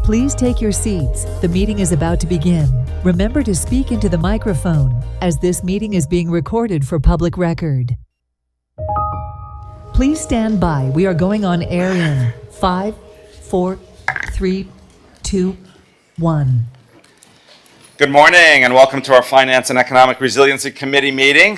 Please take your seats. The meeting is about to begin. Remember to speak into the microphone, as this meeting is being recorded for public record. Please stand by. We are going on air in 5, 4, 3, 2, 1. Good morning and welcome to our Finance and Economic Resiliency Committee meeting.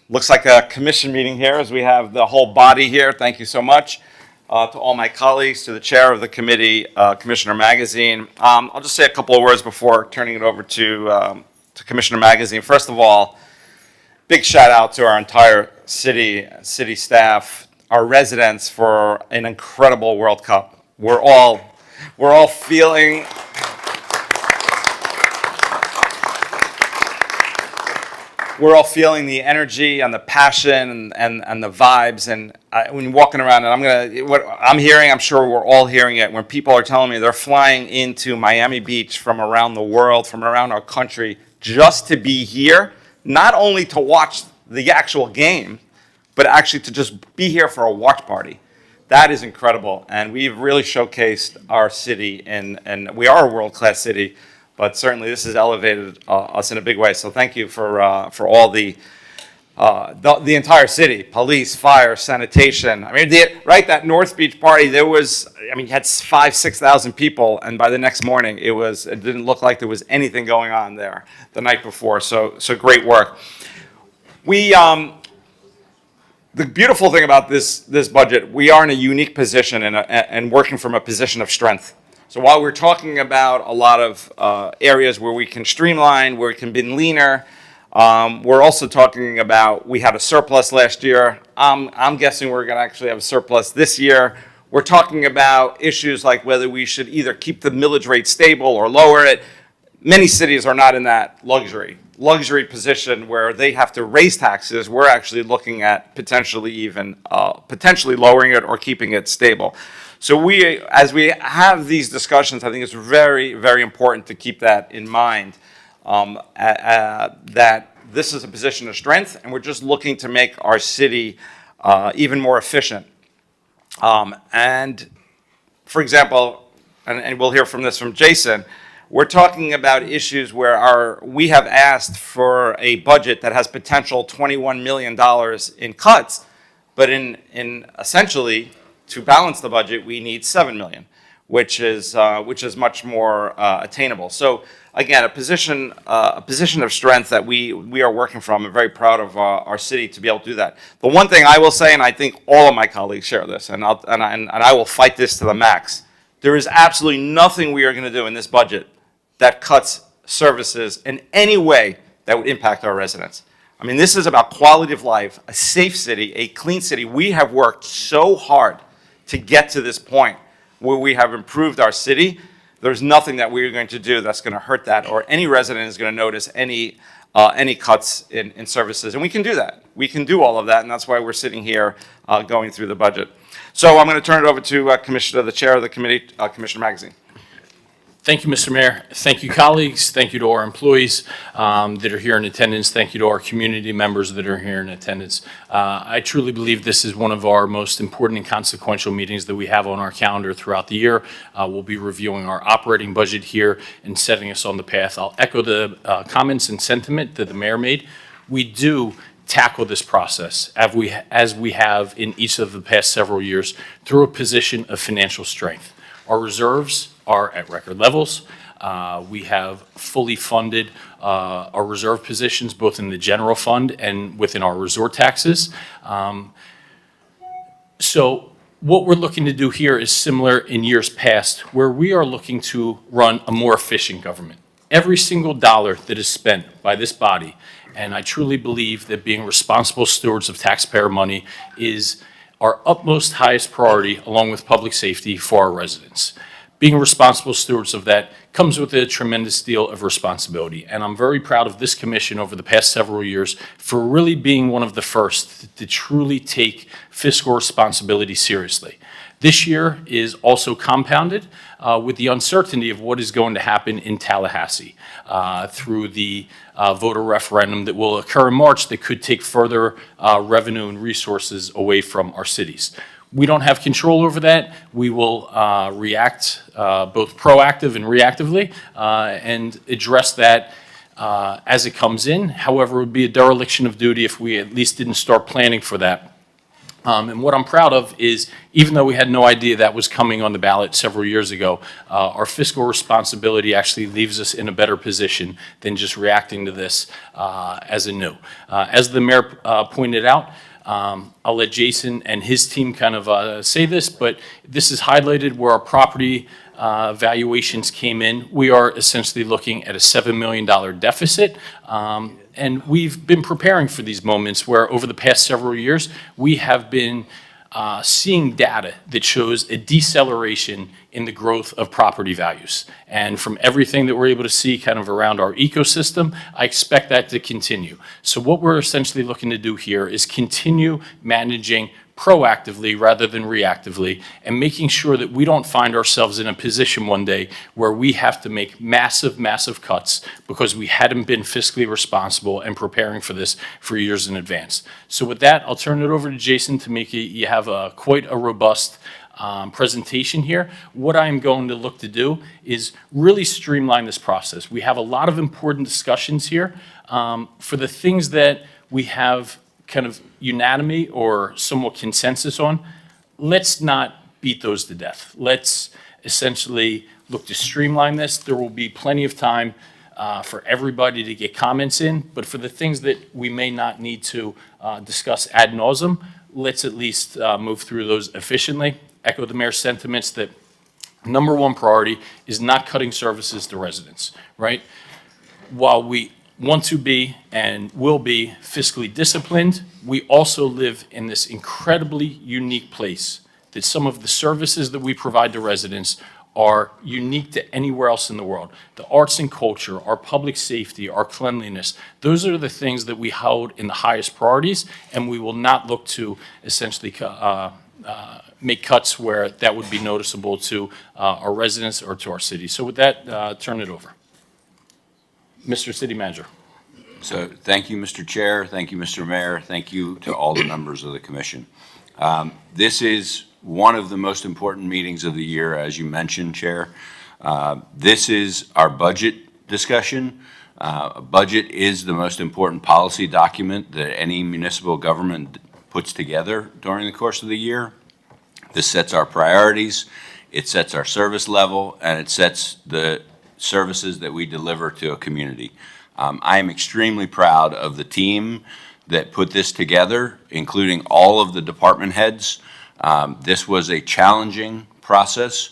Looks like a commission meeting here as we have the whole body here. Thank you so much to all my colleagues, to the chair of the committee, Commissioner Magazine. I'll just say a couple of words before turning it over to Commissioner Magazine. First of all, big shout out to our entire city staff, our residents for an incredible World Cup. We're all feeling the energy and the passion and the vibes. And when you're walking around, and what I'm hearing, I'm sure we're all hearing it, when people are telling me they're flying into Miami Beach from around the world, from around our country, just to be here, not only to watch the actual game, but actually to just be here for a watch party. That is incredible. And we've really showcased our city, and we are a world-class city. But certainly this has elevated us in a big way. So thank you for all the entire city, police, fire, sanitation. I mean, that North Beach party, you had 5,000-6,000 people, and by the next morning, it didn't look like there was anything going on there the night before. So great work. The beautiful thing about this budget, we are in a unique position and working from a position of strength. So while we're talking about a lot of areas where we can streamline, where it can be leaner, we're also talking about, we had a surplus last year. I'm guessing we're going to actually have a surplus this year. We're talking about issues like whether we should either keep the millage rate stable or lower it. Many cities are not in that luxury position where they have to raise taxes. We're actually looking at potentially lowering it or keeping it stable. So as we have these discussions, I think it's very, very important to keep that in mind, that this is a position of strength, and we're just looking to make our city even more efficient. And for example, and we'll hear from Jason, we're talking about issues where we have asked for a budget that has potential $21 million in cuts, but in essentially, to balance the budget, we need $7 million, which is much more attainable. So again, a position of strength that we are working from. I'm very proud of our city to be able to do that. The one thing I will say, and I think all of my colleagues share this, and I will fight this to the max. There is absolutely nothing we are going to do in this budget that cuts services in any way that would impact our residents. I mean, this is about quality of life, a safe city, a clean city. We have worked so hard to get to this point where we have improved our city. There's nothing that we're going to do that's going to hurt that, or any resident is going to notice any cuts in services. And we can do that. We can do all of that, and that's why we're sitting here going through the budget. So I'm going to turn it over to the chair of the committee, Commissioner Magazine. Thank you, Mr. Mayor. Thank you, colleagues. Thank you to our employees that are here in attendance. Thank you to our community members that are here in attendance. I truly believe this is one of our most important and consequential meetings that we have on our calendar throughout the year. We'll be reviewing our operating budget here and setting us on the path. I'll echo the comments and sentiment that the mayor made. We do tackle this process, as we have in each of the past several years, through a position of financial strength. Our reserves are at record levels. We have fully funded our reserve positions, both in the general fund and within our resort taxes. So what we're looking to do here is similar in years past, where we are looking to run a more efficient government. Every single dollar that is spent by this body, and I truly believe that being responsible stewards of taxpayer money is our utmost highest priority, along with public safety for our residents. Being responsible stewards of that comes with a tremendous deal of responsibility. And I'm very proud of this commission over the past several years for really being one of the first to truly take fiscal responsibility seriously. This year is also compounded with the uncertainty of what is going to happen in Tallahassee through the voter referendum that will occur in March that could take further revenue and resources away from our cities. we don't have control over that. We will react both proactive and reactively and address that as it comes in. However, it would be a dereliction of duty if we at least didn't start planning for that. And what I'm proud of is, even though we had no idea that was coming on the ballot several years ago, our fiscal responsibility actually leaves us in a better position than just reacting to this as a new. As the mayor pointed out, I'll let Jason and his team kind of say this, but this is highlighted where our property valuations came in. We are essentially looking at a $7 million deficit. And we've been preparing for these moments where over the past several years, we have been seeing data that shows a deceleration in the growth of property values. And from everything that we're able to see kind of around our ecosystem, I expect that to continue. So what we're essentially looking to do here is continue managing proactively rather than reactively, and making sure that we don't find ourselves in a position one day where we have to make massive, massive cuts because we hadn't been fiscally responsible and preparing for this for years in advance. So with that, I'll turn it over to Jason to make you have quite a robust presentation here. What I'm going to look to do is really streamline this process. We have a lot of important discussions here. For the things that we have kind of unanimity or somewhat consensus on, let's not beat those to death. Let's essentially look to streamline this. There will be plenty of time for everybody to get comments in, but for the things that we may not need to discuss ad nauseum, let's at least move through those efficiently. Echo the mayor's sentiments that number one priority is not cutting services to residents, right? While we want to be and will be fiscally disciplined, we also live in this incredibly unique place that some of the services that we provide to residents are unique to anywhere else in the world. The arts and culture, our public safety, our cleanliness, those are the things that we hold in the highest priorities, and we will not look to essentially make cuts where that would be noticeable to our residents or to our city. So with that, turn it over. Mr. City Manager. So thank you, Mr. Chair. Thank you, Mr. Mayor. Thank you to all the members of the commission. This is one of the most important meetings of the year, as you mentioned, Chair. This is our budget discussion. A budget is the most important policy document that any municipal government puts together during the course of the year. This sets our priorities, it sets our service level, and it sets the services that we deliver to a community. I am extremely proud of the team that put this together, including all of the department heads. This was a challenging process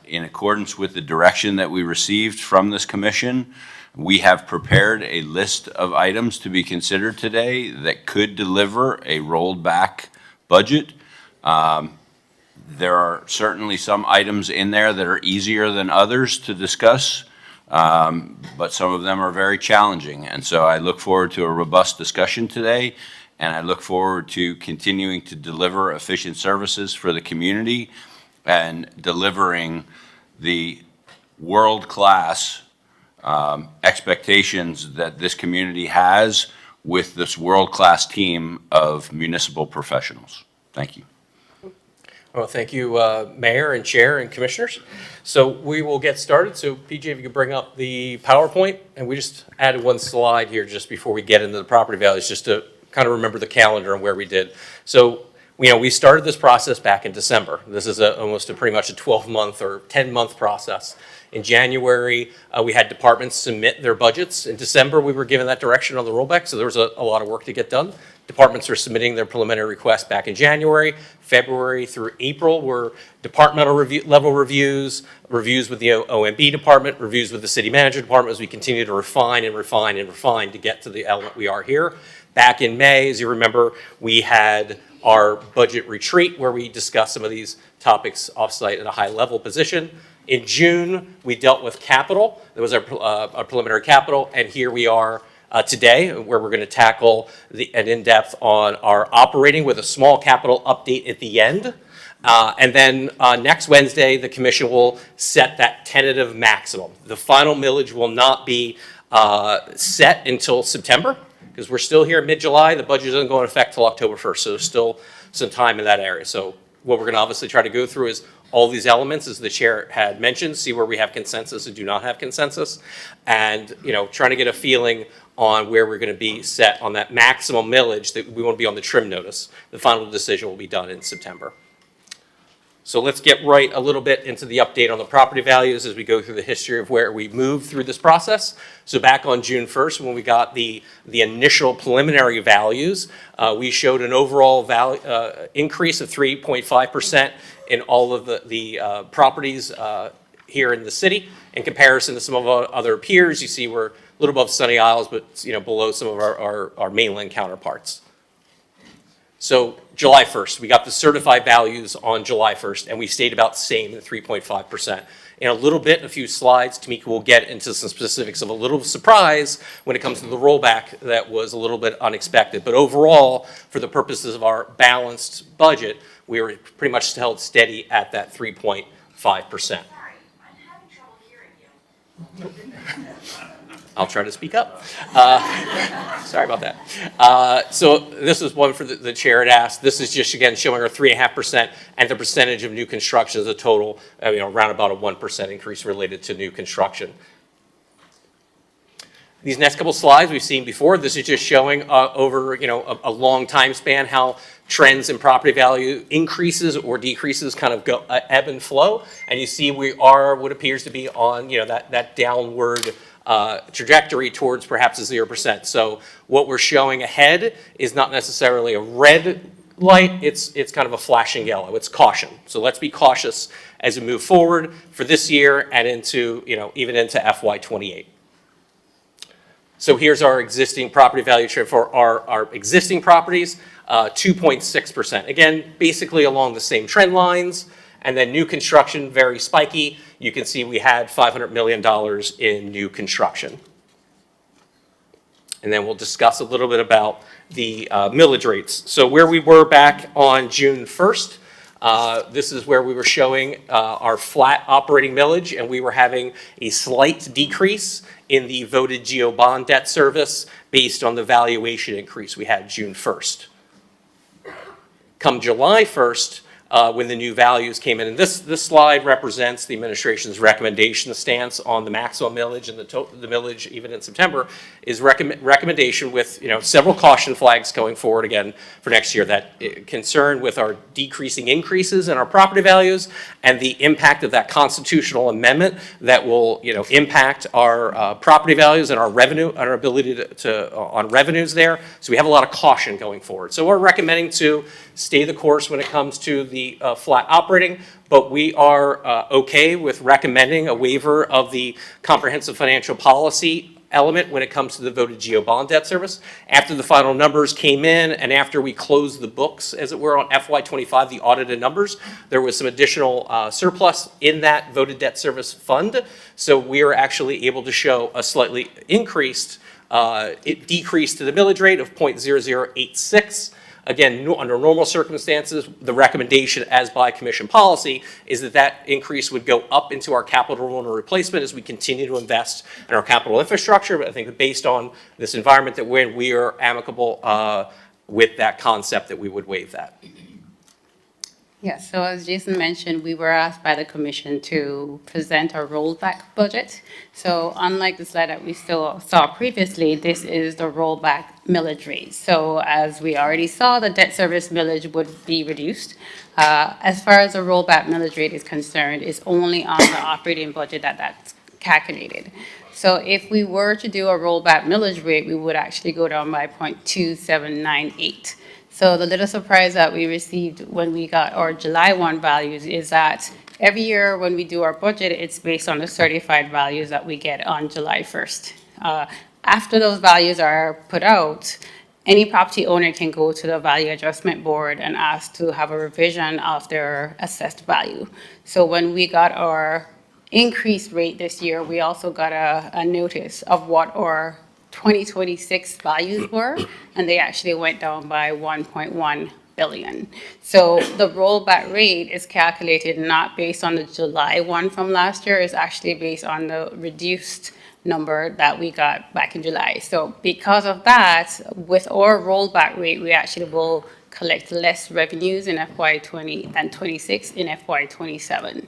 in accordance with the direction that we received from this commission. We have prepared a list of items to be considered today that could deliver a rolled back budget. There are certainly some items in there that are easier than others to discuss, but some of them are very challenging. And so I look forward to a robust discussion today, and I look forward to continuing to deliver efficient services for the community and delivering the world-class expectations that this community has with this world-class team of municipal professionals. Thank you. Well, thank you, Mayor and Chair and Commissioners. So we will get started. So PJ, if you could bring up the PowerPoint, and we just added one slide here just before we get into the property values, just to kind of remember the calendar and where we did. So, we started this process back in December. This is almost pretty much a 12-month or 10-month process. In January, we had departments submit their budgets. In December, we were given that direction on the rollback, so there was a lot of work to get done. Departments are submitting their preliminary requests back in January. February through April were departmental level reviews, reviews with the OMB department, reviews with the city manager department as we continue to refine and refine and refine to get to the element we are here. Back in May, as you remember, we had our budget retreat where we discussed some of these topics offsite at a high level position. In June, we dealt with capital. That was our preliminary capital, and here we are today, where we're going to tackle an in-depth on our operating with a small capital update at the end. And then next Wednesday, the commission will set that tentative maximum. The final millage will not be set until September, because we're still here mid-July. The budget doesn't go into effect till October 1st, so there's still some time in that area. So what we're going to obviously try to go through is all these elements, as the chair had mentioned, see where we have consensus and do not have consensus, and trying to get a feeling on where we're going to be set on that maximum millage that we want to be on the trim notice. The final decision will be done in September. So let's get right a little bit into the update on the property values as we go through the history of where we moved through this process. So back on June 1st, when we got the initial preliminary values, we showed an overall value, increase of 3.5% in all of the properties here in the city. In comparison to some of our other peers, you see we're a little above Sunny Isles, but below some of our mainland counterparts. So July 1st, we got the certified values on July 1st, and we stayed about the same at 3.5%. In a little bit, a few slides, Tamika will get into some specifics of a little surprise when it comes to the rollback that was a little bit unexpected. But overall, for the purposes of our balanced budget, we were pretty much held steady at that 3.5%. Sorry, I'm having trouble hearing you. I'll try to speak up. Sorry about that. So this is one for the chair had asked. This is just, again, showing our 3.5% and the percentage of new construction as a total, around about a 1% increase related to new construction. These next couple slides we've seen before. This is just showing over a long time span how trends in property value increases or decreases kind of go ebb and flow. And you see we are what appears to be on that downward trajectory towards perhaps a 0%. So what we're showing ahead is not necessarily a red light, it's kind of a flashing yellow. It's caution. So let's be cautious as we move forward for this year and into, even into FY28. So here's our existing property value trend for our existing properties, 2.6%. Again, basically along the same trend lines. And then new construction, very spiky. You can see we had $500 million in new construction. And then we'll discuss a little bit about the millage rates. So where we were back on June 1st, this is where we were showing our flat operating millage, and we were having a slight decrease in the voted GO bond debt service based on the valuation increase we had June 1st. Come July 1st, when the new values came in. And this slide represents the administration's recommendation stance on the maximum millage, and the millage even in September is recommendation with several caution flags going forward again for next year, that concern with our decreasing increases in our property values and the impact of that constitutional amendment that will impact our property values and our revenue, our ability on revenues there. So we have a lot of caution going forward. So we're recommending to stay the course when it comes to the flat operating, but we are okay with recommending a waiver of the comprehensive financial policy element when it comes to the voted GO bond debt service. After the final numbers came in and after we closed the books, as it were, on FY25, the audited numbers, there was some additional surplus in that voted debt service fund. So we are actually able to show a slightly increased, decrease to the millage rate of 0.0086. Again, under normal circumstances, the recommendation as by commission policy is that increase would go up into our capital and replacement as we continue to invest in our capital infrastructure. But I think that based on this environment that we're in, we are amicable with that concept that we would waive that. Yes, so as Jason mentioned, we were asked by the commission to present a rollback budget. So unlike the slide that we still saw previously, this is the rollback millage rate. So as we already saw, the debt service millage would be reduced. As far as the rollback millage rate is concerned, it's only on the operating budget that's calculated. So if we were to do a rollback millage rate, we would actually go down by 0.2798. So the little surprise that we received when we got our July 1 values is that every year when we do our budget, it's based on the certified values that we get on July 1st. After those values are put out, any property owner can go to the value adjustment board and ask to have a revision of their assessed value. So when we got our increased rate this year, we also got a notice of what our 2026 values were, and they actually went down by 1.1 billion. So the rollback rate is calculated not based on the July 1 from last year, it's actually based on the reduced number that we got back in July. So because of that, with our rollback rate, we actually will collect less revenues in FY '20 than '26 in FY '27.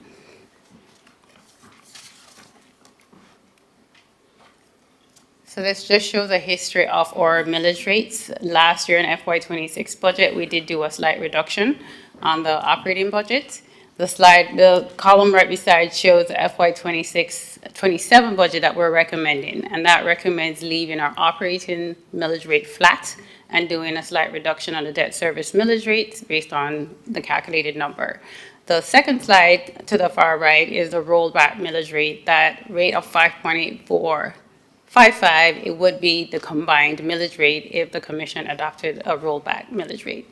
So this just shows a history of our millage rates. Last year in FY '26 budget, we did do a slight reduction on the operating budget. The column right beside shows the FY '27 budget that we're recommending, and that recommends leaving our operating millage rate flat and doing a slight reduction on the debt service millage rates based on the calculated number. The second slide to the far right is the rollback millage rate. That rate of 5.8455, it would be the combined millage rate if the commission adopted a rollback millage rate.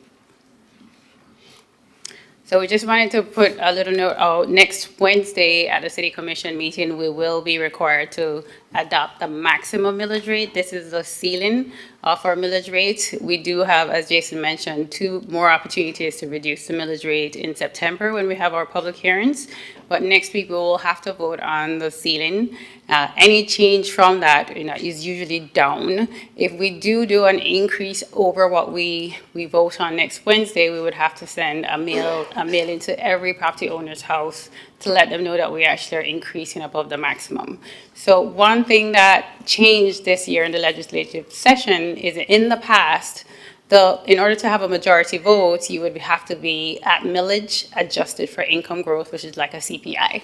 So we just wanted to put a little note out. Next Wednesday at the City Commission meeting, we will be required to adopt the maximum millage rate. This is the ceiling of our millage rate. We do have, as Jason mentioned, 2 more opportunities to reduce the millage rate in September when we have our public hearings. But next week, we will have to vote on the ceiling. Any change from that, is usually down. If we do an increase over what we vote on next Wednesday, we would have to send a mail into every property owner's house to let them know that we actually are increasing above the maximum. So one thing that changed this year in the legislative session is in the past, in order to have a majority vote, you would have to be at millage adjusted for income growth, which is like a CPI.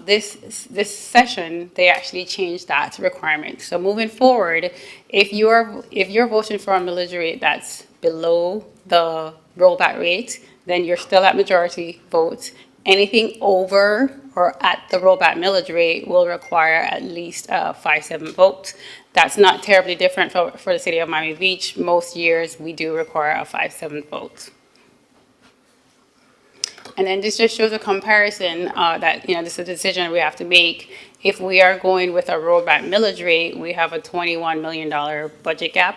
This session, they actually changed that requirement. So moving forward, if you're voting for a millage rate that's below the rollback rate, then you're still at majority vote. Anything over or at the rollback millage rate will require at least a 5-7 vote. That's not terribly different for the city of Miami Beach. Most years, we do require a 5-7 vote. And then this just shows a comparison that, this is a decision we have to make. If we are going with a rollback millage rate, we have a $21 million budget gap.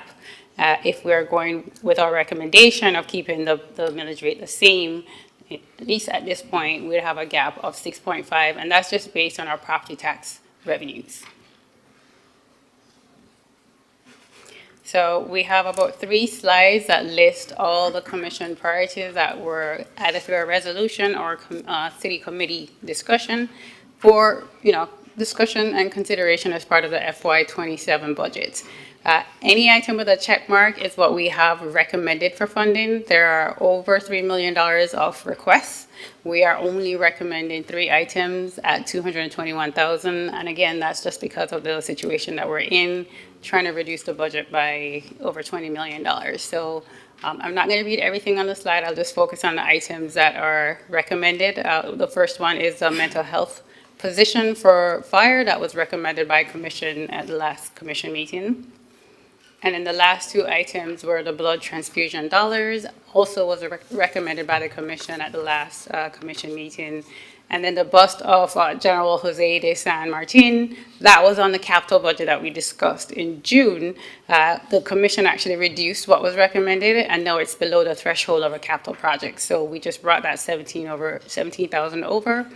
If we are going with our recommendation of keeping the millage rate the same, at least at this point, we'd have a gap of 6.5, and that's just based on our property tax revenues. So we have about 3 slides that list all the commission priorities that were either through a resolution or city committee discussion for, discussion and consideration as part of the FY '27 budget. Any item with a check mark is what we have recommended for funding. There are over $3 million of requests. We are only recommending 3 items at $221,000. And again, that's just because of the situation that we're in, trying to reduce the budget by over $20 million. So I'm not going to read everything on the slide. I'll just focus on the items that are recommended. The first one is the mental health position for fire that was recommended by commission at the last commission meeting. And then the last 2 items were the blood transfusion dollars, also was recommended by the commission at the last commission meeting. And then the bust of General Jose de San Martin, that was on the capital budget that we discussed in June. The commission actually reduced what was recommended, and now it's below the threshold of a capital project. So we just brought that 17,000 over,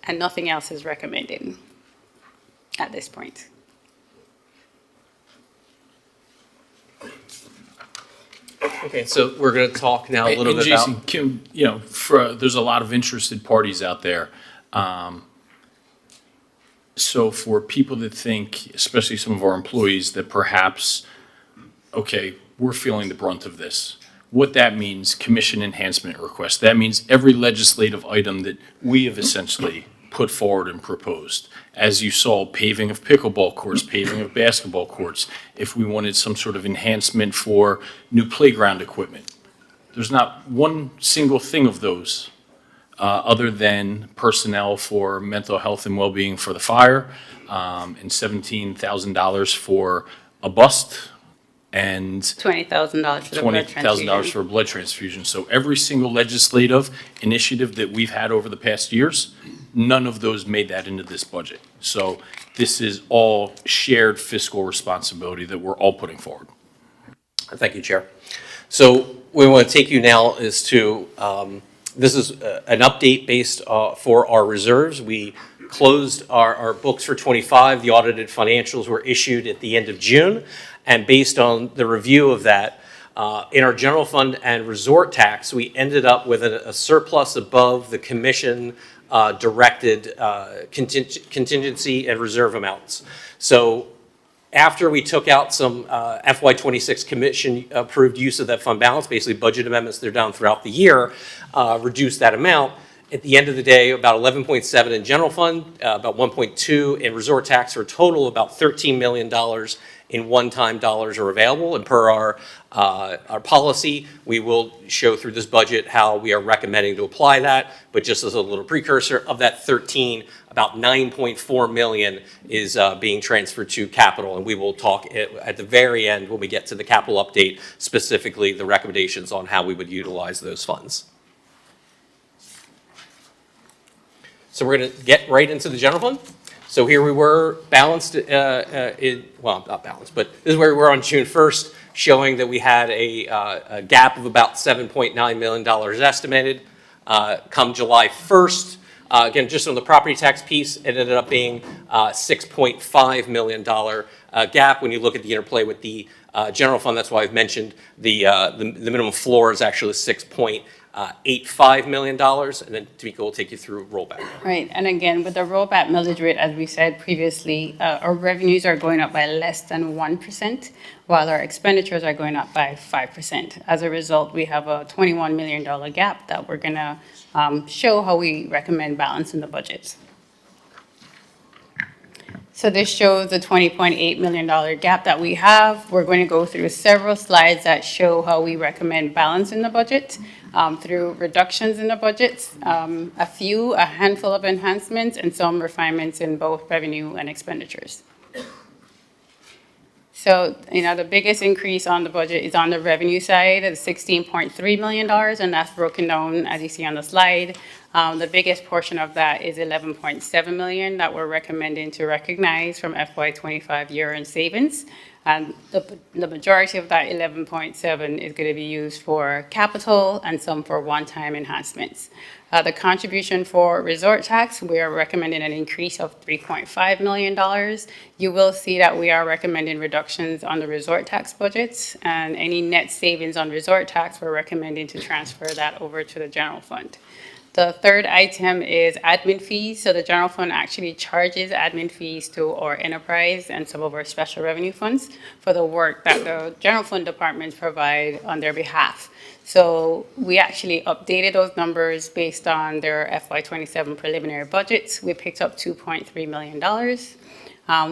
and nothing else is recommended at this point. Okay, so we're going to talk now a little bit Jason, about. Kim, there's a lot of interested parties out there. So for people that think, especially some of our employees, that perhaps, okay, we're feeling the brunt of this. What that means, commission enhancement request. That means every legislative item that we have essentially put forward and proposed. As you saw, paving of pickleball courts, paving of basketball courts, if we wanted some sort of enhancement for new playground equipment. There's not one single thing of those other than personnel for mental health and well-being for the fire, and $17,000 for a bust, and $20,000 for the blood transfusion. $20,000 for a blood transfusion. So every single legislative initiative that we've had over the past years, none of those made that into this budget. So this is all shared fiscal responsibility that we're all putting forward. Thank you, Chair. So we want to take you now is to, this is an update based for our reserves. We closed our books for 25. The audited financials were issued at the end of June. And based on the review of that, In our general fund and resort tax, we ended up with a surplus above the commission directed contingency and reserve amounts. So after we took out some FY26 commission-approved use of that fund balance, basically budget amendments that are done throughout the year, reduced that amount. At the end of the day, about 11.7 in general fund, about 1.2 in resort tax, for a total of about $13 million in one-time dollars are available. And per our policy, we will show through this budget how we are recommending to apply that. But just as a little precursor, of that 13, about 9.4 million is being transferred to capital. And we will talk at the very end, when we get to the capital update, specifically the recommendations on how we would utilize those funds. So we're going to get right into the general fund. So here we were balanced well, not balanced, but this is where we were on June 1st, showing that we had a gap of about $7.9 million estimated. Come July 1st, again, just on the property tax piece, it ended up being $6.5 million gap. When you look at the interplay with the general fund, that's why I've mentioned the minimum floor is actually $6.85 million, and then Tamika will take you through rollback. Right, and again, with the rollback millage rate, as we said previously, our revenues are going up by less than 1%, while our expenditures are going up by 5%. As a result, we have a $21 million gap that we're gonna show how we recommend balance in the budget. So this shows the $20.8 million gap that we have. We're going to go through several slides that show how we recommend balance in the budget through reductions in the budgets, a handful of enhancements, and some refinements in both revenue and expenditures. So, the biggest increase on the budget is on the revenue side at $16.3 million, and that's broken down, as you see on the slide. The biggest portion of that is $11.7 million that we're recommending to recognize from FY25 year-end savings. And the majority of that 11.7 is going to be used for capital and some for one-time enhancements. The contribution for resort tax, we are recommending an increase of $3.5 million. You will see that we are recommending reductions on the resort tax budgets, and any net savings on resort tax, we're recommending to transfer that over to the general fund. The third item is admin fees. So the general fund actually charges admin fees to our enterprise and some of our special revenue funds for the work that the general fund departments provide on their behalf. So we actually updated those numbers based on their FY27 preliminary budgets. We picked up $2.3 million.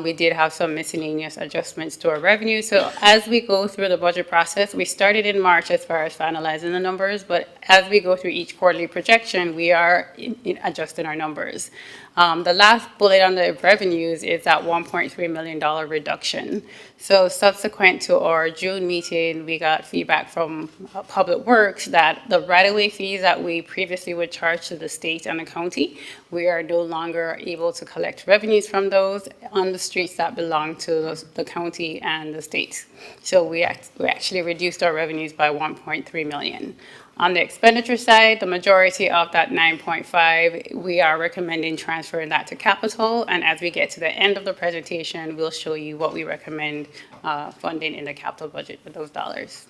We did have some miscellaneous adjustments to our revenue. So as we go through the budget process, we started in March as far as finalizing the numbers, but as we go through each quarterly projection, we are adjusting our numbers. The last bullet on the revenues is that $1.3 million reduction. So subsequent to our June meeting, we got feedback from Public Works that the right-of-way fees that we previously would charge to the state and the county, we are no longer able to collect revenues from those on the streets that belong to the county and the state. So we actually reduced our revenues by $1.3 million. On the expenditure side, the majority of that 9.5, we are recommending transferring that to capital. And as we get to the end of the presentation, we'll show you what we recommend funding in the capital budget with those dollars.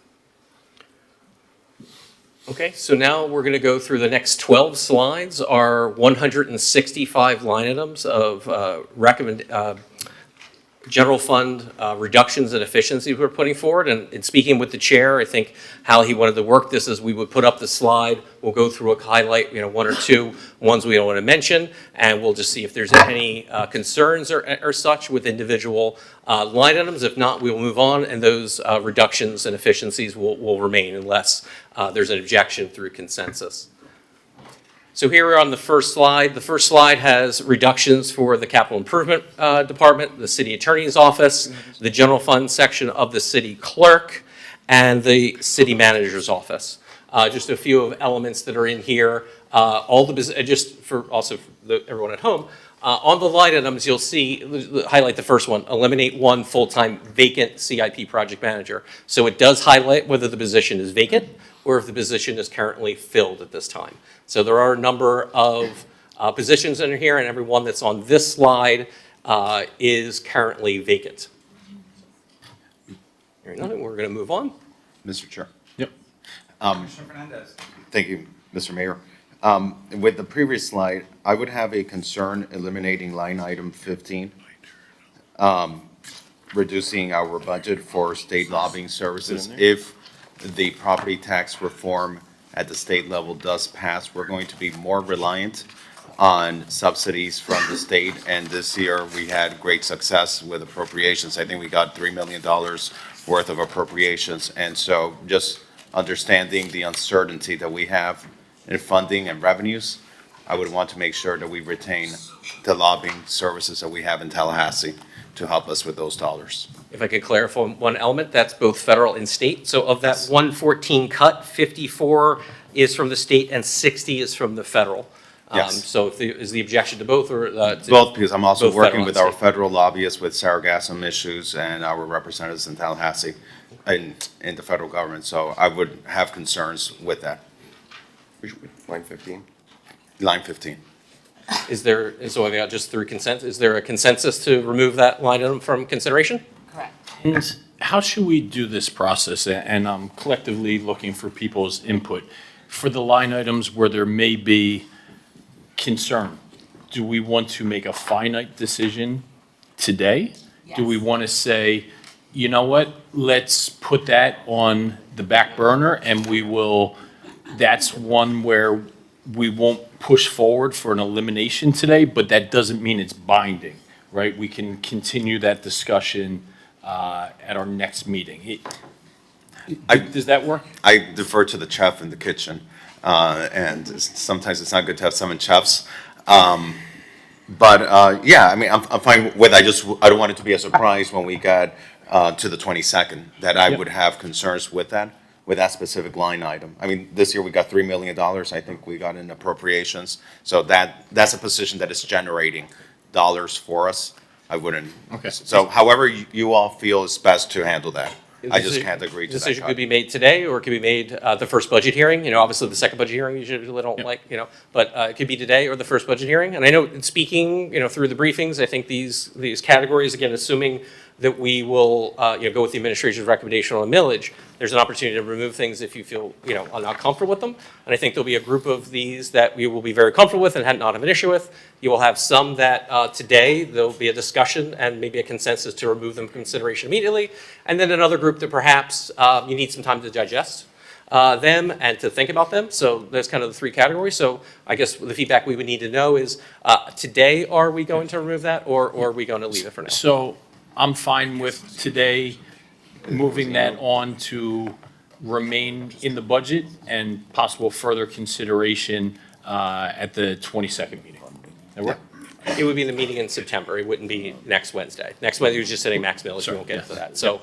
Okay, so now we're going to go through the next 12 slides, our 165 line items of general fund reductions and efficiencies we're putting forward. And in speaking with the chair, I think how he wanted to work this is we would put up the slide, we'll go through a highlight, one or two ones we don't want to mention, and we'll just see if there's any concerns or such with individual line items. If not, we will move on, and those reductions and efficiencies will remain unless there's an objection through consensus. So here we're on the first slide. The first slide has reductions for the capital improvement department, the city attorney's office, the general fund section of the city clerk, and the city manager's office. Just a few of elements that are in here. Just for also for everyone at home, on the line items, you'll see, highlight the first one, eliminate one full-time vacant CIP project manager. So it does highlight whether the position is vacant or if the position is currently filled at this time. So there are a number of positions in here, and every one that's on this slide is currently vacant. Hearing nothing, we're going to move on. Mr. Chair. Yep. Commissioner Fernandez. Thank you, Mr. Mayor. With the previous slide, I would have a concern eliminating line item 15, reducing our budget for state lobbying services. If the property tax reform at the state level does pass, we're going to be more reliant on subsidies from the state. And this year, we had great success with appropriations. I think we got $3 million worth of appropriations. And so just understanding the uncertainty that we have in funding and revenues, I would want to make sure that we retain the lobbying services that we have in Tallahassee to help us with those dollars. If I could clarify one element, that's both federal and state. So of that 114 cut, 54 is from the state and 60 is from the federal. Yes. So is the objection to both or? Both, because I'm also both federal working and with our state? federal lobbyists with sargassum issues and our representatives in Tallahassee in the federal government. So I would have concerns with that. Line 15? Line 15. Is there, so I got just through consent, is there a consensus to remove that line item from consideration? Correct. And how should we do this process? And I'm collectively looking for people's input. For the line items where there may be concern, do we want to make a finite decision today? Do we want to say, you know what, let's put that on the back burner and we will, that's one where we won't push forward for an elimination today, but that doesn't mean it's binding, right? We can continue that discussion at our next meeting. Does that work? I defer to the chef in the kitchen, and sometimes it's not good to have someone chefs. But yeah, I mean, I'm fine with, I don't want it to be a surprise when we get to the 22nd, that I would have concerns with that specific line item. I mean, this year we got $3 million, I think we got in appropriations. So that's a position that is generating dollars for us. I wouldn't. Okay. So however you all feel is best to handle that. I just Deci- can't agree to that. Decision cut. could be made today, or it could be made the first budget hearing. You know, obviously the second budget hearing, you usually don't like, you know, but it could be today or the first budget hearing. And I know in speaking, you know, through the briefings, I think these categories, again, assuming that we will, you know, go with the administration's recommendation on a millage, there's an opportunity to remove things if you feel, you know, not comfortable with them. And I think there'll be a group of these that we will be very comfortable with and not have an issue with. You will have some that today there'll be a discussion and maybe a consensus to remove them from consideration immediately. And then another group that perhaps you need some time to digest them and to think about them. So there's kind of the three categories. So I guess the feedback we would need to know is today, are we going to remove that or are we going to leave it for now? So I'm fine with today moving that on to remain in the budget and possible further consideration at the 22nd meeting. That work? It would be the meeting in September. It wouldn't be next Wednesday. Next Wednesday, you're just setting max millage. We won't get into that. So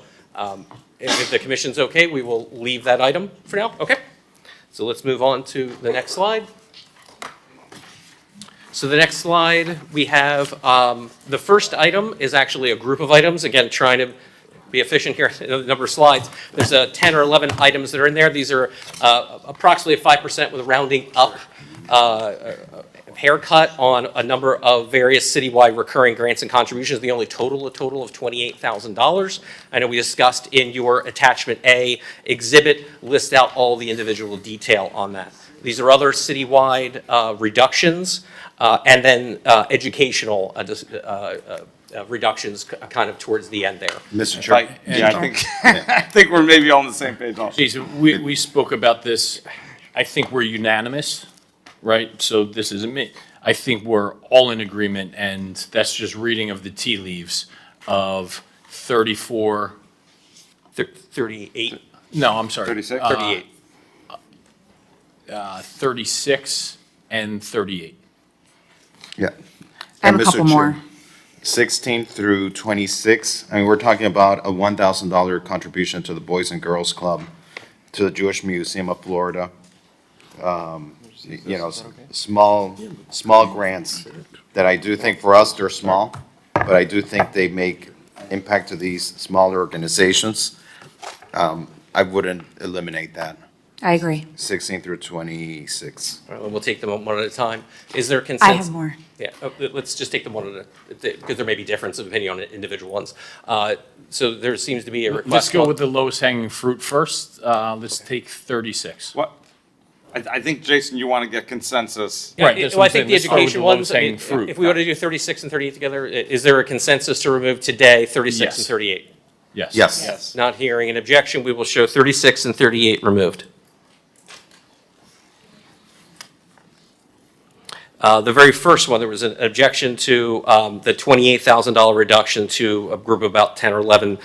if the commission's okay, we will leave that item for now. Okay. So let's move on to the next slide. So the next slide, we have, the first item is actually a group of items. Again, trying to be efficient here, the number of slides. There's 10 or 11 items that are in there. These are approximately 5% with a rounding up haircut on a number of various citywide recurring grants and contributions. The only total, a total of $28,000. I know we discussed in your attachment A exhibit, list out all the individual detail on that. These are other citywide reductions and then educational reductions kind of towards the end there. Mr. Chair. I think we're maybe on the same page also. Jason, we spoke about this. I think we're unanimous, right? So this isn't me. I think we're all in agreement, and that's just reading of the tea leaves of 34. 38, No, I'm sorry. 36? 38. 36 and 38. Yeah. I have And a Mr. couple Chair, more. 16 through 26, I mean, we're talking about a $1,000 contribution to the Boys and Girls Club, to the Jewish Museum of Florida. You know, small grants that I do think for us, they're small, but I do think they make impact to these smaller organizations. I wouldn't eliminate that I agree. 16 through 26. All right, we'll take them one at a time. Is there I consensus? have more. Yeah, let's just take them one at a, because there may be difference of opinion on individual ones. So there seems to be a request. Let's go with the lowest hanging fruit first. Let's take 36. What, I think, Jason, you want to get consensus. Yeah, Right, that's well, what I I'm think the saying. Let's start with education the ones, lowest hanging fruit. if we want to do 36 and 38 together, is there a consensus to remove today 36 Yes. and 38? Yes. Yes. Not hearing an objection, we will show 36 and 38 removed. The very first one, there was an objection to the $28,000 reduction to a group of about 10 or 11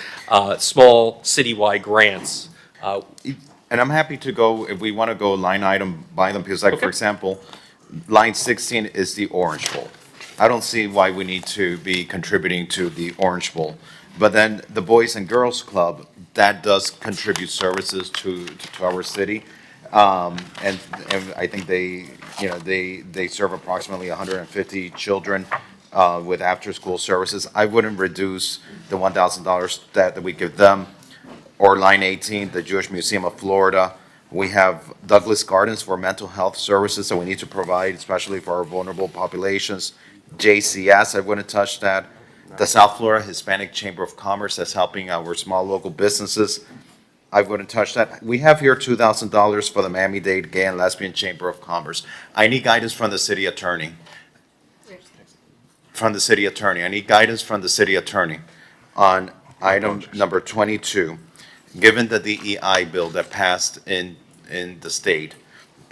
small citywide grants. And I'm happy to go, if we want to go line item by them, because like, for Okay. example, line 16 is the Orange Bowl. I don't see why we need to be contributing to the Orange Bowl. But then the Boys and Girls Club, that does contribute services to our city. And I think they, you know, they serve approximately 150 children with after-school services. I wouldn't reduce the $1,000 that we give them. Or line 18, the Jewish Museum of Florida. We have Douglas Gardens for mental health services that we need to provide, especially for our vulnerable populations. JCS, I wouldn't touch that. The South Florida Hispanic Chamber of Commerce, that's helping our small local businesses. I wouldn't touch that. We have here $2,000 for the Miami-Dade Gay and Lesbian Chamber of Commerce. I need guidance from the city attorney. From the city attorney. I need guidance from the city attorney on item number 22. Given the DEI bill that passed in the state,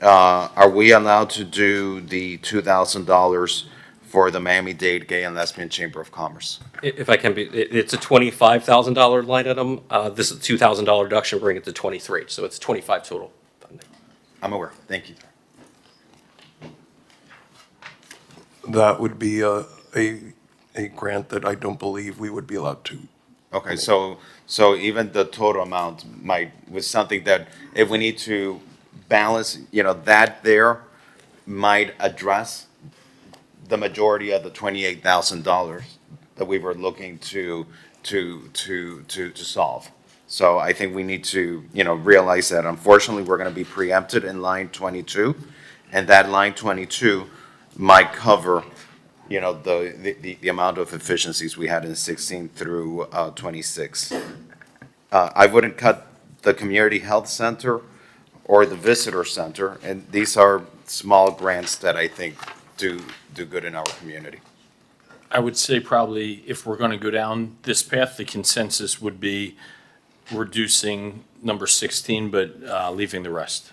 are we allowed to do the $2,000 for the Miami-Dade Gay and Lesbian Chamber of Commerce? If I can be, it's a $25,000 line item. This is a $2,000 reduction, bring it to 23, so it's 25 total funding. I'm aware. Thank you. That would be a grant that I don't believe we would be allowed to. Okay, so even the total amount was something that if we need to balance, you know, that there might address the majority of the $28,000 that we were looking to solve. So I think we need to, you know, realize that unfortunately, we're going to be preempted in line 22, and that line 22 might cover, you know, the amount of efficiencies we had in 16 through 26. I wouldn't cut the community health center or the visitor center, and these are small grants that I think do good in our community. I would say probably if we're going to go down this path, the consensus would be reducing number 16, but leaving the rest.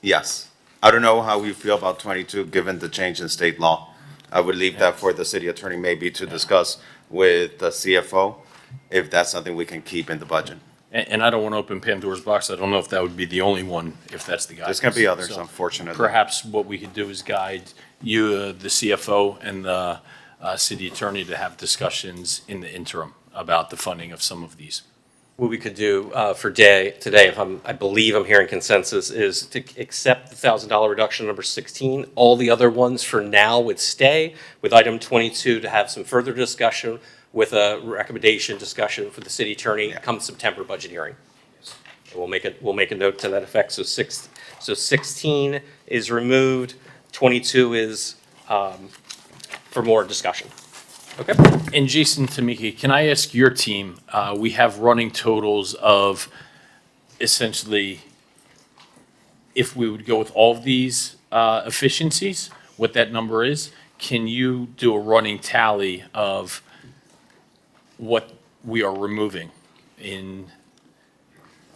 Yes. I don't know how we feel about 22, given the change in state law. I would leave that for the city attorney maybe to discuss with the CFO, if that's something we can keep in the budget. And I don't want to open Pandora's box. I don't know if that would be the only one, if that's the guidance. There's going to be others, So unfortunately. Perhaps what we could do is guide you, the CFO, and the city attorney to have discussions in the interim about the funding of some of these. What we could do for today, if I believe I'm hearing consensus, is to accept the $1,000 reduction number 16. All the other ones for now would stay, with item 22 to have some further discussion with a recommendation discussion for the city attorney come September budget hearing. And we'll make a note to that effect. So 16 is removed, 22 is for more discussion. Okay. And Jason Tamiki, can I ask your team, we have running totals of essentially, if we would go with all of these efficiencies, what that number is, can you do a running tally of what we are removing in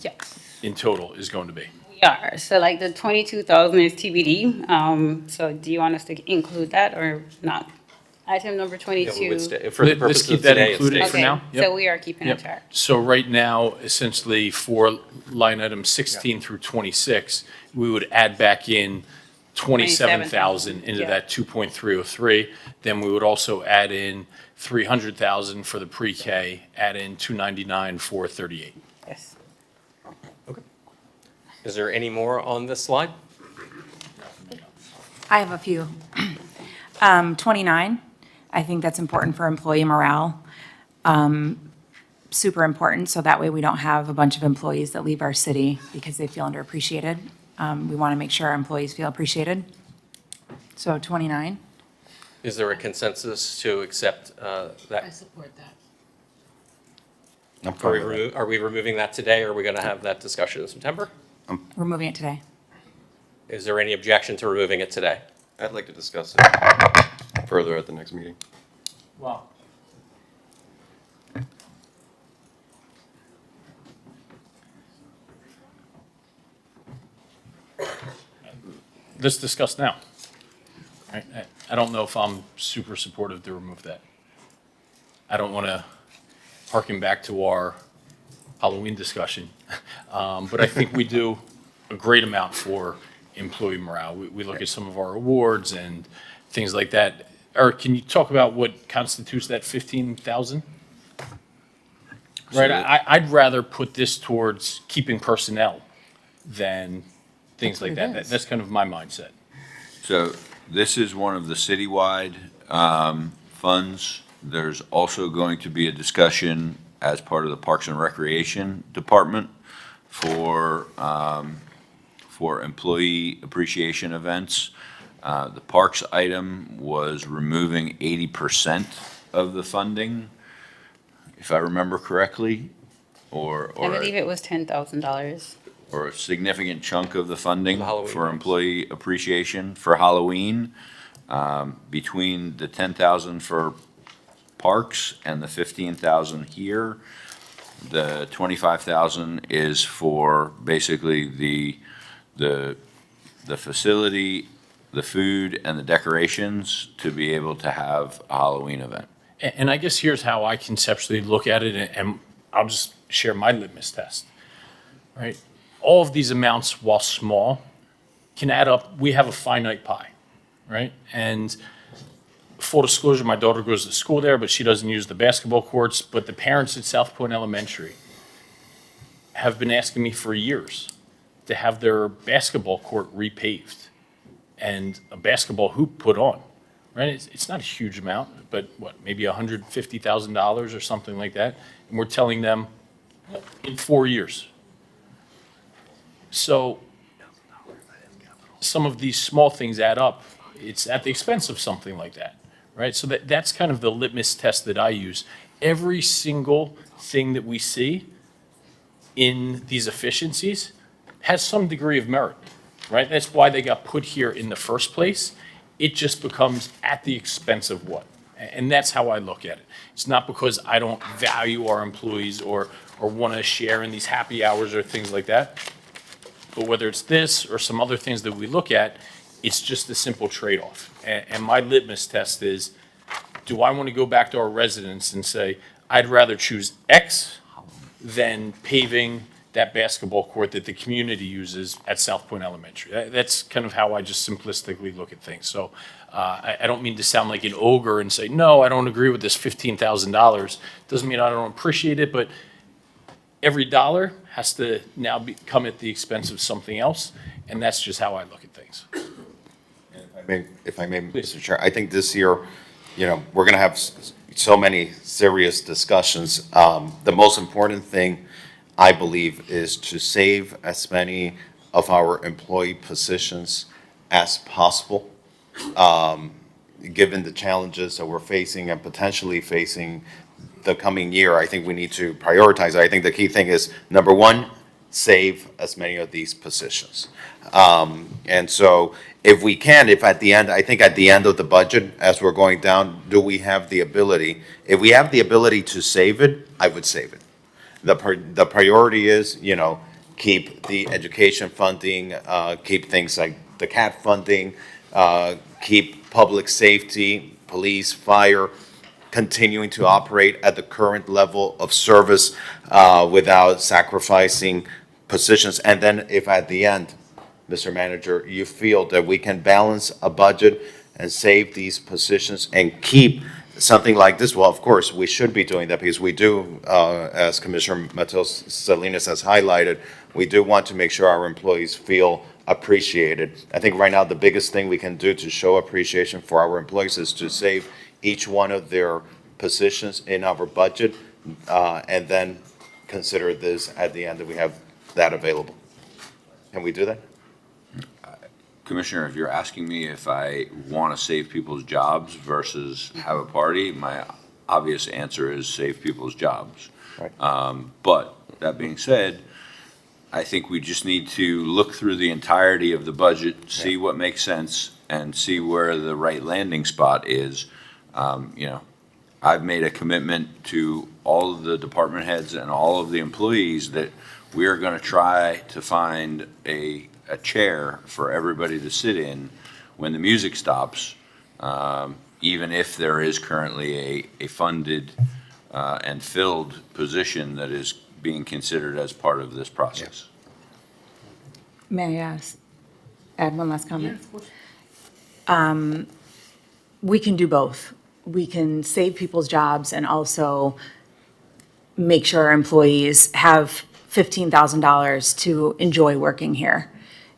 Yes. total is going to be? We are. So like the 22,000 is TBD. So do you want us to include that or not? Item number 22. For the Let's purposes keep of that today, it included stays. for now. Okay, so we are keeping Yep. it track. So right now, essentially for line item 16 through 26, we would add back in 27,000 into Yeah. that 2.303. Then we would also add in 300,000 for the pre-K, add in 299 for 38. Yes. Is there any more on this slide? I have a few. 29, I think that's important for employee morale. Super important, so that way we don't have a bunch of employees that leave our city because they feel underappreciated. We want to make sure our employees feel appreciated. So 29. Is there a consensus to accept that? support that. I'm fine with that. Are we removing that today, or are we going to have that discussion in September? We're moving it today. Is there any objection to removing it today? I'd like to discuss it further at the next meeting. Well, let's discuss now. I don't know if I'm super supportive to remove that. I don't want to harken back to our Halloween discussion, but I think we do a great amount for employee morale. We look at some of our awards and things like that. Eric, can you talk about what constitutes that 15,000? Right, I'd rather put this towards keeping personnel than things like that. That's kind of my mindset. So this is one of the citywide funds. There's also going to be a discussion as part of the Parks and Recreation Department for employee appreciation events. The parks item was removing 80% of the funding, if I remember correctly, or I believe it was $10,000. or a significant chunk of the funding The Halloween for ones. employee appreciation for Halloween, between the 10,000 for parks and the 15,000 here. The 25,000 is for basically the facility, the food, and the decorations to be able to have a Halloween event. And I guess here's how I conceptually look at it, and I'll just share my litmus test, right? All of these amounts, while small, can add up. We have a finite pie, right? And full disclosure, my daughter goes to school there, but she doesn't use the basketball courts. But the parents at South Point Elementary have been asking me for years to have their basketball court repaved and a basketball hoop put on, right? It's not a huge amount, but what, maybe $150,000 or something like that. And we're telling them in 4 years. So some of these small things add up. It's at the expense of something like that, right? So that's kind of the litmus test that I use. Every single thing that we see in these efficiencies has some degree of merit, right? That's why they got put here in the first place. It just becomes at the expense of what? And that's how I look at it. It's not because I don't value our employees or want to share in these happy hours or things like that. But whether it's this or some other things that we look at, it's just a simple trade-off. And my litmus test is, do I want to go back to our residents and say, I'd rather choose X than paving that basketball court that the community uses at South Point Elementary? That's kind of how I just simplistically look at things. So I don't mean to sound like an ogre and say, no, I don't agree with this $15,000. Doesn't mean I don't appreciate it, but every dollar has to now come at the expense of something else, and that's just how I look at things. If I may, Mr. Chair, I think this year, we're going to have so many serious discussions. The most important thing, I believe, is to save as many of our employee positions as possible, given the challenges that we're facing and potentially facing the coming year. I think we need to prioritize. I think the key thing is, number one, save as many of these positions. And so if we can, I think at the end of the budget, as we're going down, do we have the ability? If we have the ability to save it, I would save it. The priority is, keep the education funding, keep things like the CAT funding, keep public safety, police, fire, continuing to operate at the current level of service without sacrificing positions. And then if at the end, Mr. Manager, you feel that we can balance a budget and save these positions and keep something like this, well, of course, we should be doing that because we do, as Commissioner Matos Salinas has highlighted, we do want to make sure our employees feel appreciated. I think right now the biggest thing we can do to show appreciation for our employees is to save each one of their positions in our budget, and then consider this at the end that we have that available. Can we do that? Commissioner, if you're asking me if I want to save people's jobs versus have a party, my obvious answer is save people's jobs. Right. But that being said, I think we just need to look through the entirety of the budget, see what makes sense, and see where the right landing spot is. You know, I've made a commitment to all of the department heads and all of the employees that we are going to try to find a chair for everybody to sit in when the music stops, even if there is currently a funded and filled position that is being considered as part of this process. May I add one last comment? We can do both. We can save people's jobs and also make sure our employees have $15,000 to enjoy working here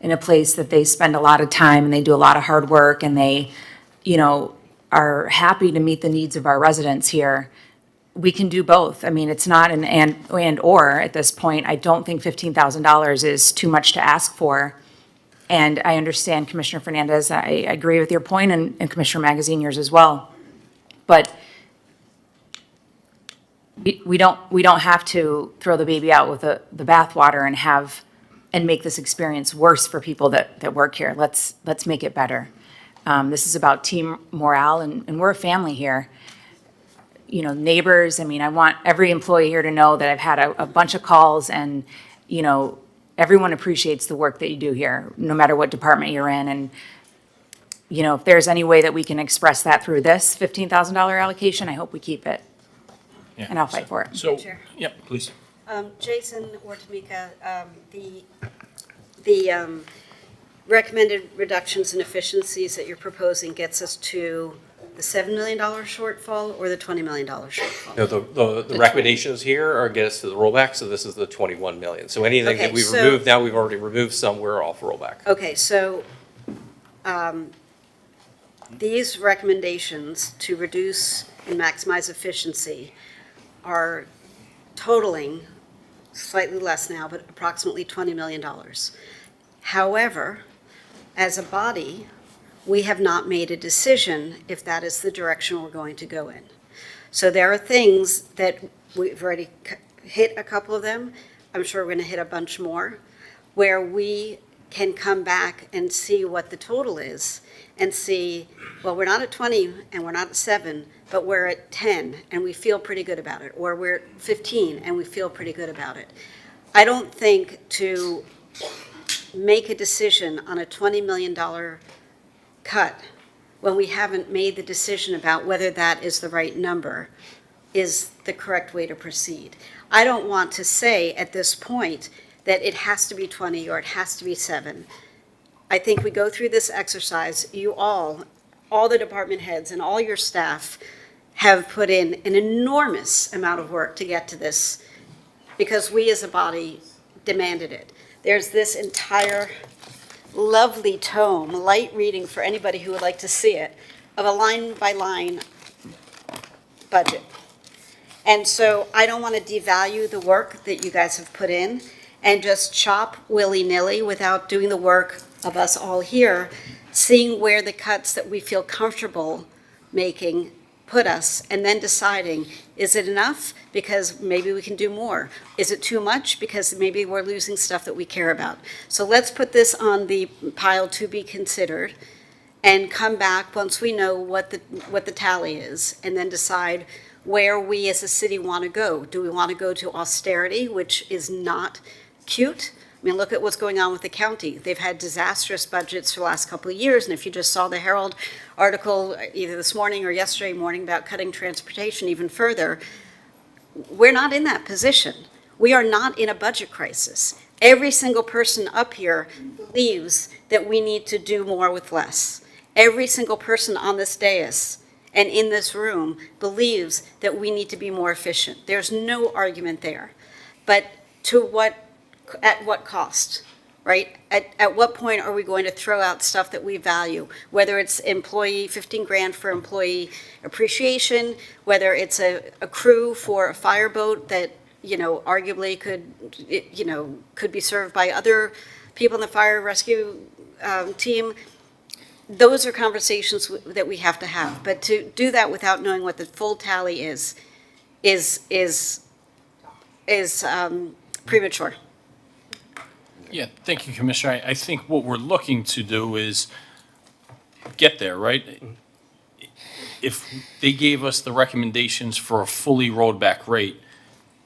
in a place that they spend a lot of time and they do a lot of hard work and they, you know, are happy to meet the needs of our residents here. We can do both. I mean, it's not an and or at this point. I don't think $15,000 is too much to ask for. And I understand Commissioner Fernandez, I agree with your point, and Commissioner Magazine, yours as well. But we don't have to throw the baby out with the bathwater and make this experience worse for people that work here. Let's make it better. This is about team morale, and we're a family here. You know, neighbors, I mean, I want every employee here to know that I've had a bunch of calls and, you know, everyone appreciates the work that you do here, no matter what department you're in. And, you know, if there's any way that we can express that through this $15,000 allocation, I hope we keep it. Yeah. And I'll fight for it. So, Chair. yep, please. Jason or Tamika, the recommended reductions in efficiencies that you're proposing gets us to the $7 million shortfall or the $20 million shortfall? No, the recommendations here are get us to the rollback, so this is the 21 million. So anything that Okay, we've so- removed, now we've already removed some, we're off rollback. Okay, so these recommendations to reduce and maximize efficiency are totaling slightly less now, but approximately $20 million. However, as a body, we have not made a decision if that is the direction we're going to go in. So there are things that we've already hit a couple of them. I'm sure we're going to hit a bunch more, where we can come back and see what the total is and see, well, we're not at 20 and we're not at 7, but we're at 10 and we feel pretty good about it. Or we're at 15 and we feel pretty good about it. I don't think to make a decision on a $20 million cut when we haven't made the decision about whether that is the right number is the correct way to proceed. I don't want to say at this point that it has to be 20 or it has to be 7. I think we go through this exercise, you all the department heads and all your staff have put in an enormous amount of work to get to this because we as a body demanded it. There's this entire lovely tome, light reading for anybody who would like to see it, of a line-by-line budget. And so I don't want to devalue the work that you guys have put in and just chop willy-nilly without doing the work of us all here, seeing where the cuts that we feel comfortable making put us, and then deciding, is it enough? Because maybe we can do more. Is it too much? Because maybe we're losing stuff that we care about. So let's put this on the pile to be considered and come back once we know what the tally is, and then decide where we as a city want to go. Do we want to go to austerity, which is not cute? I mean, look at what's going on with the county. They've had disastrous budgets for the last couple of years, and if you just saw the Herald article either this morning or yesterday morning about cutting transportation even further, we're not in that position. We are not in a budget crisis. Every single person up here believes that we need to do more with less. Every single person on this dais and in this room believes that we need to be more efficient. There's no argument there. But at what cost, right? At what point are we going to throw out stuff that we value? Whether it's 15 grand for employee appreciation, whether it's a crew for a fireboat that, arguably could be served by other people in the fire rescue team, those are conversations that we have to have. But to do that without knowing what the full tally is premature. Yeah, thank you, Commissioner. I think what we're looking to do is get there, right? If they gave us the recommendations for a fully rolled back rate,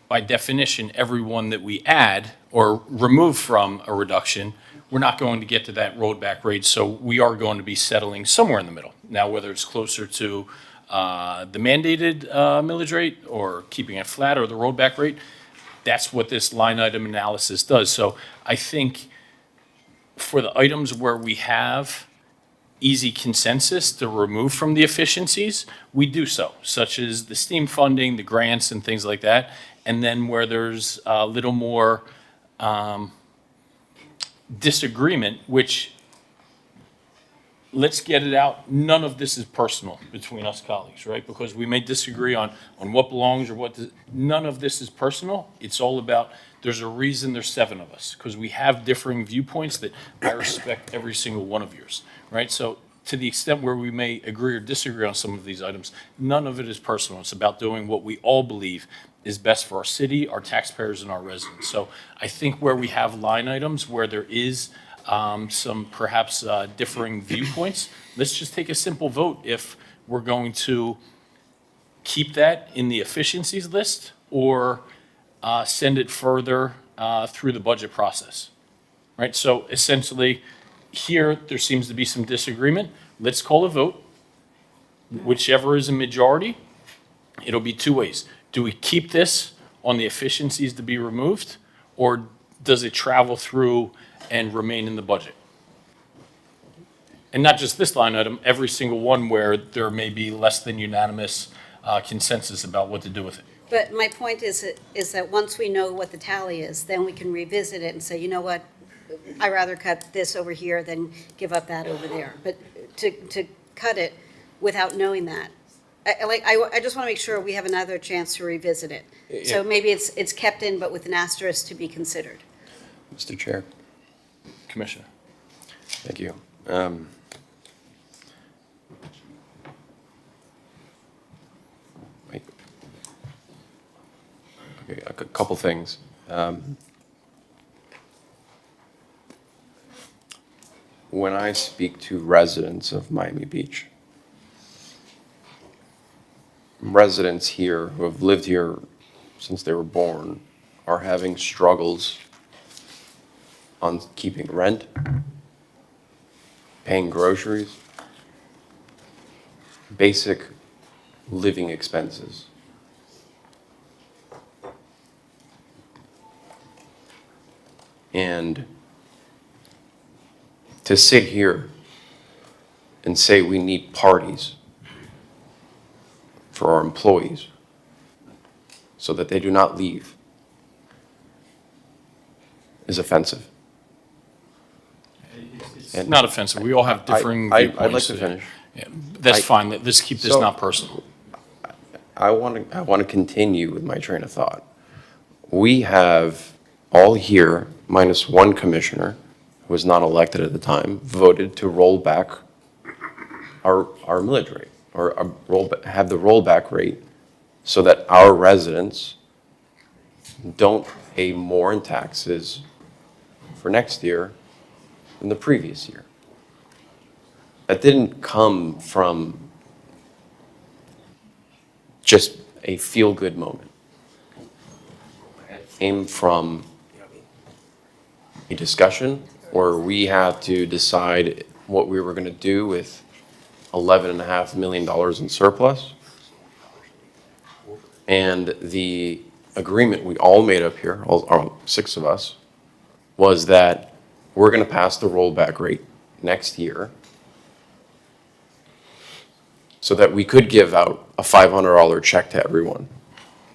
by definition, everyone that we add or remove from a reduction, we're not going to get to that rolled back rate, so we are going to be settling somewhere in the middle. Now, whether it's closer to the mandated millage rate or keeping it flat or the rolled back rate, that's what this line item analysis does. So I think for the items where we have easy consensus to remove from the efficiencies, we do so, such as the STEAM funding, the grants and things like that. And then where there's a little more disagreement, which, let's get it out, none of this is personal between us colleagues, right? Because we may disagree on what belongs or none of this is personal. It's all about, there's a reason there's 7 of us, because we have differing viewpoints that I respect every single one of yours, right? So to the extent where we may agree or disagree on some of these items, none of it is personal. It's about doing what we all believe is best for our city, our taxpayers, and our residents. So I think where we have line items where there is some perhaps differing viewpoints, let's just take a simple vote if we're going to keep that in the efficiencies list or send it further through the budget process, right? So essentially, here, there seems to be some disagreement. Let's call a vote. Whichever is a majority, it'll be 2 ways. Do we keep this on the efficiencies to be removed, or does it travel through and remain in the budget? And not just this line item, every single one where there may be less than unanimous consensus about what to do with it. But my point is that once we know what the tally is, then we can revisit it and say, you know what, I'd rather cut this over here than give up that over there. But to cut it without knowing that, I just want to make sure we have another chance to revisit it. So maybe it's kept in, but with an asterisk to be considered. Mr. Chair. Commissioner. Thank you. Wait. Okay, a couple things. When I speak to residents of Miami Beach, residents here who have lived here since they were born are having struggles on keeping rent, paying groceries, basic living expenses. And to sit here and say we need parties for our employees so that they do not leave is offensive. It's not offensive. We all have differing viewpoints. I'd like to finish. Yeah, that's fine. Let's keep this not personal. I want to continue with my train of thought. We have all here, minus one commissioner, who was not elected at the time, voted to roll back our millage rate, or have the rollback rate so that our residents don't pay more in taxes for next year than the previous year. That didn't come from just a feel-good moment. It came from a discussion where we had to decide what we were going to do with $11.5 million in surplus. And the agreement we all made up here, all 6 of us, was that we're going to pass the rollback rate next year so that we could give out a $500 check to everyone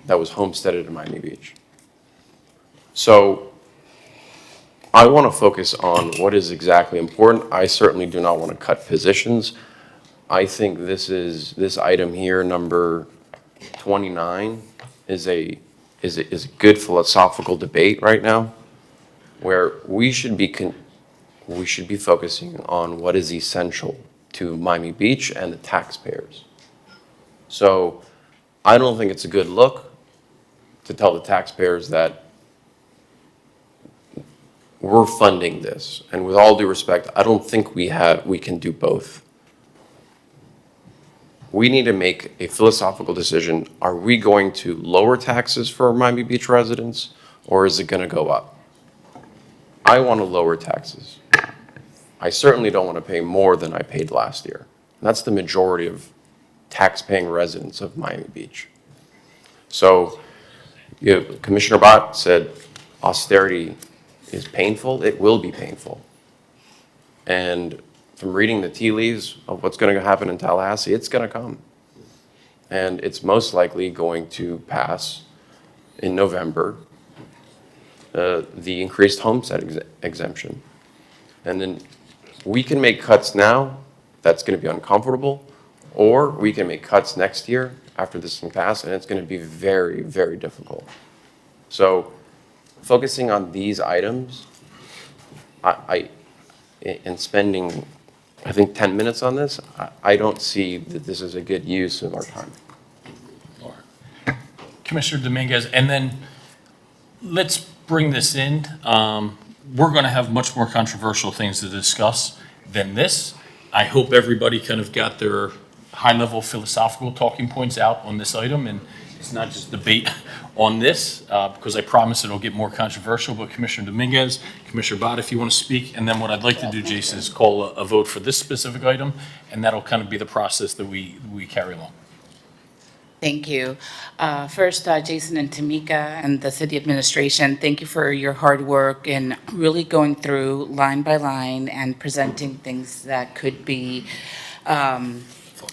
that was homesteaded in Miami Beach. So I want to focus on what is exactly important. I certainly do not want to cut positions. I think this item here, number 29, is a good philosophical debate right now, where we should be we should be focusing on what is essential to Miami Beach and the taxpayers. So I don't think it's a good look to tell the taxpayers that we're funding this. And with all due respect, I don't think we can do both. We need to make a philosophical decision. Are we going to lower taxes for Miami Beach residents, or is it going to go up? I want to lower taxes. I certainly don't want to pay more than I paid last year. And that's the majority of tax-paying residents of Miami Beach. So, Commissioner Bott said austerity is painful. It will be painful. And from reading the tea leaves of what's going to happen in Tallahassee, it's going to come. And it's most likely going to pass in November, the increased homestead exemption. And then we can make cuts now, that's going to be uncomfortable, or we can make cuts next year after this thing passes, and it's going to be very, very difficult. So focusing on these items, and spending, I think, 10 minutes on this, I don't see that this is a good use of our time. Commissioner Dominguez, and then let's bring this in. We're going to have much more controversial things to discuss than this. I hope everybody kind of got their high-level philosophical talking points out on this item, and it's not just debate on this, because I promise it'll get more controversial. But Commissioner Dominguez, Commissioner Bott, if you want to speak, and then what I'd like to do, Jason, is call a vote for this specific item, and that'll kind of be the process that we carry along. Thank you. First, Jason and Tamika and the city administration, thank you for your hard work in really going through line by line and presenting things that could be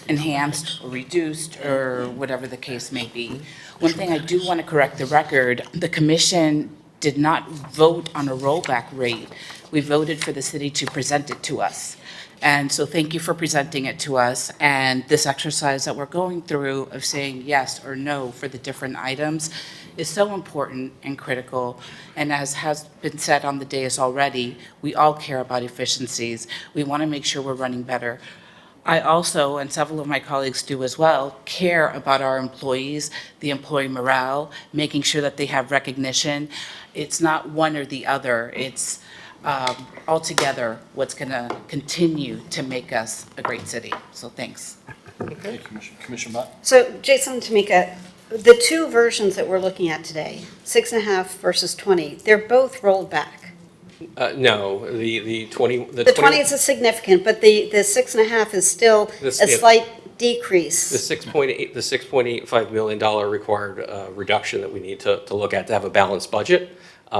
enhanced or reduced or whatever the case may be. One thing I do want to correct the record, the commission did not vote on a rollback rate. We voted for the city to present it to us. And so thank you for presenting it to us. And this exercise that we're going through of saying yes or no for the different items is so important and critical. And as has been said on the dais already, we all care about efficiencies. We want to make sure we're running better. I also, and several of my colleagues do as well, care about our employees, the employee morale, making sure that they have recognition. It's not one or the other. It's altogether what's going to continue to make us a great city. So thanks. Okay, Commissioner Bott? So Jason and Tamika, the two versions that we're looking at today, 6.5 versus 20, they're both rolled back. No, the 20. The 20 is a significant, but the 6.5 is still a slight decrease. The $6.85 million required reduction that we need to look at to have a balanced budget.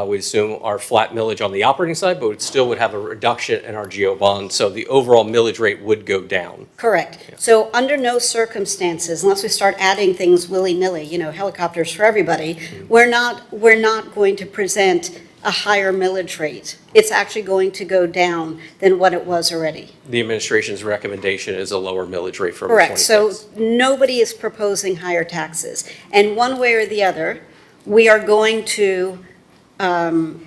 We assume our flat millage on the operating side, but it still would have a reduction in our GO bond, so the overall millage rate would go down. Correct. Yeah. So under no circumstances, unless we start adding things willy-nilly, helicopters for everybody, we're not going to present a higher millage rate. It's actually going to go down than what it was already. The administration's recommendation is a lower millage rate from correct. 26. So nobody is proposing higher taxes. And one way or the other, we are going to come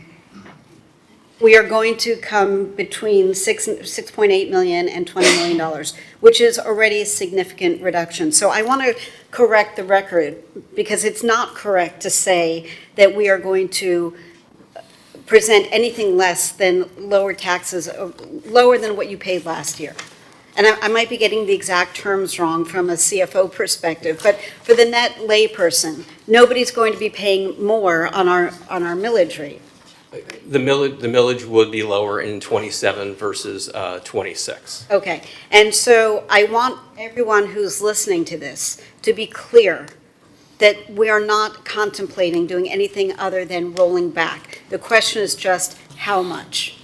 between $6.8 million and $20 million, which is already a significant reduction. So I want to correct the record, because it's not correct to say that we are going to present anything less than lower taxes, lower than what you paid last year. And I might be getting the exact terms wrong from a CFO perspective, but for the net layperson, nobody's going to be paying more on our millage rate. The millage would be lower in 27 versus 26. Okay, and so I want everyone who's listening to this to be clear that we are not contemplating doing anything other than rolling back. The question is just how much.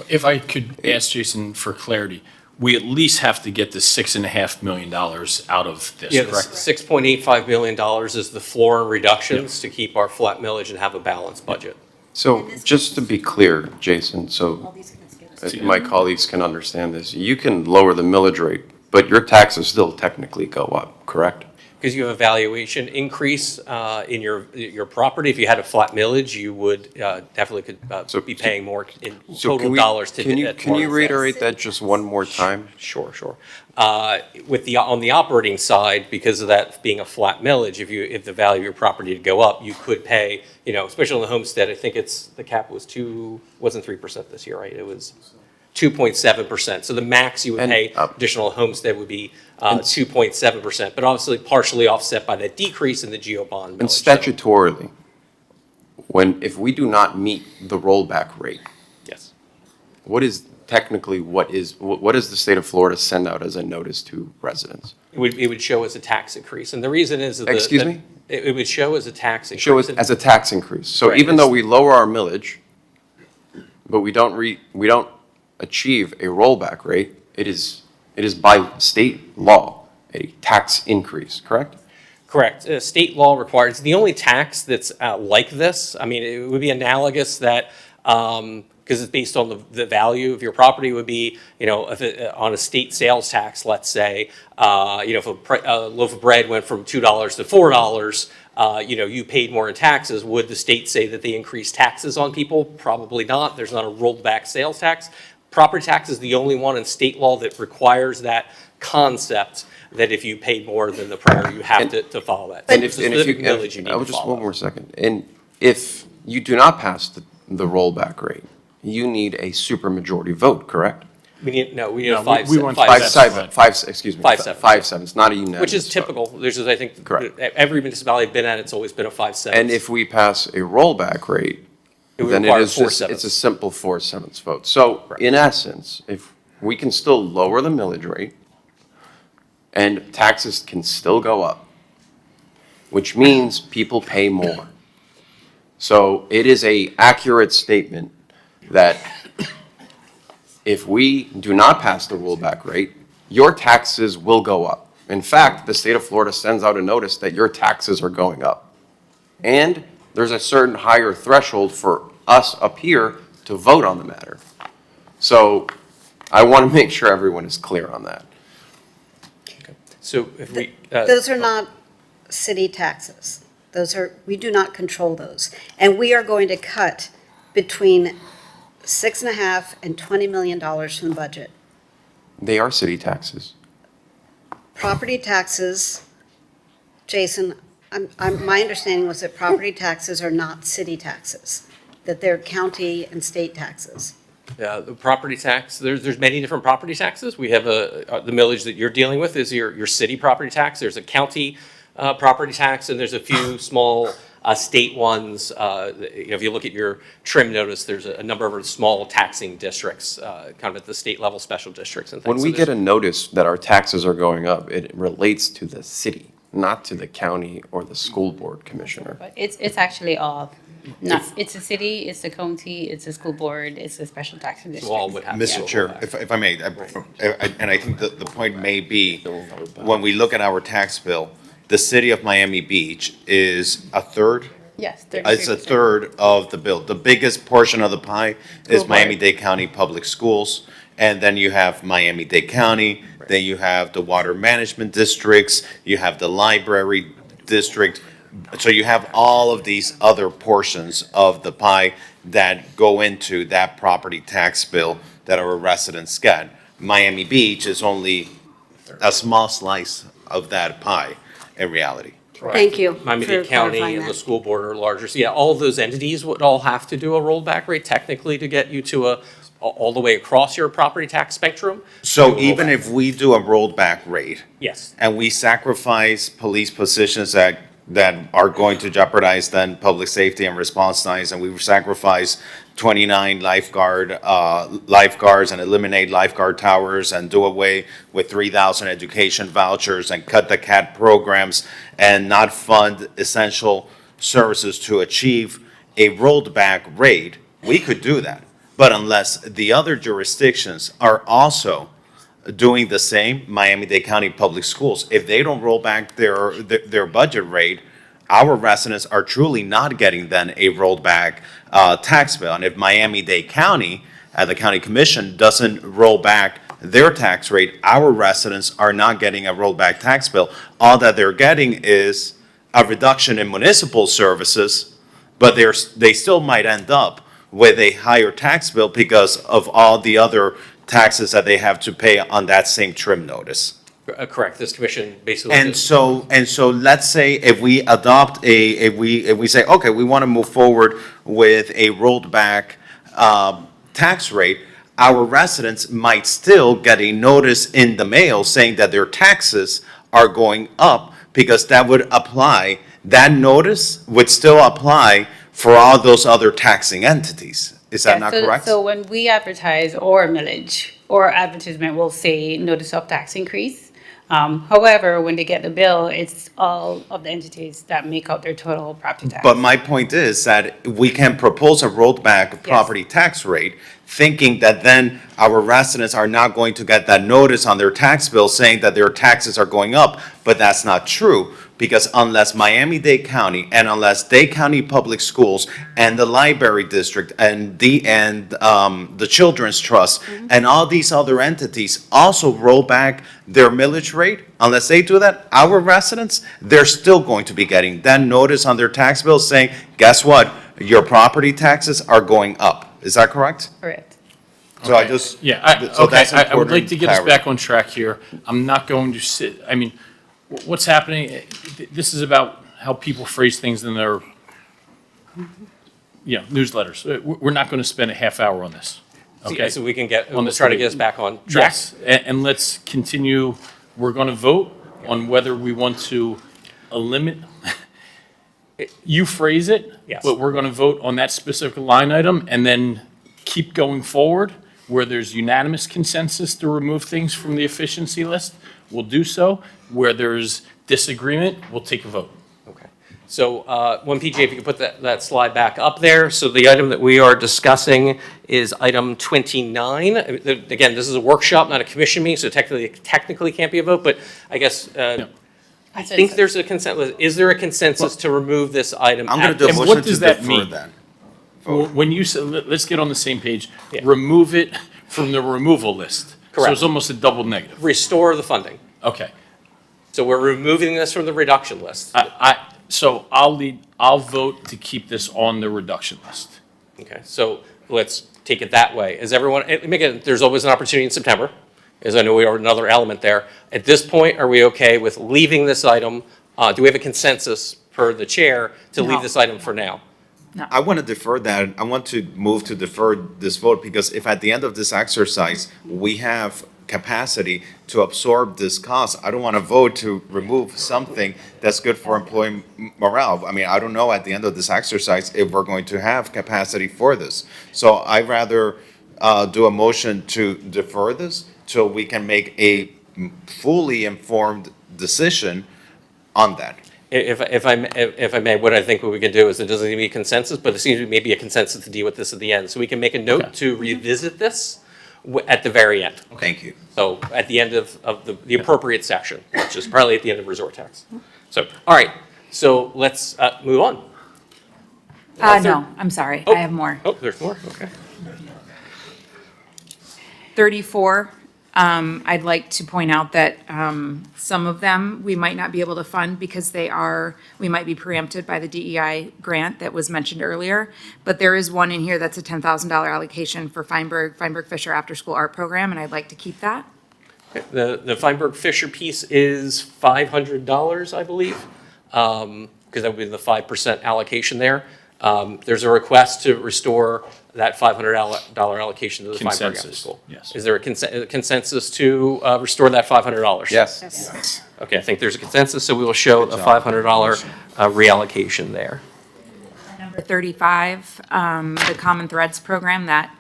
If I could ask Jason for clarity, we at least have to get the $6.5 million out of this, correct? $6.85 million is the floor in reductions to keep our flat millage and have a balanced budget. So just to be clear, Jason, so my colleagues can understand this, you can lower the millage rate, but your taxes still technically go up, correct? because you have a valuation increase in your property. If you had a flat millage, you would definitely could be paying more in So total can we- dollars to. Can you reiterate that just one more time? Sure. On the operating side, because of that being a flat millage, if the value of your property to go up, you could pay, especially on the homestead, I think the cap wasn't 3% this year, right? It was 2.7%. So the max you would pay additional homestead would be 2.7%, but obviously partially offset by that decrease in the geo bond millage. And statutorily, if we do not meet the rollback rate, Yes. what does the state of Florida send out as a notice to residents? It would show as a tax increase, and the reason is that Excuse me? It would show as a tax increase. Show it as a tax increase. So Right. even though we lower our millage, but we don't achieve a rollback rate, it is by state law a tax increase, correct? Correct. State law requires, the only tax that's like this, I mean, it would be analogous that, because it's based on the value of your property, would be, on a state sales tax, let's say, if a loaf of bread went from $2 to $4, you paid more in taxes. Would the state say that they increased taxes on people? Probably not. There's not a rolled back sales tax. Property tax is the only one in state law that requires that concept that if you pay more than the prior, you have to follow that. And It's if a you, specific millage you need to just follow. one more second. And if you do not pass the rollback rate, you need a supermajority vote, correct? We need No, a we want 5-7, Excuse me. 5-7. 5-7. It's not a unanimous which is vote. typical. There's, I think, Correct. every municipality I've been at, it's always been a 5-7. And if we pass a rollback rate, It would then it require is just, 4/7. it's a simple 4/7 vote. So in essence, if we can still lower the millage rate and taxes can still go up, which means people pay more. So it is a accurate statement that if we do not pass the rollback rate, your taxes will go up. In fact, the state of Florida sends out a notice that your taxes are going up. And there's a certain higher threshold for us up here to vote on the matter. So I want to make sure everyone is clear on that. So if we, Those are not city taxes. We do not control those. And we are going to cut between $6.5 and $20 million from the budget. They are city taxes. Property taxes, Jason, my understanding was that property taxes are not city taxes, that they're county and state taxes. the property tax, there's many different property taxes. We have the millage that you're dealing with is your city property tax. There's a county property tax, and there's a few small state ones. If you look at your trim notice, there's a number of small taxing districts, kind of at the state level, special districts and things. When we get a notice that our taxes are going up, it relates to the city, not to the county or the school board commissioner. But it's actually all, it's the city, it's the county, it's the school board, it's the special taxing district. So all would have. Mr. Chair, if I may, and I think that the point may be, when we look at our tax bill, the city of Miami Beach is a third? Yes. It's a third of the bill. The biggest portion of the pie is School Miami-Dade County Public Schools. And then you have Miami-Dade County, then you have the water management districts, you have the library district. So you have all of these other portions of the pie that go into that property tax bill that our residents get. Miami Beach is only a small slice of that pie in reality. Thank you for Miami-Dade County clarifying and the that. school board are larger. So yeah, all of those entities would all have to do a rollback rate technically to get you to all the way across your property tax spectrum. So even if we do a rolled back rate, Yes. and we sacrifice police positions that are going to jeopardize then public safety and response times, and we sacrifice 29 lifeguards and eliminate lifeguard towers and do away with 3,000 education vouchers and cut the CAT programs and not fund essential services to achieve a rolled back rate, we could do that. But unless the other jurisdictions are also doing the same, Miami-Dade County Public Schools, if they don't roll back their budget rate, our residents are truly not getting then a rolled back tax bill. And if Miami-Dade County, the county commission, doesn't roll back their tax rate, our residents are not getting a rollback tax bill. All that they're getting is a reduction in municipal services, but they still might end up with a higher tax bill because of all the other taxes that they have to pay on that same trim notice. Correct, this commission basically. And so let's say if we adopt if we say, okay, we want to move forward with a rolled back tax rate, our residents might still get a notice in the mail saying that their taxes are going up, because that would apply, that notice would still apply for all those other taxing entities. Is that not correct? So when we advertise or millage or advertisement will say notice of tax increase. However, when they get the bill, it's all of the entities that make up their total property tax. But my point is that we can propose a rolled back property tax rate, thinking that then our residents are not going to get that notice on their tax bill saying that their taxes are going up, but that's not true. Because unless Miami-Dade County and unless Dade County Public Schools and the Library District and the Children's Trust and all these other entities also roll back their millage rate, unless they do that, our residents, they're still going to be getting that notice on their tax bill saying, guess what? Your property taxes are going up. Is that correct? Correct. So I just. Yeah, so that's I would like to get us clarity. back on track here. I'm not going to sit, I mean, what's happening, this is about how people phrase things in their, newsletters. We're not going to spend a half hour on this, okay? So we can get, On we'll this try to meeting. get us back on track. Yes, and let's continue, we're going to vote on whether we want to eliminate, you phrase it. Yes. But we're going to vote on that specific line item and then keep going forward where there's unanimous consensus to remove things from the efficiency list. We'll do so. Where there's disagreement, we'll take a vote. Okay. So, one PJ, if you could put that slide back up there. So the item that we are discussing is item 29. Again, this is a workshop, not a commission meeting, so technically can't be a vote, but I guess, I think there's a consensus. Is there a consensus to remove this item? I'm going to do a And what motion to does that defer mean? then. When you say, let's get on the same page, Yeah. remove it from the removal list. So Correct. it's almost a double negative. Restore the funding. Okay. So we're removing this from the reduction list. So I'll vote to keep this on the reduction list. Okay, so let's take it that way. Is everyone, again, there's always an opportunity in September, as I know we are another element there. At this point, are we okay with leaving this item? Do we have a consensus per the chair to leave No. this item for now? I want to defer that. I want to move to defer this vote, because if at the end of this exercise, we have capacity to absorb this cost, I don't want to vote to remove something that's good for employee morale. I mean, I don't know at the end of this exercise if we're going to have capacity for this. So I'd rather do a motion to defer this till we can make a fully informed decision on that. If I may, what I think what we can do is, it doesn't need to be a consensus, but it seems to be maybe a consensus to deal with this at the end. So we can make a note to revisit this at the very end. Thank you. So at the end of the appropriate section, which is probably at the end of resort tax. So, all right, so let's move on. No, I'm sorry, I have more. Oh, there's more, okay. 34, I'd like to point out that some of them, we might not be able to fund because we might be preempted by the DEI grant that was mentioned earlier. But there is one in here that's a $10,000 allocation for Feinberg Fisher After School Art Program, and I'd like to keep that. The Feinberg Fisher piece is $500, I believe, because that would be the 5% allocation there. There's a request to restore that $500 allocation to the Feinberg After Consensus, School. yes. Is there a consensus to restore that $500? Yes. Okay, I think there's a consensus, so we will show a $500 reallocation there. Number 35, the Common Threads program, that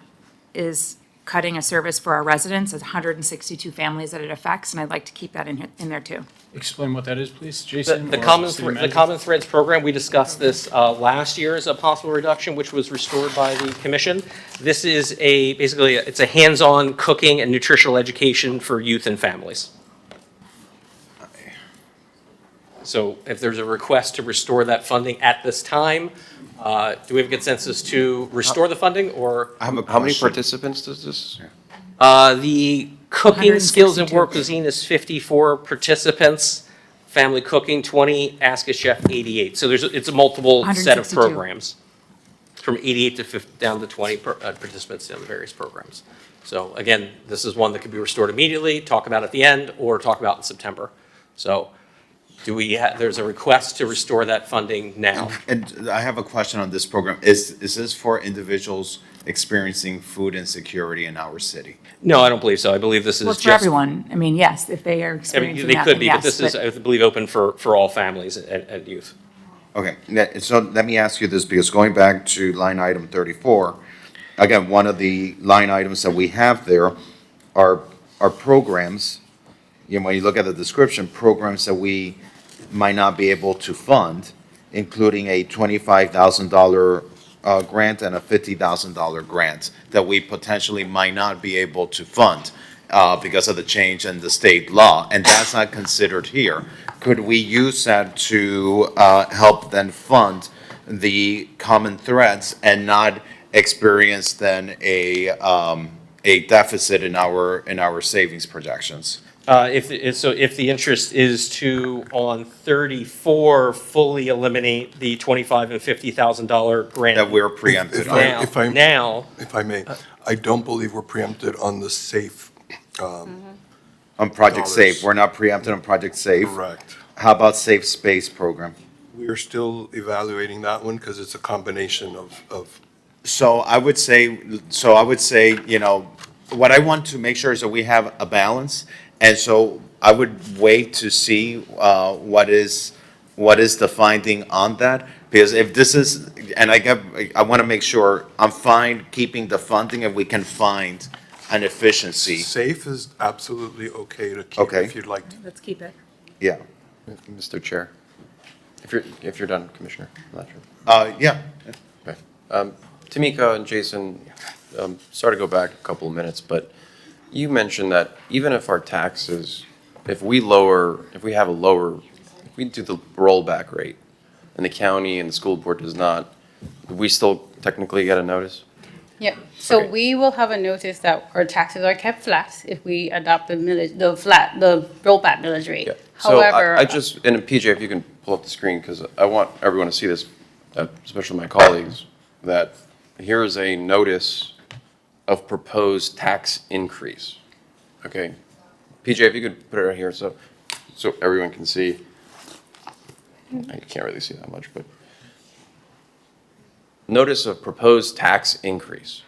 is cutting a service for our residents. It's 162 families that it affects, and I'd like to keep that in there too. Explain what that is, please, Jason? The or Common City Manager? Common Threads program, we discussed this last year as a possible reduction, which was restored by the commission. This is basically, it's a hands-on cooking and nutritional education for youth and families. So if there's a request to restore that funding at this time, do we have a consensus to restore the funding, or? I have a How many question. participants does this? The Cooking skills and 162. work cuisine is 54 participants. Family cooking, 20. Ask a Chef, 88. So it's a multiple set of 162. programs. From 88 to 50, down to 20 participants in the various programs. So again, this is one that could be restored immediately, talk about at the end, or talk about in September. So there's a request to restore that funding now. And I have a question on this program. Is this for individuals experiencing food insecurity in our city? No, I don't believe so. I believe this is Well, just. it's for everyone. I mean, yes, if they are I mean, experiencing they that, could then be, but yes, this is, I believe, open for all families and youth. Okay, so let me ask you this, because going back to line item 34, again, one of the line items that we have there are programs, when you look at the description, programs that we might not be able to fund, including a $25,000 grant and a $50,000 grant that we potentially might not be able to fund because of the change in the state law, and that's not considered here. Could we use that to help then fund the common threads and not experience then a deficit in our savings projections? If the interest is to, on 34, fully eliminate the $25,000 and $50,000 grant. That we're preempted on? Now, If I may, I don't believe we're preempted on the SAFE. On Project Dollars. SAFE, we're not preempted on Project SAFE. Correct. How about Safe Space program? We are still evaluating that one because it's a combination of So I would say, what I want to make sure is that we have a balance. And so I would wait to see what is the finding on that. Because if this is, and I want to make sure I'm fine keeping the funding if we can find an efficiency. SAFE is absolutely okay to keep Okay. if you'd like to. let's keep it. Yeah. Mr. Chair, if you're done, Commissioner Latcher. Yeah. Okay. Tamika and Jason, sorry to go back a couple of minutes, but you mentioned that even if our taxes, if we do the rollback rate, and the county and the school board does not, we still technically get a notice? Yep, so Okay. we will have a notice that our taxes are kept flat if we adopt the millage, the rollback millage rate. Yeah. So However, I just, and PJ, if you can pull up the screen, because I want everyone to see this, especially my colleagues, that here is a notice of proposed tax increase. Okay? PJ, if you could put it right here so everyone can see. I can't really see that much, but. Notice of proposed tax increase.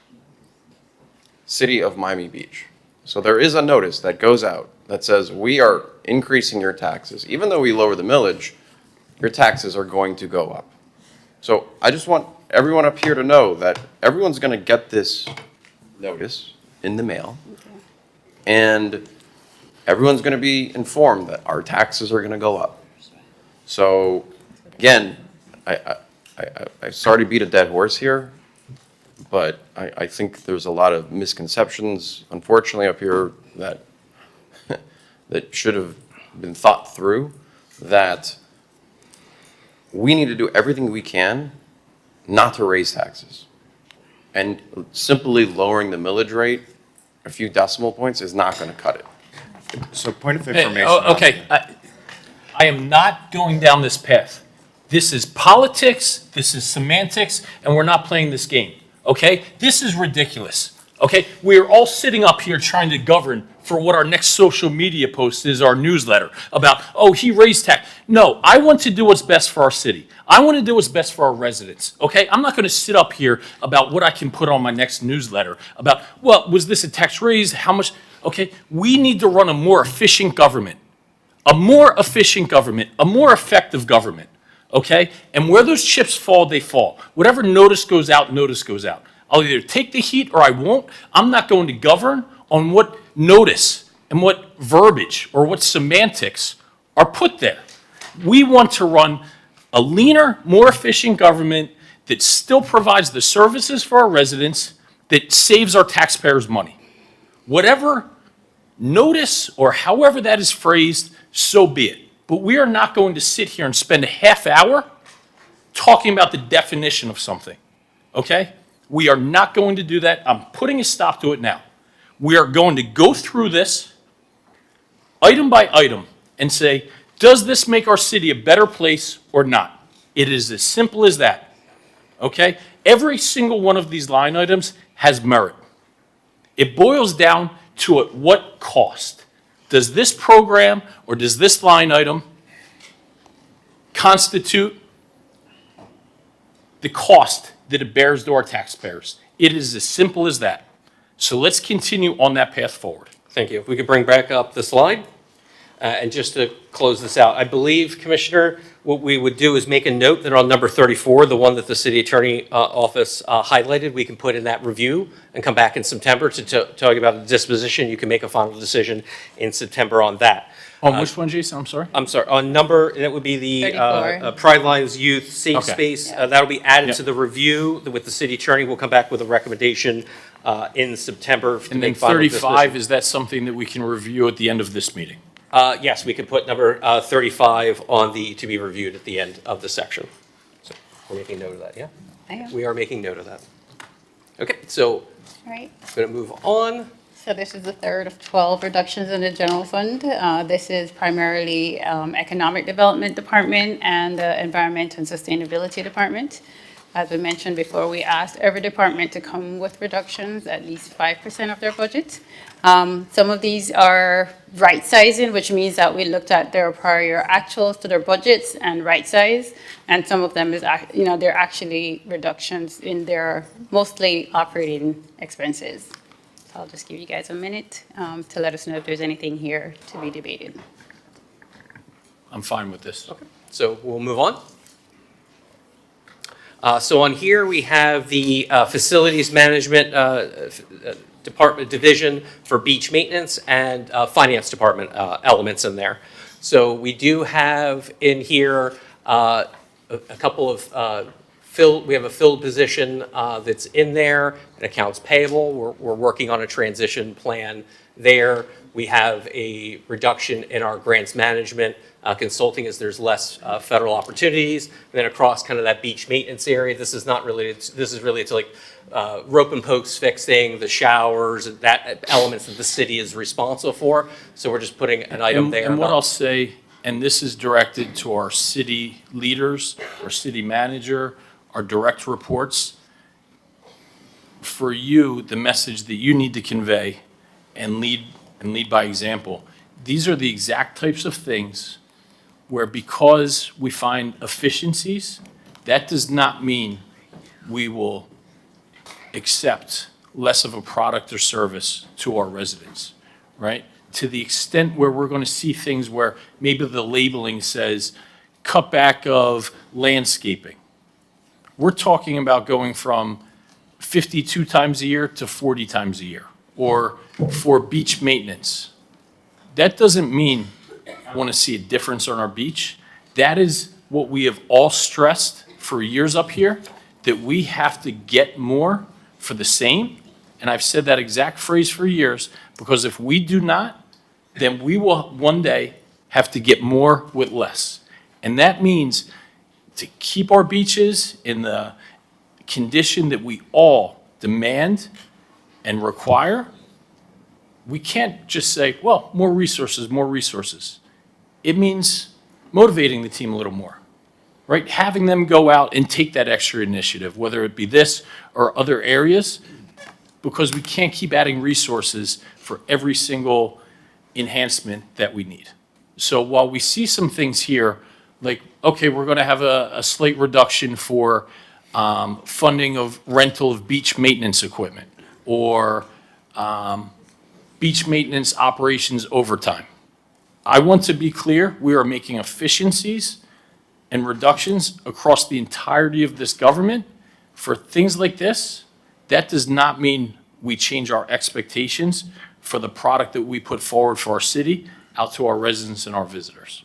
City of Miami Beach. So there is a notice that goes out that says, we are increasing your taxes. Even though we lower the millage, your taxes are going to go up. So I just want everyone up here to know that everyone's going to get this notice in the mail. And everyone's going to be informed that our taxes are going to go up. So again, I'm sorry to beat a dead horse here, but I think there's a lot of misconceptions, unfortunately, up here that that should have been thought through, that we need to do everything we can not to raise taxes. And simply lowering the millage rate a few decimal points is not going to cut it. So point of Hey, information. okay, I am not going down this path. This is politics, this is semantics, and we're not playing this game, okay? This is ridiculous, okay? We are all sitting up here trying to govern for what our next social media post is, our newsletter, about, oh, he raised tax. No, I want to do what's best for our city. I want to do what's best for our residents, okay? I'm not going to sit up here about what I can put on my next newsletter, about, well, was this a tax raise, how much, okay? We need to run a more efficient government, a more efficient government, a more effective government. Okay? And where those chips fall, they fall. Whatever notice goes out, notice goes out. I'll either take the heat or I won't. I'm not going to govern on what notice and what verbiage or what semantics are put there. We want to run a leaner, more efficient government that still provides the services for our residents, that saves our taxpayers money. Whatever notice or however that is phrased, so be it. But we are not going to sit here and spend a half hour talking about the definition of something, okay? We are not going to do that. I'm putting a stop to it now. We are going to go through this item by item and say, does this make our city a better place or not? It is as simple as that, okay? Every single one of these line items has merit. It boils down to at what cost? Does this program or does this line item constitute the cost that it bears to our taxpayers? It is as simple as that. So let's continue on that path forward. Thank you. If we could bring back up the slide. And just to close this out, I believe, Commissioner, what we would do is make a note that on number 34, the one that the city attorney office highlighted, we can put in that review and come back in September to tell you about the disposition. You can make a final decision in September on that. On which one, Jason? I'm sorry? I'm sorry, on number, that would be the 34. Pride Lines Youth Safe Okay. Space. That'll be added Yep. to the review with the city attorney. We'll come back with a recommendation in September to And then make final 35, disposition. is that something that we can review at the end of this meeting? Yes, we could put number 35 on the to be reviewed at the end of the section. So we're making note of that, yeah? I am. We are making note of that. Okay, so All right. going to move on. So this is the third of 12 reductions in the general fund. This is primarily Economic Development Department and the Environment and Sustainability Department. As we mentioned before, we asked every department to come with reductions, at least 5% of their budget. Some of these are right sizing, which means that we looked at their prior year actuals to their budgets and right size. And some of them is, they're actually reductions in their mostly operating expenses. So I'll just give you guys a minute to let us know if there's anything here to be debated. I'm fine with this. Okay, so we'll move on. So on here, we have the Facilities Management Department Division for Beach Maintenance and Finance Department elements in there. So we do have in here a couple of we have a filled position that's in there, an accounts payable. We're working on a transition plan there. We have a reduction in our grants management consulting as there's less federal opportunities. And then across kind of that beach maintenance area, this is not related, this is related to like rope and pokes fixing, the showers, that elements that the city is responsible for. So we're just putting an item there. And what I'll say, and this is directed to our city leaders, our city manager, our direct reports. For you, the message that you need to convey and lead by example. These are the exact types of things where, because we find efficiencies, that does not mean we will accept less of a product or service to our residents, right? To the extent where we're going to see things where maybe the labeling says cutback of landscaping. We're talking about going from 52 times a year to 40 times a year, or for beach maintenance. That doesn't mean I want to see a difference on our beach. That is what we have all stressed for years up here, that we have to get more for the same. And I've said that exact phrase for years, because if we do not, then we will one day have to get more with less. And that means to keep our beaches in the condition that we all demand and require, we can't just say, well, more resources, more resources. It means motivating the team a little more, right? Having them go out and take that extra initiative, whether it be this or other areas, because we can't keep adding resources for every single enhancement that we need. So while we see some things here, like, okay, we're going to have a slight reduction for funding of rental of beach maintenance equipment, or beach maintenance operations overtime. I want to be clear, we are making efficiencies and reductions across the entirety of this government. For things like this, that does not mean we change our expectations for the product that we put forward for our city out to our residents and our visitors.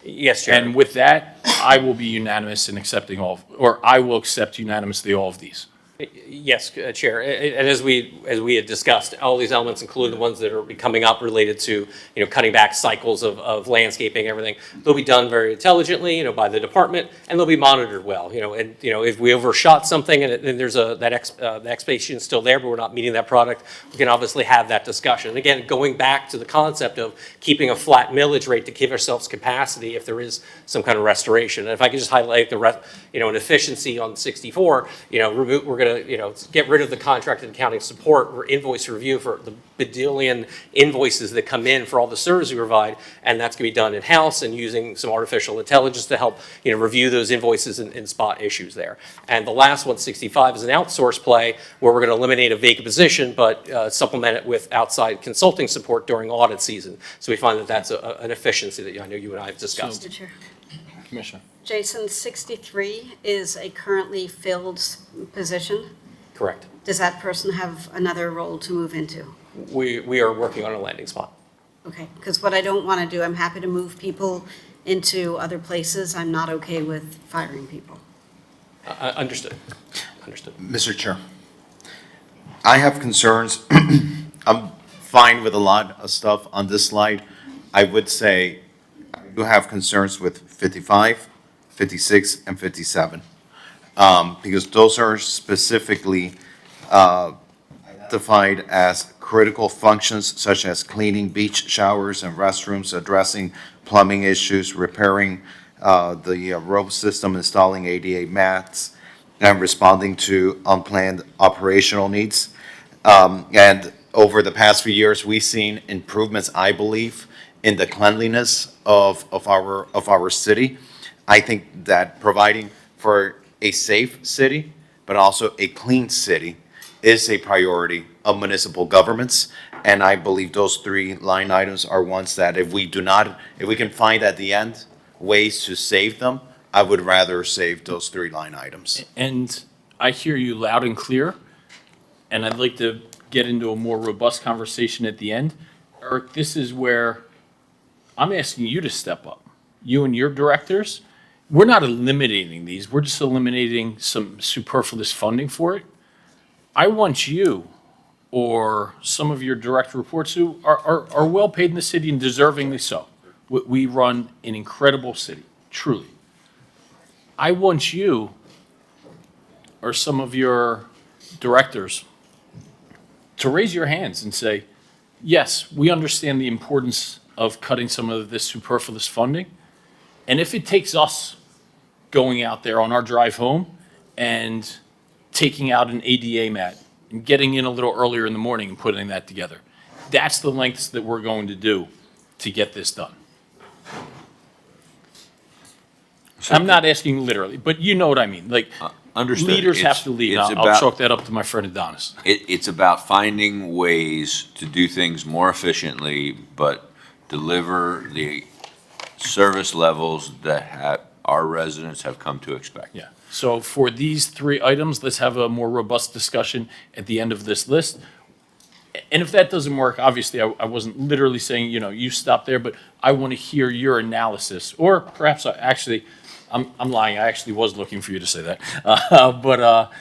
Yes, Chair. And with that, I will be unanimous in accepting all, or I will accept unanimously all of these. Yes, Chair. And as we had discussed, all these elements, including the ones that are coming up related to, cutting back cycles of landscaping, everything, they'll be done very intelligently, by the department, and they'll be monitored well, and, if we overshot something and there's that expectation is still there, but we're not meeting that product, we can obviously have that discussion. And again, going back to the concept of keeping a flat millage rate to give ourselves capacity if there is some kind of restoration. And if I could just highlight an efficiency on 64, we're going to, get rid of the contracted accounting support or invoice review for the bedillion invoices that come in for all the services we provide, and that's going to be done in-house and using some artificial intelligence to help, review those invoices and spot issues there. And the last one, 65, is an outsource play where we're going to eliminate a vacant position, but supplement it with outside consulting support during audit season. So we find that that's an efficiency that I know you and I have discussed. Mr. Chair. Commissioner. Jason, 63 is a currently filled position. Correct. Does that person have another role to move into? We are working on a landing spot. Okay, because what I don't want to do, I'm happy to move people into other places. I'm not okay with firing people. Understood. Understood. Mr. Chair, I have concerns. I'm fine with a lot of stuff on this slide. I would say I do have concerns with 55, 56, and 57. Because those are specifically identified as critical functions such as cleaning beach showers and restrooms, addressing plumbing issues, repairing the rope system, installing ADA mats, and responding to unplanned operational needs. And over the past few years, we've seen improvements, I believe, in the cleanliness of our city. I think that providing for a safe city, but also a clean city is a priority of municipal governments. And I believe those three line items are ones that if we can find at the end ways to save them, I would rather save those three line items. And I hear you loud and clear, and I'd like to get into a more robust conversation at the end. Eric, this is where I'm asking you to step up. You and your directors, we're not eliminating these. We're just eliminating some superfluous funding for it. I want you or some of your direct reports who are well paid in the city and deservingly so. We run an incredible city, truly. I want you or some of your directors to raise your hands and say, yes, we understand the importance of cutting some of this superfluous funding. And if it takes us going out there on our drive home and taking out an ADA mat and getting in a little earlier in the morning and putting that together, that's the lengths that we're going to do to get this done. I'm not asking literally, but you know what I mean. Like, Understood. leaders have to lead. It's I'll about- chalk that up to my friend Adonis. It's about finding ways to do things more efficiently, but deliver the service levels that our residents have come to expect. Yeah. So for these three items, let's have a more robust discussion at the end of this list. And if that doesn't work, obviously, I wasn't literally saying, you stop there, but I want to hear your analysis. Or perhaps I'm lying. I actually was looking for you to say that. But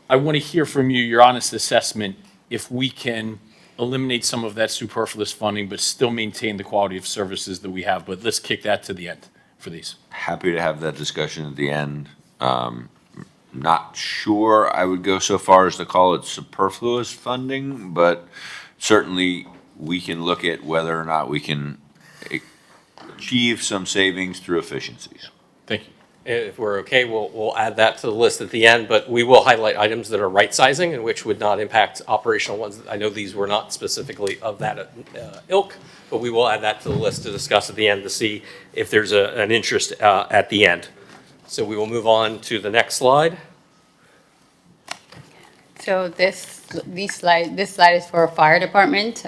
I want to hear from you your honest assessment if we can eliminate some of that superfluous funding, but still maintain the quality of services that we have. But let's kick that to the end for these. Happy to have that discussion at the end. Not sure I would go so far as to call it superfluous funding, but certainly we can look at whether or not we can achieve some savings through efficiencies. Thank you. If we're okay, we'll add that to the list at the end, but we will highlight items that are right sizing and which would not impact operational ones. I know these were not specifically of that ilk, but we will add that to the list to discuss at the end to see if there's an interest at the end. So we will move on to the next slide. So this slide is for fire department.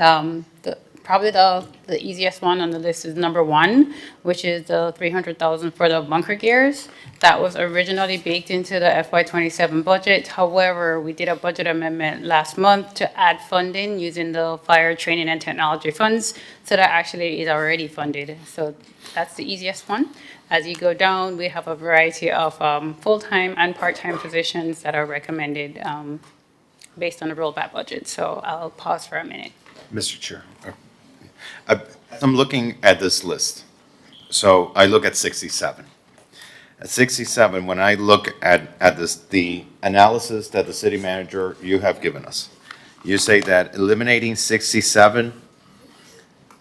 probably the easiest one on the list is number one, which is the 300,000 for the bunker gears. That was originally baked into the FY27 budget. However, we did a budget amendment last month to add funding using the fire training and technology funds. So that actually is already funded. So that's the easiest one. As you go down, we have a variety of full-time and part-time positions that are recommended based on the rollback budget. So I'll pause for a minute. Mr. Chair, I'm looking at this list. So I look at 67. At 67, when I look at this, the analysis that the city manager, you have given us, you say that eliminating 67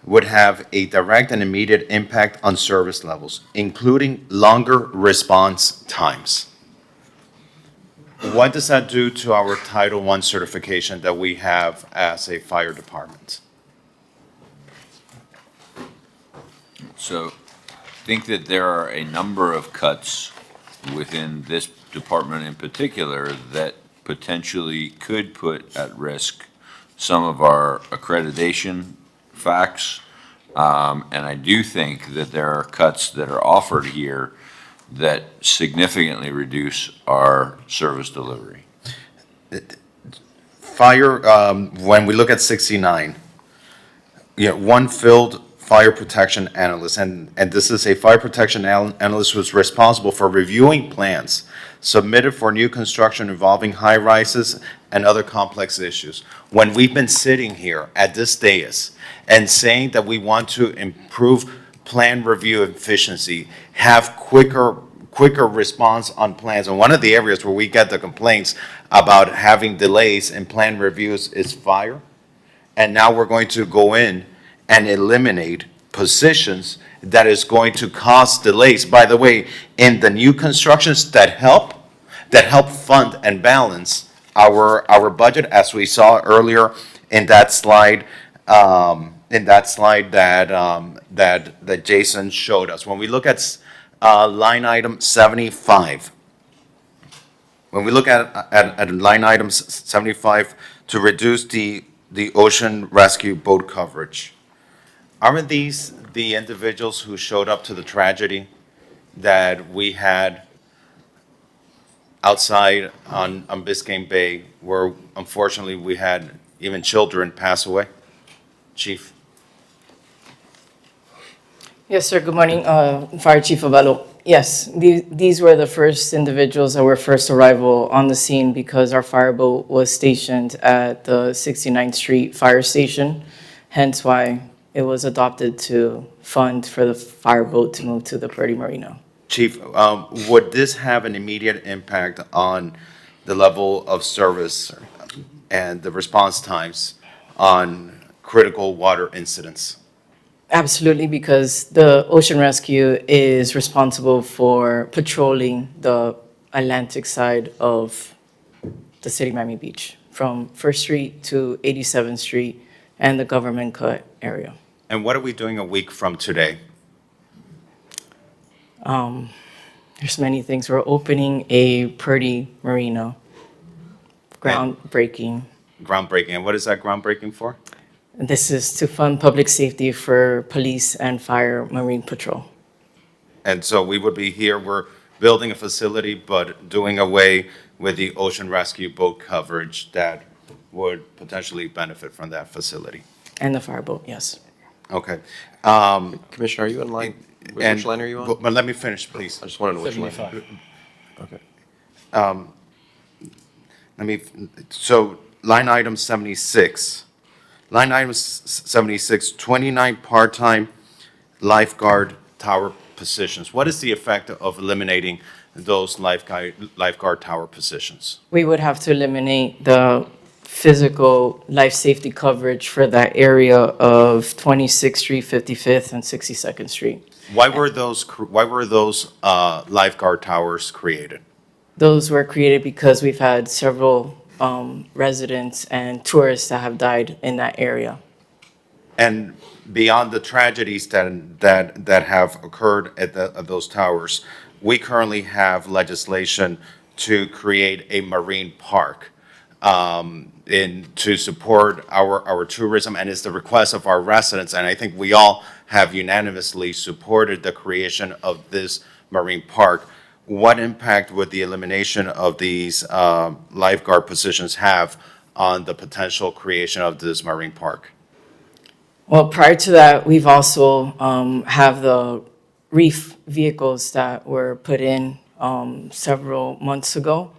would have a direct and immediate impact on service levels, including longer response times. What does that do to our Title I certification that we have as a fire department? So I think that there are a number of cuts within this department in particular that potentially could put at risk some of our accreditation facts. And I do think that there are cuts that are offered here that significantly reduce our service delivery. Fire, when we look at 69, one field fire protection analyst, and this is a fire protection analyst who's responsible for reviewing plans submitted for new construction involving high rises and other complex issues. When we've been sitting here at this dais and saying that we want to improve plan review efficiency, have quicker response on plans. And one of the areas where we get the complaints about having delays in plan reviews is fire. And now we're going to go in and eliminate positions that is going to cause delays. By the way, in the new constructions that help fund and balance our budget, as we saw earlier in that slide, that Jason showed us. When we look at line item 75, when we look at line item 75 to reduce the ocean rescue boat coverage, aren't these the individuals who showed up to the tragedy that we had outside on Biscayne Bay, where unfortunately we had even children pass away? Chief. Yes, sir. Good morning, Fire Chief Avalo. Yes, these were the first individuals that were first arrival on the scene because our fireboat was stationed at the 69th Street Fire Station, hence why it was adopted to fund for the fireboat to move to the Purdy Marina. Chief, would this have an immediate impact on the level of service and the response times on critical water incidents? Absolutely, because the Ocean Rescue is responsible for patrolling the Atlantic side of the city of Miami Beach, from 1st Street to 87th Street and the Government Cut area. And what are we doing a week from today? There's many things. We're opening a Purdy Marina, groundbreaking. Groundbreaking. And what is that groundbreaking for? This is to fund public safety for police and fire marine patrol. And so we would be here, we're building a facility, but doing away with the ocean rescue boat coverage that would potentially benefit from that facility. And the fireboat, yes. Okay. Commissioner, are you in line? Which line are you on? But let me finish, please. I just want to know which line. 75. Okay. So line item 76. Line item 76, 29 part-time lifeguard tower positions. What is the effect of eliminating those lifeguard tower positions? We would have to eliminate the physical life safety coverage for that area of 26th Street, 55th, and 62nd Street. Why were those lifeguard towers created? Those were created because we've had several residents and tourists that have died in that area. And beyond the tragedies that have occurred at those towers, we currently have legislation to create a marine park. to support our tourism, and it's the request of our residents, and I think we all have unanimously supported the creation of this marine park. What impact would the elimination of these lifeguard positions have on the potential creation of this marine park? Well, prior to that, we've also have the reef vehicles that were put in several months ago,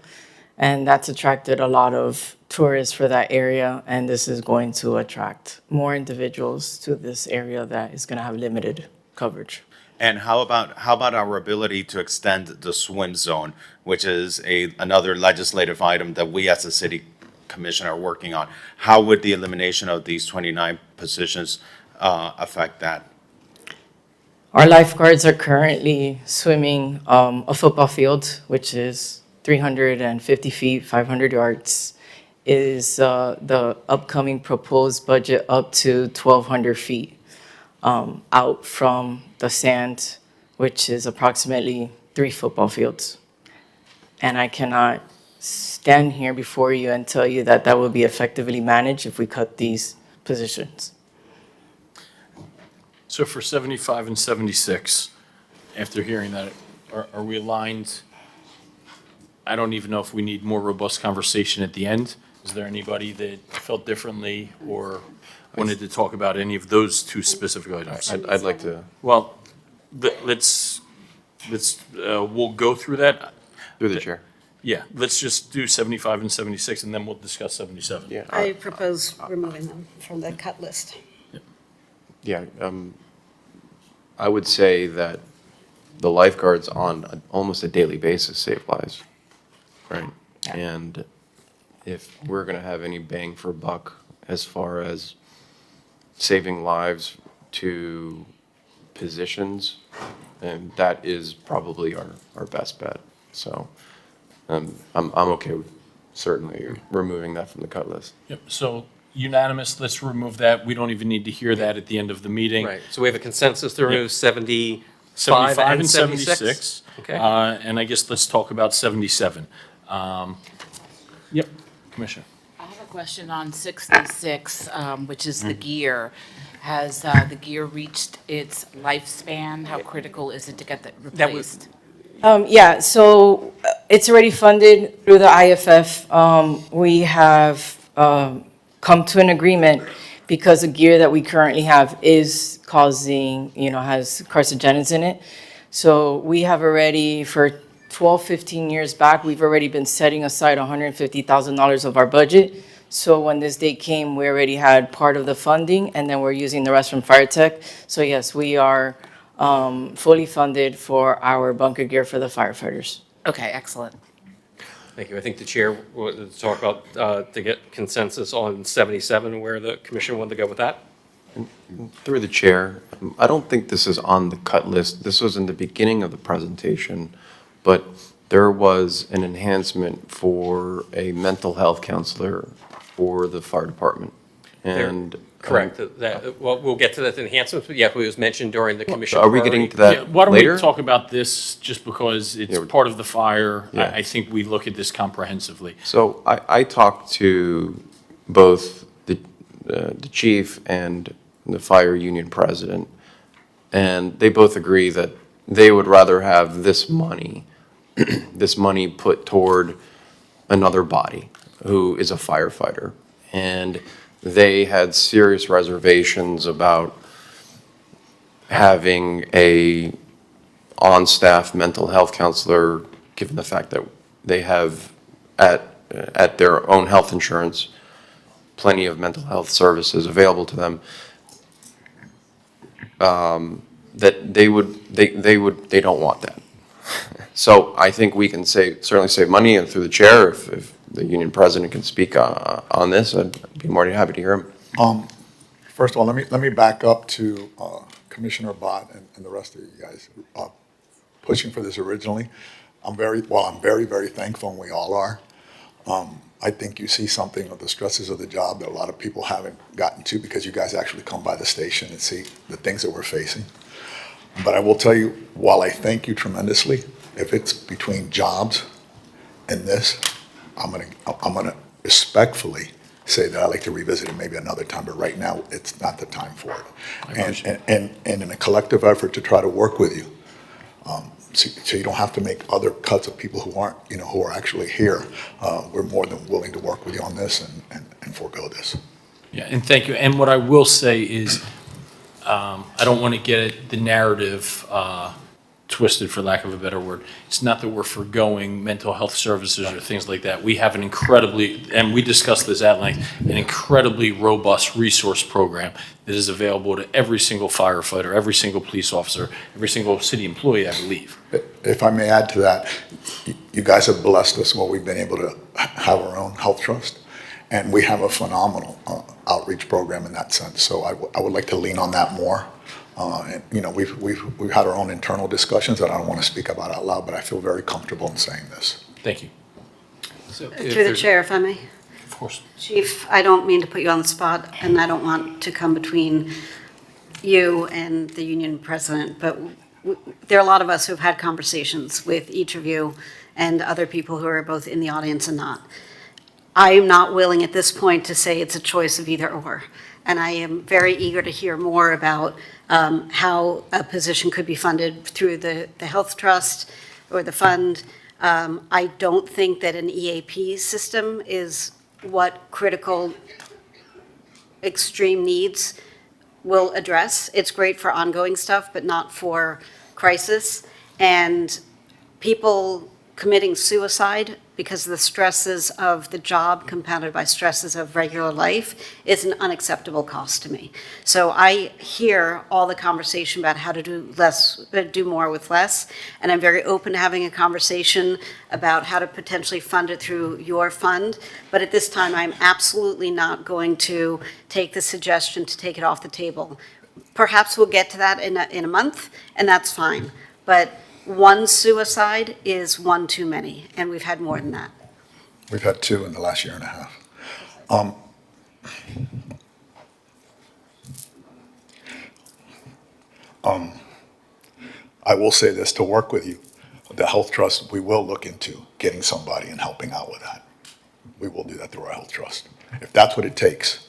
and that's attracted a lot of tourists for that area, and this is going to attract more individuals to this area that is going to have limited coverage. And how about our ability to extend the swim zone, which is another legislative item that we as a city commission are working on? How would the elimination of these 29 positions affect that? Our lifeguards are currently swimming a football field, which is 350 feet, 500 yards, is the upcoming proposed budget up to 1,200 feet out from the sand, which is approximately 3 football fields. And I cannot stand here before you and tell you that that will be effectively managed if we cut these positions. So for 75 and 76, after hearing that, are we aligned? I don't even know if we need more robust conversation at the end. Is there anybody that felt differently or wanted to talk about any of those two specific items? I'd like to, Well, we'll go through that. through the chair. Yeah, let's just do 75 and 76, and then we'll discuss 77. Yeah. I propose removing them from the cut list. Yeah, I would say that the lifeguards on almost a daily basis save lives, right? And if we're gonna have any bang for buck as far as saving lives to positions, and that is probably our best bet. So, I'm okay with certainly removing that from the cut list. Yep, so unanimous, let's remove that. We don't even need to hear that at the end of the meeting. Right, so we have a consensus to remove 75 75 and and 76. Okay. And I guess let's talk about 77. Yep, Commissioner. I have a question on 66, which is the gear. Has the gear reached its lifespan? How critical is it to get that replaced? Yeah, so it's already funded through the IFF. We have come to an agreement because the gear that we currently have is causing, has carcinogens in it. So we have already, for 12, 15 years back, we've already been setting aside $150,000 of our budget. So when this date came, we already had part of the funding, and then we're using the rest from Fire Tech. So yes, we are fully funded for our bunker gear for the firefighters. Okay, excellent. Thank you. I think the chair wanted to talk about, to get consensus on 77, where the commission wanted to go with that. Through the chair, I don't think this is on the cut list. This was in the beginning of the presentation, but there was an enhancement for a mental health counselor for the fire department. And Correct. Well, we'll get to that enhancement, but yeah, it was mentioned during the commission. are we getting to that Yeah, why don't later? we talk about this just because it's Yeah, part of the fire? Yeah. I think we look at this comprehensively. So I talked to both the chief and the fire union president, and they both agree that they would rather have this money, this money put toward another body who is a firefighter. And they had serious reservations about having a on-staff mental health counselor, given the fact that they have at their own health insurance, plenty of mental health services available to them, that they don't want that. So I think we can certainly save money, and through the chair, if the union president can speak on this, I'd be more than happy to hear him. First of all, let me back up to Commissioner Bott and the rest of you guys pushing for this originally. I'm very, very thankful, and we all are. I think you see something of the stresses of the job that a lot of people haven't gotten to because you guys actually come by the station and see the things that we're facing. But I will tell you, while I thank you tremendously, if it's between jobs and this, I'm gonna respectfully say that I'd like to revisit it maybe another time, but right now, it's not the time for it. And in a collective effort to try to work with you, so you don't have to make other cuts of people who aren't, who are actually here, we're more than willing to work with you on this and forego this. Yeah, and thank you. And what I will say is, I don't want to get the narrative twisted, for lack of a better word. It's not that we're foregoing mental health services or things like that. We have an incredibly, and we discussed this at length, an incredibly robust resource program that is available to every single firefighter, every single police officer, every single city employee, I believe. If I may add to that, you guys have blessed us where we've been able to have our own health trust, and we have a phenomenal outreach program in that sense. So I would like to lean on that more. And, we've had our own internal discussions that I don't want to speak about out loud, but I feel very comfortable in saying this. Thank you. Through the chair, if I may. Of course. Chief, I don't mean to put you on the spot, and I don't want to come between you and the union president, but there are a lot of us who have had conversations with each of you and other people who are both in the audience and not. I am not willing at this point to say it's a choice of either or. And I am very eager to hear more about how a position could be funded through the health trust or the fund. I don't think that an EAP system is what critical extreme needs will address. It's great for ongoing stuff, but not for crisis. And people committing suicide because of the stresses of the job compounded by stresses of regular life is an unacceptable cost to me. So I hear all the conversation about how to do more with less, and I'm very open to having a conversation about how to potentially fund it through your fund. But at this time, I'm absolutely not going to take the suggestion to take it off the table. Perhaps we'll get to that in a month, and that's fine. But one suicide is one too many, and we've had more than that. We've had 2 in the last year and a half. I will say this, to work with you, the health trust, we will look into getting somebody and helping out with that. We will do that through our health trust. If that's what it takes,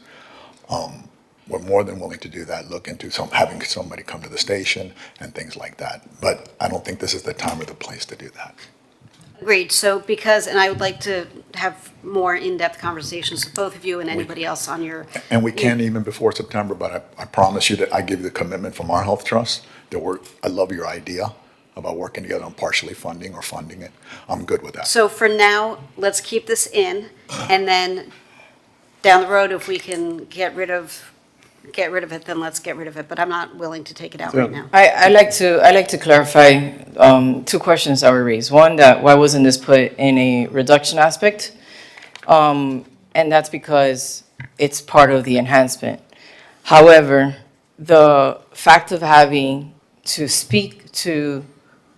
we're more than willing to do that, look into having somebody come to the station and things like that. But I don't think this is the time or the place to do that. Agreed. So and I would like to have more in-depth conversations with both of you and anybody else on your. And we can't even before September, but I promise you that I give you the commitment from our health trust that I love your idea about working together on partially funding or funding it. I'm good with that. So for now, let's keep this in, and then down the road, if we can get rid of it, then let's get rid of it. But I'm not willing to take it out right now. I'd like to clarify 2 questions that were raised. One, that why wasn't this put in a reduction aspect? And that's because it's part of the enhancement. However, the fact of having to speak to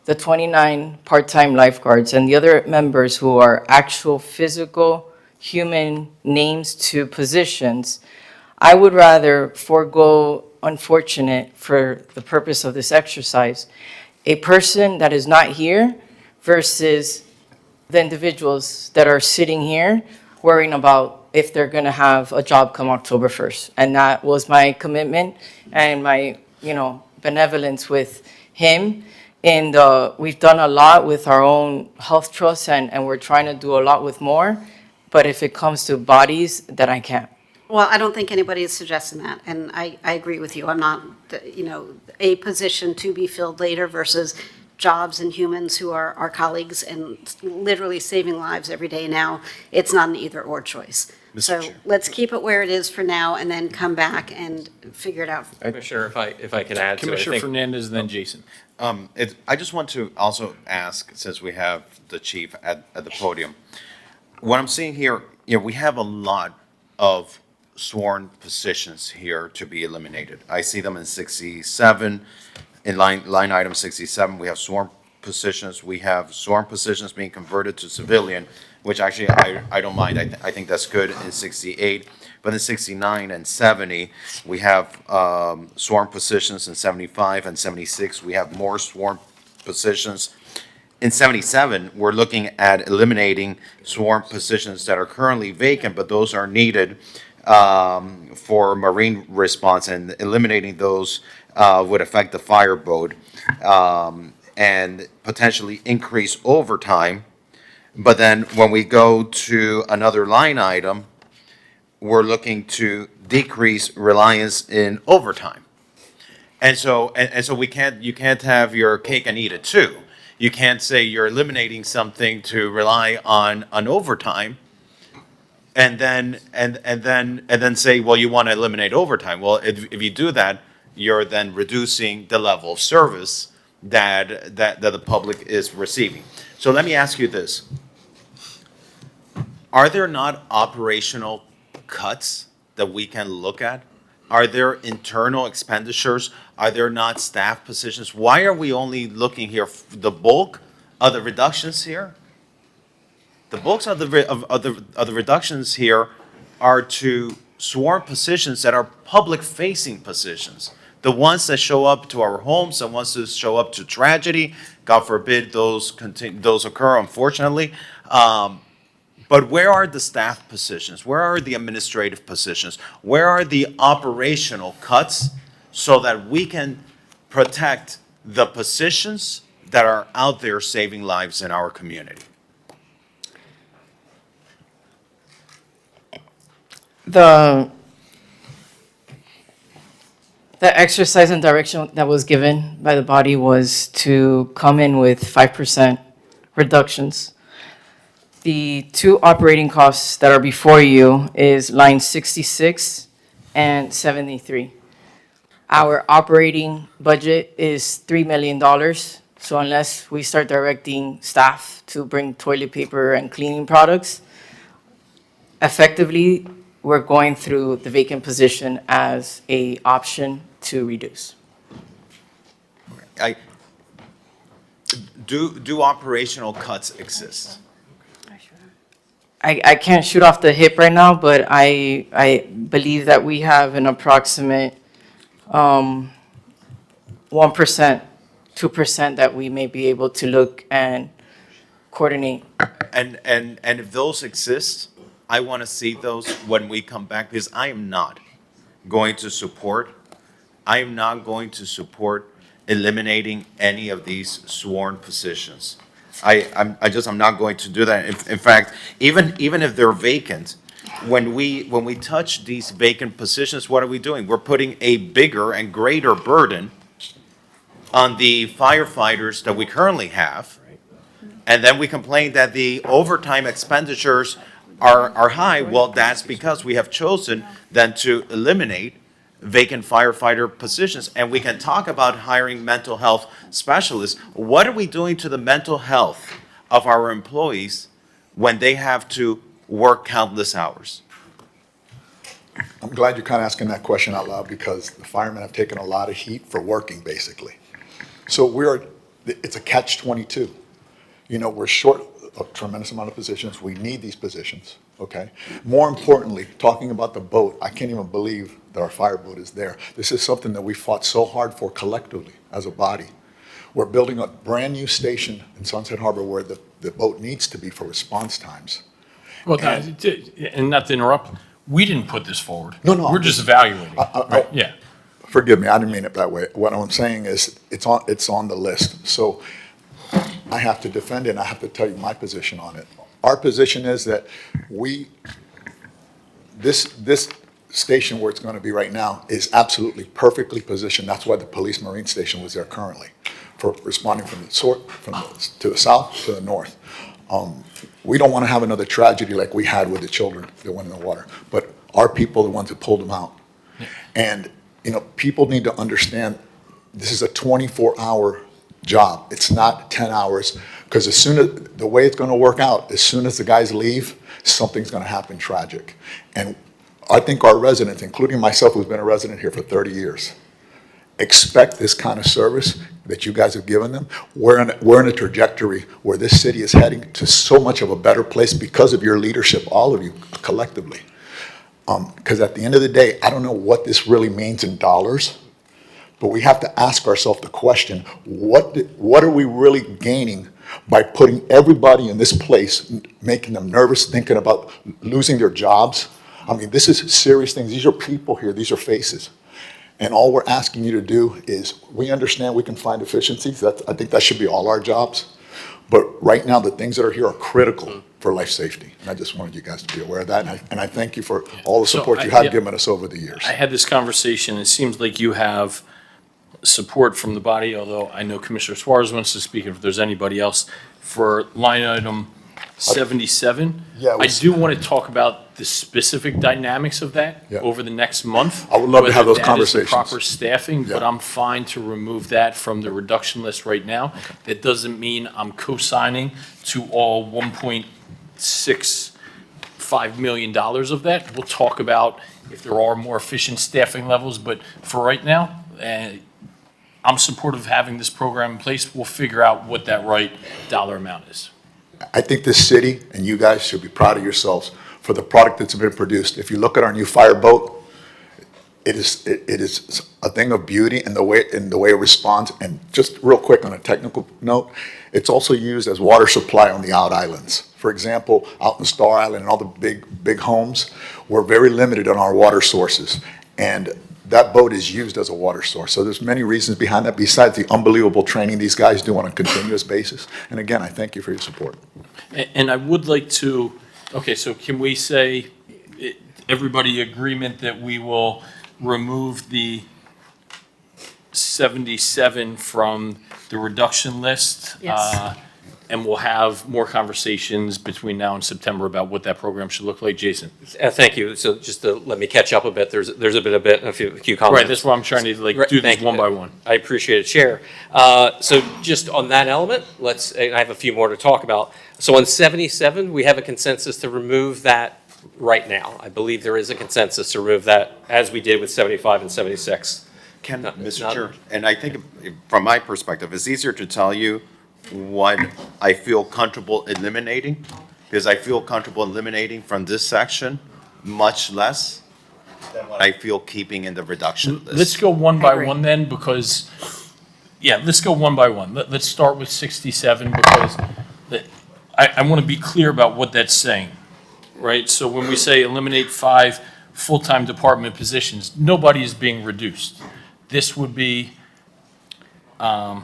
the 29 part-time lifeguards and the other members who are actual physical human names to positions, I would rather forego, unfortunate for the purpose of this exercise, a person that is not here versus the individuals that are sitting here worrying about if they're going to have a job come October 1st. And that was my commitment and my, benevolence with him. And we've done a lot with our own health trust, and we're trying to do a lot with more. But if it comes to bodies, then I can't. Well, I don't think anybody is suggesting that, and I agree with you. I'm not, a position to be filled later versus jobs and humans who are our colleagues and literally saving lives every day now. It's not an either-or choice. So let's keep it where it is for now and then come back and figure it out. Commissioner, if I can add to it. Commissioner Fernandez, then Jason. I just want to also ask, since we have the chief at the podium, what I'm seeing here, we have a lot of sworn positions here to be eliminated. I see them in 67, in line item 67, we have sworn positions. We have sworn positions being converted to civilian, which actually I don't mind. I think that's good in 68. But in 69 and 70, we have sworn positions in 75 and 76. We have more sworn positions in 77, we're looking at eliminating sworn positions that are currently vacant, but those are needed for marine response, and eliminating those would affect the fire boat and potentially increase overtime. But then when we go to another line item, we're looking to decrease reliance in overtime. And so you can't have your cake and eat it too. You can't say you're eliminating something to rely on overtime and then say, well, you want to eliminate overtime. Well, if you do that, you're then reducing the level of service that the public is receiving. So let me ask you this. Are there not operational cuts that we can look at? Are there internal expenditures? Are there not staff positions? Why are we only looking here, the bulk of the reductions here? The bulks of the reductions here are to sworn positions that are public-facing positions. The ones that show up to our homes, the ones that show up to tragedy, God forbid those occur, unfortunately. But where are the staff positions? Where are the administrative positions? Where are the operational cuts so that we can protect the positions that are out there saving lives in our community? The exercise and direction that was given by the body was to come in with 5% reductions. The two operating costs that are before you is line 66 and 73. Our operating budget is $3 million, so unless we start directing staff to bring toilet paper and cleaning products, effectively, we're going through the vacant position as an option to reduce. Do operational cuts exist? I can't shoot off the hip right now, but I believe that we have an approximate 1%, 2% that we may be able to look and coordinate. And if those exist, I want to see those when we come back, because I am not going to support eliminating any of these sworn positions. I'm not going to do that. In fact, even if they're vacant, when we touch these vacant positions, what are we doing? We're putting a bigger and greater burden on the firefighters that we currently have. And then we complain that the overtime expenditures are high. Well, that's because we have chosen then to eliminate vacant firefighter positions. And we can talk about hiring mental health specialists. What are we doing to the mental health of our employees when they have to work countless hours? I'm glad you're kind of asking that question out loud, because the firemen have taken a lot of heat for working, basically. So it's a catch-22. You know, we're short a tremendous amount of positions. We need these positions, okay? More importantly, talking about the boat, I can't even believe that our fire boat is there. This is something that we fought so hard for collectively as a body. We're building a brand-new station in Sunset Harbor where the boat needs to be for response times. Well, and not to interrupt, we didn't put this forward. No. We're just evaluating, right? Yeah. Forgive me, I didn't mean it that way. What I'm saying is it's on the list. So I have to defend it, and I have to tell you my position on it. Our position is that this station where it's going to be right now is absolutely perfectly positioned. That's why the police marine station was there currently, for responding from to the south to the north. We don't want to have another tragedy like we had with the children that went in the water, but our people are the ones who pulled them out. And, you know, people need to understand this is a 24-hour job. It's not 10 hours, because as soon as the way it's going to work out, as soon as the guys leave, something's going to happen tragic. And I think our residents, including myself, who's been a resident here for 30 years, expect this kind of service that you guys have given them. We're in a trajectory where this city is heading to so much of a better place because of your leadership, all of you collectively. Because at the end of the day, I don't know what this really means in dollars, but we have to ask ourselves the question, what are we really gaining by putting everybody in this place, making them nervous, thinking about losing their jobs. I mean, this is serious things. These are people here. These are faces. And all we're asking you to do is, we understand we can find efficiencies. I think that should be all our jobs. But right now, the things that are here are critical for life safety. And I just wanted you guys to be aware of that. And I thank you for all the support you have given us over the years. I had this conversation. It seems like you have support from the body, although I know Commissioner Suarez wants to speak if there's anybody else, for line item 77. Yeah, I do want to talk about the specific dynamics of that Yeah. over the next month. I would love to have those whether that is the conversations. proper staffing, but Yeah. I'm fine to remove that from the reduction list right now. That doesn't mean I'm co-signing to all $1.65 million of that. We'll talk about if there are more efficient staffing levels, but for right now, I'm supportive of having this program in place. We'll figure out what that right dollar amount is. I think this city and you guys should be proud of yourselves for the product that's been produced. If you look at our new fireboat, it is a thing of beauty in the way it responds. And just real quick on a technical note, it's also used as water supply on the out islands. For example, out in Star Island and all the big homes, we're very limited on our water sources. And that boat is used as a water source. So there's many reasons behind that besides the unbelievable training these guys do on a continuous basis. And again, I thank you for your support. And I would like to, okay, so can we say, everybody agreement that we will remove the 77 from the reduction list? Yes. And we'll have more conversations between now and September about what that program should look like. Jason? Thank you. So just to let me catch up a bit, there's a few comments. Right, that's why I'm trying to do this one by one. I appreciate it, Chair. So just on that element, and I have a few more to talk about. So on 77, we have a consensus to remove that right now. I believe there is a consensus to remove that, as we did with 75 and 76. Mr. Chair, and I think from my perspective, it's easier to tell you what I feel comfortable eliminating, because I feel comfortable eliminating from this section much less than what I feel keeping in the reduction list. Let's go one by one then, because, let's go one by one. Let's start with 67, because I want to be clear about what that's saying, right? So when we say eliminate 5 full-time department positions, nobody is being reduced. This would be a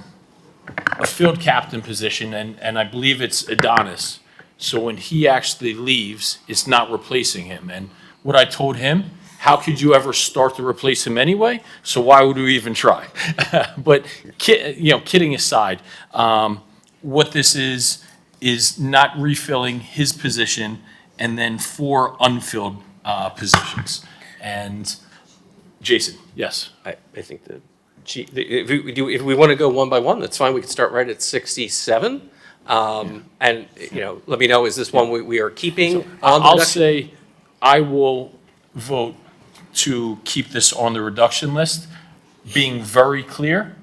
field captain position, and I believe it's Adonis. So when he actually leaves, it's not replacing him. And what I told him, how could you ever start to replace him anyway? So why would we even try? But kidding aside, what this is not refilling his position and then 4 unfilled positions. And Jason, yes. I think if we want to go one by one, that's fine. We can start right at 67. And, let me know, is this one we are keeping on the I'll reduction? say I will vote to keep this on the reduction list, being very clear,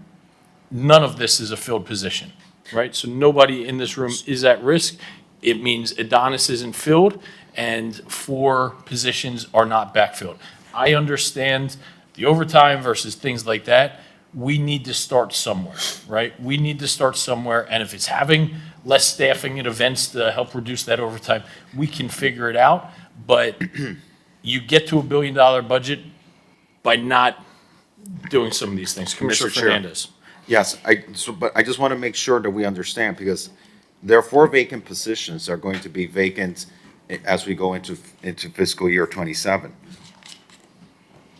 none of this is a filled position, right? So nobody in this room is at risk. It means Adonis isn't filled and 4 positions are not backfilled. I understand the overtime versus things like that. We need to start somewhere, right? We need to start somewhere, and if it's having less staffing at events to help reduce that overtime, we can figure it out. But you get to $1 billion budget by not doing some of these things. Commissioner Mr. Chair. Fernandez. Yes, but I just want to make sure that we understand, because there are 4 vacant positions that are going to be vacant as we go into fiscal year 27.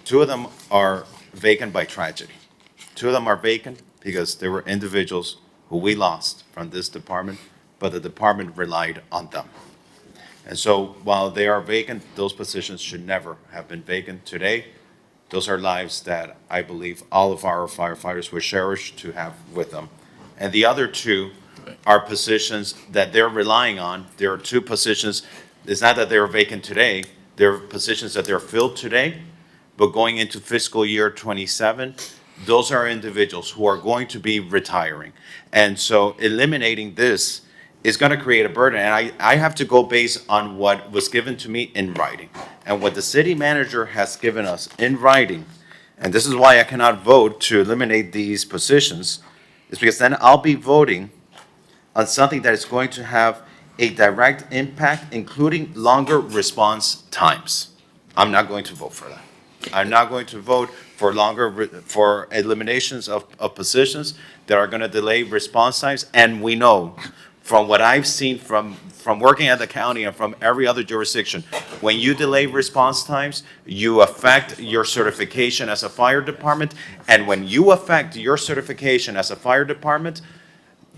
2 of them are vacant by tragedy. 2 of them are vacant because there were individuals who we lost from this department, but the department relied on them. And so while they are vacant, those positions should never have been vacant today. Those are lives that I believe all of our firefighters would cherish to have with them. And the other 2 are positions that they're relying on. There are 2 positions, it's not that they're vacant today, they're positions that they're filled today, but going into fiscal year 27, those are individuals who are going to be retiring. And so eliminating this is going to create a burden. And I have to go based on what was given to me in writing. And what the city manager has given us in writing, and this is why I cannot vote to eliminate these positions, is because then I'll be voting on something that is going to have a direct impact, including longer response times. I'm not going to vote for that. I'm not going to vote for for eliminations of positions that are going to delay response times. And we know, from what I've seen from working at the county and from every other jurisdiction, when you delay response times, you affect your certification as a fire department. And when you affect your certification as a fire department,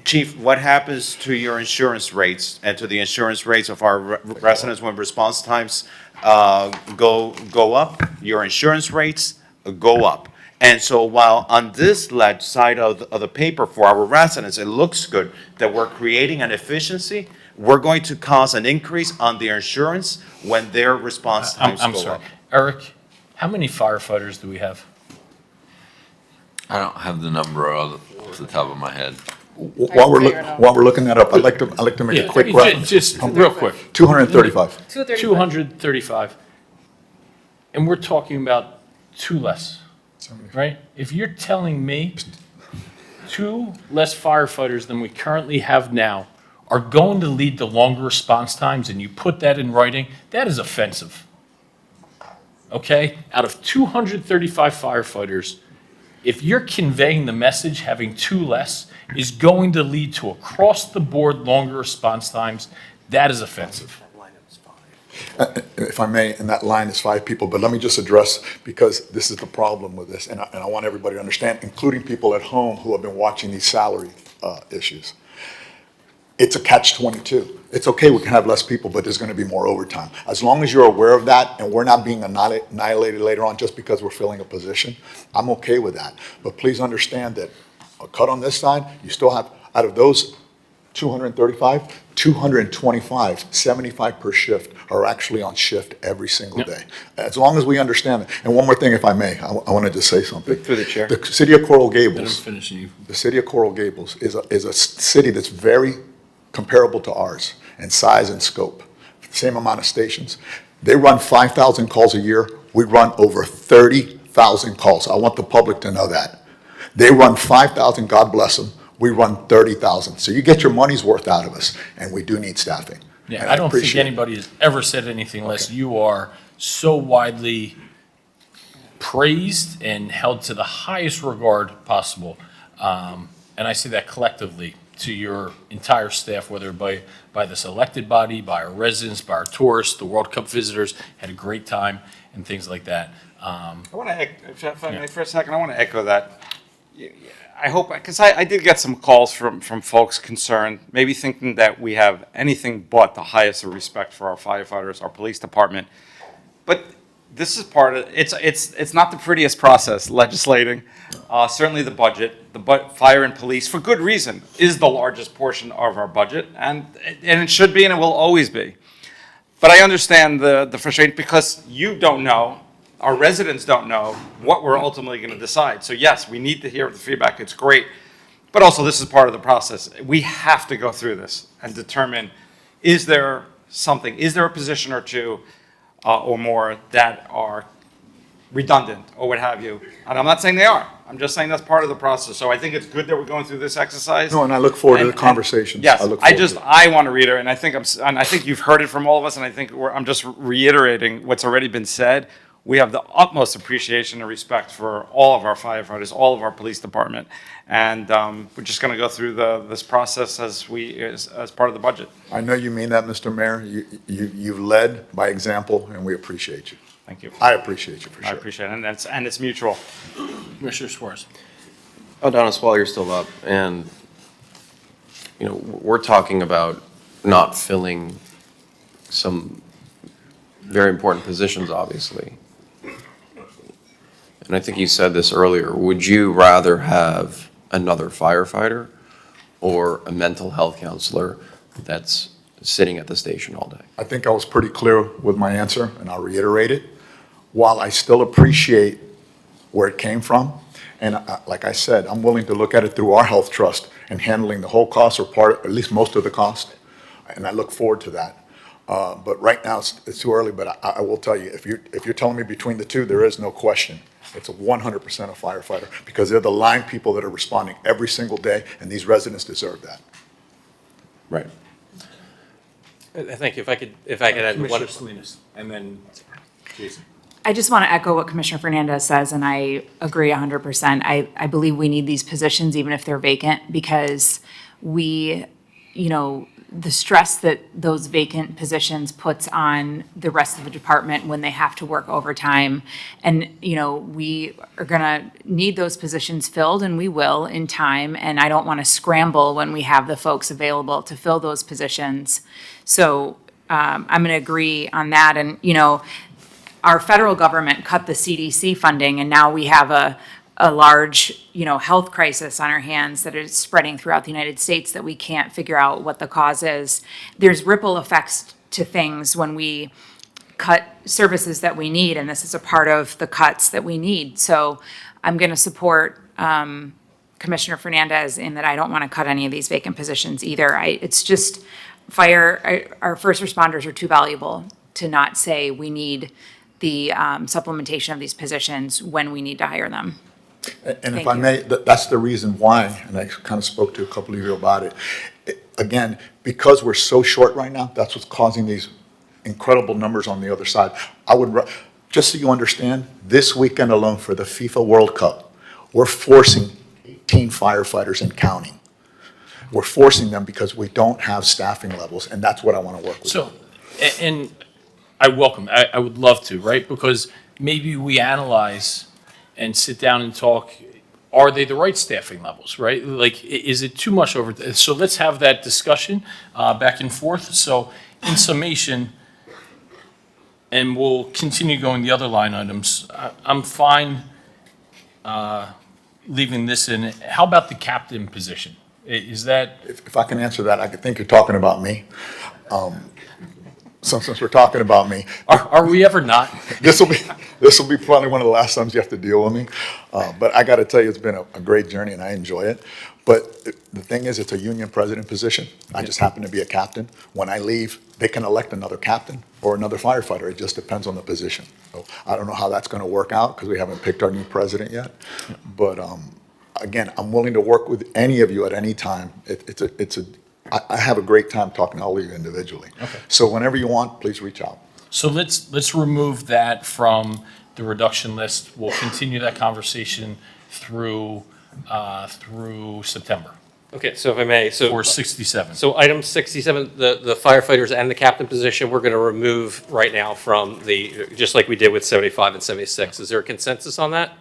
Chief, what happens to your insurance rates and to the insurance rates of our residents when response times go up? Your insurance rates go up. And so while on this side of the paper for our residents, it looks good that we're creating an efficiency, we're going to cause an increase on their insurance when their response times I'm go sorry. up. Eric, how many firefighters do we have? I don't have the number off the top of my head. While we're looking that up, I'd like to make a Yeah, quick reference. just real quick. 235. 235. And we're talking about two less, right? If you're telling me two less firefighters than we currently have now are going to lead to longer response times, and you put that in writing, that is offensive. Okay? Out of 235 firefighters, if you're conveying the message having two less is going to lead to across-the-board longer response times, that is offensive. If I may, and that line is 5 people, but let me just address, because this is the problem with this, and I want everybody to understand, including people at home who have been watching these salary issues. It's a catch-22. It's okay, we can have less people, but there's going to be more overtime. As long as you're aware of that, and we're not being annihilated later on just because we're filling a position, I'm okay with that. But please understand that a cut on this side, you still have, out of those 235, 225, 75 per shift are actually on shift every single day. As long as we understand it. And one more thing, if I may, I want to just say something. Through the chair. The city of Coral Gables, finishing you. the city of Coral Gables is a city that's very comparable to ours in size and scope. Same amount of stations. They run 5,000 calls a year. We run over 30,000 calls. I want the public to know that. They run 5,000, God bless them. We run 30,000. So you get your money's worth out of us, and we do need staffing. Yeah, And I don't think appreciate it. anybody has ever said anything less. You are so widely praised and held to the highest regard possible. And I say that collectively to your entire staff, whether by this elected body, by our residents, by our tourists, the World Cup visitors, had a great time and things like that. I want to, if I may, for a second, I want to echo that. I hope, because I did get some calls from folks concerned, maybe thinking that we have anything but the highest of respect for our firefighters, our police department. But this is part of, it's not the prettiest process, legislating. Certainly the budget, fire and police, for good reason, is the largest portion of our budget, and it should be and it will always be. But I understand the frustration because you don't know, our residents don't know what we're ultimately going to decide. So yes, we need to hear the feedback. It's great. But also this is part of the process. We have to go through this and determine, is there a position or two or more that are redundant or what have you? And I'm not saying they are. I'm just saying that's part of the process. So I think it's good that we're going through this exercise. No, and I look forward to the conversations. Yes, look forward to it. I want to reiterate, and I think you've heard it from all of us, and I think I'm just reiterating what's already been said. We have the utmost appreciation and respect for all of our firefighters, all of our police department, and we're just going to go through this process as part of the budget. I know you mean that, Mr. Mayor. You've led by example, and we appreciate you. Thank you. I appreciate you for sure. I appreciate it, and it's mutual. Commissioner Suarez. Adonis, while you're still up, and, we're talking about not filling some very important positions, obviously. And I think you said this earlier, would you rather have another firefighter or a mental health counselor that's sitting at the station all day? I think I was pretty clear with my answer, and I'll reiterate it. While I still appreciate where it came from, and like I said, I'm willing to look at it through our health trust and handling the whole cost or part, at least most of the cost, and I look forward to that. But right now, it's too early, but I will tell you, if you're telling me between the two, there is no question. It's a 100% a firefighter, because they're the line people that are responding every single day, and these residents deserve that. Right. Thank you. If I could add one. Commissioner Salinas, and then Jason. I just want to echo what Commissioner Fernandez says, and I agree 100%. I believe we need these positions even if they're vacant because we, the stress that those vacant positions puts on the rest of the department when they have to work overtime. And, we are going to need those positions filled, and we will in time. And I don't want to scramble when we have the folks available to fill those positions. So I'm going to agree on that. And, our federal government cut the CDC funding, and now we have a large, health crisis on our hands that is spreading throughout the United States that we can't figure out what the cause is. There's ripple effects to things when we cut services that we need, and this is a part of the cuts that we need. So I'm going to support Commissioner Fernandez in that I don't want to cut any of these vacant positions either. It's just our first responders are too valuable to not say we need the supplementation of these positions when we need to hire them. And if I may, that's the reason why, and I kind of spoke to a couple of you about it. Again, because we're so short right now, that's what's causing these incredible numbers on the other side. Just so you understand, this weekend alone for the FIFA World Cup, we're forcing 18 firefighters and counting. We're forcing them because we don't have staffing levels, and that's what I want to work with. So, and I would love to, right? Because maybe we analyze and sit down and talk, are they the right staffing levels, right? Like, is it too much over? So let's have that discussion back and forth. So in summation, and we'll continue going the other line items, I'm fine leaving this in. How about the captain position? Is that? If I can answer that, I think you're talking about me. Since we're talking about me. Are we ever not? This will be probably one of the last times you have to deal with me. But I got to tell you, it's been a great journey and I enjoy it. But the thing is, it's a union president position. I just happen to be a captain. When I leave, they can elect another captain or another firefighter. It just depends on the position. So I don't know how that's going to work out because we haven't picked our new president yet. But again, I'm willing to work with any of you at any time. I have a great time talking to all of you individually. Okay. So whenever you want, please reach out. So let's remove that from the reduction list. We'll continue that conversation through September. Okay, so if I may, Or 67. So item 67, the firefighters and the captain position, we're going to remove right now from just like we did with 75 and 76. Is there a consensus on that?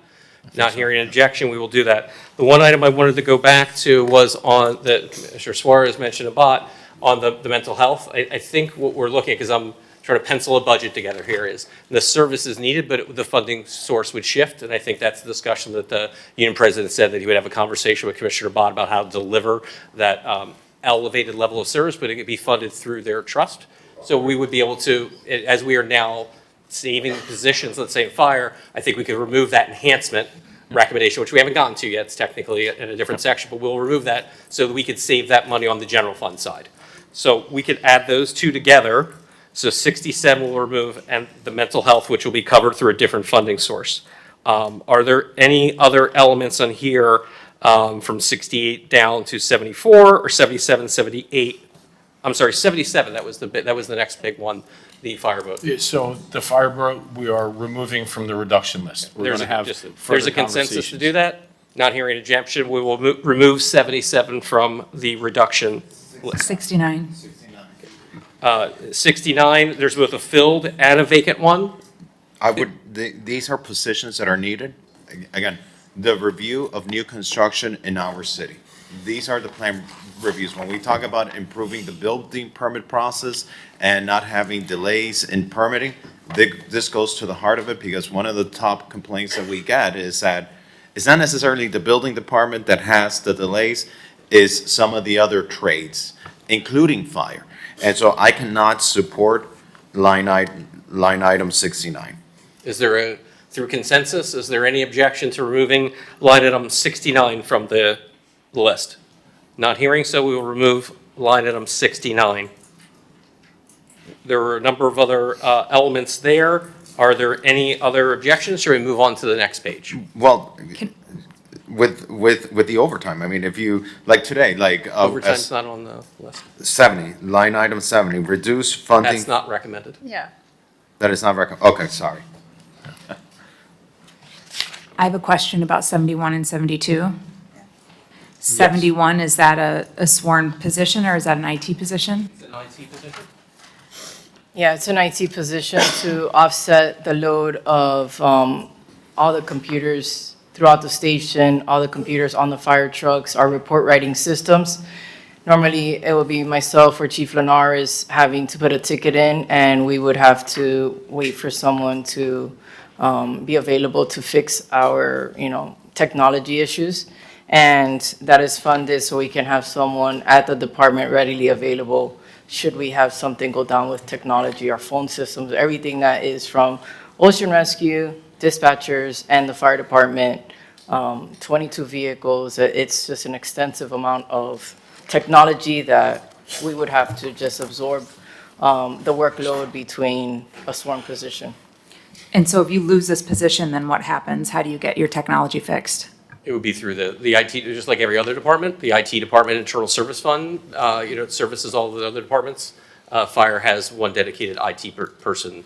Not hearing an objection, we will do that. The one item I wanted to go back to was on that Mr. Suarez mentioned about on the mental health. I think what we're looking at, because I'm trying to pencil a budget together here, is the service is needed, but the funding source would shift. And I think that's the discussion that the union president said, that he would have a conversation with Commissioner Bott about how to deliver that elevated level of service, but it could be funded through their trust. So we would be able to, as we are now saving positions, let's say in fire, I think we could remove that enhancement recommendation, which we haven't gotten to yet. It's technically in a different section, but we'll remove that so that we could save that money on the general fund side. So we could add those two together. So 67 will remove, and the mental health, which will be covered through a different funding source. Are there any other elements on here from 68 down to 74 or 77, 78? I'm sorry, 77, that was the next big one, the fireboat. Yeah, so the fireboat, we are removing from the reduction list. We're going to have There's further a consensus to conversations. do that? Not hearing an objection, we will remove 77 from the reduction list. 69. 69, there's both a filled and a vacant one. These are positions that are needed. Again, the review of new construction in our city. These are the plan reviews. When we talk about improving the building permit process and not having delays in permitting, this goes to the heart of it, because one of the top complaints that we get is that it's not necessarily the building department that has the delays, is some of the other trades, including fire. And so I cannot support line item 69. Is there through consensus, is there any objection to removing line item 69 from the list? Not hearing so, we will remove line item 69. There were a number of other elements there. Are there any other objections? Should we move on to the next page? Well, with the overtime. I mean, if you, like today, like. Overtime's not on the list. 70, line item 70, reduce funding. That's not recommended. Yeah. That is not okay, sorry. I have a question about 71 and 72. 71, is that a sworn position or is that an IT position? Is it an IT position? Yeah, it's an IT position to offset the load of all the computers throughout the station, all the computers on the fire trucks, our report writing systems. Normally, it would be myself or Chief Linares having to put a ticket in, and we would have to wait for someone to be available to fix our, technology issues. And that is funded so we can have someone at the department readily available should we have something go down with technology, our phone systems, everything that is from ocean rescue, dispatchers, and the fire department, 22 vehicles. It's just an extensive amount of technology that we would have to just absorb the workload between a sworn position. And so if you lose this position, then what happens? How do you get your technology fixed? It would be through the IT, just like every other department, the IT department internal service fund, it services all of the other departments. Fire has one dedicated IT person.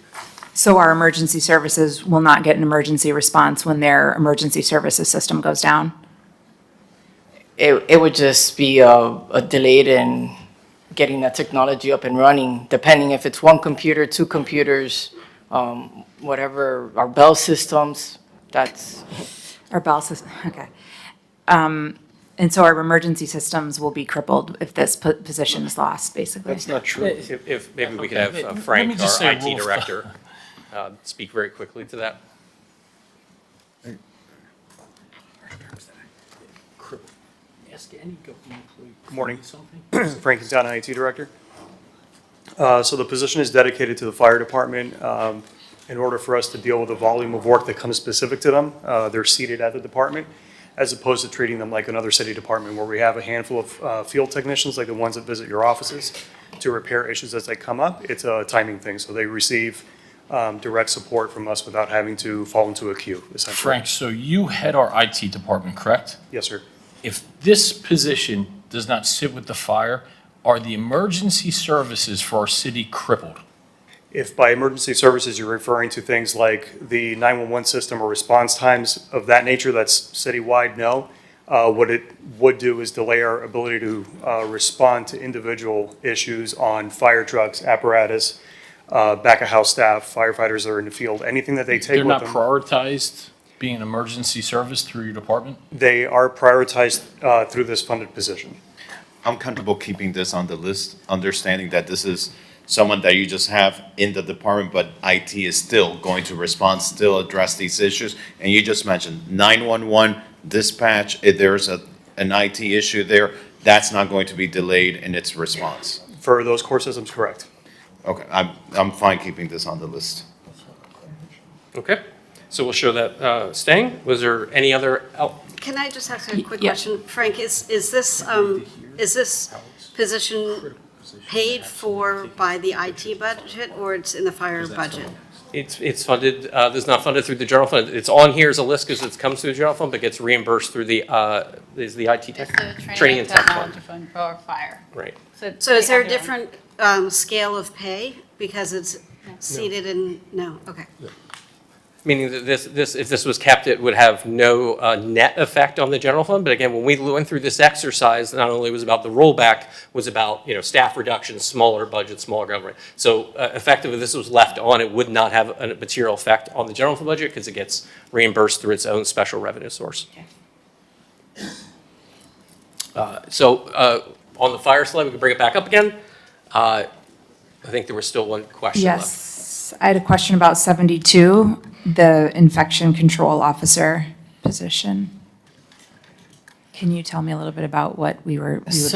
So our emergency services will not get an emergency response when their emergency services system goes down? It would just be a delayed in getting that technology up and running, depending if it's one computer, two computers, whatever, our bell systems, that's. Our bell system, okay. And so our emergency systems will be crippled if this position is lost, basically? That's not true. If maybe we could have Let me Frank, just our say a IT rule of director, speak very quickly to that. Ask any government employee. Good morning. Something? Frank is IT Director. So the position is dedicated to the fire department. In order for us to deal with the volume of work that comes specific to them, they're seated at the department, as opposed to treating them like another city department where we have a handful of field technicians, like the ones that visit your offices, to repair issues as they come up. It's a timing thing, so they receive direct support from us without having to fall into a queue, essentially. Frank, so you head our IT department, correct? Yes, sir. If this position does not sit with the fire, are the emergency services for our city crippled? If by emergency services you're referring to things like the 911 system or response times of that nature, that's citywide, no. What it would do is delay our ability to respond to individual issues on fire trucks, apparatus, back-of-house staff, firefighters that are in the field, anything that they take They're with not them. prioritized being an emergency service through your department? They are prioritized through this funded position. I'm comfortable keeping this on the list, understanding that this is someone that you just have in the department, but IT is still going to respond, still address these issues. And you just mentioned 911 dispatch, if there's an IT issue there, that's not going to be delayed in its response. For those core systems, correct. Okay, I'm fine keeping this on the list. Okay, so we'll show that staying. Was there any other, Can I just ask a quick Yeah. question? Frank, is this position paid for by the IT budget or it's in the fire budget? it's funded, it's not funded through the general fund. It's on here as a list because it comes through the general fund, but gets reimbursed through the, is the IT tech, It's the training and tech technology fund. fund for fire. Right. So is there a they have different scale of pay because it's seated in, no, okay. Meaning that if this was kept, it would have no net effect on the general fund. But again, when we went through this exercise, not only was about the rollback, was about, staff reduction, smaller budget, smaller government. So effectively, this was left on, it would not have a material effect on the general fund budget because it gets reimbursed through its own special revenue source. So on the fire slide, we can bring it back up again. I think there was still one question left. Yes, I had a question about 72, the infection control officer position. Can you tell me a little bit about what we would lose?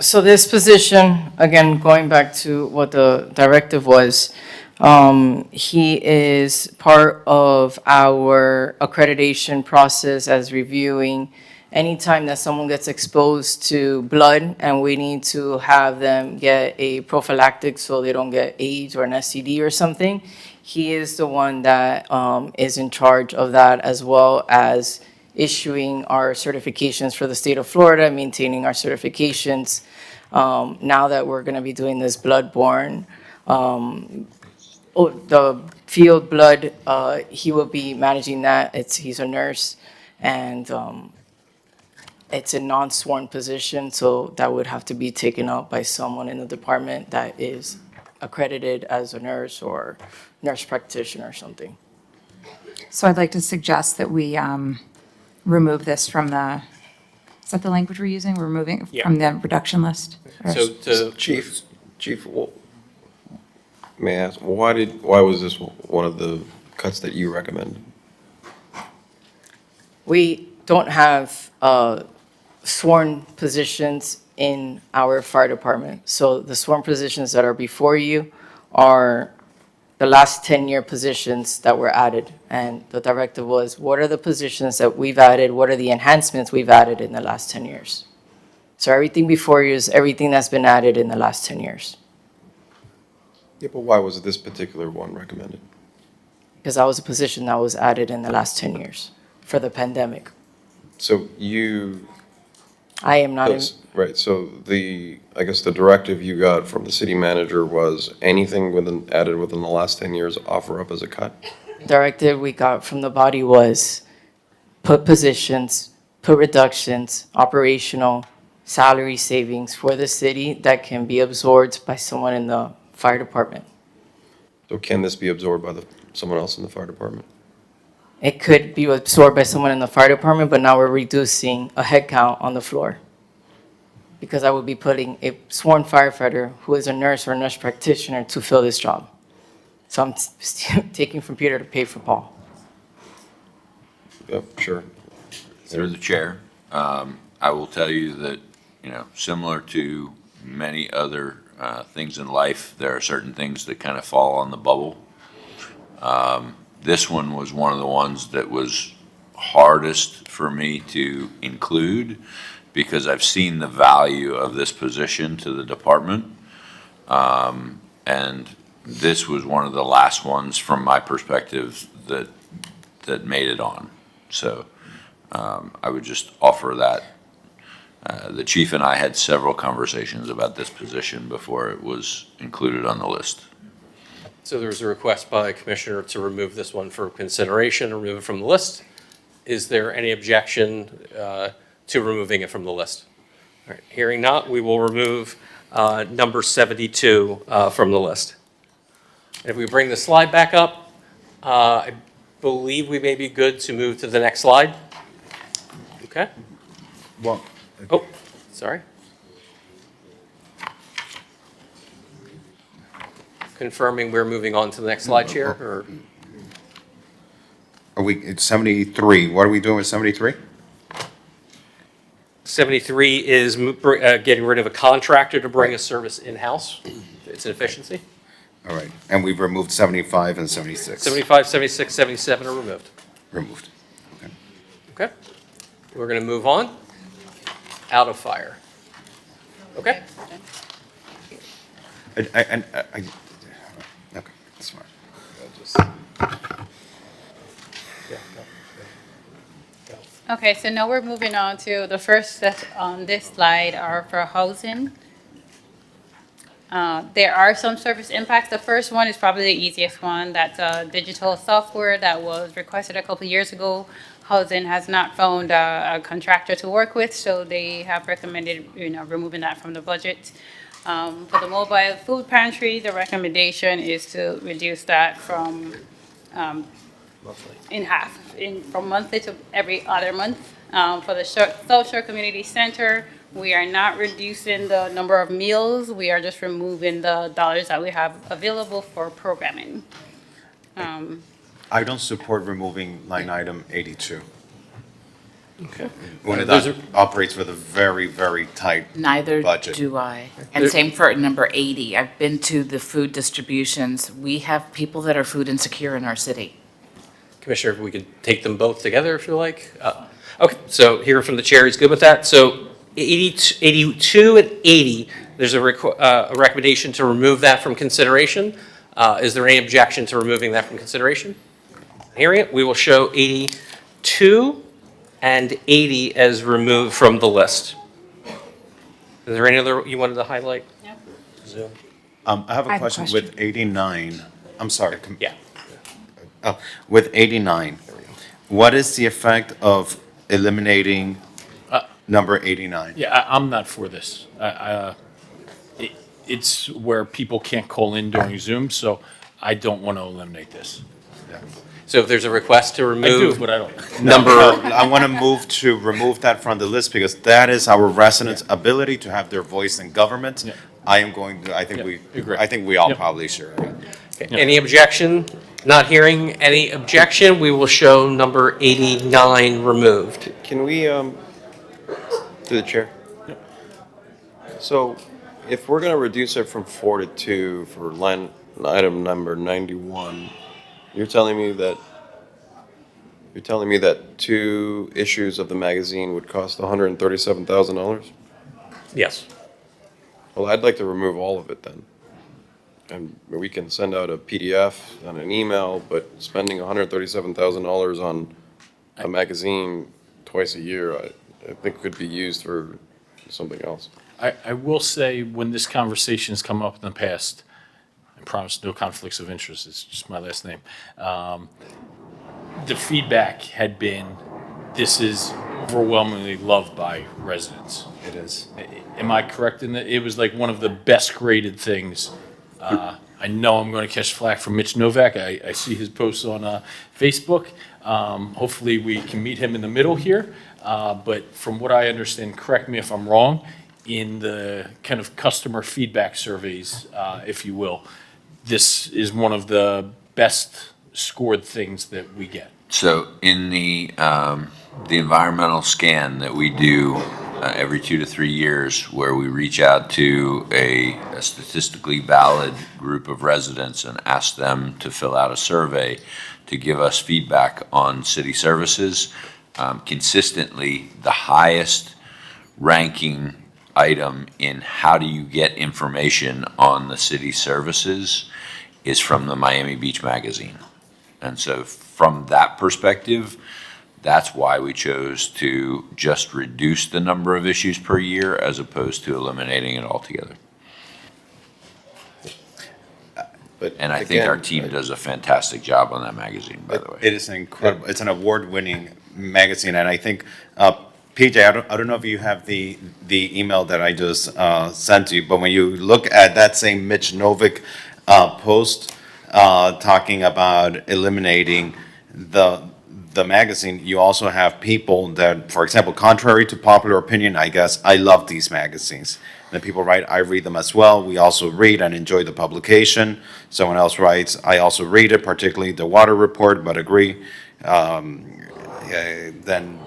So this position, again, going back to what the directive was, he is part of our accreditation process as reviewing anytime that someone gets exposed to blood and we need to have them get a prophylactic so they don't get AIDS or an STD or something. He is the one that is in charge of that, as well as issuing our certifications for the state of Florida, maintaining our certifications. Now that we're going to be doing this bloodborne, the field blood, he will be managing that. He's a nurse, and it's a non-sworn position, so that would have to be taken up by someone in the department that is accredited as a nurse or nurse practitioner or something. So I'd like to suggest that we remove this from is that the language we're using? We're removing it from the reduction list? So Chief, may I ask, why was this one of the cuts that you recommended? We don't have sworn positions in our fire department. So the sworn positions that are before you are the last 10-year positions that were added. And the directive was, what are the positions that we've added? What are the enhancements we've added in the last 10 years? So everything before you is everything that's been added in the last 10 years. Yeah, but why was this particular one recommended? Because that was a position that was added in the last 10 years for the pandemic. So I am not in. Right, so I guess the directive you got from the city manager was anything added within the last 10 years, offer up as a cut? Directive we got from the body was put positions, put reductions, operational, salary savings for the city that can be absorbed by someone in the fire department. So can this be absorbed by someone else in the fire department? It could be absorbed by someone in the fire department, but now we're reducing a head count on the floor. Because I would be putting a sworn firefighter who is a nurse or a nurse practitioner to fill this job. So I'm taking from Peter to pay for Paul. Yep, sure. Through the chair, I will tell you that, similar to many other things in life, there are certain things that kind of fall on the bubble. This one was one of the ones that was hardest for me to include because I've seen the value of this position to the department. And this was one of the last ones from my perspective that made it on. So I would just offer that. The chief and I had several conversations about this position before it was included on the list. So there's a request by a commissioner to remove this one for consideration, remove it from the list. Is there any objection to removing it from the list? All right, hearing not, we will remove number 72 from the list. And if we bring the slide back up, I believe we may be good to move to the next slide. Okay. Well, Oh, sorry. Confirming we're moving on to the next slide, Chair, or? It's 73. What are we doing with 73? 73 is getting rid of a contractor to bring a service in-house. It's an efficiency. All right, and we've removed 75 and 76. 75, 76, 77 are removed. Removed. Okay. We're going to move on. Out of fire. Okay. Okay, that's fine. Okay, so now we're moving on to the first set on this slide are for housing. There are some service impacts. The first one is probably the easiest one. That's digital software that was requested a couple years ago. Housing has not found a contractor to work with, so they have recommended, removing that from the budget. For the mobile food pantry, the recommendation is to reduce that from in half, from monthly to every other month. For the South Shore Community Center, we are not reducing the number of meals. We are just removing the dollars that we have available for programming. I don't support removing line item 82. Okay. When it operates with a very, very tight budget. Neither do I. And same for number 80. I've been to the food distributions. We have people that are food insecure in our city. Commissioner, if we could take them both together if you like. Okay, so hearing from the chair, he's good with that. So 82 and 80, there's a recommendation to remove that from consideration. Is there any objection to removing that from consideration? Hearing it, we will show 82 and 80 as removed from the list. Is there any other you wanted to highlight? Zoom. I have a question with 89. I'm sorry. Yeah. With 89, what is the effect of eliminating number 89? Yeah, I'm not for this. It's where people can't call in during Zoom, so I don't want to eliminate this. So if there's a request to I remove do, but I don't. No, I want to remove that from the list because that is our residents' ability to have their voice in government. Yeah. I think we all Yep. probably share. Okay. Any objection? Not hearing any objection, we will show number 89 removed. Can we, through the chair? So if we're gonna reduce it from 4 to 2 for line item number 91, you're telling me that 2 issues of the magazine would cost $137,000? Yes. Well, I'd like to remove all of it then. And we can send out a PDF and an email, but spending $137,000 on a magazine twice a year, I think could be used for something else. I will say, when this conversation has come up in the past, I promise no conflicts of interest, it's just my last name. The feedback had been, this is overwhelmingly loved by residents. It is. Am I correct in that? It was like one of the best graded things. I know I'm going to catch flack from Mitch Novak. I see his posts on Facebook. Hopefully we can meet him in the middle here. But from what I understand, correct me if I'm wrong, in the kind of customer feedback surveys, if you will, this is one of the best scored things that we get. So in the environmental scan that we do every 2 to 3 years, where we reach out to a statistically valid group of residents and ask them to fill out a survey to give us feedback on city services, consistently the highest ranking item in how do you get information on the city services is from the Miami Beach Magazine. And so from that perspective, that's why we chose to just reduce the number of issues per year as opposed to eliminating it altogether. And I think our team does a fantastic job on that magazine, by the way. It is incredible. It's an award-winning magazine, and I think, PJ, I don't know if you have the email that I just sent to you, but when you look at that same Mitch Novick post talking about eliminating the magazine, you also have people that, for example, contrary to popular opinion, I guess, I love these magazines. And people write, I read them as well. We also read and enjoy the publication. Someone else writes, I also read it, particularly the water report, but agree. Then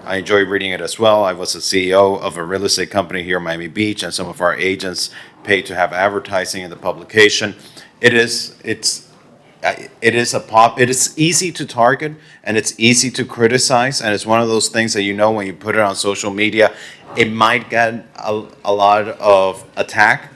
I enjoy reading it as well. I was the CEO of a real estate company here in Miami Beach, and some of our agents pay to have advertising in the publication. It is easy to target, and it's easy to criticize, and it's one of those things that when you put it on social media, it might get a lot of attack,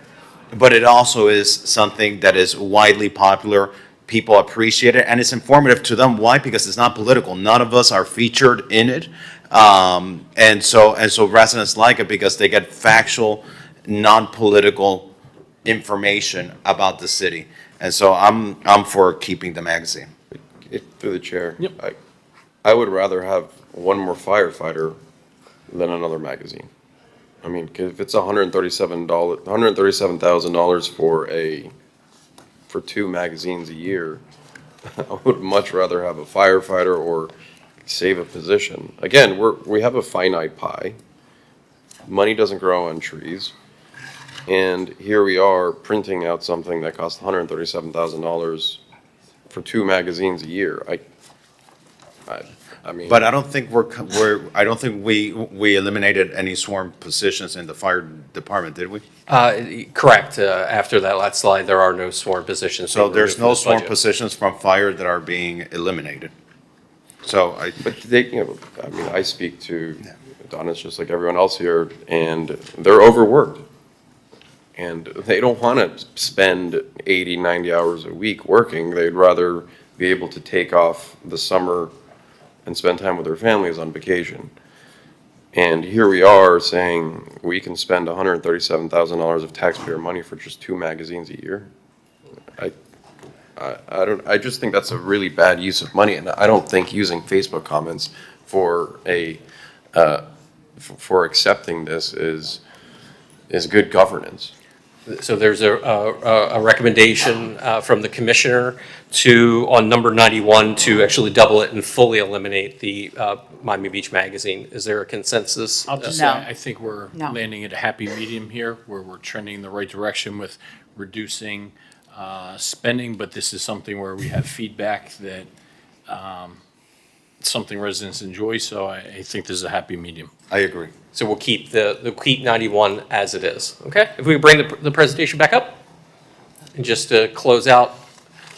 but it also is something that is widely popular. People appreciate it, and it's informative to them. Why? Because it's not political. None of us are featured in it, and so residents like it because they get factual, non-political information about the city. And so I'm for keeping the magazine. Through the chair. Yep. I would rather have one more firefighter than another magazine. I mean, 'cause if it's $137,000 for 2 magazines a year, I would much rather have a firefighter or save a position. Again, we have a finite pie. Money doesn't grow on trees. And here we are printing out something that costs $137,000 for 2 magazines a year. I mean. But I don't think I don't think we eliminated any sworn positions in the fire department, did we? Correct. After that last slide, there are no sworn positions. So there's no sworn budget. positions from fire that are being eliminated. But they, I mean, I speak to Donna's just like everyone else here, and they're overworked. And they don't want to spend 80, 90 hours a week working. They'd rather be able to take off the summer and spend time with their families on vacation. And here we are saying we can spend $137,000 of taxpayer money for just 2 magazines a year. I just think that's a really bad use of money, and I don't think using Facebook comments for for accepting this is good governance. So there's a recommendation from the commissioner on number 91 to actually double it and fully eliminate the Miami Beach Magazine. Is there a consensus? I'll just say, I think we're landing at a happy medium here, where we're trending in the right direction with reducing spending, but this is something where we have feedback that something residents enjoy, so I think this is a happy medium. I agree. So we'll keep keep 91 as it is, okay? If we bring the presentation back up, and just to close out,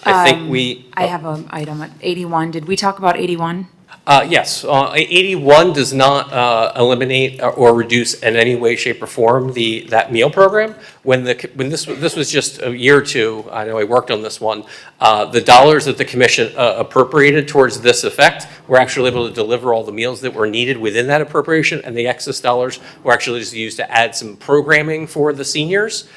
I think I have an item at 81. Did we talk about 81? Yes, 81 does not eliminate or reduce in any way, shape, or form that meal program. When this was just a year or two, I know I worked on this one, the dollars that the commission appropriated towards this effect were actually able to deliver all the meals that were needed within that appropriation, and the excess dollars were actually just used to add some programming for the seniors.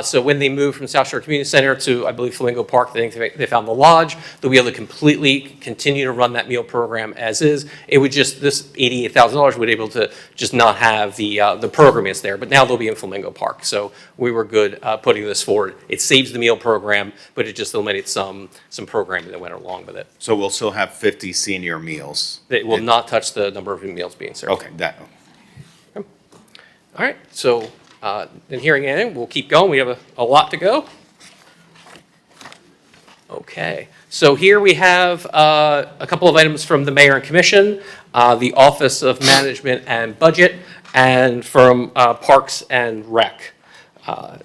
So when they moved from South Shore Community Center to, I believe, Flamingo Park, they found the lodge, they'll be able to completely continue to run that meal program as is. It would just, this $88,000 would be able to just not have the program is there, but now they'll be in Flamingo Park. So we were good putting this forward. It saves the meal program, but it just eliminates some programming that went along with it. So we'll still have 50 senior meals? It will not touch the number of meals being served. Okay, All right, so in hearing anything, we'll keep going. We have a lot to go. Okay, so here we have a couple of items from the Mayor and Commission, the Office of Management and Budget, and from Parks and Rec.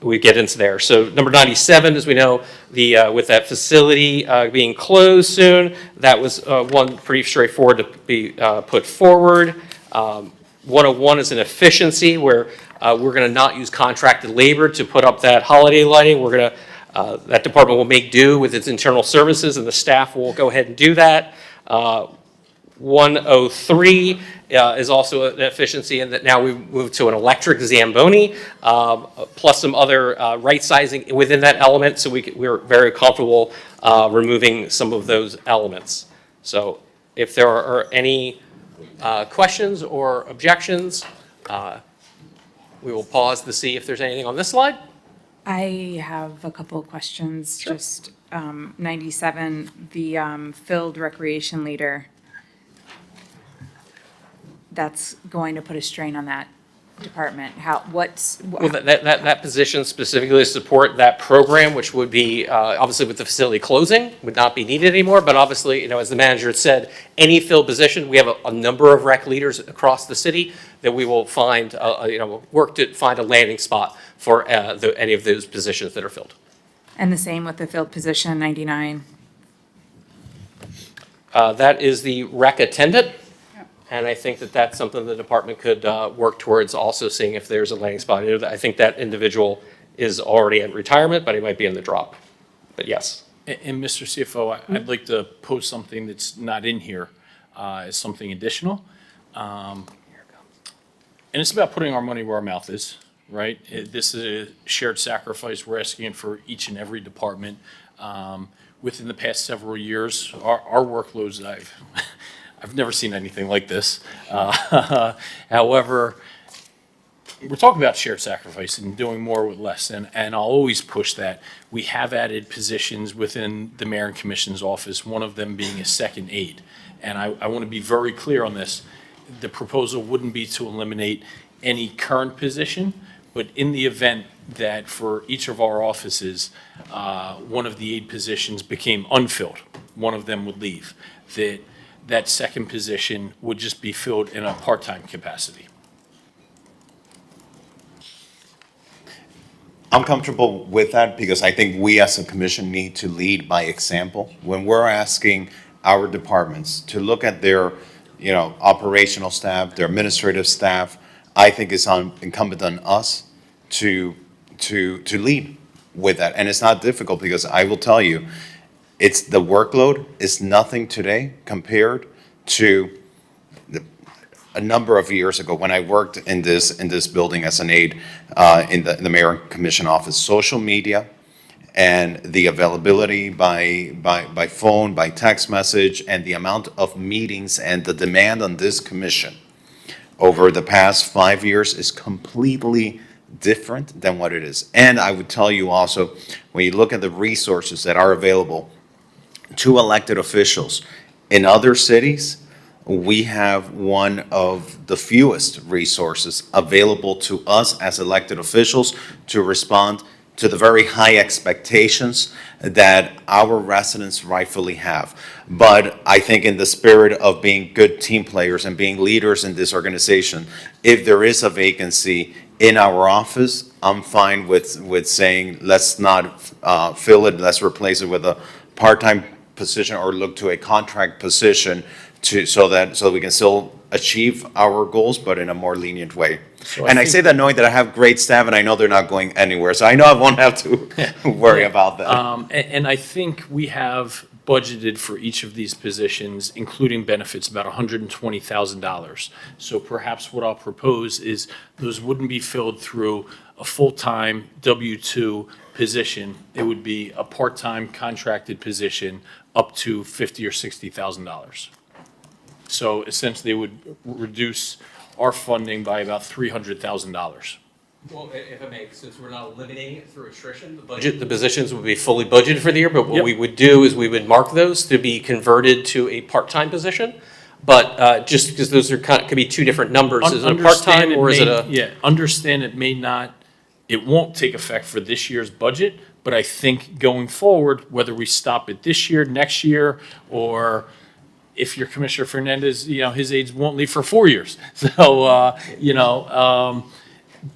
We get into there. So number 97, as we know, with that facility being closed soon, that was one pretty straightforward to be put forward. 101 is an efficiency where we're going to not use contracted labor to put up that holiday lighting. We're going to that department will make do with its internal services, and the staff will go ahead and do that. 103 is also an efficiency in that now we move to an electric Zamboni, plus some other right sizing within that element, so we're very comfortable removing some of those elements. So if there are any questions or objections, we will pause to see if there's anything on this slide. I have a couple of questions. Sure. Just 97, the field recreation leader. That's going to put a strain on that department. Well, that position specifically to support that program, which would be obviously with the facility closing, would not be needed anymore. But obviously, as the manager said, any field position, we have a number of rec leaders across the city that we will find, work to find a landing spot for any of those positions that are filled. And the same with the field position 99. That is the rec attendant. And I think that that's something the department could work towards, also seeing if there's a landing spot. I think that individual is already at retirement, but he might be in the drop. But yes. And Mr. CFO, I'd like to post something that's not in here as something additional. And it's about putting our money where our mouth is, right? This is a shared sacrifice we're asking for each and every department. Within the past several years, our workloads, I've never seen anything like this. However, we're talking about shared sacrifice and doing more with less, and I'll always push that. We have added positions within the Mayor and Commission's office, one of them being a second aide. And I want to be very clear on this. The proposal wouldn't be to eliminate any current position, but in the event that for each of our offices, one of the aide positions became unfilled, one of them would leave, that second position would just be filled in a part-time capacity. I'm comfortable with that because I think we as a commission need to lead by example. When we're asking our departments to look at their, operational staff, their administrative staff, I think it's incumbent on us to lead with that. And it's not difficult because I will tell you, the workload is nothing today compared to a number of years ago, when I worked in this building as an aide in the mayor and commission office, social media and the availability by phone, by text message, and the amount of meetings and the demand on this commission over the past 5 years is completely different than what it is. And I would tell you also, when you look at the resources that are available to elected officials in other cities, we have one of the fewest resources available to us as elected officials to respond to the very high expectations that our residents rightfully have. But I think in the spirit of being good team players and being leaders in this organization, if there is a vacancy in our office, I'm fine with saying, let's not fill it, let's replace it with a part-time position or look to a contract position so we can still achieve our goals, but in a more lenient way. So And I think- say that knowing that I have great staff and I know they're not going anywhere, so I know I won't have to worry about that. And I think we have budgeted for each of these positions, including benefits, about $120,000. So perhaps what I'll propose is those wouldn't be filled through a full-time W-2 position. It would be a part-time contracted position up to $50,000 or $60,000. So essentially, it would reduce our funding by about $300,000. Well, if I may, since we're not eliminating it through attrition, the positions would be fully budgeted for the year, but what Yep. we would do is we would mark those to be converted to a part-time position. But just because those are could be two different numbers, is it a part-time or is it a? Yeah, understand it may not, it won't take effect for this year's budget, but I think going forward, whether we stop it this year, next year, or if you're Commissioner Fernandez, his aides won't leave for 4 years. So,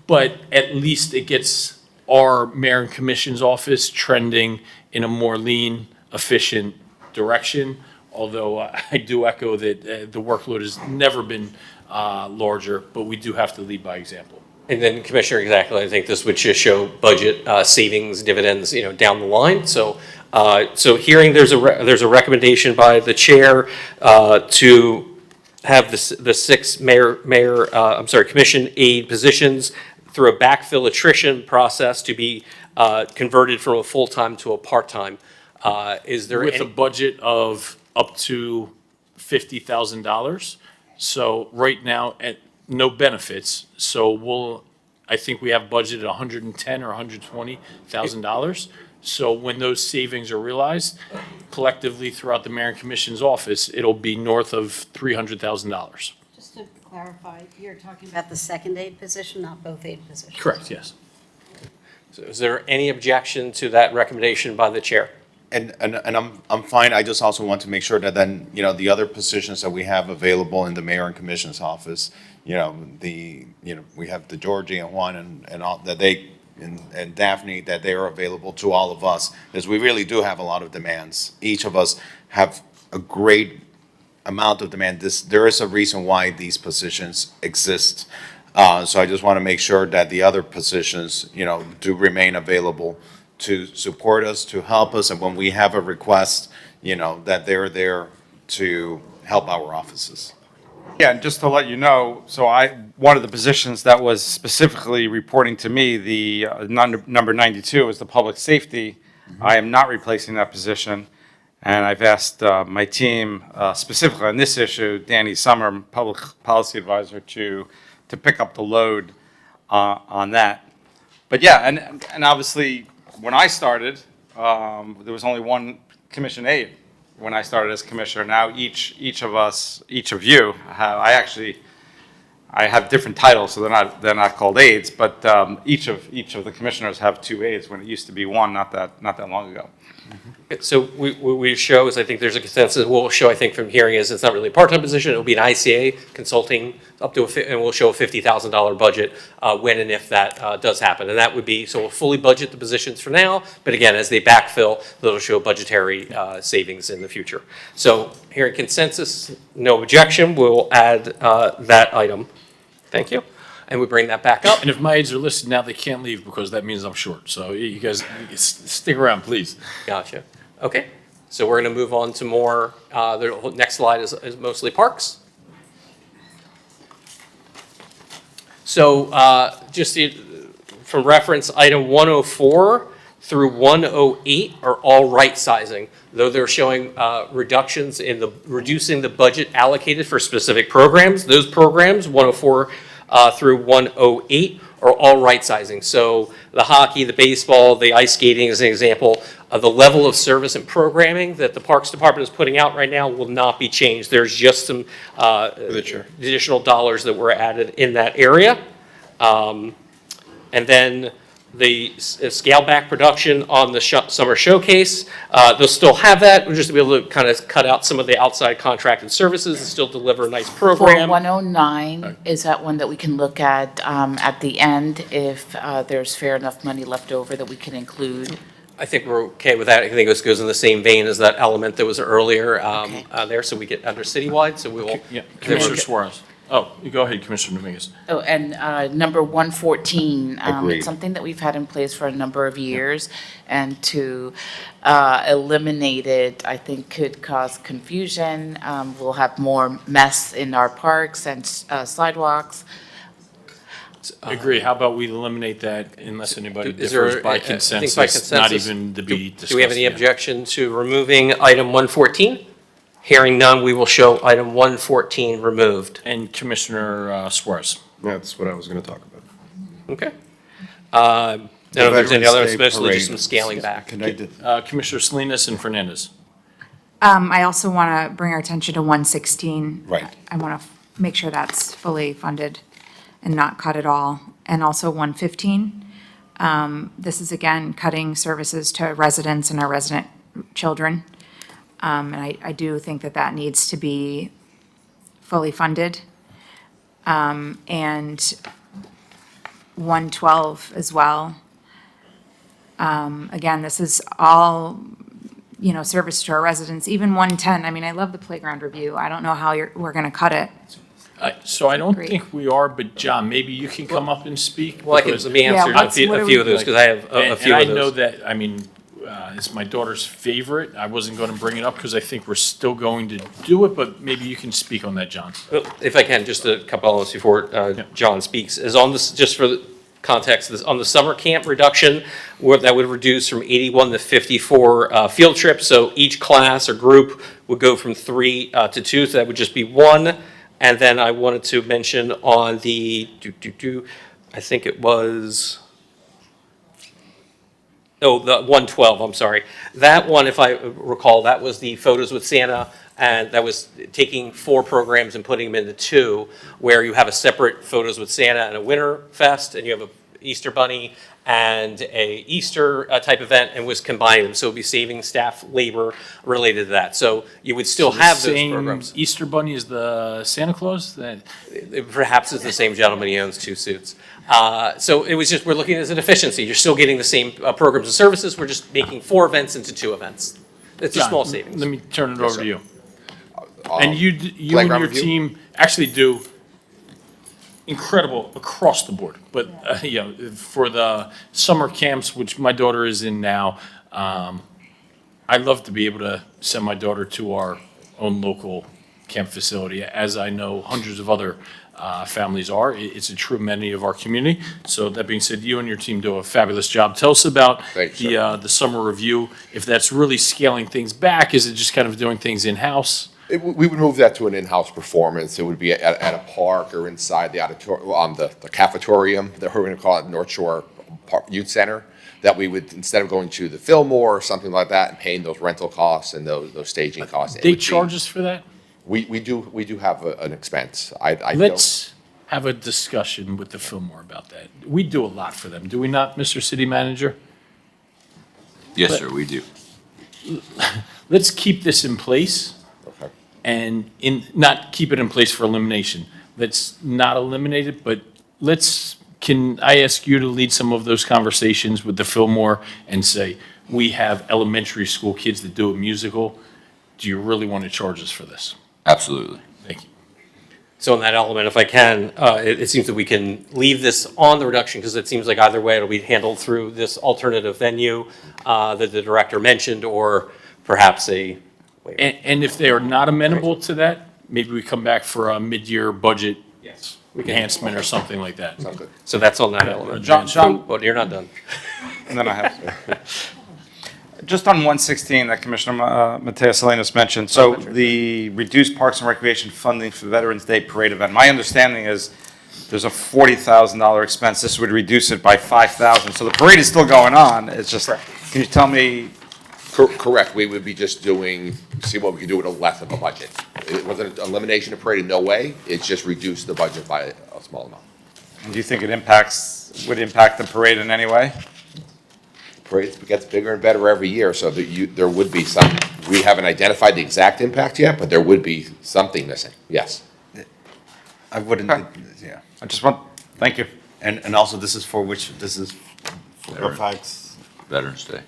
but at least it gets our mayor and commission's office trending in a more lean, efficient direction. Although I do echo that the workload has never been larger, but we do have to lead by example. And then Commissioner, exactly, I think this would just show budget savings, dividends, down the line. So, hearing there's a recommendation by the chair to have the six commission aide positions through a backfill attrition process to be converted from a full-time to a part-time. Is there With a any? budget of up to $50,000. So right now, at no benefits, so I think we have budgeted $110,000 or $120,000. So when those savings are realized, collectively throughout the mayor and commission's office, it'll be north of $300,000. Just to clarify, you're talking about the second aide position, not both aide positions? Correct, yes. So is there any objection to that recommendation by the chair? And I'm fine. I just also want to make sure that then, the other positions that we have available in the mayor and commission's office, we have the Georgie and Juan and all that and Daphne, that they are available to all of us, because we really do have a lot of demands. Each of us have a great amount of demand. There is a reason why these positions exist. So I just want to make sure that the other positions, do remain available to support us, to help us, and when we have a request, that they're there to help our offices. Yeah, and just to let you know, so one of the positions that was specifically reporting to me, the number 92 is the public safety. I am not replacing that position, and I've asked my team, specifically on this issue, Danny Summer, public policy advisor, to pick up the load on that. But yeah, and obviously, when I started, there was only one commission aide when I started as commissioner. Now each of you, I have different titles, so they're not called aides, but each of the commissioners have two aides when it used to be one not that long ago. So we show, is I think there's a consensus, we'll show, I think from hearing is it's not really a part-time position, it'll be an ICA consulting up to and we'll show a $50,000 budget when and if that does happen. And that would be, so we'll fully budget the positions for now, but again, as they backfill, that'll show budgetary savings in the future. So hearing consensus, no objection, we'll add that item. Thank you. And we bring that back up. And if my aides are listed now, they can't leave because that means I'm short. So you guys stick around, please. Gotcha. Okay. So we're going to move on to more, the next slide is mostly parks. So from reference, item 104 through 108 are all right sizing, though they're showing reductions in reducing the budget allocated for specific programs. Those programs, 104 through 108, are all right sizing. So the hockey, the baseball, the ice skating, as an example, the level of service and programming that the Parks Department is putting out right now will not be changed. There's just some additional dollars that were added in that area. And then the scale back production on the summer showcase, they'll still have that. We'll just be able to kind of cut out some of the outside contracted services and still deliver a nice program. For 109, is that one that we can look at the end if there's fair enough money left over that we can include? I think we're okay with that. I think this goes in the same vein as that element that was earlier there, so we get under citywide, so we will. Yeah, Commissioner Suarez. Oh, you go ahead, Commissioner Dominguez. Oh, and number 114, Agreed. it's something that we've had in place for a number of years, and to eliminate it, I think could cause confusion. We'll have more mess in our parks and sidewalks. Agree. How about we eliminate that unless anybody Is there differs by I think consensus, by not consensus, even to be discussed. Do we have any again. objection to removing item 114? Hearing none, we will show item 114 removed. And Commissioner Suarez. That's what I was going to talk about. Okay. I don't know if there's any other, Veterans Day especially just parade. some scaling back. Commissioner Salinas and Fernandez. I also want to bring our attention to 116. Right. I want to make sure that's fully funded and not cut at all. And also 115. This is again, cutting services to residents and our resident children. And I do think that that needs to be fully funded. And 112 as well. Again, this is all, service to our residents, even 110. I mean, I love the playground review. I don't know how we're going to cut it. So I don't Great. think we are, but John, maybe you can come up and speak. Well, let me answer Yeah, a few what a are few we- of those, because I have a few And of I know those. that, I mean, it's my daughter's favorite. I wasn't going to bring it up because I think we're still going to do it, but maybe you can speak on that, John. If I can, just a couple elements before John speaks, is on this, just for the context, on the summer camp reduction, that would reduce from 81 to 54 field trips. So each class or group would go from 3 to 2, so that would just be 1. And then I wanted to mention on the, I think it was, the 112, I'm sorry. That one, if I recall, that was the Photos with Santa, and that was taking 4 programs and putting them into 2, where you have a separate Photos with Santa and a Winter Fest, and you have a Easter Bunny and a Easter type event, and was combining them. So it'd be saving staff labor related to that. So you would still have those programs. Easter Bunny is the Santa Claus? Perhaps it's the same gentleman, he owns 2 suits. So it was just, we're looking at it as an efficiency. You're still getting the same programs and services, we're just making 4 events into 2 events. It's a John, small savings. Let me turn it over to you. And you and playground your review? team actually do incredible across the board. But, for the summer camps, which my daughter is in now, I'd love to be able to send my daughter to our own local camp facility, as I know hundreds of other families are. It's a true amenity of our community. So that being said, you and your team do a fabulous job. Tell us about Thank you, the summer review. If that's really scaling things back, is it just kind of doing things in-house? We would move that to an in-house performance. It would be at a park or inside the auditorium, the cafetorium, that we're going to call it North Shore Youth Center, that we would, instead of going to the Fillmore or something like that and paying those rental costs and those staging costs. They charge us for that? We do have an expense. I don't. Let's have a discussion with the Fillmore about that. We do a lot for them, do we not, Mr. City Manager? Yes, sir, we do. Let's keep this in place. Okay. And not keep it in place for elimination. Let's not eliminate it, but can I ask you to lead some of those conversations with the Fillmore and say, we have elementary school kids that do a musical. Do you really want to charge us for this? Absolutely. Thank you. So in that element, if I can, it seems that we can leave this on the reduction, because it seems like either way it'll be handled through this alternative venue that the director mentioned, or perhaps a waiver. And if they are not amenable to that, maybe we come back for a mid-year budget enhancement or something like that. Sounds good. So that's on that element. John- But you're not done. And then I have, just on 116 that Commissioner Mateus Salinas mentioned, so the reduced Parks and Recreation funding for Veterans Day Parade event, my understanding is there's a $40,000 expense, this would reduce it by $5,000, so the parade is still going on, it's just, can you tell me? Correct, we would be just doing, see what we can do with a less of a budget. It wasn't an elimination of parade in no way, it's just reduced the budget by a small amount. Do you think it would impact the parade in any way? Parade gets bigger and better every year, so that there would be some, we haven't identified the exact impact yet, but there would be something missing, yes. I wouldn't, yeah. I just want, thank you. And also, this is for Fairfax, Veterans Day.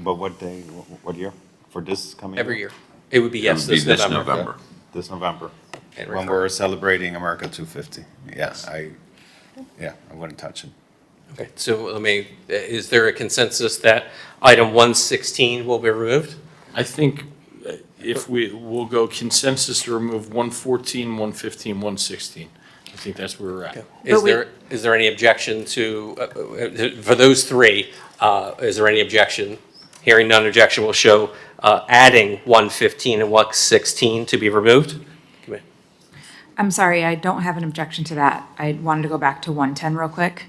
but what day, what year? For this coming? Every year. It would be, yes, It would be this this November. November. This November, And when we're celebrating America 250. Yeah, I wouldn't touch it. Okay, so let me, is there a consensus that item 116 will be removed? I think if we'll go consensus to remove 114, 115, 116. I think that's where we're at. Is there any objection to, for those three, is there any objection? Hearing none objection, will show adding 115 and 116 to be removed. I'm sorry, I don't have an objection to that. I wanted to go back to 110 real quick.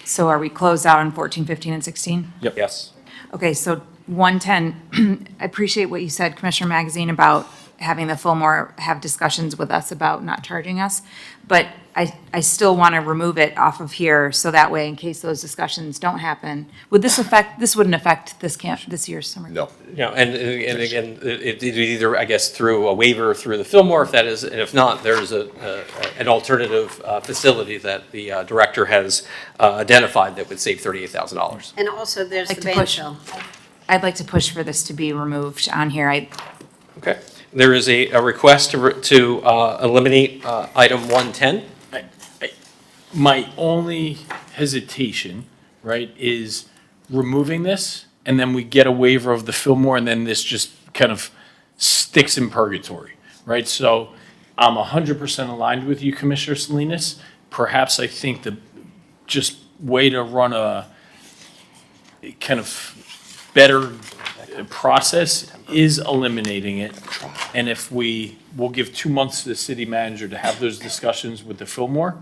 So are we closed out on 14, 15, and 16? Yep. Yes. Okay, so 110, I appreciate what you said, Commissioner Magazine, about having the Fillmore have discussions with us about not charging us. But I still want to remove it off of here, so that way, in case those discussions don't happen, would this affect, this wouldn't affect this year's summer? No. You know, and again, it either, I guess, through a waiver through the Fillmore, if that is, and if not, there's an alternative facility that the director has identified that would save $38,000. And also, there's Like the to band push- shell. I'd like to push for this to be removed on here. Okay. There is a request to eliminate item 110. My only hesitation, right, is removing this, and then we get a waiver of the Fillmore, and then this just kind of sticks in purgatory, right? So I'm 100% aligned with you, Commissioner Salinas. Perhaps I think the just way to run a kind of better process is eliminating it. And if we'll give 2 months to the city manager to have those discussions with the Fillmore.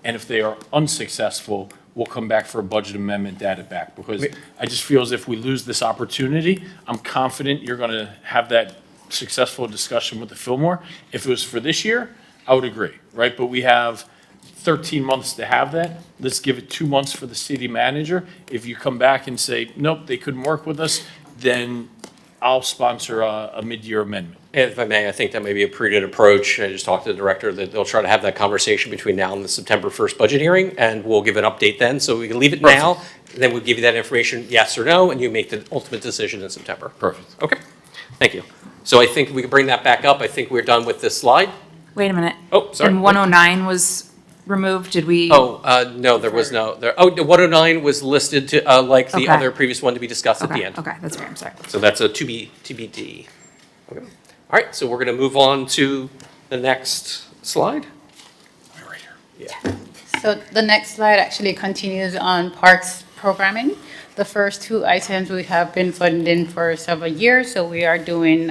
And if they are unsuccessful, we'll come back for a budget amendment, add it back. Because I just feel as if we lose this opportunity, I'm confident you're going to have that successful discussion with the Fillmore. If it was for this year, I would agree, right? But we have 13 months to have that. Let's give it 2 months for the city manager. If you come back and say, nope, they couldn't work with us, then I'll sponsor a mid-year amendment. If I may, I think that may be a prudent approach. I just talked to the director that they'll try to have that conversation between now and the September 1st budget hearing, and we'll give an update then. So we can leave it now, then we'll give you that information, yes or no, and you make the ultimate decision in September. Perfect. Okay, thank you. So I think we can bring that back up. I think we're done with this slide. Wait a minute. Oh, sorry. And 109 was removed, did we? Oh, no, there was no, the 109 was listed to, like the Okay. other previous one to be discussed at the Okay, end. okay, that's right, I'm sorry. So that's a TBD. Okay. All right, so we're going to move on to the next slide. So the next slide actually continues on parks programming. The first two items we have been funding for several years, so we are doing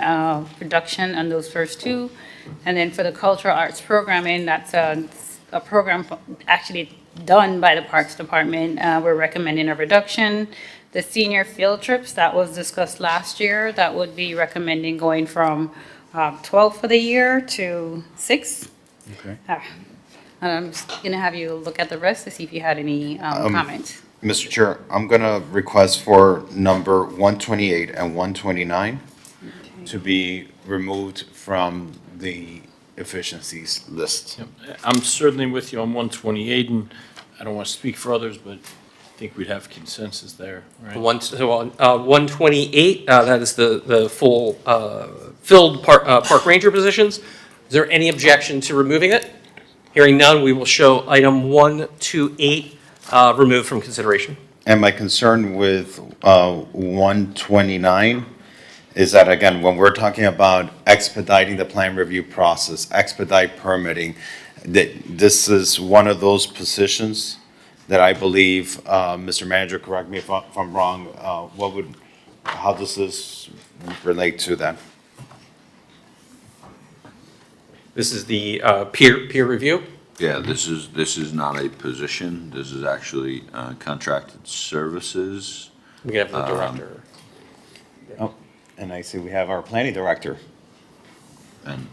reduction on those first two. And then for the cultural arts programming, that's a program actually done by the Parks Department. We're recommending a reduction. The senior field trips, that was discussed last year, that would be recommending going from 12 for the year to 6. Okay. I'm just going to have you look at the rest to see if you had any comments. Mr. Chair, I'm going to request for number 128 and 129 to be removed from the efficiencies list. I'm certainly with you on 128, and I don't want to speak for others, but I think we'd have consensus there, right? 128, that is the full filled park ranger positions. Is there any objection to removing it? Hearing none, we will show item 128 removed from consideration. And my concern with 129 is that, again, when we're talking about expediting the plan review process, expedite permitting, This is one of those positions that I believe, Mr. Manager, correct me if I'm wrong, how does this relate to that? This is the peer review. Yeah, this is not a position. This is actually contracted services. We can have the director. Oh, and I see we have our planning director. And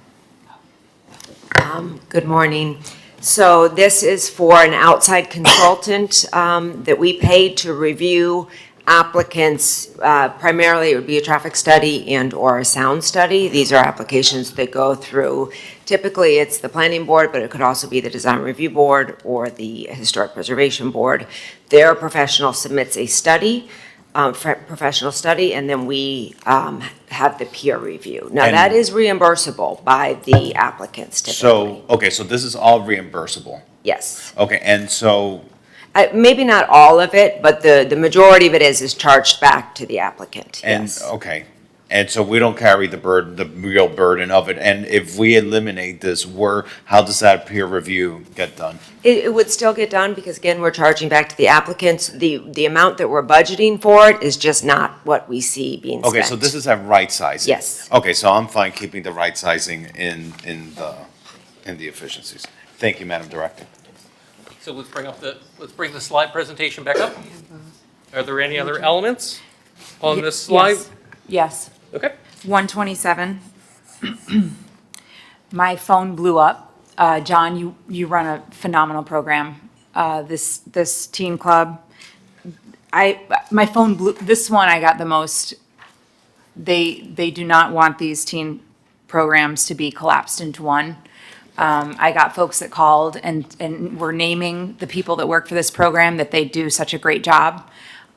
Good morning. So this is for an outside consultant that we paid to review applicants. Primarily, it would be a traffic study and/or a sound study. These are applications that go through, typically it's the planning board, but it could also be the design review board or the historic preservation board. Their professional submits a study, professional study, and then we have the peer review. Now, And- that is reimbursable by the applicants typically. So, okay, so this is all reimbursable. Yes. Okay, and so, Maybe not all of it, but the majority of it is charged back to the applicant, and, yes. okay. And so we don't carry the real burden of it. And if we eliminate this, how does that peer review get done? It would still get done because, again, we're charging back to the applicants. The amount that we're budgeting for it is just not what we see being spent. Okay, so this is at right sizing? Yes. Okay, so I'm fine keeping the right sizing in the efficiencies. Thank you, Madam Director. So let's bring the slide presentation back up. Are there any other elements on this slide? Yes. Okay. 127. My phone blew up. John, you run a phenomenal program. This teen club, my phone blew, this one I got the most. They do not want these teen programs to be collapsed into one. I got folks that called and were naming the people that work for this program, that they do such a great job.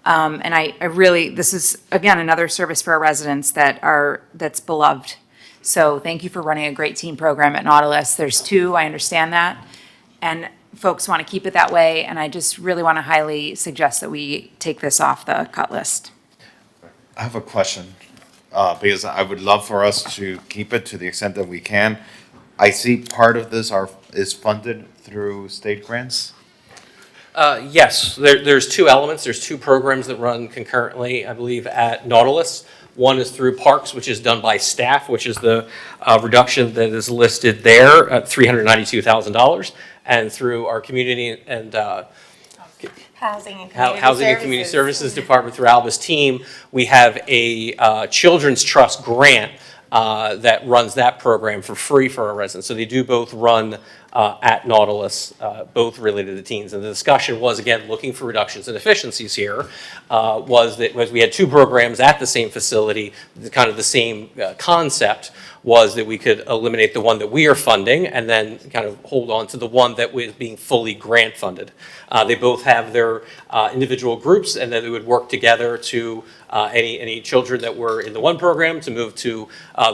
And I really, this is, again, another service for our residents that's beloved. So thank you for running a great teen program at Nautilus. There's two, I understand that. And folks want to keep it that way, and I just really want to highly suggest that we take this off the cut list. I have a question, because I would love for us to keep it to the extent that we can. I see part of this is funded through state grants. Yes, there's two elements. There's two programs that run concurrently, I believe, at Nautilus. One is through Parks, which is done by staff, which is the reduction that is listed there at $392,000, and through our community and Housing and Community Services Department through Alba's team, we have a Children's Trust grant that runs that program for free for our residents. So they do both run at Nautilus, both related to teens. And the discussion was, again, looking for reductions and efficiencies here, was we had two programs at the same facility, kind of the same concept, was that we could eliminate the one that we are funding and then kind of hold on to the one that was being fully grant funded. They both have their individual groups, and then they would work together to any children that were in the one program to move to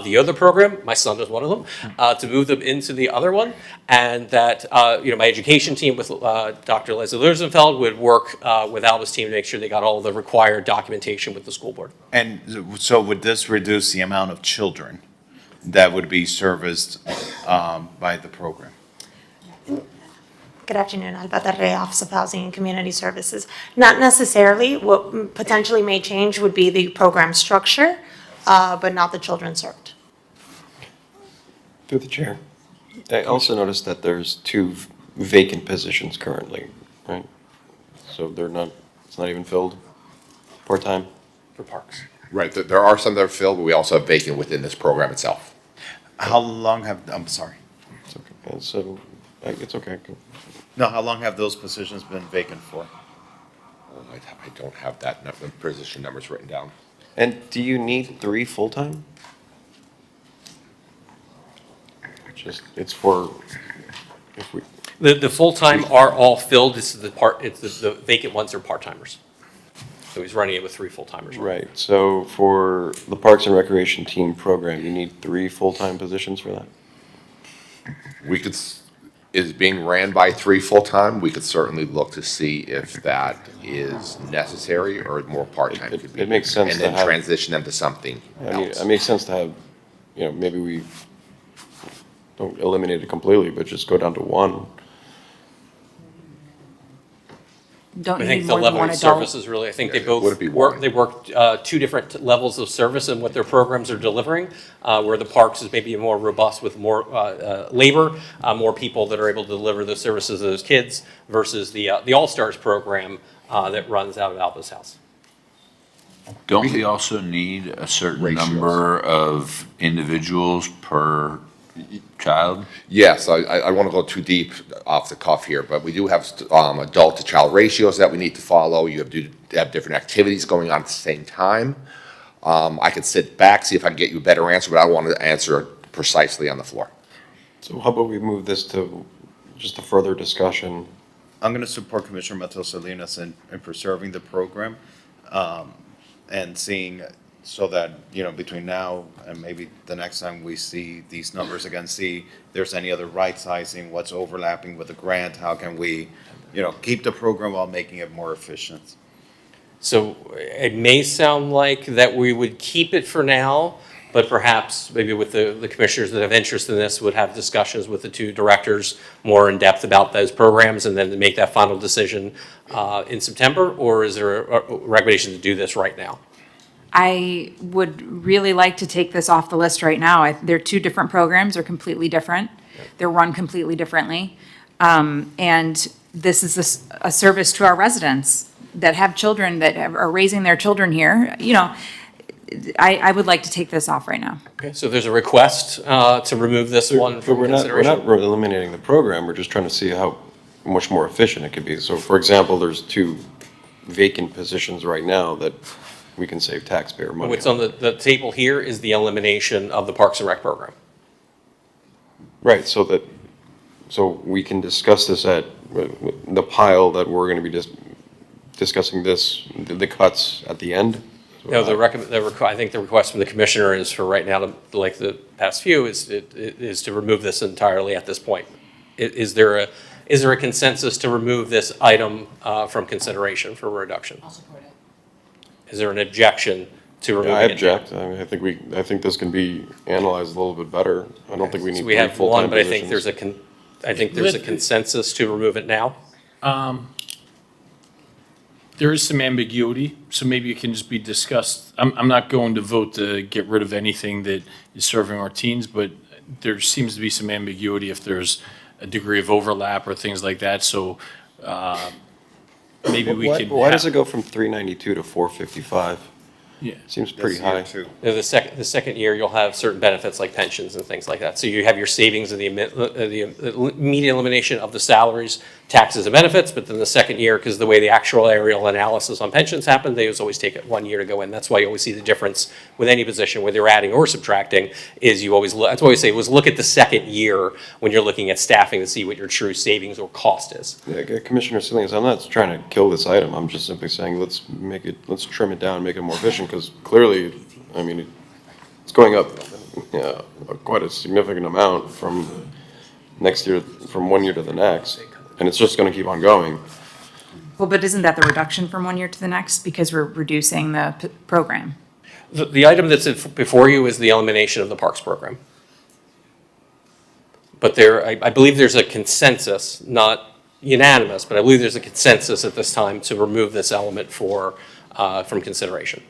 the other program. My son is one of them, to move them into the other one. And that, my education team with Dr. Leslie Lurzenfeld would work with Alba's team to make sure they got all the required documentation with the school board. And so would this reduce the amount of children that would be serviced by the program? Good afternoon, Alba Tarre, Office of Housing and Community Services. Not necessarily. What potentially may change would be the program structure, but not the children served. Through the chair. I also noticed that there's two vacant positions currently, right? So it's not even filled, part-time? For Parks. Right, there are some that are filled, but we also have vacant within this program itself. How long I'm sorry. It's okay, so, it's okay. No, how long have those positions been vacant for? I don't have the position numbers written down. And do you need 3 full-time? It's for, if we. The full-time are all filled. This is the vacant ones are part-timers. So he's running it with 3 full-timers. Right, so for the Parks and Recreation Team program, you need 3 full-time positions for that? Is being ran by 3 full-time, we could certainly look to see if that is necessary or more part-time could be. It makes sense And to then have. transition them to something else. It makes sense to have, maybe we don't eliminate it completely, but just go down to one. Don't I you think need the more than level one of adult? services really, I think they Would both it be work, one? they work two different levels of service in what their programs are delivering, where the parks is maybe more robust with more labor, more people that are able to deliver those services to those kids versus the All-Stars program that runs out of Alba's house. Don't we also need a certain Ratios. number of individuals per child? Yes, I want to go too deep off the cuff here, but we do have adult to child ratios that we need to follow. You have different activities going on at the same time. I could sit back, see if I can get you a better answer, but I want to answer precisely on the floor. So how about we move this to just a further discussion? I'm going to support Commissioner Matos Salinas in preserving the program, and seeing, so that, between now and maybe the next time we see these numbers again, see if there's any other right sizing, what's overlapping with the grant, how can we, keep the program while making it more efficient. So it may sound like that we would keep it for now, but perhaps maybe with the commissioners that have interest in this would have discussions with the two directors more in depth about those programs and then make that final decision in September, or is there a recommendation to do this right now? I would really like to take this off the list right now. They're two different programs, they're completely different. They're run completely differently. And this is a service to our residents that have children, that are raising their children here. I would like to take this off right now. Okay, so there's a request to remove this one But from we're consideration? not eliminating the program, we're just trying to see how much more efficient it could be. So for example, there's 2 vacant positions right now that we can save taxpayer money. What's on the table here is the elimination of the Parks and Rec program. Right, so we can discuss this at the pile that we're gonna be discussing this, the cuts at the end? No, I think the request from the commissioner is for right now, like the past few, is to remove this entirely at this point. Is there a consensus to remove this item from consideration for reduction? I'll support it. Is there an objection to removing I it? object, I mean, I think this can be analyzed a little bit better. I don't think we need So we 3 have full-time one, but I think positions. there's a consensus to remove it now. There is some ambiguity, so maybe it can just be discussed. I'm not going to vote to get rid of anything that is serving our teens, but there seems to be some ambiguity if there's a degree of overlap or things like that, so maybe we could. Why does it go from 392 to 455? Yeah. Seems pretty This year, high. too. The second year, you'll have certain benefits like pensions and things like that. So you have your savings of the immediate elimination of the salaries, taxes and benefits, but then the second year, because the way the actuarial analysis on pensions happen, they always take it 1 year to go in. That's why you always see the difference with any position, whether you're adding or subtracting, is you always, that's why we say, was look at the second year when you're looking at staffing to see what your true savings or cost is. Yeah, Commissioner Salinas, I'm not trying to kill this item, I'm just simply saying, let's trim it down, make it more efficient, because clearly, I mean, it's going up, quite a significant amount from next year, from 1 year to the next, and it's just gonna keep on going. Well, but isn't that the reduction from 1 year to the next, because we're reducing the program? The item that's before you is the elimination of the parks program. But I believe there's a consensus, not unanimous, but I believe there's a consensus at this time to remove this element from consideration.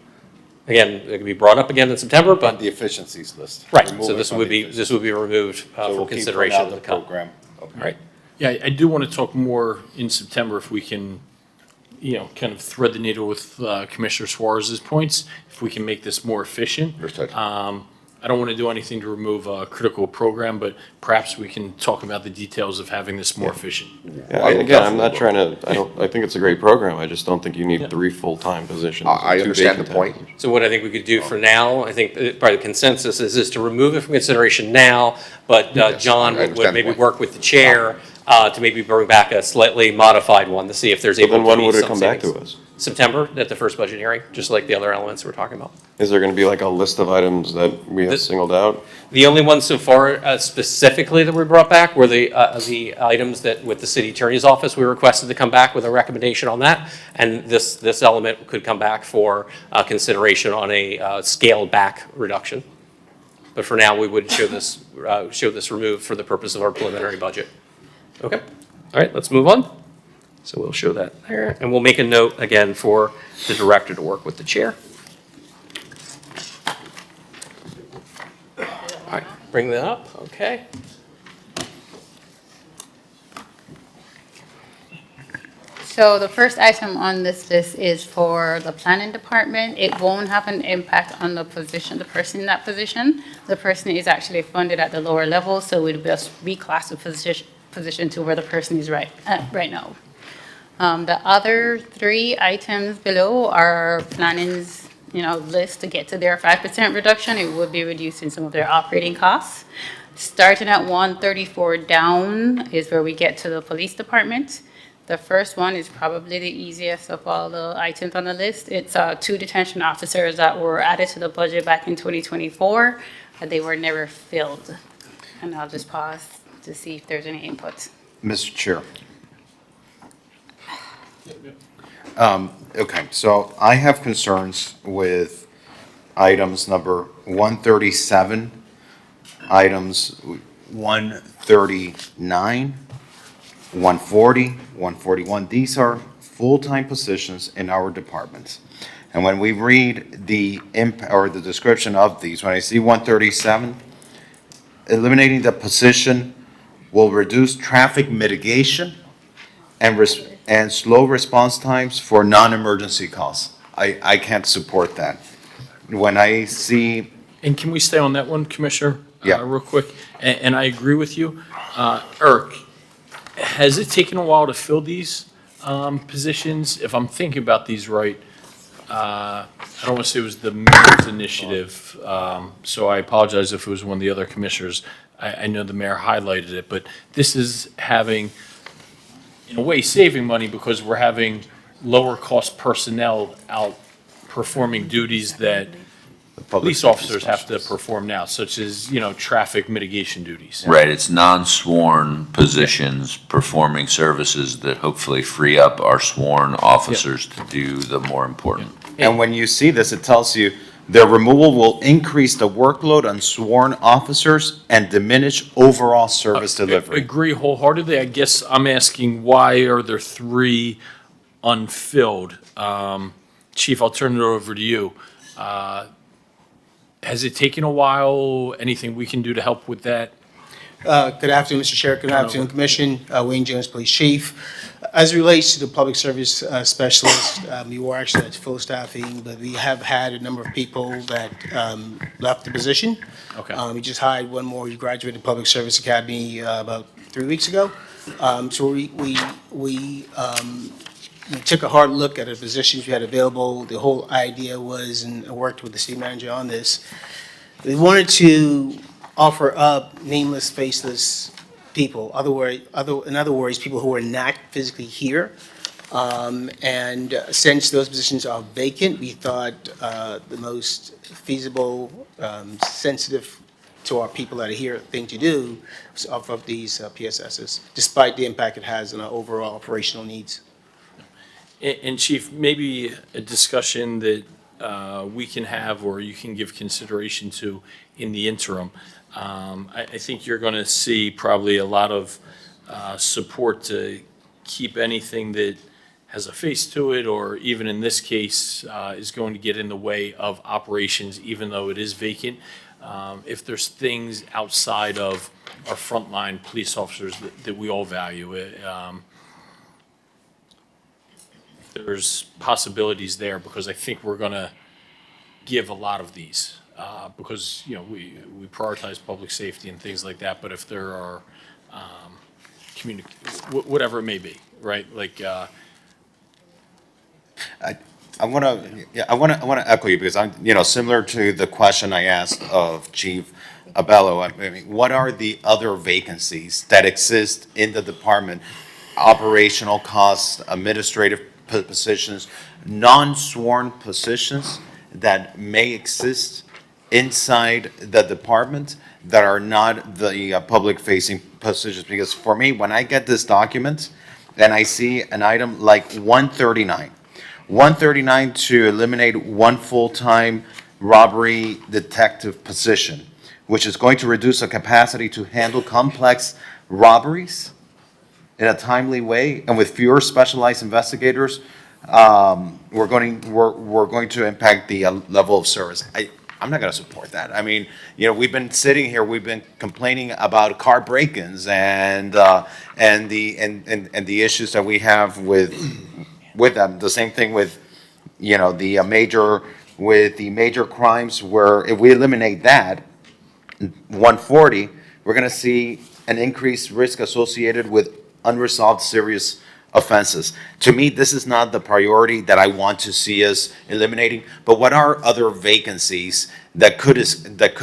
Again, it could be brought up again in September, but. The efficiencies list. Right, Remove so it this from would the be, efficiencies. this would be removed So for we'll keep consideration out of the the cut. program. All right. Yeah, I do want to talk more in September if we can, kind of thread the needle with Commissioner Suarez's points, if we can make this more efficient. Understood. I don't want to do anything to remove a critical program, but perhaps we can talk about the details of having this more efficient. Yeah, again, I'm not trying to, I think it's a great program, I just don't think you need 3 full-time positions. I and 2 understand the vacant point. positions. So what I think we could do for now, I think probably the consensus is to remove it from consideration now, but John I would understand the maybe point. work with the chair to maybe bring back a slightly modified one to see if there's So able to then be when would it some come back savings. to us? September, at the first budget hearing, just like the other elements we're talking about. Is there gonna be like a list of items that we have singled out? The only ones so far specifically that we brought back were the items that with the city attorney's office, we requested to come back with a recommendation on that. And this element could come back for consideration on a scaled back reduction. But for now, we would show this removed for the purpose of our preliminary budget. Okay, all right, let's move on. So we'll show that there, and we'll make a note again for the director to work with the chair. All right, bring that up, okay. So the first item on this list is for the planning department. It won't have an impact on the position, the person in that position. The person is actually funded at the lower level, so we'd just reclass the position to where the person is right now. The other three items below are planning's, list to get to their 5% reduction. It would be reducing some of their operating costs. Starting at 134 down is where we get to the police department. The first one is probably the easiest of all the items on the list. It's 2 detention officers that were added to the budget back in 2024. They were never filled. And I'll just pause to see if there's any input. Mr. Chair. Okay, so I have concerns with items number 137, items 139, 140, 141. These are full-time positions in our departments. And when we read the description of these, when I see 137, eliminating the position will reduce traffic mitigation and slow response times for non-emergency calls. I can't support that. When I see... And can we stay on that one, Commissioner? Yeah. Real quick, and I agree with you. Eric, has it taken a while to fill these positions? If I'm thinking about these right, I don't want to say it was the mayor's initiative, so I apologize if it was one of the other commissioners. I know the mayor highlighted it, but this is having, in a way, saving money because we're having lower cost personnel out performing duties that police officers have to perform now, such as, traffic mitigation duties. Right, it's non-sworn positions performing services that hopefully free up our sworn officers to do the more important. And when you see this, it tells you their removal will increase the workload on sworn officers and diminish overall service delivery. Agree wholeheartedly. I guess I'm asking, why are there 3 unfilled? Chief, I'll turn it over to you. Has it taken a while? Anything we can do to help with that? Good afternoon, Mr. Chair. Good afternoon, Commission. Wayne Jones, Police Chief. As it relates to the public service specialist, we were actually at full staffing, but we have had a number of people that left the position. Okay. We just hired one more. He graduated Public Service Academy about 3 weeks ago. So we took a hard look at the positions we had available. The whole idea was, and I worked with the city manager on this, we wanted to offer up nameless, faceless people. In other words, people who are not physically here. And since those positions are vacant, we thought the most feasible, sensitive to our people that are here thing to do was offer up these PSSs, despite the impact it has on our overall operational needs. And Chief, maybe a discussion that we can have or you can give consideration to in the interim. I think you're going to see probably a lot of support to keep anything that has a face to it, or even in this case, is going to get in the way of operations, even though it is vacant. If there's things outside of our frontline police officers that we all value, there's possibilities there, because I think we're going to give a lot of these. Because, we prioritize public safety and things like that, but if there are, whatever it may be, right? Like, I want to echo you, because I'm, similar to the question I asked of Chief Abello. I mean, what are the other vacancies that exist in the department? Operational costs, administrative positions, non-sworn positions that may exist inside the department that are not the public-facing positions. Because for me, when I get this document and I see an item like 139 to eliminate one full-time robbery detective position, which is going to reduce the capacity to handle complex robberies in a timely way and with fewer specialized investigators, we're going to impact the level of service. I'm not going to support that. I mean, you know, we've been sitting here, we've been complaining about car break-ins and the issues that we have with them. The same thing with, you know, the major crimes, where if we eliminate that 140, we're going to see an increased risk associated with unresolved serious offenses. To me, this is not the priority that I want to see us eliminating, but what are other vacancies that could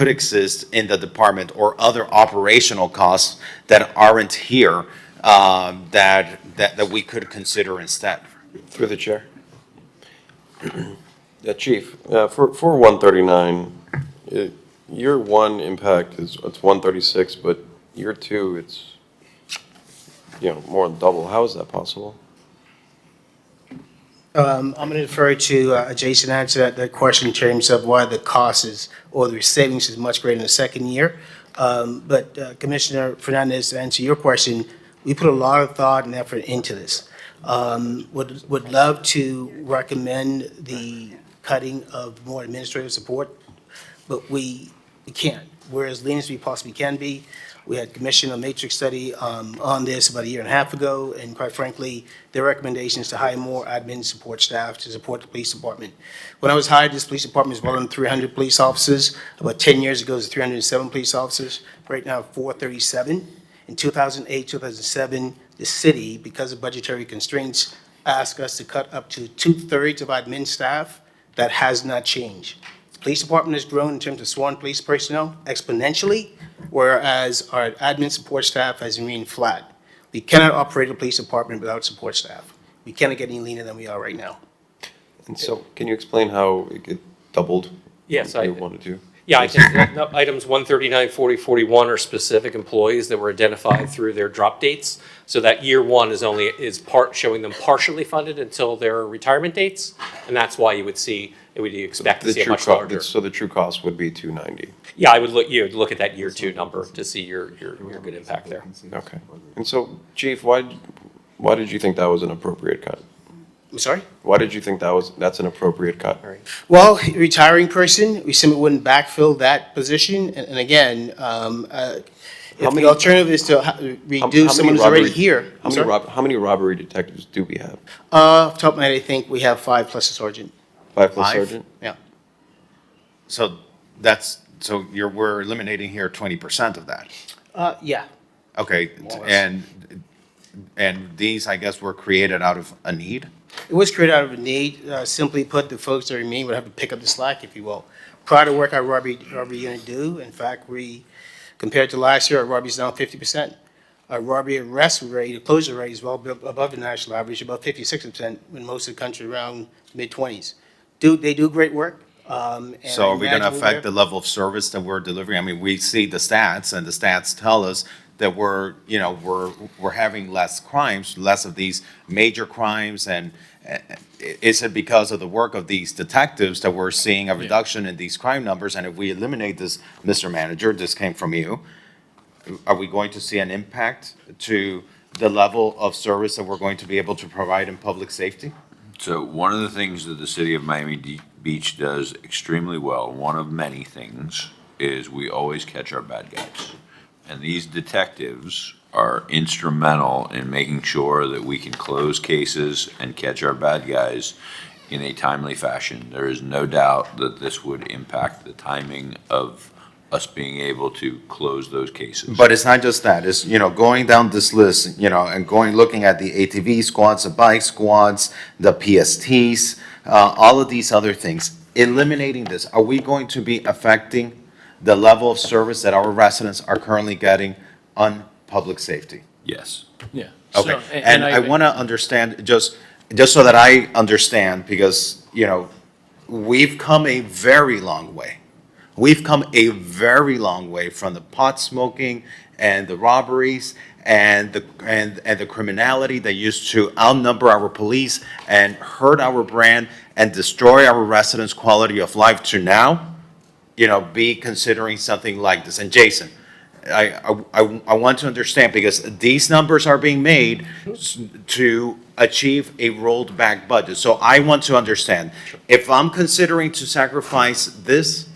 exist in the department, or other operational costs that aren't here, that we could consider instead? Through the chair. Yeah, Chief, for 139, year one impact it's 136, but year two, it's, you know, more than double. How is that possible? I'm going to defer to Jason to answer that question in terms of why the cost is, or the savings is much greater in the second year. But Commissioner Fernandez, to answer your question, we put a lot of thought and effort into this. Would love to recommend the cutting of more administrative support, but we can't. We're as lean as we possibly can be. We had commissioned a matrix study on this about 1.5 years ago, and quite frankly, their recommendation is to hire more admin support staff to support the police department. When I was hired, this police department is well under 300 police officers. About 10 years ago, it was 307 police officers. Right now, 437. In 2008, 2007, the city, because of budgetary constraints, asked us to cut up to 2/3 of admin staff. That has not changed. The police department has grown in terms of sworn police personnel exponentially, whereas our admin support staff has remained flat. We cannot operate a police department without support staff. We cannot get any leaner than we are right now. And so, can you explain how it doubled? Yes, I wanted to. Yeah, I think items 139, 40, 41 are specific employees that were identified through their drop dates. So that year one is showing them partially funded until their retirement dates, and that's why you would expect to see a much larger. So the true cost would be 290. Yeah, you would look at that year two number to see your good impact there. Okay. And so, Chief, why did you think that was an appropriate cut? I'm sorry? Why did you think that's an appropriate cut? Well, retiring person, we simply wouldn't backfill that position. And again, if the alternative is to reduce someone who's already here. How many robbery detectives do we have? Off the top of my head, I think we have 5 plus a sergeant. 5 plus sergeant? Yeah. So we're eliminating here 20% of that. Yeah. Okay, and these, I guess, were created out of a need? It was created out of a need. Simply put, the folks that remain would have to pick up the slack, if you will. Prior to work our robbery unit do, in fact, compared to last year, our robbery is down 50%. Our robbery arrest rate, the closure rate is well above the national average, about 56%, when most of the country around mid-20s. They do great work. So are we going to affect the level of service that we're delivering? I mean, we see the stats, and the stats tell us that we're having less crimes, less of these major crimes, and is it because of the work of these detectives that we're seeing a reduction in these crime numbers? And if we eliminate this, Mr. Manager, this came from you, are we going to see an impact to the level of service that we're going to be able to provide in public safety? So one of the things that the city of Miami Beach does extremely well, one of many things, is we always catch our bad guys. And these detectives are instrumental in making sure that we can close cases and catch our bad guys in a timely fashion. There is no doubt that this would impact the timing of us being able to close those cases. But it's not just that. It's, going down this list, and looking at the ATV squads, the bike squads, the PSTs, all of these other things. Eliminating this, are we going to be affecting the level of service that our residents are currently getting on public safety? Yes. Yeah. Okay, So, and I want to understand, just so that I understand, because, we've come a very long way. We've come a very long way from the pot smoking and the robberies and the criminality that used to outnumber our police and hurt our brand and destroy our residents' quality of life to now. be considering something like this? And Jason, I want to understand, because these numbers are being made to achieve a rolled back budget. So I want to understand, if I'm considering to sacrifice this,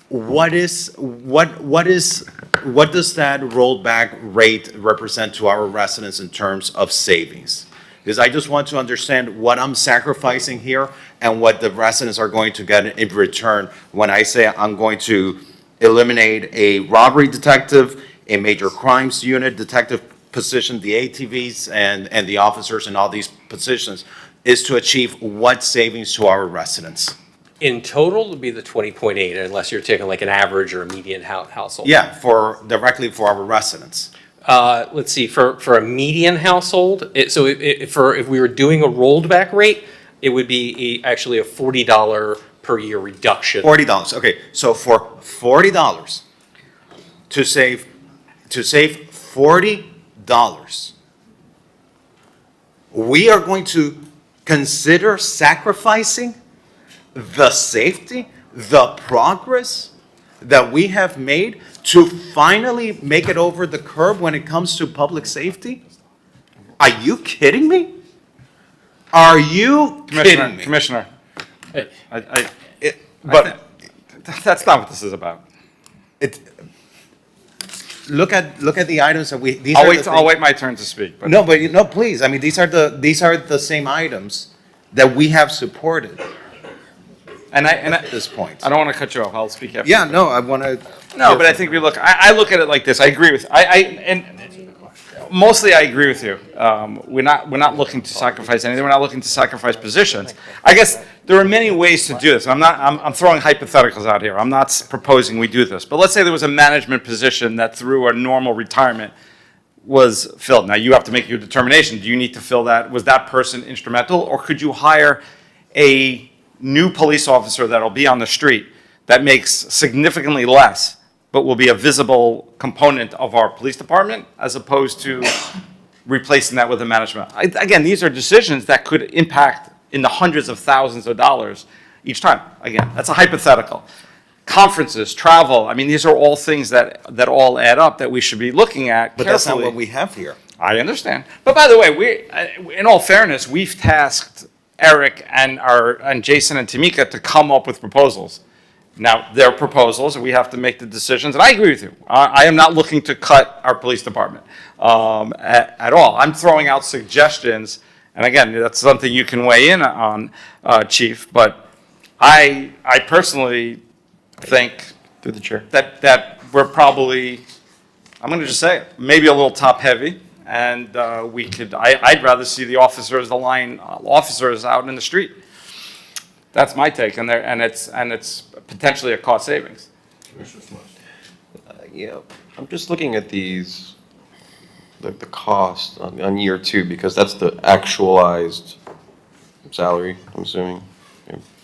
what does that rolled back rate represent to our residents in terms of savings? Because I just want to understand what I'm sacrificing here and what the residents are going to get in return when I say I'm going to eliminate a robbery detective, a major crimes unit detective position, the ATVs and the officers and all these positions, is to achieve what savings to our residents? In total, it would be the 20.8, unless you're taking like an average or a median household. Yeah, directly for our residents. Let's see, for a median household, if we were doing a rolled back rate, it would be actually a $40 per year reduction. $40, okay, so for $40, to save $40, we are going to consider sacrificing the safety, the progress that we have made to finally make it over the curb when it comes to public safety? Are you kidding me? Are you kidding me? Commissioner, but that's not what this is about. Look at the items that we. I'll wait my turn to speak. But. No, please. I mean, these are the same items that we have supported. And at this point, I don't want to cut you off. I'll speak after. Yeah, no, I want to. No, but I think we look. I look at it like this. I agree with. And mostly I agree with you. We're not looking to sacrifice anything. We're not looking to sacrifice positions. I guess there are many ways to do this. I'm throwing hypotheticals out here. I'm not proposing we do this. But let's say there was a management position that through a normal retirement was filled. Now you have to make your determination. Do you need to fill that? Was that person instrumental, or could you hire a new police officer that'll be on the street that makes significantly less, but will be a visible component of our police department, as opposed to replacing that with a management? Again, these are decisions that could impact in the hundreds of thousands of dollars each time. Again, that's a hypothetical. Conferences, travel, I mean, these are all things that all add up that we should be looking at carefully. But that's not what we have here. I understand. But by the way, in all fairness, we've tasked Eric and Jason and Tamika to come up with proposals. Now, they're proposals, and we have to make the decisions, and I agree with you. I am not looking to cut our police department at all. I'm throwing out suggestions, and again, that's something you can weigh in on, Chief, but I personally think Through the chair. that we're probably, I'm going to just say it, maybe a little top-heavy, and I'd rather see the officers, the line officers out in the street. That's my take, and it's potentially a cost savings. Yeah, I'm just looking at these, the cost on year two, because that's the actualized salary, I'm assuming.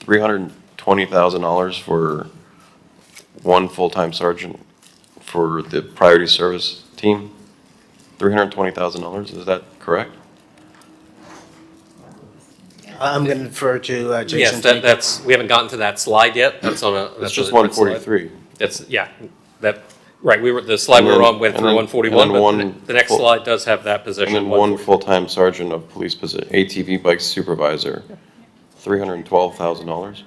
$320,000 for one full-time sergeant for the priority service team. $320,000, is that correct? I'm going to defer to Jason. Yes, we haven't gotten to that slide yet. That's on a. It's just 143. Right, the slide we were on went through 141, but the next slide does have that position. And then one full-time sergeant of police position, ATV bike supervisor, $312,000.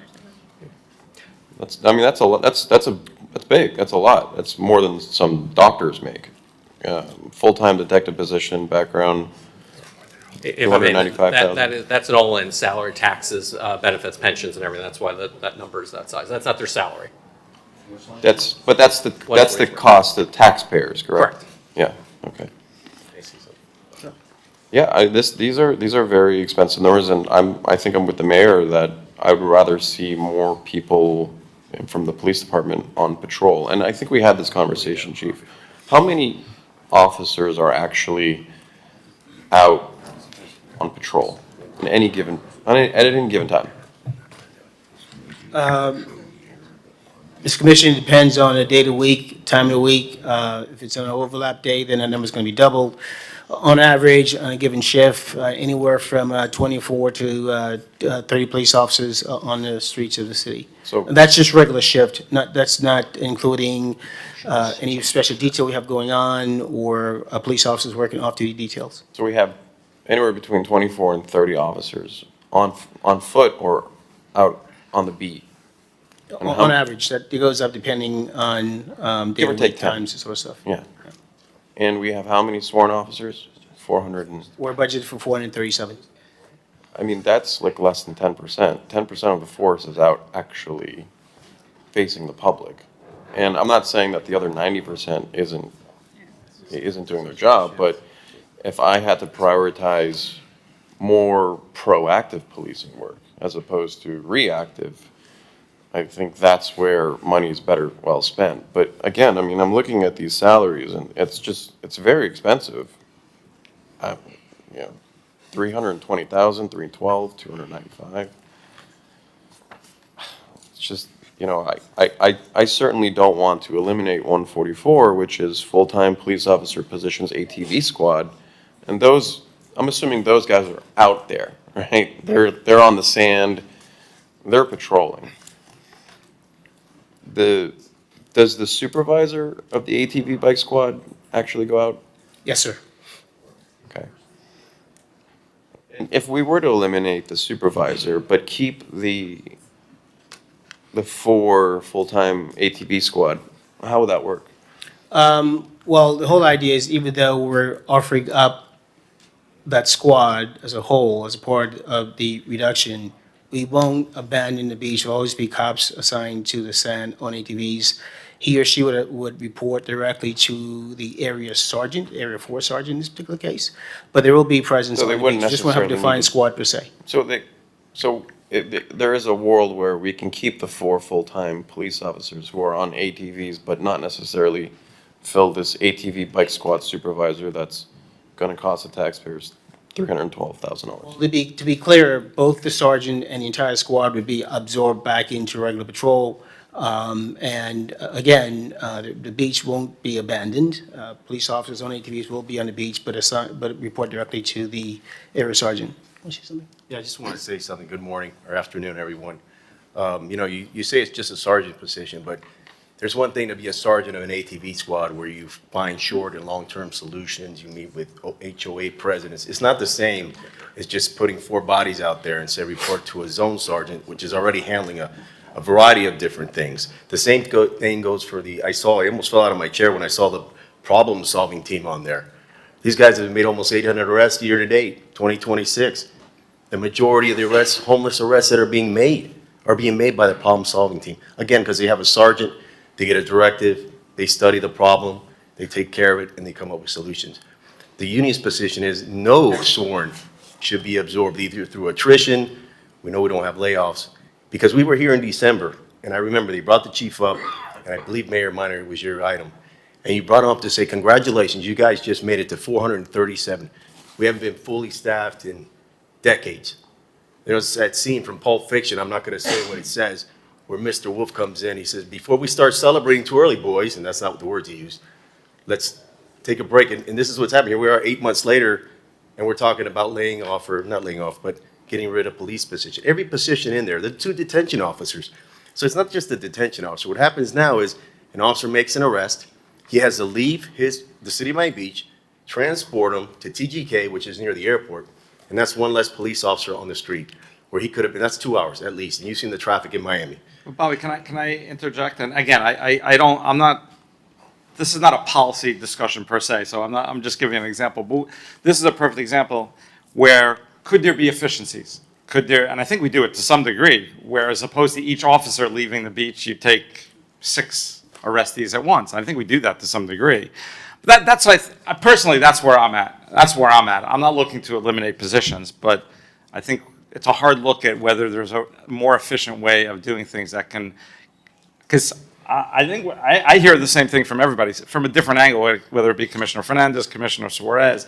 That's a lot, that's big, that's a lot. That's more than some doctors make. Full-time detective position, background, $295,000. That's an all-in salary, taxes, benefits, pensions, and everything. That's why that number is that size. That's not their salary. That's the cost to taxpayers, correct? Yeah, okay. Yeah, these are very expensive numbers, and I think I'm with the mayor that I would rather see more people from the police department on patrol. And I think we had this conversation, Chief. How many officers are actually out on patrol at any given time? This commission depends on the day of the week, time of the week. If it's an overlap day, then that number's going to be doubled. on average, on a given shift, anywhere from 24 to 30 police officers on the streets of the city. So- And that's just regular shift, that's not including any special detail we have going on or police officers working off-duty details. So we have anywhere between 24 and 30 officers on foot or out on the beat. And how- On average, that it goes up depending on Give or daily take 10. times and sort of stuff. Yeah. And we have how many sworn officers? 400 and, We're budgeted for 437. I mean, that's like less than 10%. 10% of the force is out actually facing the public. And I'm not saying that the other 90% isn't doing their job, but if I had to prioritize more proactive policing work as opposed to reactive, I think that's where money is better well spent. But again, I mean, I'm looking at these salaries and it's very expensive. You know, 320,000, 312, 295. It's just, you know, I certainly don't want to eliminate 144, which is full-time police officer positions ATV squad. And those, I'm assuming those guys are out there, right? They're on the sand, they're patrolling. Does the supervisor of the ATV bike squad actually go out? Yes, sir. Okay. And if we were to eliminate the supervisor, but keep the 4 full-time ATV squad, how would that work? Well, the whole idea is even though we're offering up that squad as a whole, as a part of the reduction, we won't abandon the beach. There'll always be cops assigned to the sand on ATVs. He or she would report directly to the area sergeant, area 4 sergeant in this particular case. But there will be presence So on they the wouldn't beach. Just won't have a necessarily defined need- squad per se. There is a world where we can keep the 4 full-time police officers who are on ATVs, but not necessarily fill this ATV bike squad supervisor that's gonna cost the taxpayers $312,000. To be clear, both the sergeant and the entire squad would be absorbed back into regular patrol. Again, the beach won't be abandoned. Police officers on ATVs will be on the beach, but report directly to the area sergeant. Want to say something? Yeah, I just want to say something. Good morning or afternoon, everyone. You know, you say it's just a sergeant position, but there's one thing to be a sergeant of an ATV squad where you find short and long-term solutions. You meet with HOA presidents. It's not the same as just putting 4 bodies out there and say report to a zone sergeant, which is already handling a variety of different things. The same thing goes for I almost fell out of my chair when I saw the problem-solving team on there. These guys have made almost 800 arrests year to date, 2026. The majority of the arrests, homeless arrests that are being made by the problem-solving team. Again, because they have a sergeant, they get a directive, they study the problem, they take care of it, and they come up with solutions. The union's position is no sworn should be absorbed either through attrition, we know we don't have layoffs, because we were here in December, and I remember they brought the chief up, and I believe Mayor Minor was your item, and you brought him up to say, congratulations, you guys just made it to 437. We haven't been fully staffed in decades. There's that scene from Pulp Fiction, I'm not gonna say what it says, where Mr. Wolf comes in, he says, before we start celebrating too early, boys, and that's not the words he used, let's take a break. And this is what's happening. Here we are 8 months later, and we're talking about laying off, or not laying off, but getting rid of police position. Every position in there, the 2 detention officers. So it's not just the detention officer. What happens now is an officer makes an arrest, he has to leave the city of Miami Beach, transport him to TGK, which is near the airport, and that's 1 less police officer on the street, where he could have been, that's 2 hours at least, and you've seen the traffic in Miami. Bobby, can I interject? And again, I'm not, this is not a policy discussion per se, so I'm just giving an example. But this is a perfect example where could there be efficiencies? Could there, and I think we do it to some degree, where as opposed to each officer leaving the beach, you take 6 arrestees at once. I think we do that to some degree. But personally, that's where I'm at. I'm not looking to eliminate positions, but I think it's a hard look at whether there's a more efficient way of doing things that can, because I think I hear the same thing from everybody, from a different angle, whether it be Commissioner Fernandez, Commissioner Suarez.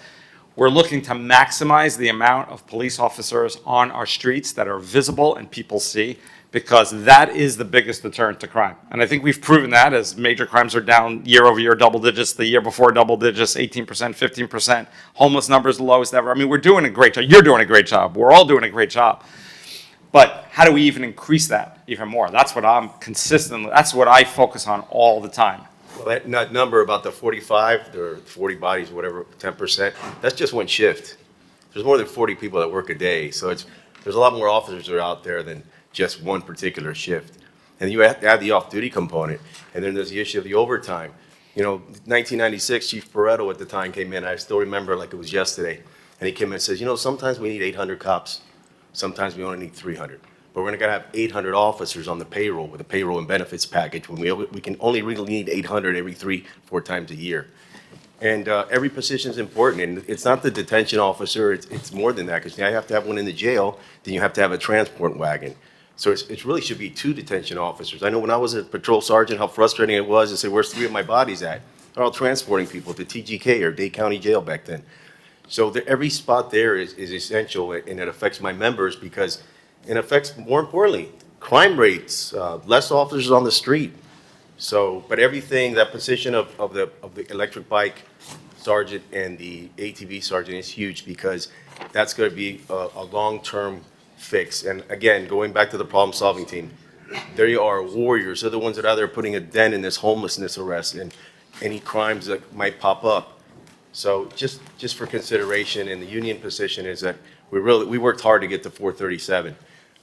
We're looking to maximize the amount of police officers on our streets that are visible and people see, because that is the biggest deterrent to crime. And I think we've proven that as major crimes are down year over year, double digits, the year before double digits, 18%, 15%, homeless numbers the lowest ever. I mean, we're doing a great job. You're doing a great job. We're all doing a great job. But how do we even increase that even more? That's what that's what I focus on all the time. Well, that number about the 45, or 40 bodies, whatever, 10%, that's just one shift. There's more than 40 people that work a day, so there's a lot more officers that are out there than just one particular shift. And you have to add the off-duty component, and then there's the issue of the overtime. 1996, Chief Pareto at the time came in, I still remember like it was yesterday, and he came in and says, sometimes we need 800 cops, sometimes we only need 300. But we're gonna have 800 officers on the payroll with a payroll and benefits package when we can only really need 800 every 3-4 times a year. And every position is important, and it's not the detention officer, it's more than that, because now you have to have one in the jail, then you have to have a transport wagon. So it really should be 2 detention officers. I know when I was a patrol sergeant, how frustrating it was to say, where's 3 of my bodies at? They're all transporting people to TGK or Dade County Jail back then. So every spot there is essential, and it affects my members because it affects, more importantly, crime rates, less officers on the street. So, but everything, that position of the electric bike sergeant and the ATV sergeant is huge because that's going to be a long-term fix. And again, going back to the problem-solving team, they are warriors. They're the ones that are out there putting a dent in this homelessness arrest and any crimes that might pop up. So just for consideration, and the union position is that we worked hard to get to 437.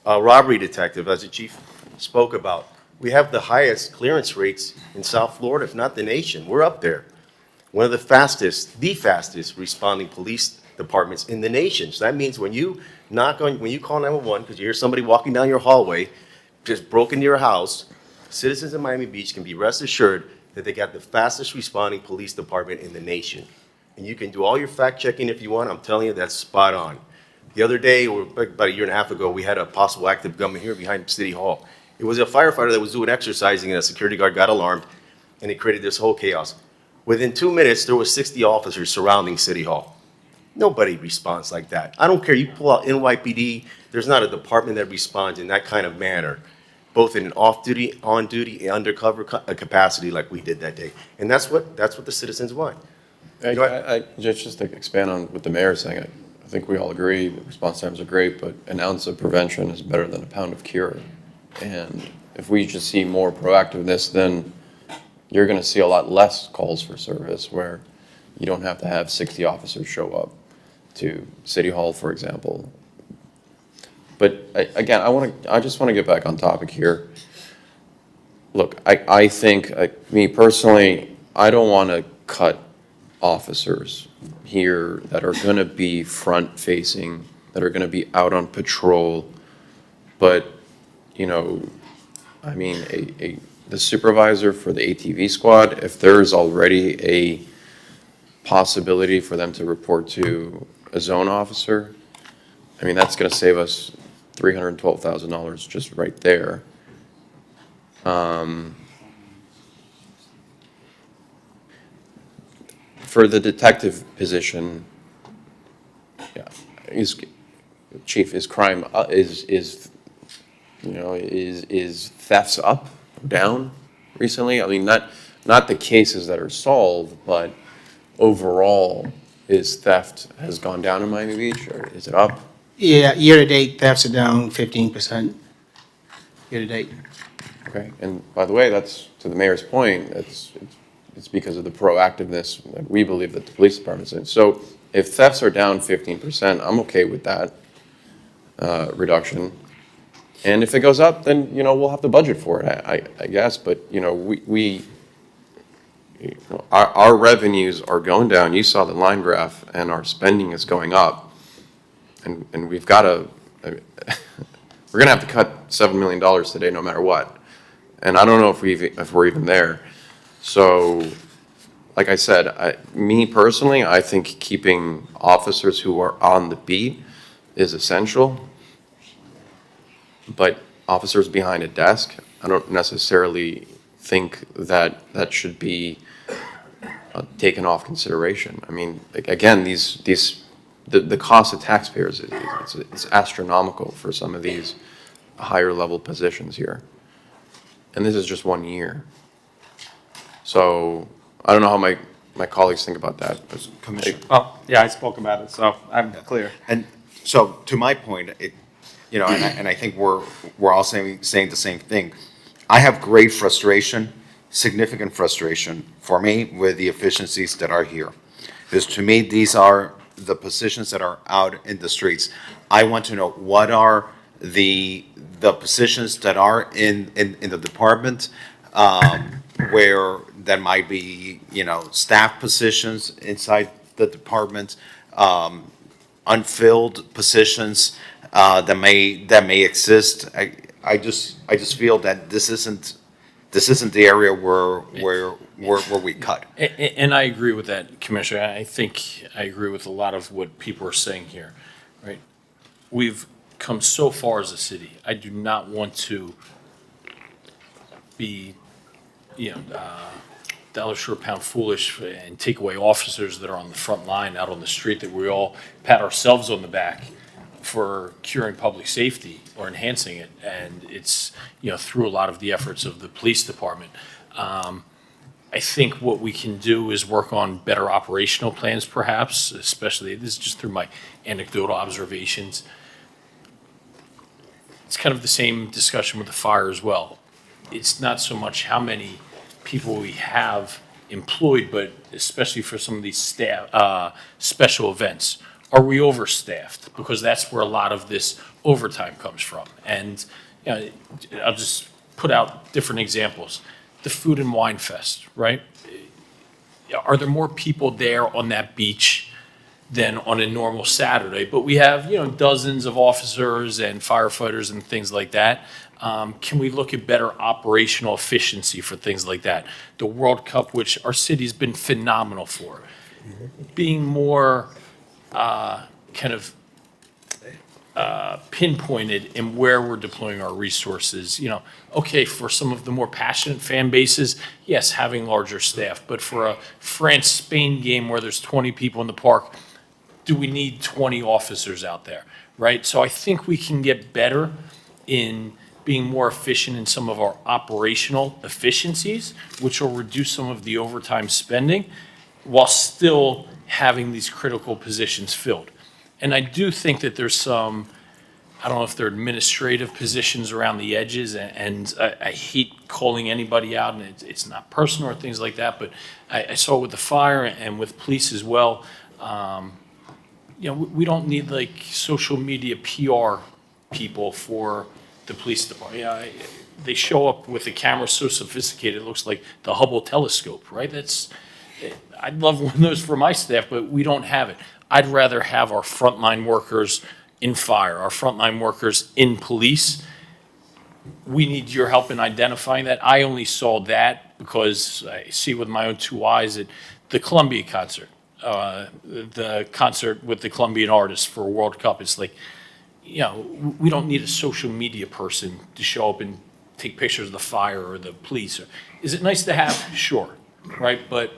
Robbery detective, as the chief spoke about, we have the highest clearance rates in South Florida, if not the nation. We're up there. One of the fastest responding police departments in the nation. So that means when you call 911 because you hear somebody walking down your hallway, just broke into your house, citizens in Miami Beach can be rest assured that they got the fastest responding police department in the nation. And you can do all your fact checking if you want. I'm telling you, that's spot on. The other day, or about a year and a half ago, we had a possible act of gunman here behind City Hall. It was a firefighter that was doing exercising and a security guard got alarmed and it created this whole chaos. Within 2 minutes, there was 60 officers surrounding City Hall. Nobody responds like that. I don't care, you pull out NYPD, there's not a department that responds in that kind of manner, both in an off-duty, on-duty, undercover capacity like we did that day. And that's what the citizens want. Just to expand on what the mayor is saying, I think we all agree that response times are great, but an ounce of prevention is better than a pound of cure. And if we just see more proactiveness, then you're going to see a lot less calls for service where you don't have to have 60 officers show up to City Hall, for example. But again, I just want to get back on topic here. Look, I think, me personally, I don't want to cut officers here that are going to be front-facing, that are going to be out on patrol. But, I mean, the supervisor for the ATV squad, if there's already a possibility for them to report to a zone officer, I mean, that's going to save us $312,000 just right there. For the detective position, yeah, chief, is crime is thefts up, down recently? I mean, not the cases that are solved, but overall, is theft has gone down in Miami Beach, or is it up? Yeah, year-to-date, thefts are down 15%, year-to-date. Okay, and by the way, that's, to the mayor's point, it's because of the proactiveness that we believe that the police department's in. So if thefts are down 15%, I'm okay with that reduction. And if it goes up, then, we'll have to budget for it, I guess. But, our revenues are going down. You saw the line graph, and our spending is going up. And we've got to, we're going to have to cut $7 million today no matter what. And I don't know if we're even there. So, like I said, me personally, I think keeping officers who are on the beat is essential. But officers behind a desk, I don't necessarily think that should be taken off consideration. I mean, again, the cost of taxpayers is astronomical for some of these higher level positions here. And this is just 1 year. So I don't know how my colleagues think about that, but Commissioner. Well, yeah, I spoke about it, so I'm clear. And so, to my point, and I think we're all saying the same thing. I have great frustration, significant frustration for me with the efficiencies that are here. Because to me, these are the positions that are out in the streets. I want to know what are the positions that are in the department, where there might be, staff positions inside the department, unfilled positions that may exist. I just feel that this isn't the area where we cut. And I agree with that, Commissioner. I think I agree with a lot of what people are saying here, right? We've come so far as a city. I do not want to be, dollar short pound foolish and take away officers that are on the front line out on the street, that we all pat ourselves on the back for curing public safety or enhancing it. And it's, through a lot of the efforts of the police department. I think what we can do is work on better operational plans perhaps, especially, this is just through my anecdotal observations. It's kind of the same discussion with the fire as well. It's not so much how many people we have employed, but especially for some of these staff, special events. Are we overstaffed? Because that's where a lot of this overtime comes from. And I'll just put out different examples. The Food and Wine Fest, right? Are there more people there on that beach than on a normal Saturday? But we have, dozens of officers and firefighters and things like that. Can we look at better operational efficiency for things like that? The World Cup, which our city's been phenomenal for, being more pinpointed in where we're deploying our resources. Okay, for some of the more passionate fan bases, yes, having larger staff. But for a France-Spain game where there's 20 people in the park, do we need 20 officers out there, right? So I think we can get better in being more efficient in some of our operational efficiencies, which will reduce some of the overtime spending while still having these critical positions filled. And I do think that there's some, I don't know if they're administrative positions around the edges, and I hate calling anybody out, and it's not personal or things like that, but I saw it with the fire and with police as well. We don't need like social media PR people for the police department. They show up with a camera so sophisticated, it looks like the Hubble telescope, right? I'd love one of those for my staff, but we don't have it. I'd rather have our frontline workers in fire, our frontline workers in police. We need your help in identifying that. I only saw that because I see with my own two eyes at the Columbia concert, the concert with the Colombian artists for World Cup. It's like, we don't need a social media person to show up and take pictures of the fire or the police. Is it nice to have? Sure, right? But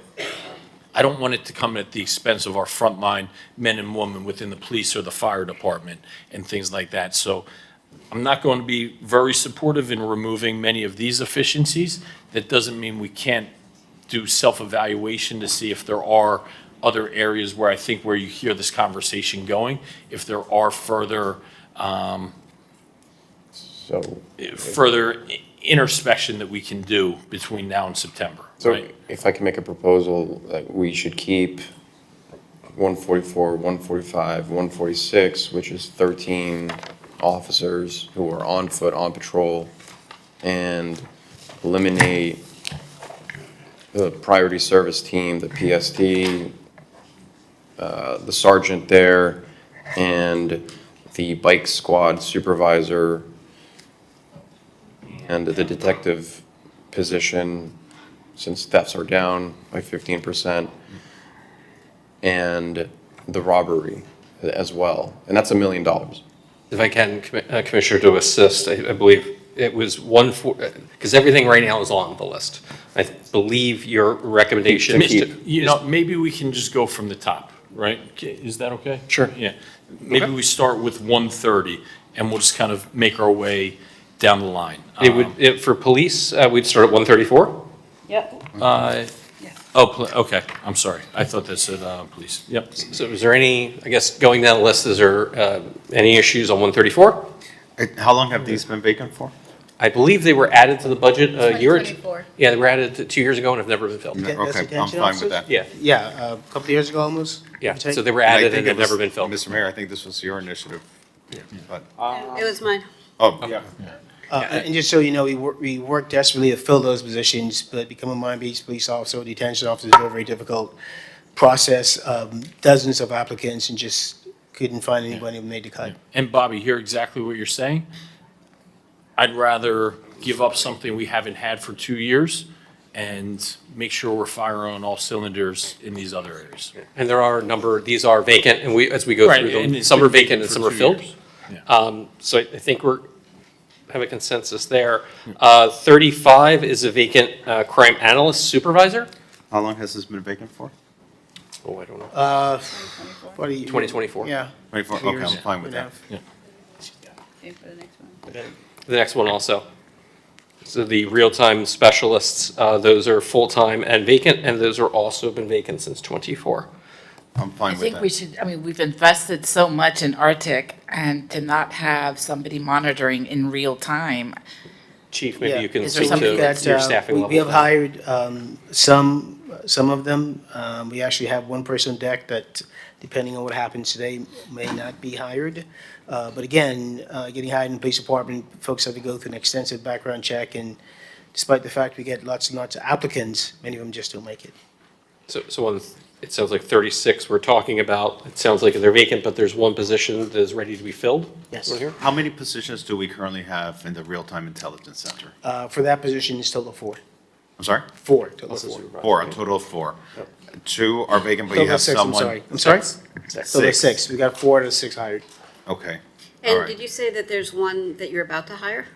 I don't want it to come at the expense of our frontline men and women within the police or the fire department and things like that. So I'm not going to be very supportive in removing many of these efficiencies. That doesn't mean we can't do self-evaluation to see if there are other areas where I think where you hear this conversation going, if there are further further introspection that we can do between now and September. So right? if I can make a proposal, we should keep 144, 145, 146, which is 13 officers who are on foot, on patrol, and eliminate the priority service team, the PST, the sergeant there, and the bike squad supervisor, and the detective position, since thefts are down by 15%, and the robbery as well. And that's $1 million. If I can, Commissioner, to assist, I believe it was because everything right now is on the list. I believe your recommendation is to. Maybe we can just go from the top, right? Is that okay? Sure. Yeah. Maybe we start with 130 and we'll just kind of make our way down the line. For police, we'd start at 134? Yep. Okay, I'm sorry. I thought that said police. Yep. So is there any, I guess, going down the list, is there any issues on 134? How long have these been vacant for? I believe they were added to the budget a year or two. 2024. Yeah, they were added 2 years ago and have never been filled. Okay, I'm fine with that. Yeah, Yeah, a couple of years ago almost. yeah, give or take. so they were And I added think and it have never was- been filled. Mr. Mayor, I think this was your initiative. But, It was mine. oh, yeah. And just so you know, we work desperately to fill those positions, but becoming a Miami Beach police officer or detention officer is a very, very difficult process. Dozens of applicants and just couldn't find anybody who made the cut. And Bobby, hear exactly what you're saying. I'd rather give up something we haven't had for 2 years and make sure we're firing on all cylinders in these other areas. And there are a number, these are vacant, and as we go Right, through and them, it's some are been vacant and for some are 2 filled. years. Yeah. So I think have a consensus there. 35 is a vacant crime analyst supervisor. How long has this been vacant for? Oh, I don't know. What do you? 2024. Yeah. 24, okay, I'm fine with that. Same for the next one. The next one also. So the real-time specialists, those are full-time and vacant, and those are also been vacant since '24. I'm fine I with think that. we should, I mean, we've invested so much in Arctic, and to not have somebody monitoring in real time. Chief, maybe Yeah. you can Is there speak to something that, your staffing level. we have hired some of them. We actually have one person on deck that, depending on what happens today, may not be hired. But again, getting hired in the police department, folks have to go through an extensive background check, and despite the fact we get lots and lots of applicants, many of them just don't make it. So on, it sounds like 36 we're talking about, it sounds like they're vacant, but there's one position that is ready to be filled? Yes. Over here? How many positions do we currently have in the real-time intelligence center? For that position, it's total of four. I'm sorry? Four, total of Also four. supervisor. Four, a total of four. 2 are vacant, but you Total have of six, I'm someone. sorry. I'm sorry? Six. Total of six. We got 4 out of 6 hired. Okay, all And right. did you say that there's one that you're about to hire?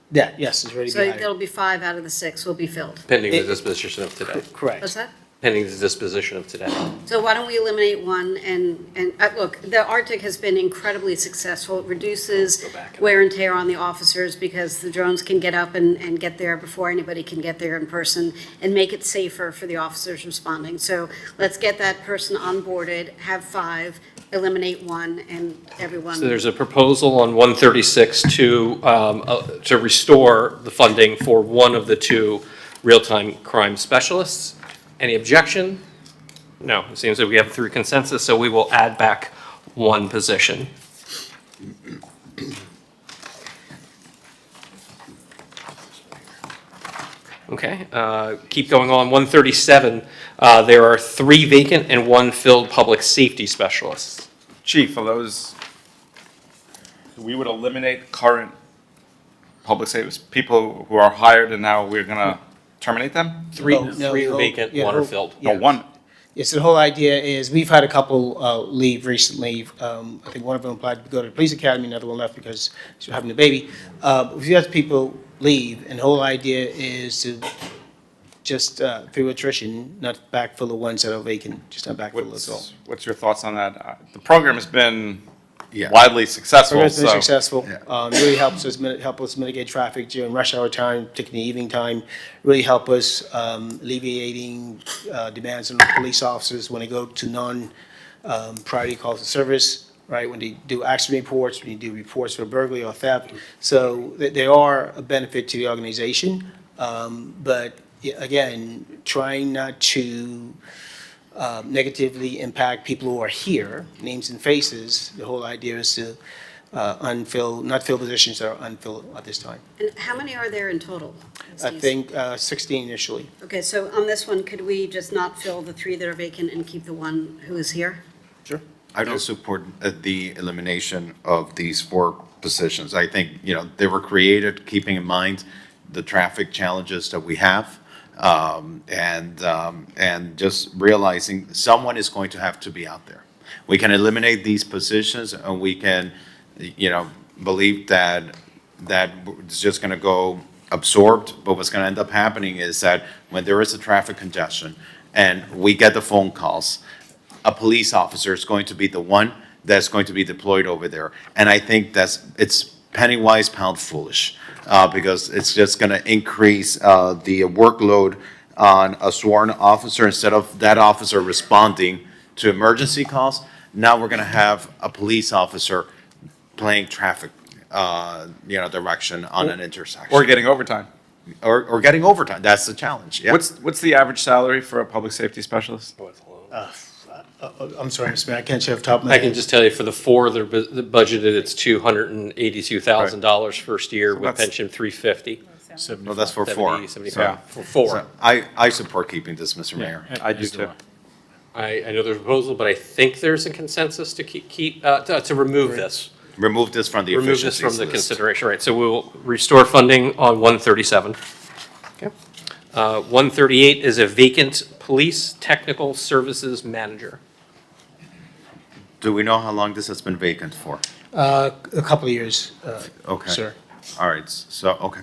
Yeah, yes, it's ready to So be hired. there'll be 5 out of the 6 will be filled. Pending the It- disposition of today. Correct. What's that? Pending the disposition of today. So why don't we eliminate one and look, the Arctic has been incredibly successful. It reduces wear and tear on the officers because the drones can get up and get there before anybody can get there in person and make it safer for the officers responding. So let's get that person onboarded, have 5, eliminate 1, and everyone. So there's a proposal on 136 to restore the funding for one of the 2 real-time crime specialists. Any objection? No, it seems that we have through consensus, so we will add back 1 position. Okay, keep going on. 137, there are 3 vacant and 1 filled public safety specialists. Chief, of those, we would eliminate current public safety, people who are hired and now we're gonna terminate them? 3 No, are no, vacant, yeah, 1 are no. filled. No, 1. Yes, the whole idea is, we've had a couple leave recently. I think one of them applied to go to the police academy, another one left because she's having a baby. We've had people leave, and the whole idea is to just, through attrition, not backfill the ones that are vacant, just not backfill those all. What's your thoughts on that? The program has been Yeah. widely successful, Program's been so. successful. Yeah. It really helps us mitigate traffic during rush hour time, particularly evening time. Really help us alleviating demands on police officers when they go to non-priority calls of service, right? When they do accident reports, when you do reports for burglary or theft. So they are a benefit to the organization. But again, trying not to negatively impact people who are here, names and faces. The whole idea is to not fill positions that are unfilled at this time. And how many are there in total? I think 16 initially. Okay, so on this one, could we just not fill the 3 that are vacant and keep the 1 who is here? Sure. I don't support the elimination of these 4 positions. I think, they were created keeping in mind the traffic challenges that we have. And just realizing someone is going to have to be out there. We can eliminate these positions and we can, believe that it's just going to go absorbed. But what's going to end up happening is that when there is a traffic congestion and we get the phone calls, a police officer is going to be the one that's going to be deployed over there. And I think it's penny wise, pound foolish, because it's just going to increase the workload on a sworn officer. Instead of that officer responding to emergency calls, now we're going to have a police officer playing traffic, direction on an intersection. Or getting overtime. Or getting overtime. That's the challenge. Yeah. What's the average salary for a public safety specialist? I'm sorry, Mr. Mayor, I can't share off the top of my I head. can just tell you for the four that are budgeted, it's $282,000 first year with that's- pension 350. No, that's for four. 70, 75, Yeah. for four. So I support keeping this, Mr. Mayor. I do too. I know there's a proposal, but I think there's a consensus to to remove this. Remove this from the Remove this efficiencies from the list. consideration, right, so we'll restore funding on 137. Okay. 138 is a vacant police technical services manager. Do we know how long this has been vacant for? A couple of years, Okay. sir. All right, so, okay.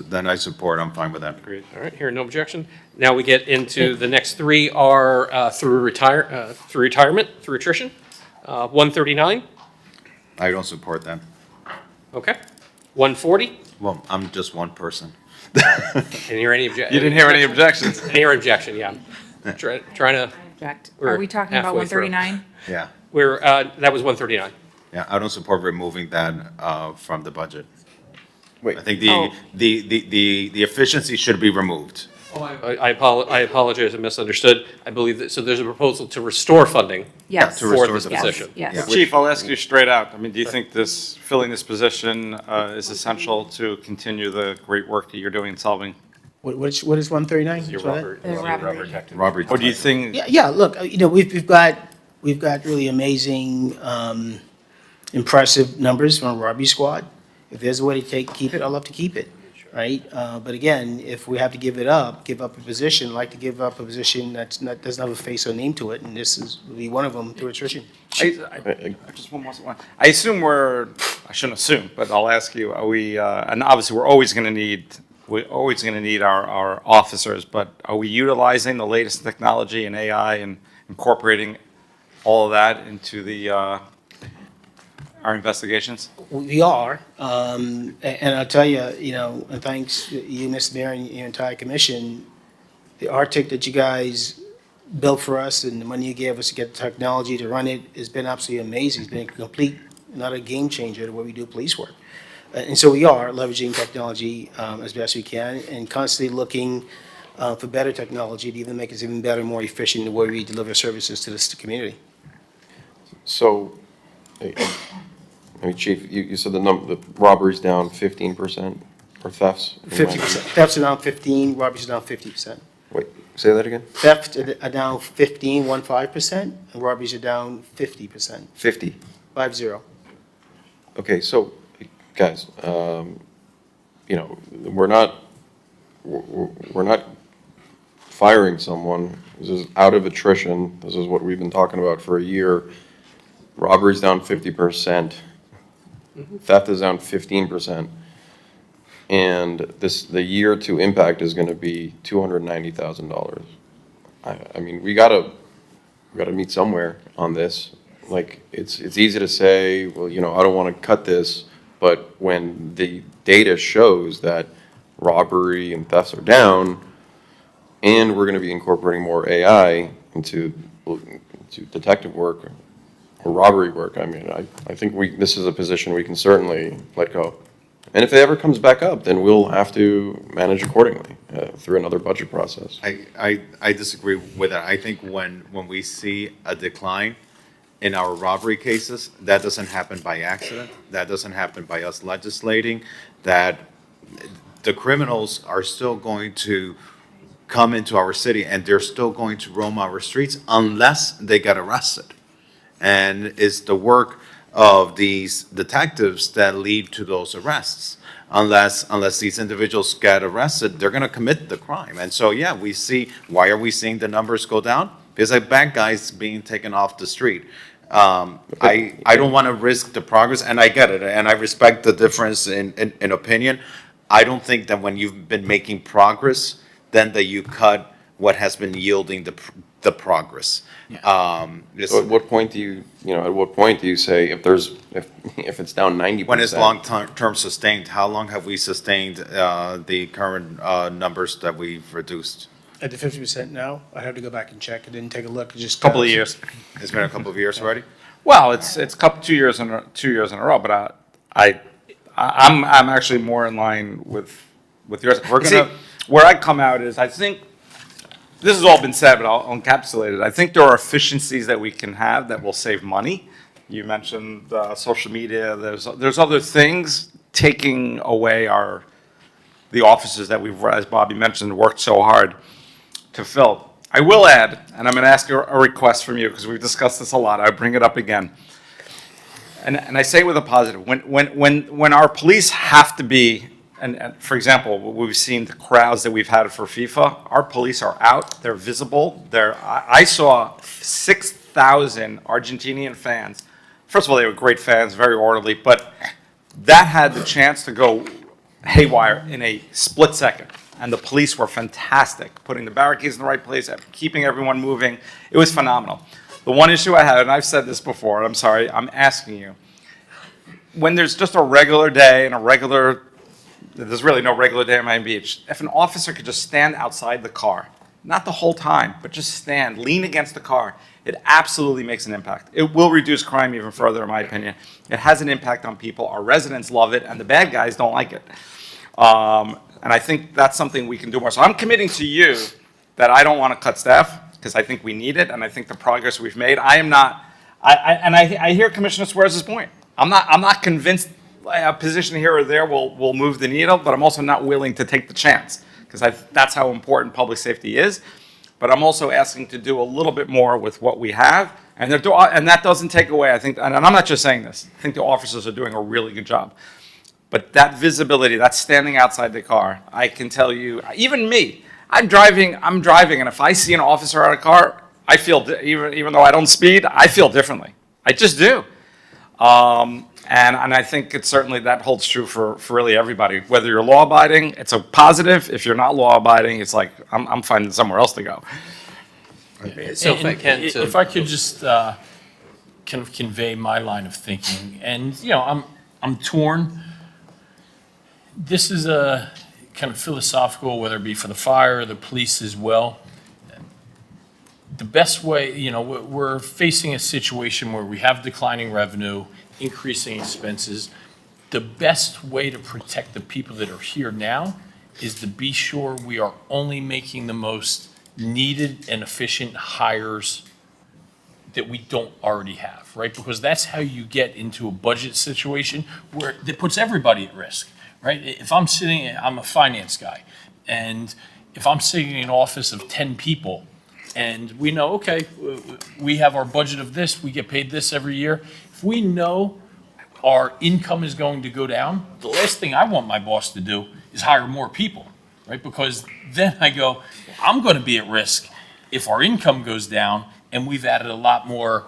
Then I support, I'm fine with that. Agreed. All right, here, no objection. Now we get into the next three are through retirement, through attrition. 139, I don't support that. okay. 140, Well, I'm just one person. didn't hear any objection. You didn't hear any objections? Didn't hear objection, yeah. Trying to, Object. We're Are we talking about halfway through. 139? Yeah, that was 139. yeah, I don't support removing that from the budget. Wait. I think Oh. the efficiency should be removed. I apologize, I misunderstood. I believe that, so there's a proposal to restore funding Yes. to for restore this the position. Yes. Yeah. Chief, I'll ask you straight out. I mean, do you think filling this position is essential to continue the great work that you're doing in solving? What is 139? Your Sorry? robbery. Robbery. Or do you think, Yeah, look, we've got really amazing, impressive numbers from our robbery squad. If there's a way to keep it, I'd love to keep it, right? But again, if we have to give up a position, I'd like to give up a position doesn't have a face or name to it, and will be one of them through attrition. just one more one. I assume I shouldn't assume, but I'll ask you, are we, and obviously we're always going to need our officers, but are we utilizing the latest technology and AI and incorporating all of that into our investigations? We are, and I'll tell you, and thanks you, Mr. Mayor, and your entire commission, the Arctic that you guys built for us and the money you gave us to get the technology to run it has been absolutely amazing. It's been a complete, not a game changer to where we do police work. And so we are leveraging technology as best we can and constantly looking for better technology to even make us even better, more efficient in the way we deliver services to this community. So, Chief, you said the robbery's down 15%, or thefts? 50%. Thefts are down 15, robberies are down 50%. Wait, say that again? Theft are down 15%, and robberies are down 50%. 50. 50. Okay, so, guys, we're not firing someone. This is out of attrition. This is what we've been talking about for a year. Robbery's down 50%. Theft is down 15%. And the year two impact is gonna be $290,000. I mean, we gotta meet somewhere on this. Like, it's easy to say, well, I don't wanna cut this, but when the data shows that robbery and thefts are down, and we're gonna be incorporating more AI into detective work or robbery work, I mean, I think this is a position we can certainly let go. And if it ever comes back up, then we'll have to manage accordingly through another budget process. I disagree with that. I think when we see a decline in our robbery cases, that doesn't happen by accident. That doesn't happen by us legislating. That the criminals are still going to come into our city and they're still going to roam our streets unless they get arrested. And it's the work of these detectives that lead to those arrests. Unless these individuals get arrested, they're going to commit the crime. And so, yeah, why are we seeing the numbers go down? Because bad guys being taken off the street. I don't want to risk the progress, and I get it, and I respect the difference in opinion. I don't think that when you've been making progress, then that you cut what has been yielding the progress. So at what point do you say if it's down 90%? When is long-term sustained? How long have we sustained the current numbers that we've reduced? At the 50% now, I have to go back and check. I didn't take a look. It just Couple of years. It's been a couple of years already? Well, it's 2 years in a row, but I'm actually more in line with yours. Where I come out is, I think, this has all been said, but I'll encapsulate it. I think there are efficiencies that we can have that will save money. You mentioned social media. There's other things taking away the offices that we've, as Bobby mentioned, worked so hard to fill. I will add, and I'm going to ask a request from you because we've discussed this a lot. I'll bring it up again. And I say it with a positive. When our police have to be, and for example, we've seen the crowds that we've had for FIFA, our police are out, they're visible. I saw 6,000 Argentinian fans. First of all, they were great fans, very orderly, but that had the chance to go haywire in a split second. And the police were fantastic, putting the barricades in the right place, keeping everyone moving. It was phenomenal. The one issue I had, and I've said this before, and I'm sorry, I'm asking you, when there's just a regular day and there's really no regular day in Miami Beach, if an officer could just stand outside the car, not the whole time, but just stand, lean against the car, it absolutely makes an impact. It will reduce crime even further, in my opinion. It has an impact on people. Our residents love it, and the bad guys don't like it. And I think that's something we can do more. So I'm committing to you that I don't want to cut staff, because I think we need it, and I think the progress we've made. I hear Commissioner Suarez's point. I'm not convinced a position here or there will move the needle, but I'm also not willing to take the chance, because that's how important public safety is. But I'm also asking to do a little bit more with what we have, and that doesn't take away, I think, and I'm not just saying this, I think the officers are doing a really good job. But that visibility, that standing outside the car, I can tell you, even me, I'm driving, and if I see an officer out of a car, I feel, even though I don't speed, I feel differently. I just do. And I think it's certainly that holds true for really everybody. Whether you're law-abiding, it's a positive. If you're not law-abiding, it's like, I'm finding somewhere else to go. So if I could just kind of convey my line of thinking, and I'm torn. This is a kind of philosophical, whether it be for the fire or the police as well. The best way, we're facing a situation where we have declining revenue, increasing expenses. The best way to protect the people that are here now is to be sure we are only making the most needed and efficient hires that we don't already have, right? Because that's how you get into a budget situation where it puts everybody at risk, right? If I'm a finance guy, and if I'm sitting in an office of 10 people, and we know, okay, we have our budget of this, we get paid this every year. If we know our income is going to go down, the last thing I want my boss to do is hire more people, right? Because then I go, I'm going to be at risk if our income goes down and we've added a lot more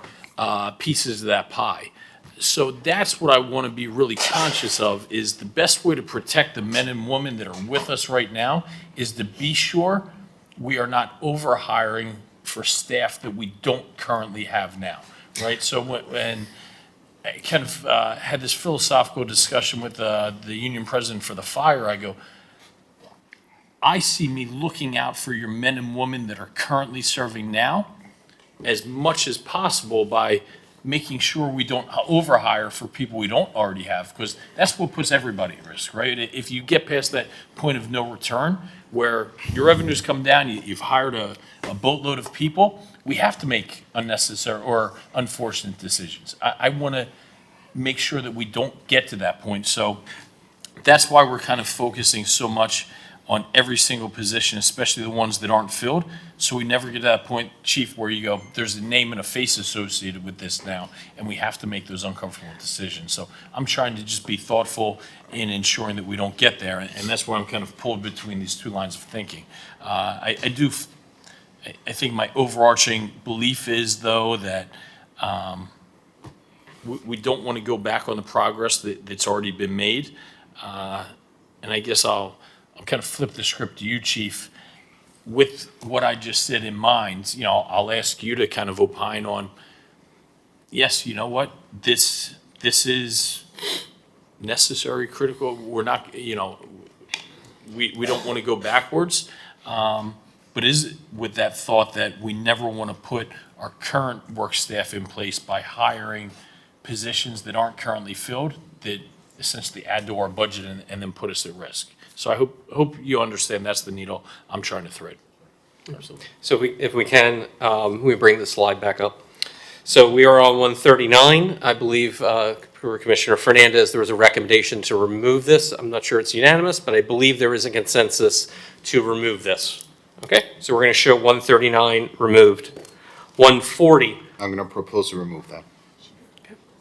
pieces of that pie. So that's what I want to be really conscious of, is the best way to protect the men and women that are with us right now is to be sure we are not overhiring for staff that we don't currently have now, right? So when I kind of had this philosophical discussion with the union president for the fire, I go, I see me looking out for your men and women that are currently serving now as much as possible by making sure we don't overhire for people we don't already have, because that's what puts everybody at risk, right? If you get past that point of no return, where your revenues come down, you've hired a boatload of people, we have to make unnecessary or unfortunate decisions. I want to make sure that we don't get to that point. So that's why we're kind of focusing so much on every single position, especially the ones that aren't filled, so we never get to that point, Chief, where you go, there's a name and a face associated with this now, and we have to make those uncomfortable decisions. So I'm trying to just be thoughtful in ensuring that we don't get there, and that's where I'm kind of pulled between these two lines of thinking. I think my overarching belief is, though, that we don't want to go back on the progress that's already been made, and I guess I'll kind of flip the script to you, Chief. with what I just said in mind, you know, I'll ask you to kind of opine on, yes, you know what, this is necessary, critical, we're not, you know, we don't want to go backwards, but is with that thought that we never want to put our current work staff in place by hiring positions that aren't currently filled, that essentially add to our budget and then put us at risk. So I hope you understand that's the needle I'm trying to thread. Absolutely. So if we can, we bring the slide back up. So we are on 139. I believe, for Commissioner Fernandez, there was a recommendation to remove this. I'm not sure it's unanimous, but I believe there is a consensus to remove this. Okay, so we're going to show 139 removed. 140. I'm going to propose to remove that.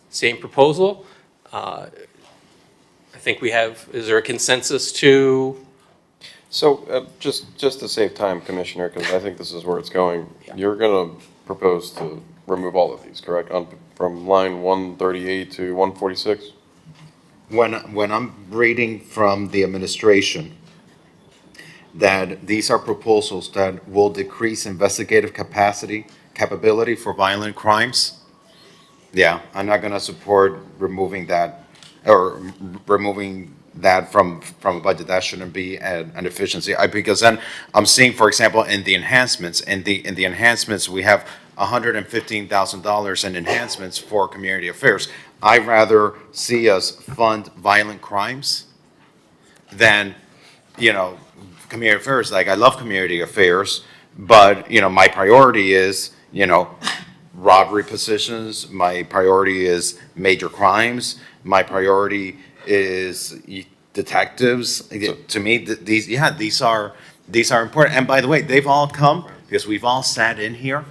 Same proposal. I think we have, is there a consensus to? So just to save time, Commissioner, because I think this is where it's going, you're going to propose to remove all of these, correct? From line 138 to 146? When I'm reading from the administration that these are proposals that will decrease investigative capability for violent crimes, yeah, I'm not going to support removing that or removing that from a budget. That shouldn't be an efficiency. Because then I'm seeing, for example, in the enhancements, we have $115,000 in enhancements for community affairs. I'd rather see us fund violent crimes than, you know, community affairs. Like, I love community affairs, but, you know, my priority is, you know, robbery positions. My priority is major crimes. My priority is detectives. To me, these are important. And by the way, they've all come because we've all sat in here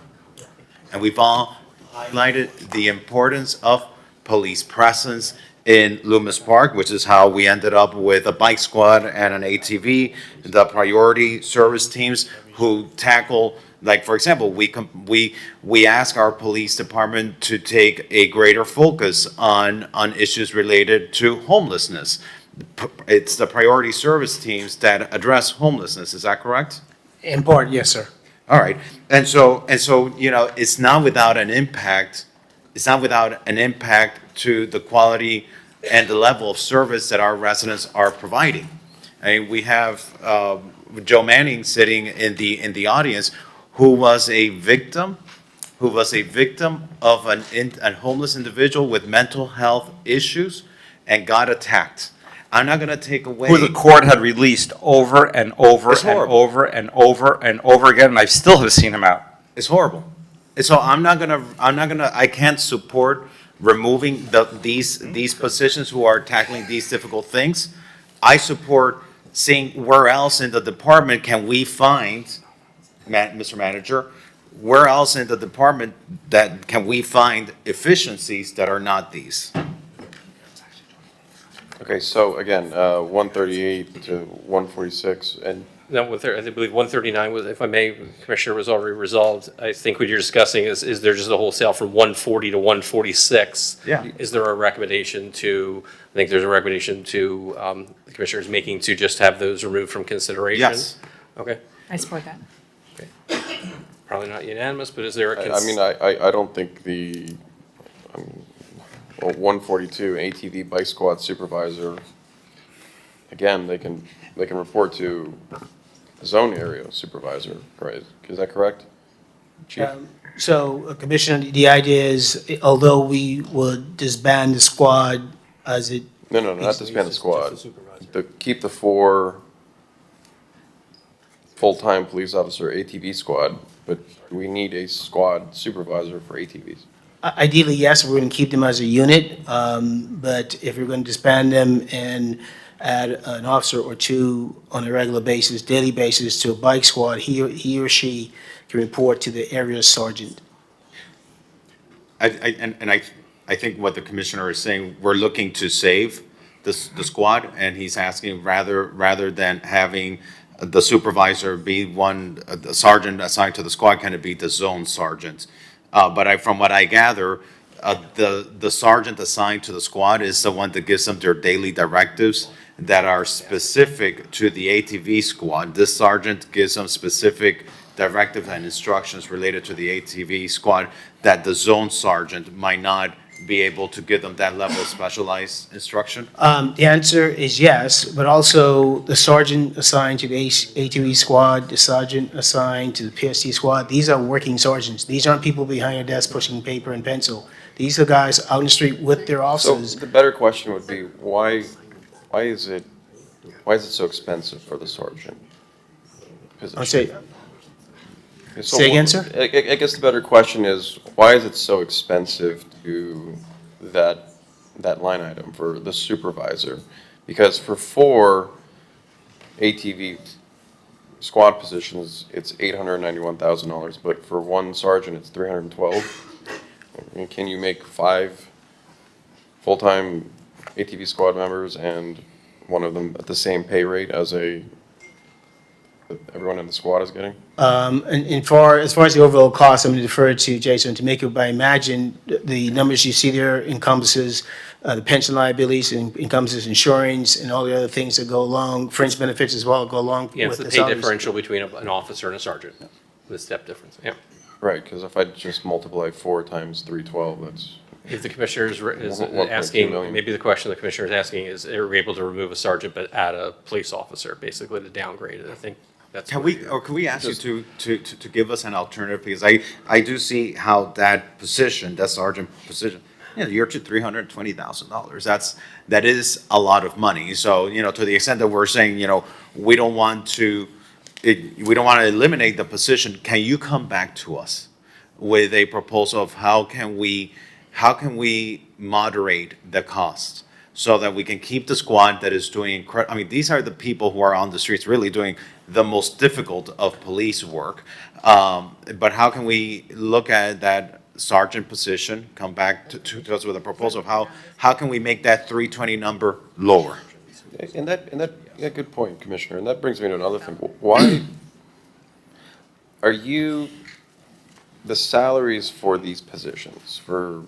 and we've all highlighted the importance of police presence in Loomis Park, which is how we ended up with a bike squad and an ATV, the priority service teams who tackle, like, for example, we ask our police department to take a greater focus on issues related to homelessness. It's the priority service teams that address homelessness. Is that correct? In part, yes, sir. All right. And so, you know, it's not without an impact. It's not without an impact to the quality and the level of service that our residents are providing. I mean, we have Joe Manning sitting in the audience, who was a victim of a homeless individual with mental health issues and got attacked. I'm not going to take away. Who the court had released over and over It's and horrible. over and over and over again, and I still have seen him out. It's horrible. And so I can't support removing these positions who are tackling these difficult things. I support seeing where else in the department can we find, Mr. Manager, where else in the department that can we find efficiencies that are not these? Okay, so again, 138 to 146, and No, I believe 139 was, if I may, Commissioner, was already resolved. I think what you're discussing is there just a wholesale from 140 to 146? Yeah. Is there a recommendation to, I think there's a recommendation to, the Commissioner is making to just have those removed from consideration? Yes. Okay, I support that. probably not unanimous, but is there a? I mean, I don't think well, 142, ATV bike squad supervisor, again, they can report to zone area supervisor, right? Is that correct? Chief? So, Commissioner, the idea is, although we would disband the squad as it. No, not disband the squad. Keep the 4 full-time police officer ATV squad, but we need a squad supervisor for ATVs. Ideally, yes, we're going to keep them as a unit, but if we're going to disband them and add an officer or two on a regular basis, daily basis to a bike squad, he or she can report to the area sergeant. I think what the commissioner is saying, we're looking to save the squad, and he's asking rather than having the supervisor be the sergeant assigned to the squad, can it be the zone sergeant? But from what I gather, the sergeant assigned to the squad is the one that gives them their daily directives that are specific to the ATV squad. This sergeant gives them specific directives and instructions related to the ATV squad that the zone sergeant might not be able to give them that level of specialized instruction? The answer is yes, but also the sergeant assigned to the ATV squad, the sergeant assigned to the PSD squad, these are working sergeants. These aren't people behind a desk pushing paper and pencil. These are guys out in the street with their So officers. the better question would be, why is it so expensive for the sergeant position? I'll say, Okay, so say again, sir? I guess the better question is, why is it so expensive to that line item for the supervisor? Because for 4 ATV squad positions, it's $891,000, but for 1 sergeant, it's $312,000. I mean, can you make 5 full-time ATV squad members and one of them at the same pay rate as everyone in the squad is getting? And as far as the overall cost, I'm going to defer to Jason to make it, but I imagine the numbers you see there encompasses the pension liabilities, and encompasses insurance and all the other things that go along, fringe benefits as well go along Yeah, with it's the the pay salaries. differential between an officer and a sergeant, the step difference, yeah. Right, because if I just multiply 4 times 312, that's... If the commissioner is 1.2 asking, million. maybe the question the commissioner is asking is, are we able to remove a sergeant but add a police officer, basically to downgrade it? I think that's. Can we ask you to give us an alternative? Because I do see how that position, that sergeant position, you're to $320,000. That is a lot of money. So, to the extent that we're saying, we don't want to eliminate the position, can you come back to us with a proposal of how can we moderate the cost so that we can keep the squad that is doing I mean, these are the people who are on the streets really doing the most difficult of police work. But how can we look at that sergeant position, come back to us with a proposal of how can we make that 320 number lower? And yeah, good point, Commissioner. And that brings me to another thing. Why are the salaries for these positions, for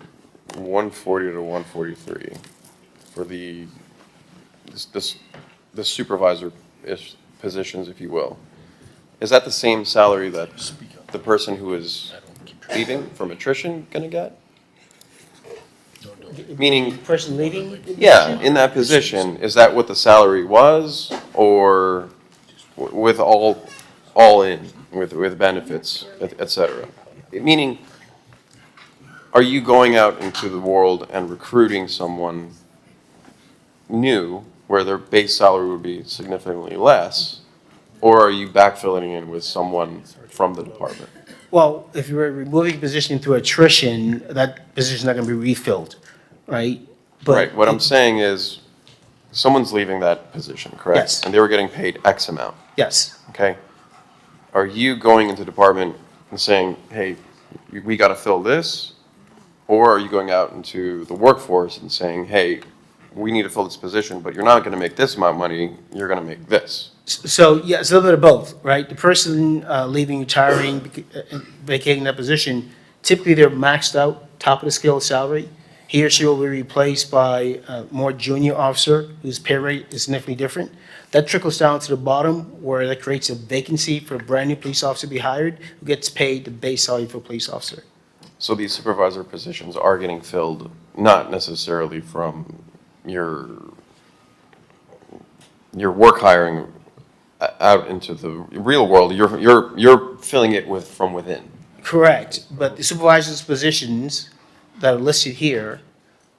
140 to 143, for the supervisor-ish positions, if you will, is that the same salary that the person who is leaving from attrition gonna get? Meaning, Person leaving? yeah, in that position, is that what the salary was, or with all in, with benefits, et cetera? Meaning, are you going out into the world and recruiting someone new where their base salary would be significantly less, or are you backfilling in with someone from the department? Well, if you're removing a position through attrition, that position's not going to be refilled, right? But Right, what I'm saying is, someone's leaving that position, correct? Yes. And they were getting paid X amount, Yes. okay? Are you going into the department and saying, hey, we gotta fill this? Or are you going out into the workforce and saying, hey, we need to fill this position, but you're not gonna make this amount of money, you're gonna make this? So, yeah, it's a little bit of both, right? The person leaving, retiring, vacating that position, typically they're maxed out, top of the scale salary. He or she will be replaced by a more junior officer whose pay rate is significantly different. That trickles down to the bottom where that creates a vacancy for a brand-new police officer to be hired who gets paid the base salary for a police officer. So these supervisor positions are getting filled, not necessarily from your work hiring out into the real world, you're filling it from within. Correct, but the supervisors' positions that are listed here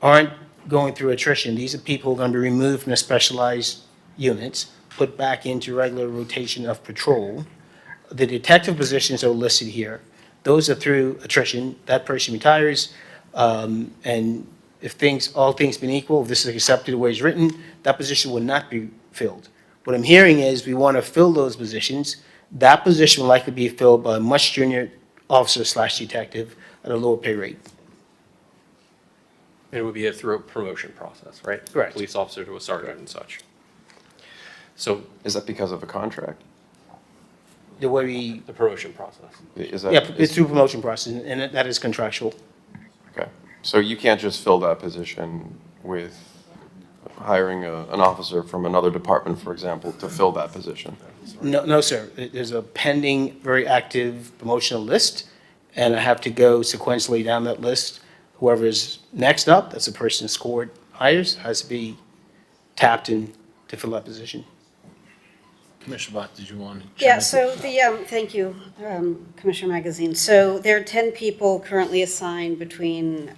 aren't going through attrition. These are people who are going to be removed from the specialized units, put back into regular rotation of patrol. The detective positions are listed here. Those are through attrition. That person retires, and if all things being equal, if this is accepted the way it's written, that position will not be filled. What I'm hearing is we want to fill those positions. That position will likely be filled by a much junior officer/detective at a lower pay rate. And it would be through a promotion process, right? Correct. Police officer to a sergeant and such. So. Is that because of a contract? The way The promotion process. Is that? yeah, it's through promotion process, and that is contractual. Okay, So you can't just fill that position with hiring an officer from another department, for example, to fill that position? No, no, sir. There's a pending, very active promotional list, and I have to go sequentially down that list. Whoever's next up, that's the person scored highest, has to be tapped in to fill that position. Commissioner Bott, did you want to? Yeah, so thank you, Commissioner Magazine. So there are 10 people currently assigned between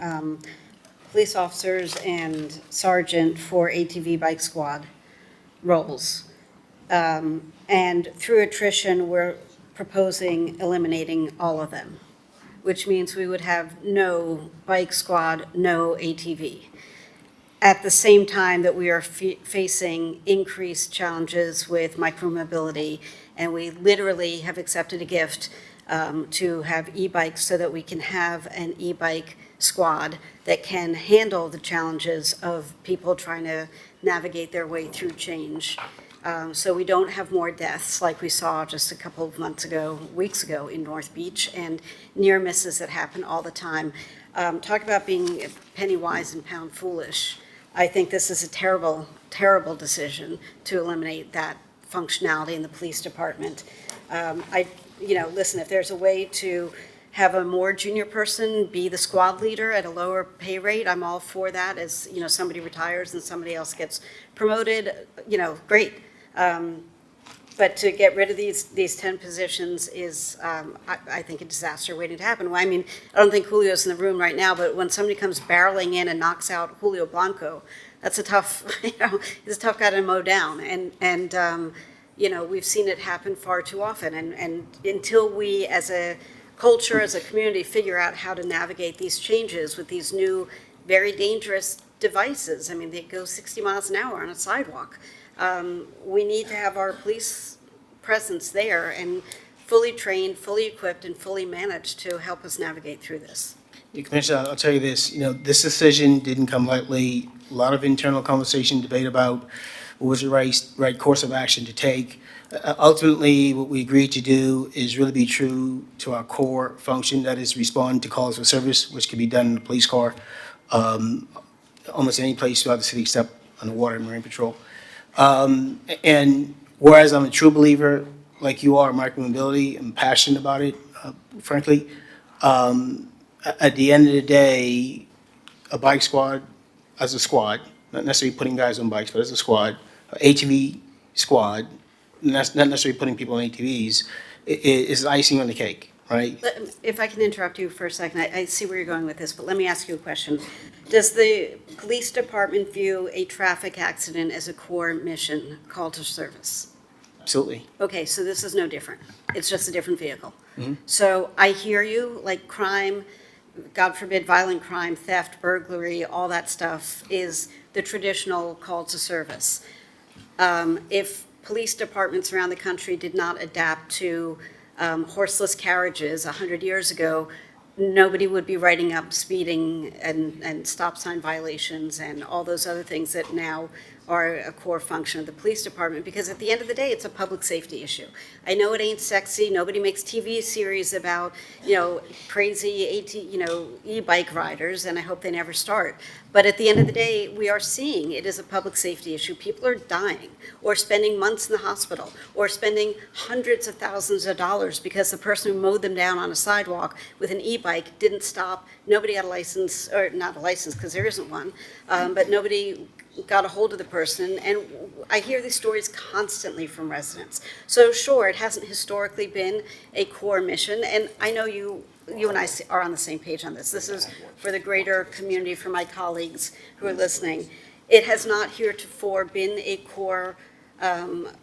police officers and sergeant for ATV bike squad roles. And through attrition, we're proposing eliminating all of them, which means we would have no bike squad, no ATV. At the same time that we are facing increased challenges with micromobility, and we literally have accepted a gift to have e-bikes so that we can have an e-bike squad that can handle the challenges of people trying to navigate their way through change. So we don't have more deaths like we saw just a couple of weeks ago in North Beach, and near misses that happen all the time. Talk about being penny wise and pound foolish. I think this is a terrible, terrible decision to eliminate that functionality in the police department. Listen, if there's a way to have a more junior person be the squad leader at a lower pay rate, I'm all for that. As somebody retires and somebody else gets promoted, great. But to get rid of these 10 positions is, I think, a disaster waiting to happen. Well, I mean, I don't think Julio's in the room right now, but when somebody comes barreling in and knocks out Julio Blanco, that's a tough, he's a tough guy to mow down. And we've seen it happen far too often. And until we, as a culture, as a community, figure out how to navigate these changes with these new, very dangerous devices. I mean, they go 60 miles an hour on a sidewalk. We need to have our police presence there and fully trained, fully equipped, and fully managed to help us navigate through this. Commissioner, I'll tell you this, this decision didn't come lightly. A lot of internal conversation, debate about what was the right course of action to take. Ultimately, what we agreed to do is really be true to our core function, that is respond to calls for service, which can be done in the police car, almost any place throughout the city except on the water and marine patrol. And whereas I'm a true believer, like you are, in micromobility, I'm passionate about it, frankly, at the end of the day, a bike squad, as a squad, not necessarily putting guys on bikes, but as a squad, ATV squad, not necessarily putting people on ATVs, is icing on the cake, right? If I can interrupt you for a second, I see where you're going with this, but let me ask you a question. Does the police department view a traffic accident as a core mission, call to service? Absolutely. Okay, so this is no different. It's just a different vehicle. Mm-hmm. So I hear you, like crime, God forbid, violent crime, theft, burglary, all that stuff is the traditional call to service. If police departments around the country did not adapt to horseless carriages 100 years ago, nobody would be writing up speeding and stop sign violations and all those other things that now are a core function of the police department, because at the end of the day, it's a public safety issue. I know it ain't sexy. Nobody makes TV series about, crazy e-bike riders, and I hope they never start. But at the end of the day, we are seeing it is a public safety issue. People are dying or spending months in the hospital or spending hundreds of thousands of dollars because the person who mowed them down on a sidewalk with an e-bike didn't stop. Nobody got a license, or not a license because there isn't one, but nobody got a hold of the person. And I hear these stories constantly from residents. So sure, it hasn't historically been a core mission, and I know you and I are on the same page on this. This is for the greater community, for my colleagues who are listening. It has not heretofore been a core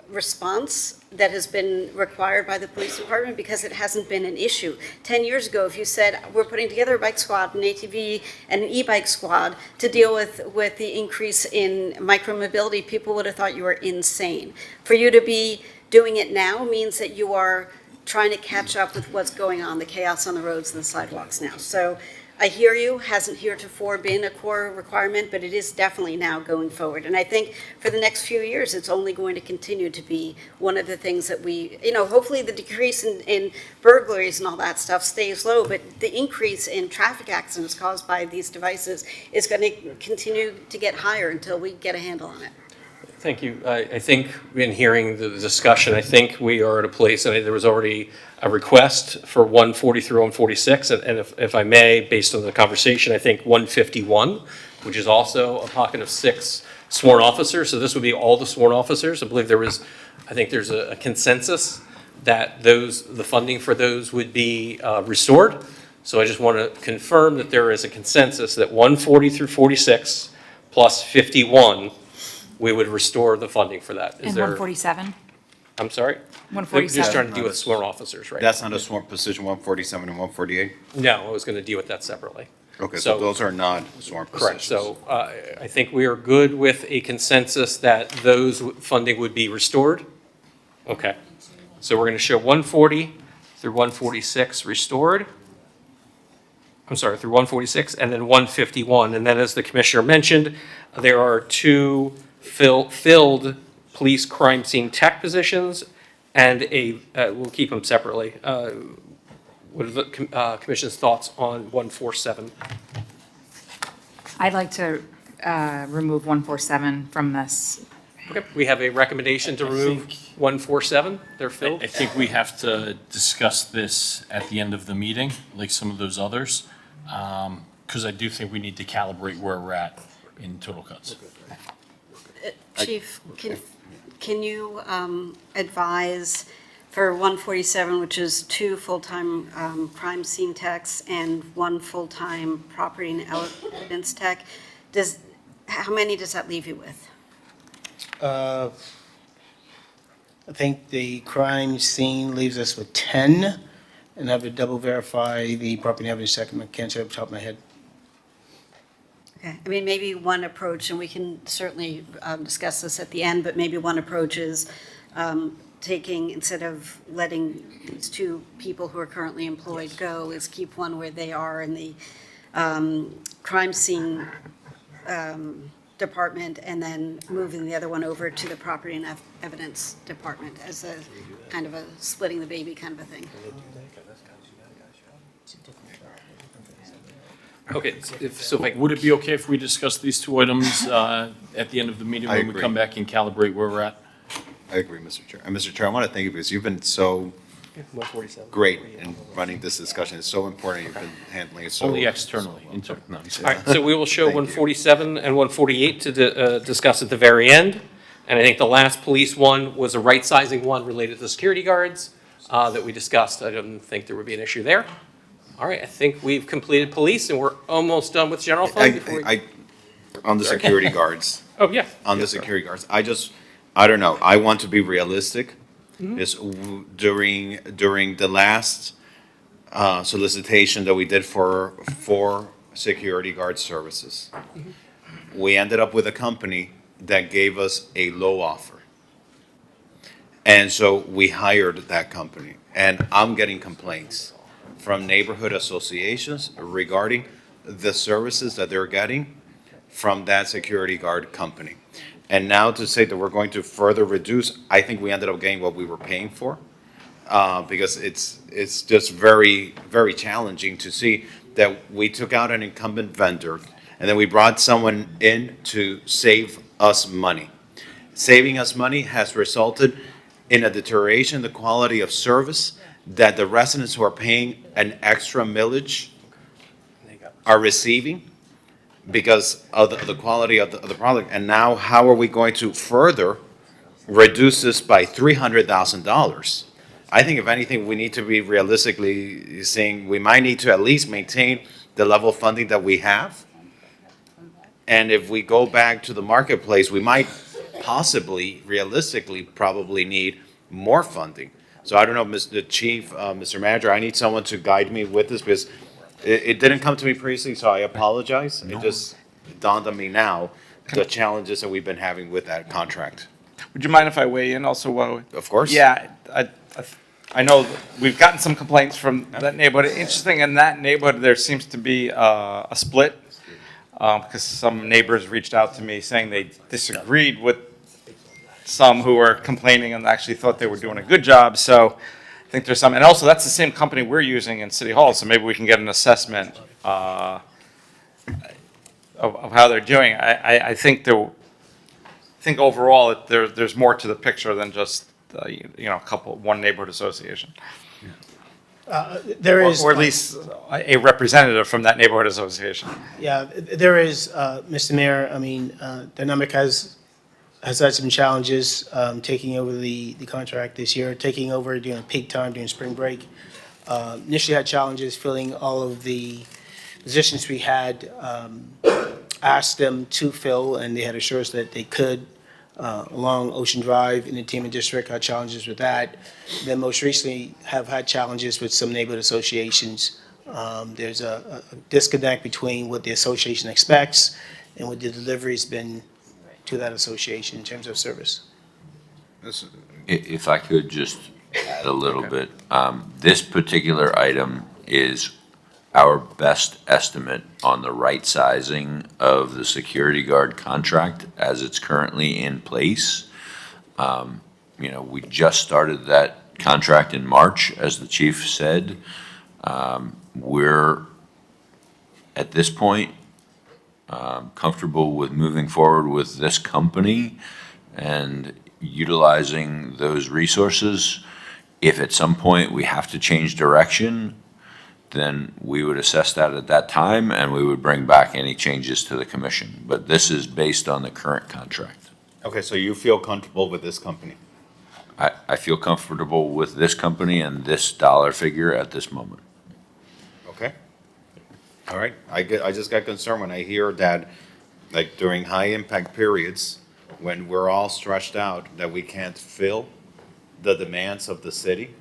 response that has been required by the police department because it hasn't been an issue. 10 years ago, if you said, we're putting together a bike squad, an ATV, and an e-bike squad to deal with the increase in micromobility, people would have thought you were insane. For you to be doing it now means that you are trying to catch up with what's going on, the chaos on the roads and the sidewalks now. So I hear you, hasn't heretofore been a core requirement, but it is definitely now going forward. And I think for the next few years, it's only going to continue to be one of the things that we, hopefully the decrease in burglaries and all that stuff stays low, but the increase in traffic accidents caused by these devices is going to continue to get higher until we get a handle on it. Thank you. I think in hearing the discussion, I think we are at a place, and there was already a request for 140 through 146, and if I may, based on the conversation, I think 151, which is also a pocket of 6 sworn officers, so this would be all the sworn officers. I believe I think there's a consensus that the funding for those would be restored. So I just want to confirm that there is a consensus that 140 through 46 plus 51 we would restore the funding for that. And 147? I'm sorry? 147. Just trying to deal with sworn officers, right? That's not a sworn position, 147 and 148? No, I was going to deal with that separately. Okay, so those are not sworn positions. Correct. So I think we are good with a consensus that those funding would be restored. Okay. So we're going to show 140 through 146 restored. I'm sorry, through 146, and then 151. And then as the commissioner mentioned, there are 2 filled police crime scene tech positions and we'll keep them separately. What are the commission's thoughts on 147? I'd like to remove 147 from this. Okay, we have a recommendation to remove 147. They're filled. I think we have to discuss this at the end of the meeting, like some of those others, because I do think we need to calibrate where we're at in total cuts. Chief, can you advise for 147, which is 2 full-time crime scene techs and 1 full-time property and evidence tech, how many does that leave you with? I think the crime scene leaves us with 10, and I have to double verify the property and evidence tech. I can't say off the top of my head. Okay, I mean, maybe one approach, and we can certainly discuss this at the end, but maybe one approach is taking, instead of letting these 2 people who are currently employed go, is keep one where they are in the crime scene department, and then moving the other one over to the property and evidence department as a kind of a splitting the baby kind of a thing. Okay, Would it be okay if we discuss these 2 items at the end of the meeting when we agree. come back and calibrate where we're at? I agree, Mr. Chair. And Mr. Chair, I want to thank you because you've been so great in running this discussion. It's so important. You've been handling it so. Only externally, internally. No. All right, so we will show Thank you. 147 and 148 to discuss at the very end. And I think the last police one was a right-sizing one related to security guards that we discussed. I don't think there would be an issue there. All right, I think we've completed police, and we're almost done with general fund. On the security guards. Oh, yeah. On the security guards, I don't know, I want to be realistic. Is during the last solicitation that we did for security guard services, we ended up with a company that gave us a low offer. And so we hired that company, and I'm getting complaints from neighborhood associations regarding the services that they're getting from that security guard company. And now to say that we're going to further reduce, I think we ended up getting what we were paying for, because it's just very, very challenging to see that we took out an incumbent vendor and then we brought someone in to save us money. Saving us money has resulted in a deterioration in the quality of service that the residents who are paying an extra millage are receiving because of the quality of the product. And now how are we going to further reduce this by $300,000? I think if anything, we need to be realistically saying we might need to at least maintain the level of funding that we have. And if we go back to the marketplace, we might possibly, realistically, probably need more funding. So I don't know, Mr. Chief, Mr. Manager, I need someone to guide me with this because it didn't come to me previously, so I apologize. It just dawned on me now, the challenges that we've been having with that contract. Would you mind if I weigh in also? Of course. Yeah, I know we've gotten some complaints from that neighborhood. Interesting, in that neighborhood, there seems to be a split, because some neighbors reached out to me saying they disagreed with some who were complaining and actually thought they were doing a good job. So I think there's some, and also that's the same company we're using in City Hall, so maybe we can get an assessment of how they're doing. I think overall there's more to the picture than just one neighborhood association. There is. Or at least a representative from that neighborhood association. Yeah, there is, Mr. Mayor, I mean, Dynamic has had some challenges taking over the contract this year, taking over during peak time, during spring break. Initially had challenges filling all of the positions we had asked them to fill, and they had assured us that they could. Along Ocean Drive in the Entertainment District, had challenges with that. Then most recently have had challenges with some neighborhood associations. There's a disconnect between what the association expects and what the delivery's been to that association in terms of service. If I could just add a little bit, this particular item is our best estimate on the right sizing of the security guard contract as it's currently in place. We just started that contract in March, as the chief said. We're, at this point, comfortable with moving forward with this company and utilizing those resources. If at some point we have to change direction, then we would assess that at that time, and we would bring back any changes to the commission. But this is based on the current contract. Okay, so you feel comfortable with this company? I feel comfortable with this company and this dollar figure at this moment. Okay. All right. I just got concerned when I hear that, like during high impact periods, when we're all stretched out, that we can't fill the demands of the city.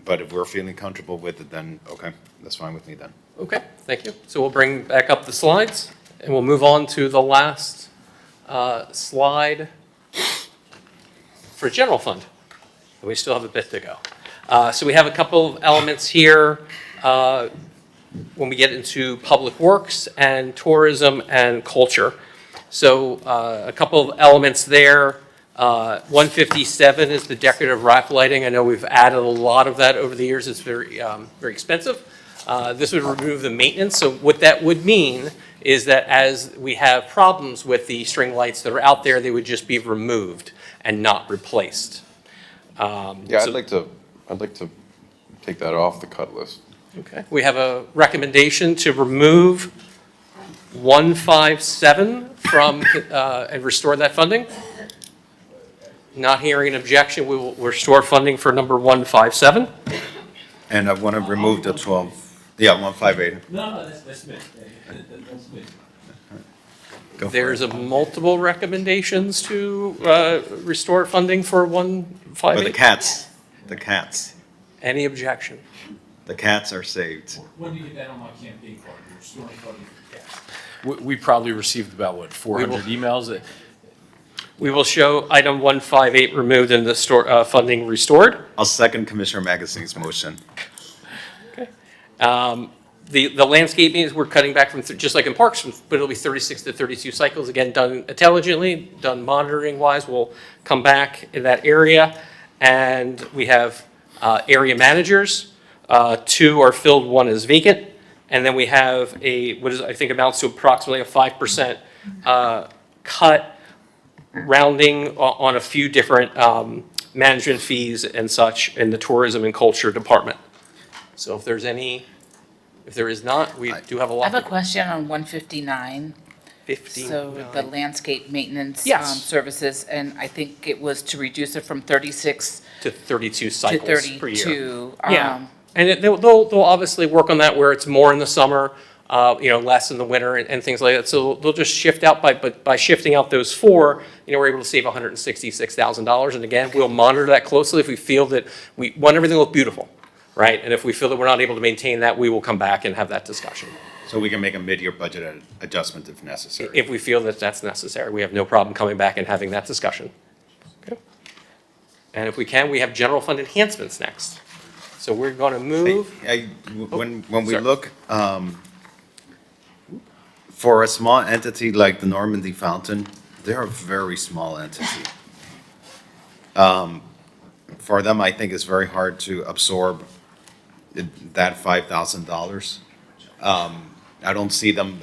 But if we're feeling comfortable with it, then okay, that's fine with me then. Okay, thank you. So we'll bring back up the slides, and we'll move on to the last slide for general fund. And we still have a bit to go. So we have a couple of elements here when we get into public works and tourism and culture. So a couple of elements there. 157 is the decorative wrap lighting. I know we've added a lot of that over the years. It's very expensive. This would remove the maintenance. So what that would mean is that as we have problems with the string lights that are out there, they would just be removed and not replaced. Yeah, I'd like to take that off the cut list. Okay. We have a recommendation to remove 157 from and restore that funding. Not hearing an objection, we will restore funding for number 157. And I want to remove the 158. No, that's me. There's a multiple recommendations to restore funding for 158. But the cats. Any objection? The cats are saved. When do you get that on my campaign card? You're restoring funding for cats. We probably received about, 400 emails? We will show item 158 removed and the funding restored. I'll second Commissioner Magazine's motion. Okay. The landscaping is we're cutting back from, just like in parks, but it'll be 36 to 32 cycles, again, done intelligently, done monitoring-wise. We'll come back in that area. And we have area managers. 2 are filled, 1 is vacant. And then we have what is, I think amounts to approximately a 5% cut, rounding on a few different management fees and such in the tourism and culture department. So if there is not, we do have a lot. I have a question on 159. 59. So the landscape maintenance Yes. services, and I think it was to reduce it from 36 to 32 to cycles per year. 32. Yeah, and they'll obviously work on that where it's more in the summer, less in the winter and things like that. So they'll just shift out by shifting out those 4, we're able to save $166,000. And again, we'll monitor that closely if we feel that we want everything to look beautiful, right? And if we feel that we're not able to maintain that, we will come back and have that discussion. So we can make a mid-year budget adjustment if necessary. If we feel that that's necessary, we have no problem coming back and having that discussion. Okay. And if we can, we have general fund enhancements next. So we're going to move. When we Sorry. look, for a small entity like the Normandy Fountain, they're a very small entity. For them, I think it's very hard to absorb that $5,000. I don't see them,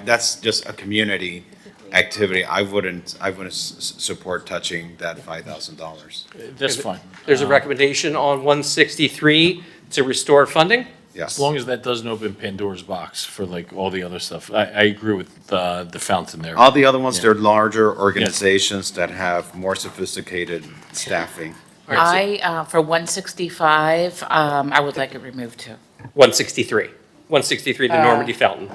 that's just a community activity. I wouldn't support touching that $5,000. That's fine. There's a recommendation on 163 to restore funding. Yes. As long as that doesn't open Pandora's box for like all the other stuff. I agree with the fountain there. All the other ones, Yeah. they're larger organizations that have more sophisticated staffing. For 165, I would like it removed too. 163. 163 to Normandy Fountain.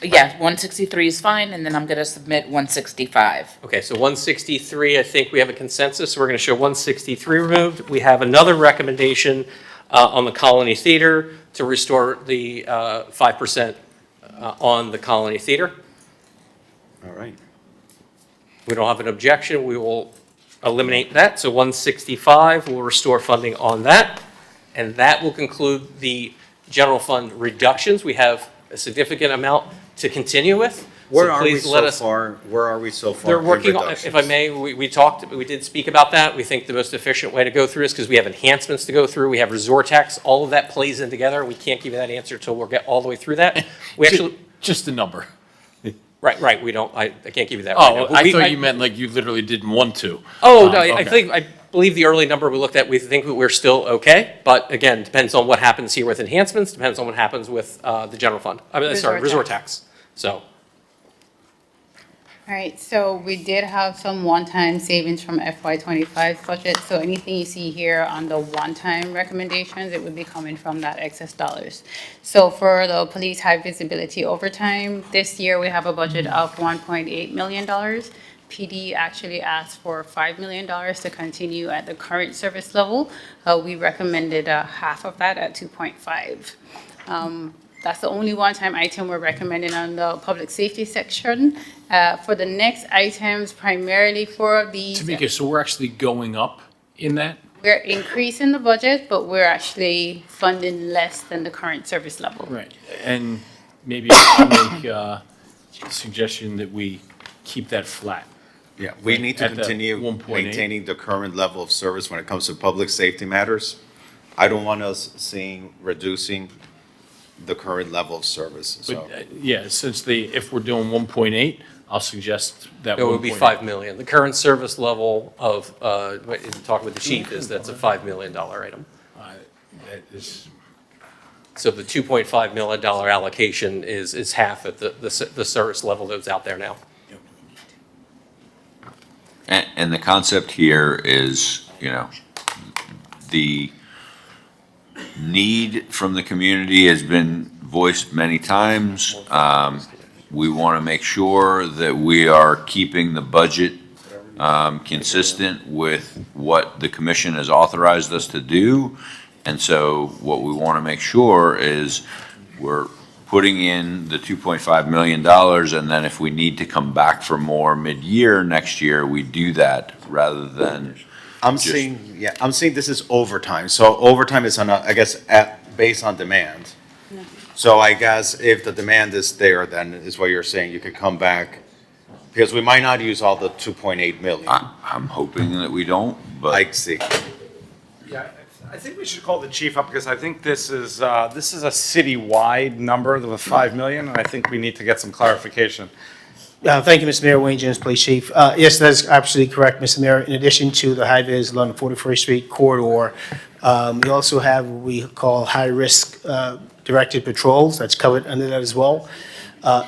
Yeah, 163 is fine, and then I'm going to submit 165. Okay, so 163, I think we have a consensus. We're going to show 163 removed. We have another recommendation on the Colony Theater to restore the 5% on the Colony Theater. All right. We don't have an objection. We will eliminate that. So 165, we'll restore funding on that. And that will conclude the general fund reductions. We have a significant amount to continue with. Where So are we please let so us. far? Where are we so far? They're in working on, reductions? if I may, we did speak about that. We think the most efficient way to go through this, because we have enhancements to go through, we have resort tax, all of that plays in together. We can't give you that answer until we'll get all the way through that. We actually, Just a number. right, we don't, I can't give you that right now. Oh, But I thought you meant like you literally didn't want to. Oh, no, I okay. I believe the early number we looked at, we think we're still okay. But again, depends on what happens here with enhancements, depends on what happens with the general fund. I mean, sorry, resort tax. So, All right, so we did have some one-time savings from FY25 budget. So anything you see here on the one-time recommendations, it would be coming from that excess dollars. So for the police high visibility overtime, this year we have a budget of $1.8 million. PD actually asked for $5 million to continue at the current service level. We recommended half of that at 2.5. That's the only one-time item we're recommending on the public safety section. For the next items, primarily for the. Tamika, so we're actually going up in that? We're increasing the budget, but we're actually funding less than the current service level. Right. And maybe I make a suggestion that we keep that flat. Yeah, we need to At the continue 1.8. maintaining the current level of service when it comes to public safety matters. I don't want us reducing the current level of service, so. But, yeah, since if we're doing 1.8, I'll suggest that. it would be 5 million. The current service level of, talking with the chief, is that's a $5 million item. That is. So the $2.5 million allocation is half at the service level that's out there now. And the concept here is, the need from the community has been voiced many times. We want to make sure that we are keeping the budget consistent with what the commission has authorized us to do. And so what we want to make sure is we're putting in the $2.5 million, and then if we need to come back for more mid-year next year, we do that rather than. I'm seeing this is overtime. So overtime is based on demand. So I guess if the demand is there, then is what you're saying, you could come back, because we might not use all the 2.8 million. I'm hoping that we don't, but. I see. Yeah, I think we should call the chief up, because I think this is a citywide number, the 5 million, and I think we need to get some clarification. Thank you, Mr. Mayor. Wayne Jennings, Police Chief. Yes, that is absolutely correct, Mr. Mayor. In addition to the high-vis along the 41st Street corridor, we also have what we call high-risk directed patrols. That's covered under that as well.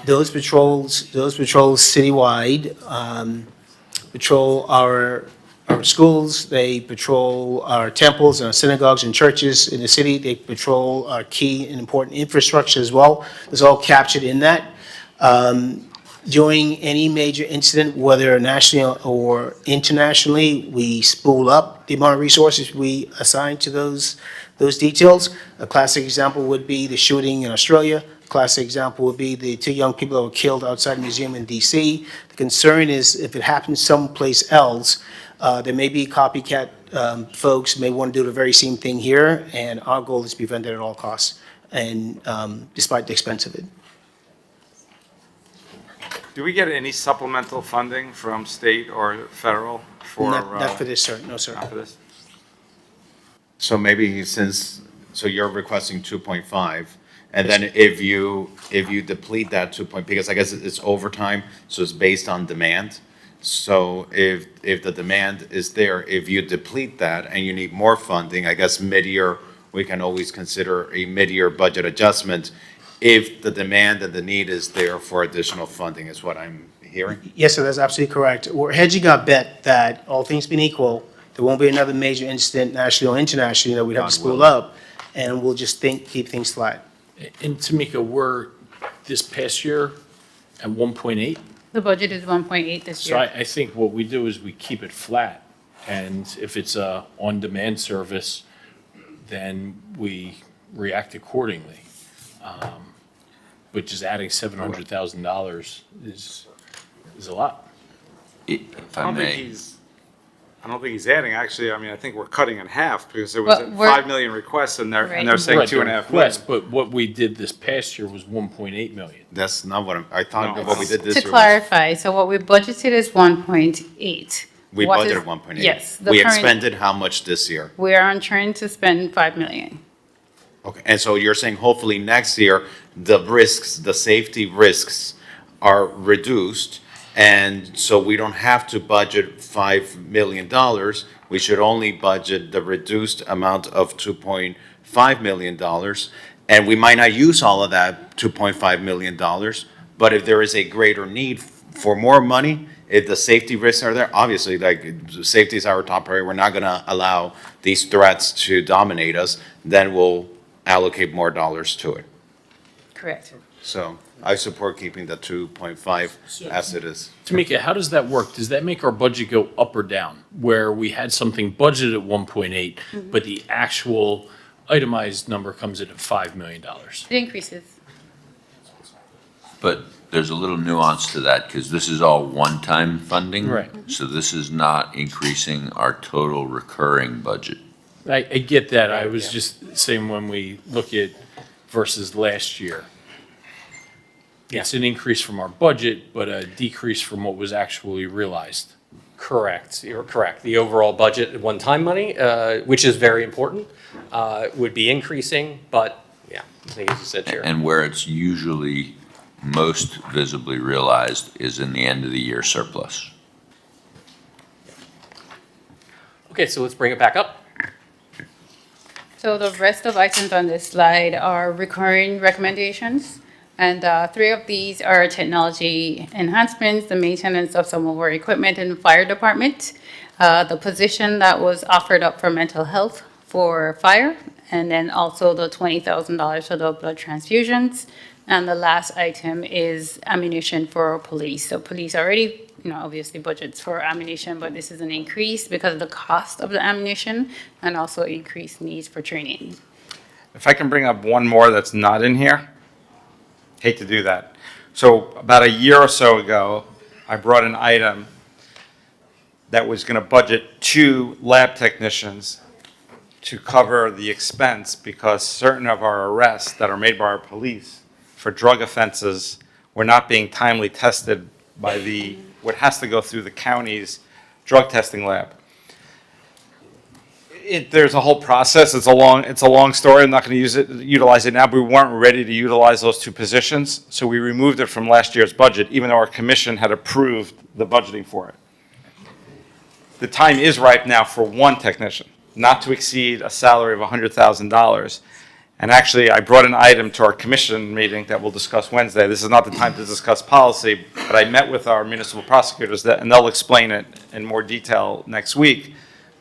Those patrols citywide patrol our schools. They patrol our temples and our synagogues and churches in the city. They patrol our key and important infrastructure as well. It's all captured in that. During any major incident, whether nationally or internationally, we spool up the amount of resources we assign to those details. A classic example would be the shooting in Australia. A classic example would be the 2 young people that were killed outside a museum in DC. The concern is if it happens someplace else, There may be copycat folks may want to do the very same thing here, and our goal is to prevent that at all costs, and despite the expense of it. Do we get any supplemental funding from state or federal for? Not for this, sir. No, sir. Not for this? So maybe so you're requesting 2.5, and then if you deplete that 2 point, because I guess it's overtime, so it's based on demand. So if the demand is there, if you deplete that and you need more funding, I guess mid-year, we can always consider a mid-year budget adjustment if the demand and the need is there for additional funding, is what I'm hearing? Yes, sir, that's absolutely correct. We're hedging our bet that, all things being equal, there won't be another major incident nationally or internationally that we'd have to spool up, and we'll just keep things flat. And Tamika, we're this past year at 1.8. The budget is 1.8 this So year. I think what we do is we keep it flat. And if it's a on-demand service, then we react accordingly. But just adding $700,000 is a lot. If I may. I don't think he's adding, actually, I mean, I think we're cutting in half, because there was Well, we're- 5 million requests, and they're Right. saying Right, 2.5 the million. request, but what we did this past year was 1.8 million. That's not what I thought No. what we did this To year was, clarify, so what we budgeted is 1.8. we What is- budgeted 1.8. Yes. the We current- expended how much this year? We are on train to spend 5 million. Okay, and so you're saying hopefully next year, the risks, the safety risks are reduced, and so we don't have to budget $5 million. We should only budget the reduced amount of $2.5 million, and we might not use all of that $2.5 million, but if there is a greater need for more money, if the safety risks are there, obviously, like, safety is our top priority, we're not gonna allow these threats to dominate us, then we'll allocate more dollars to it. Correct. So I support keeping the 2.5 as it is. Tamika, how does that work? Does that make our budget go up or down? Where we had something budgeted at 1.8, but the actual itemized number comes in at $5 million? It increases. But there's a little nuance to that, because this is all one-time funding. Right. So this is not increasing our total recurring budget. I get that. I was just saying when we look at versus last year. It's an increase from our budget, but a decrease from what was actually realized. Correct, you're correct. The overall budget, one-time money, which is very important, would be increasing, but, yeah, I think as you said, Chair. And where it's usually most visibly realized is in the end of the year surplus. Okay, so let's bring it back up. So the rest of items on this slide are recurring recommendations. And 3 of these are technology enhancements, the maintenance of some of our equipment in the fire department, the position that was offered up for mental health for fire, and then also the $20,000 for the blood transfusions. And the last item is ammunition for police. So police already, obviously budgets for ammunition, but this is an increase because of the cost of the ammunition and also increased needs for training. If I can bring up one more that's not in here, hate to do that. So about a year or so ago, I brought an item that was going to budget 2 lab technicians to cover the expense because certain of our arrests that are made by our police for drug offenses were not being timely tested by what has to go through the county's drug testing lab. There's a whole process. It's a long story. I'm not going to utilize it now, but we weren't ready to utilize those 2 positions, so we removed it from last year's budget, even though our commission had approved the budgeting for it. The time is ripe now for 1 technician, not to exceed a salary of $100,000. And actually, I brought an item to our commission meeting that we'll discuss Wednesday. This is not the time to discuss policy, but I met with our municipal prosecutors, and they'll explain it in more detail next week.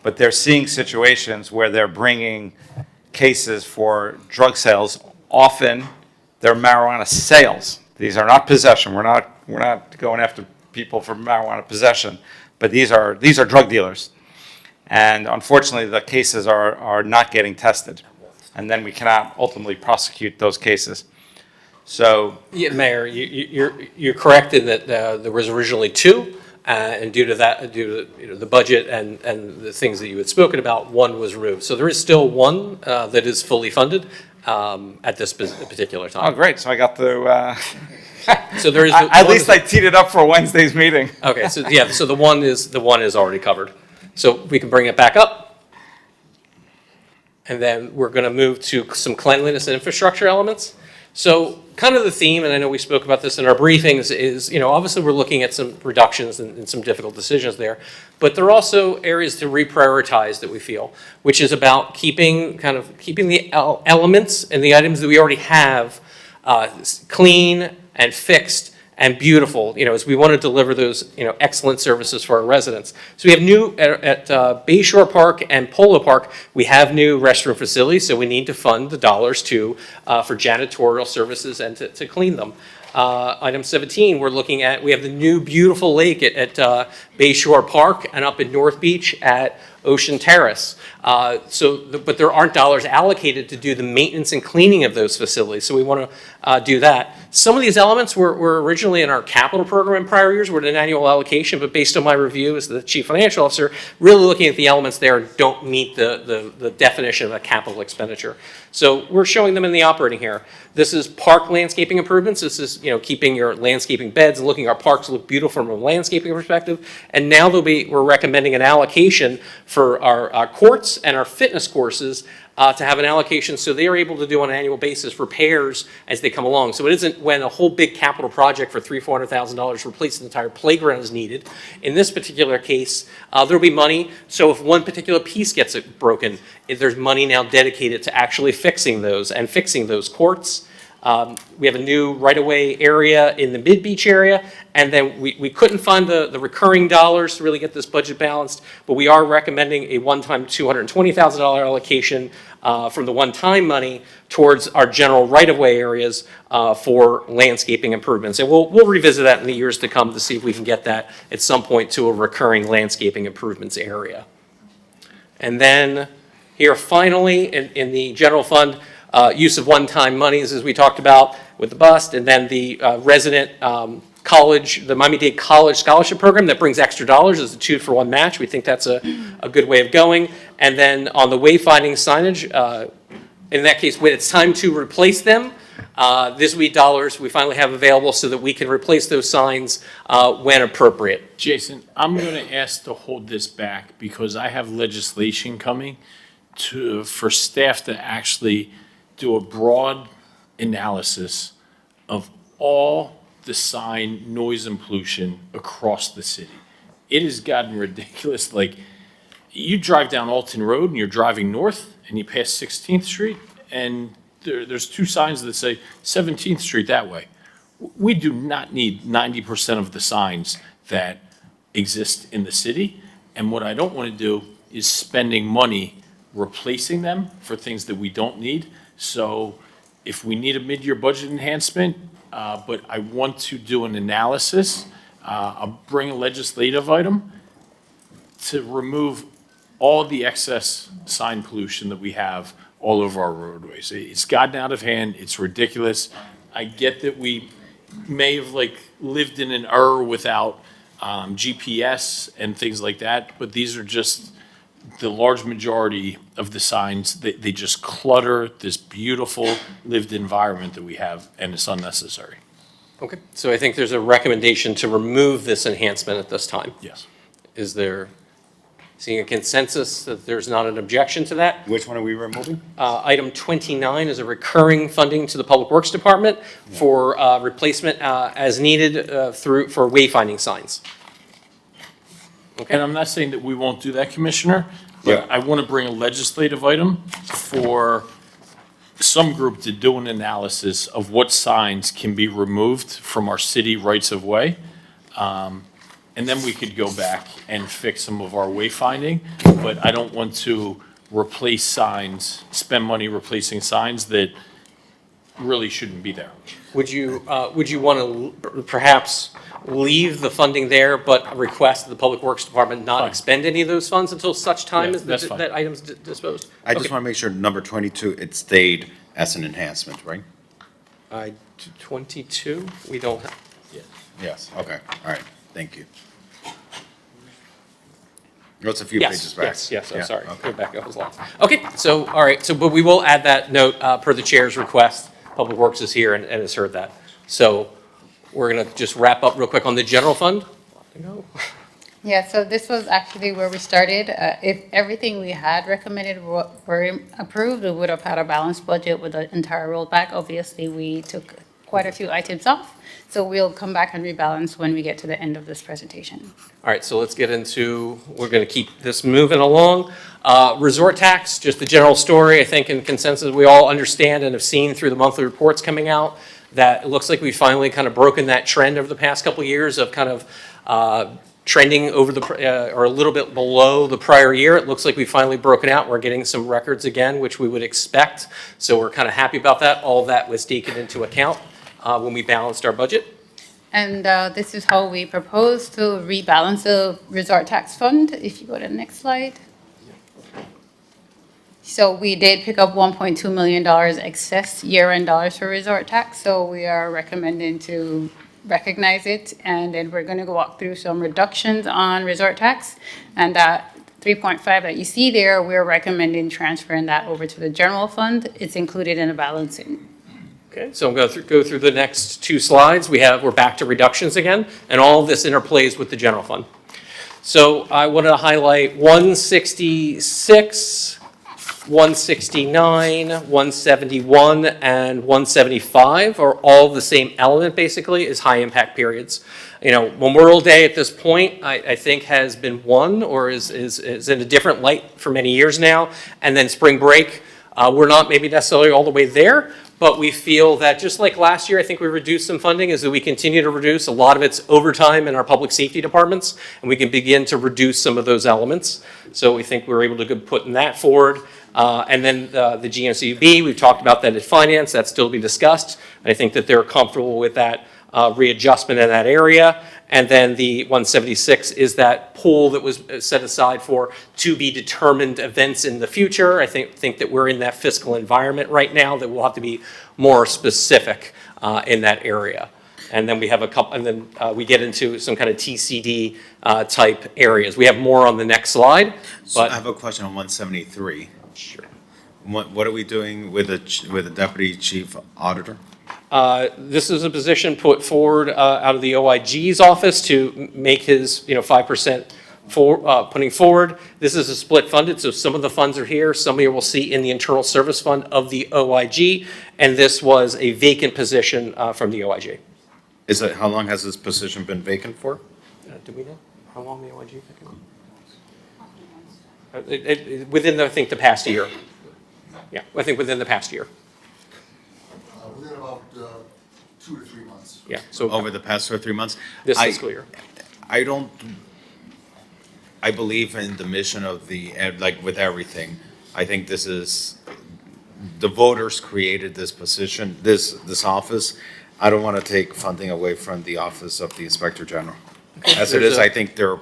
But they're seeing situations where they're bringing cases for drug sales. Often, they're marijuana sales. These are not possession. We're not going after people for marijuana possession, but these are drug dealers. And unfortunately, the cases are not getting tested, and then we cannot ultimately prosecute those cases. So, Yeah, Mayor, you're correct in that there was originally 2. And due to that, due to the budget and the things that you had spoken about, one was removed. So there is still one that is fully funded at this particular time. Oh, great, so I got to, So there is. at least I teed it up for Wednesday's meeting. Okay, so yeah, so the one is already covered. So we can bring it back up. And then we're going to move to some cleanliness and infrastructure elements. So kind of the theme, and I know we spoke about this in our briefings, is, obviously we're looking at some reductions and some difficult decisions there, but there are also areas to reprioritize that we feel, which is about keeping the elements and the items that we already have clean and fixed and beautiful, as we want to deliver those, excellent services for our residents. So we have new, at Bayshore Park and Polo Park, we have new restroom facilities, so we need to fund the dollars for janitorial services and to clean them. Item 17, we have the new beautiful lake at Bayshore Park and up in North Beach at Ocean Terrace. But there aren't dollars allocated to do the maintenance and cleaning of those facilities, so we want to do that. Some of these elements were originally in our capital program in prior years, were an annual allocation, but based on my review as the chief financial officer, really looking at the elements there don't meet the definition of a capital expenditure. So we're showing them in the operating here. This is park landscaping improvements. This is, keeping your landscaping beds and looking our parks look beautiful from a landscaping perspective. And now we're recommending an allocation for our courts and our fitness courses to have an allocation so they are able to do on an annual basis repairs as they come along. So it isn't when a whole big capital project for $300,000-$400,000 to replace an entire playground is needed. In this particular case, there'll be money. So if one particular piece gets broken, there's money now dedicated to actually fixing those and fixing those courts. We have a new right-of-way area in the Mid-Beach area, and then we couldn't find the recurring dollars to really get this budget balanced, but we are recommending a one-time $220,000 allocation from the one-time money towards our general right-of-way areas for landscaping improvements. And we'll revisit that in the years to come to see if we can get that at some point to a recurring landscaping improvements area. And then here finally in the general fund, use of one-time monies, as we talked about with the bust, and then the resident college, the Miami-Dade College Scholarship Program that brings extra dollars as a 2-for-1 match. We think that's a good way of going. And then on the wayfinding signage, in that case, when it's time to replace them, this week dollars we finally have available so that we can replace those signs when appropriate. Jason, I'm going to ask to hold this back because I have legislation coming for staff to actually do a broad analysis of all the sign noise and pollution across the city. It has gotten ridiculous. Like, you drive down Alton Road and you're driving north and you pass 16th Street and there's two signs that say 17th Street that way. We do not need 90% of the signs that exist in the city. And what I don't want to do is spending money replacing them for things that we don't need. So if we need a mid-year budget enhancement, but I want to do an analysis, I'll bring a legislative item to remove all the excess sign pollution that we have all over our roadways. It's gotten out of hand. It's ridiculous. I get that we may have lived in an era without GPS and things like that, but these are just the large majority of the signs. They just clutter this beautiful lived environment that we have, and it's unnecessary. Okay, so I think there's a recommendation to remove this enhancement at this time. Yes. Is there, seeing a consensus that there's not an objection to that? Which one are we removing? Item 29 is a recurring funding to the Public Works Department for replacement as needed for wayfinding signs. Okay. And I'm not saying that we won't do that, Commissioner, but I want to bring a legislative item for some group to do an analysis of what signs can be removed from our city rights of way. And then we could go back and fix some of our wayfinding, but I don't want to replace signs, spend money replacing signs that really shouldn't be there. Would you want to perhaps leave the funding there, but request that the Public Works Department not expend any of those funds until such time as that item's disposed? I just want to make sure number 22, it stayed as an enhancement, right? 22, we don't have. Yes, okay, all right, thank you. It's a few pages back. Yes, I'm Yeah, sorry. okay. Go back, that was long. Okay, so, all right, so, but we will add that note per the chair's request. Public Works is here and has heard that. So we're going to just wrap up real quick on the general fund. Yeah, so this was actually where we started. If everything we had recommended were approved, we would have had a balanced budget with the entire rollback. Obviously, we took quite a few items off, so we'll come back and rebalance when we get to the end of this presentation. All right, so let's get into, we're going to keep this moving along. Resort tax, just the general story, I think in consensus, we all understand and have seen through the monthly reports coming out that it looks like we've finally kind of broken that trend over the past couple of years of kind of trending over or a little bit below the prior year. It looks like we've finally broken out. We're getting some records again, which we would expect. So we're kind of happy about that. All of that was taken into account when we balanced our budget. And this is how we propose to rebalance the resort tax fund. If you go to the next slide. So we did pick up $1.2 million excess year-end dollars for resort tax. So we are recommending to recognize it. And then we're going to walk through some reductions on resort tax. And that 3.5 that you see there, we're recommending transferring that over to the general fund. It's included in the balancing. Okay, so I'm going to go through the next two slides. We're back to reductions again, and all of this interplays with the general fund. So I wanted to highlight 166, 169, 171, and 175 are all the same element, basically, is high impact periods. You know, Memorial Day at this point, I think has been won or is in a different light for many years now. And then spring break, we're not maybe necessarily all the way there, but we feel that just like last year, I think we reduced some funding, is that we continue to reduce. A lot of it's overtime in our public safety departments, and we can begin to reduce some of those elements. So we think we're able to put that forward. And then the GMCB, we've talked about that at finance, that's still to be discussed. I think that they're comfortable with that readjustment in that area. And then the 176 is that pool that was set aside for to be determined events in the future. I think that we're in that fiscal environment right now that we'll have to be more specific in that area. And then we have a couple, and then we get into some kind of TCD type areas. We have more on the next slide. So I have a question on 173. Sure. What are we doing with the deputy chief auditor? This is a position put forward out of the OIG's office to make his 5% putting forward. This is a split funded, so some of the funds are here. Some of you will see in the internal service fund of the OIG, and this was a vacant position from the OIG. How long has this position been vacant for? Do we know how long the OIG vacant? Within, I think, the past year. Yeah, I think within the past year. Within about 2 to 3 months. Yeah, so over the past 2 or 3 months? This fiscal year. I believe in the mission of like with everything. I think this is, the voters created this position, this office. I don't want to take funding away from the office of the Inspector General. As it is, I think they're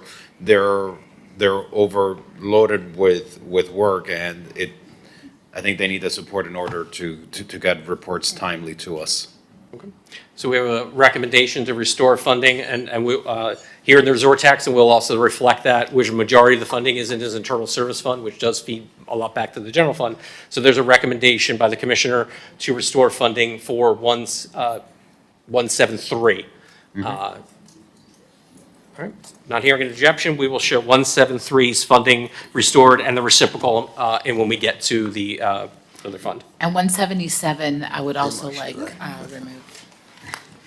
overloaded with work, and I think they need the support in order to get reports timely to us. Okay. So we have a recommendation to restore funding, and we, here in the resort tax, and we'll also reflect that, which a majority of the funding is in his internal service fund, which does feed a lot back to the general fund. So there's a recommendation by the commissioner to restore funding for 173. All right, not hearing an objection, we will show 173's funding restored and the reciprocal and when we get to the other fund. And 177, I would also like removed.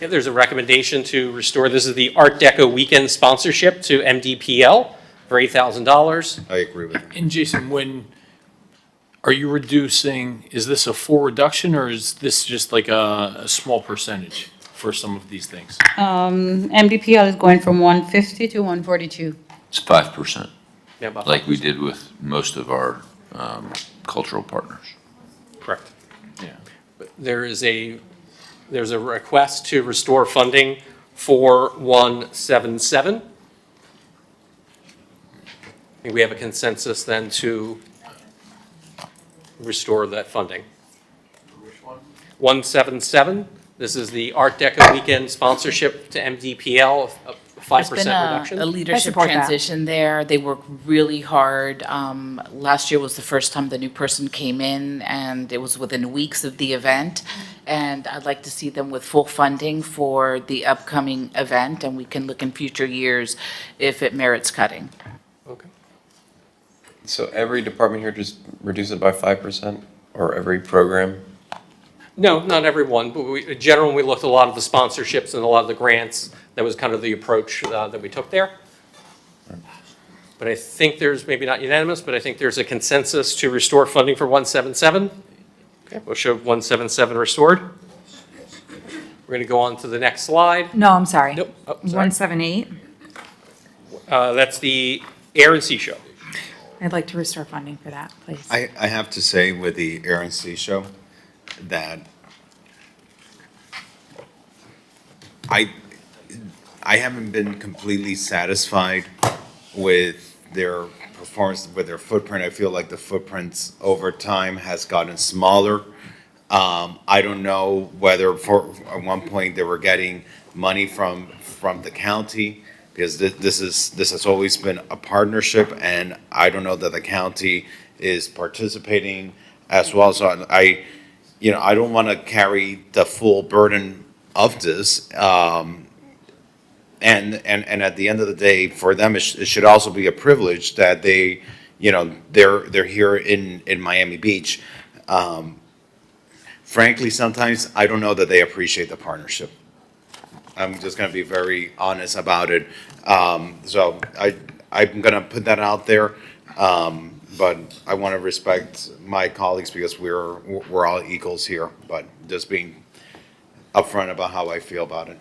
Yeah, there's a recommendation to restore, this is the Art Deco weekend sponsorship to MDPL for $8,000. I agree with that. And Jason, are you reducing, is this a full reduction or is this just like a small percentage for some of these things? MDPL is going from 150 to 142. It's 5%, Yeah, about like we did with most of our cultural partners. Correct. Yeah. But there's a request to restore funding for 177. I think we have a consensus then to restore that funding. Which one? 177. This is the Art Deco weekend sponsorship to MDPL 5% There's been reduction? a leadership support that. transition there. They work really hard. Last year was the first time the new person came in, and it was within weeks of the event. And I'd like to see them with full funding for the upcoming event, and we can look in future years if it merits cutting. Okay. So every department here just reduce it by 5%, or every program? No, not everyone, but in general, we looked at a lot of the sponsorships and a lot of the grants. That was kind of the approach that we took there. But I think there's, maybe not unanimous, but I think there's a consensus to restore funding for 177. Okay, we'll show 177 restored. We're going to go on to the next slide. No, I'm sorry. Nope. Oh, sorry. 178. That's the Air and Sea Show. I'd like to restore funding for that, please. I have to say with the Air and Sea Show that I haven't been completely satisfied with their performance, with their footprint. I feel like the footprints over time has gotten smaller. I don't know whether at one point they were getting money from the county, because this has always been a partnership, and I don't know that the county is participating as well. So I don't want to carry the full burden of this. And at the end of the day, for them, it should also be a privilege that they're here in Miami Beach. Frankly, sometimes I don't know that they appreciate the partnership. I'm just going to be very honest about it. So I'm going to put that out there. But I want to respect my colleagues because we're all equals here. But just being upfront about how I feel about it.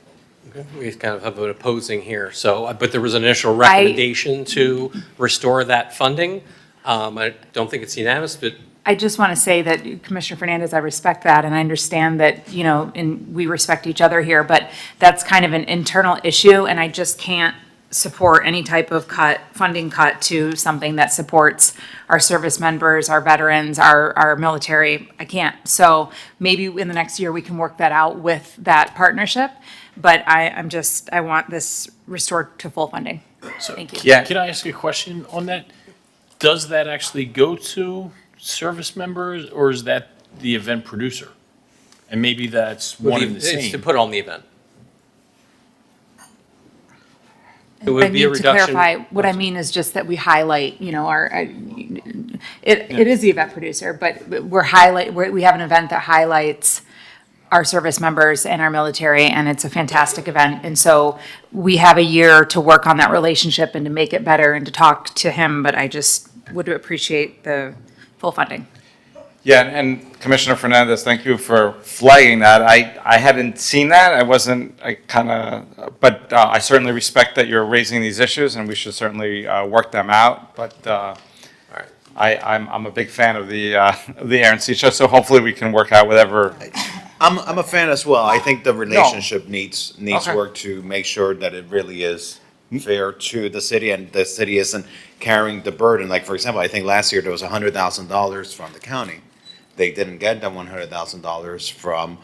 Okay, we kind of have an opposing here. So, but there was an initial recommendation to restore that funding. I don't think it's unanimous, but I just want to say that Commissioner Fernandez, I respect that, and I understand that, and we respect each other here, but that's kind of an internal issue, and I just can't support any type of funding cut to something that supports our service members, our veterans, our military. I can't. So maybe in the next year, we can work that out with that partnership, but I want this restored to full funding. Thank you. Yeah. Can I ask you a question on that? Does that actually go to service members, or is that the event producer? And maybe that's one and the same. It's to put on the event. It would be a reduction. To clarify, what I mean is just that we highlight, it is the event producer, but we have an event that highlights our service members and our military, and it's a fantastic event. And so we have a year to work on that relationship and to make it better and to talk to him, but I just would appreciate the full funding. Yeah, and Commissioner Fernandez, thank you for flagging that. I hadn't seen that. But I certainly respect that you're raising these issues, and we should certainly work them out. But I'm a big fan of the Air and Sea Show, so hopefully we can work out whatever. I'm a fan as well. I think the relationship needs Okay. work to make sure that it really is fair to the city, and the city isn't carrying the burden. Like, for example, I think last year there was $100,000 from the county. They didn't get that $100,000 from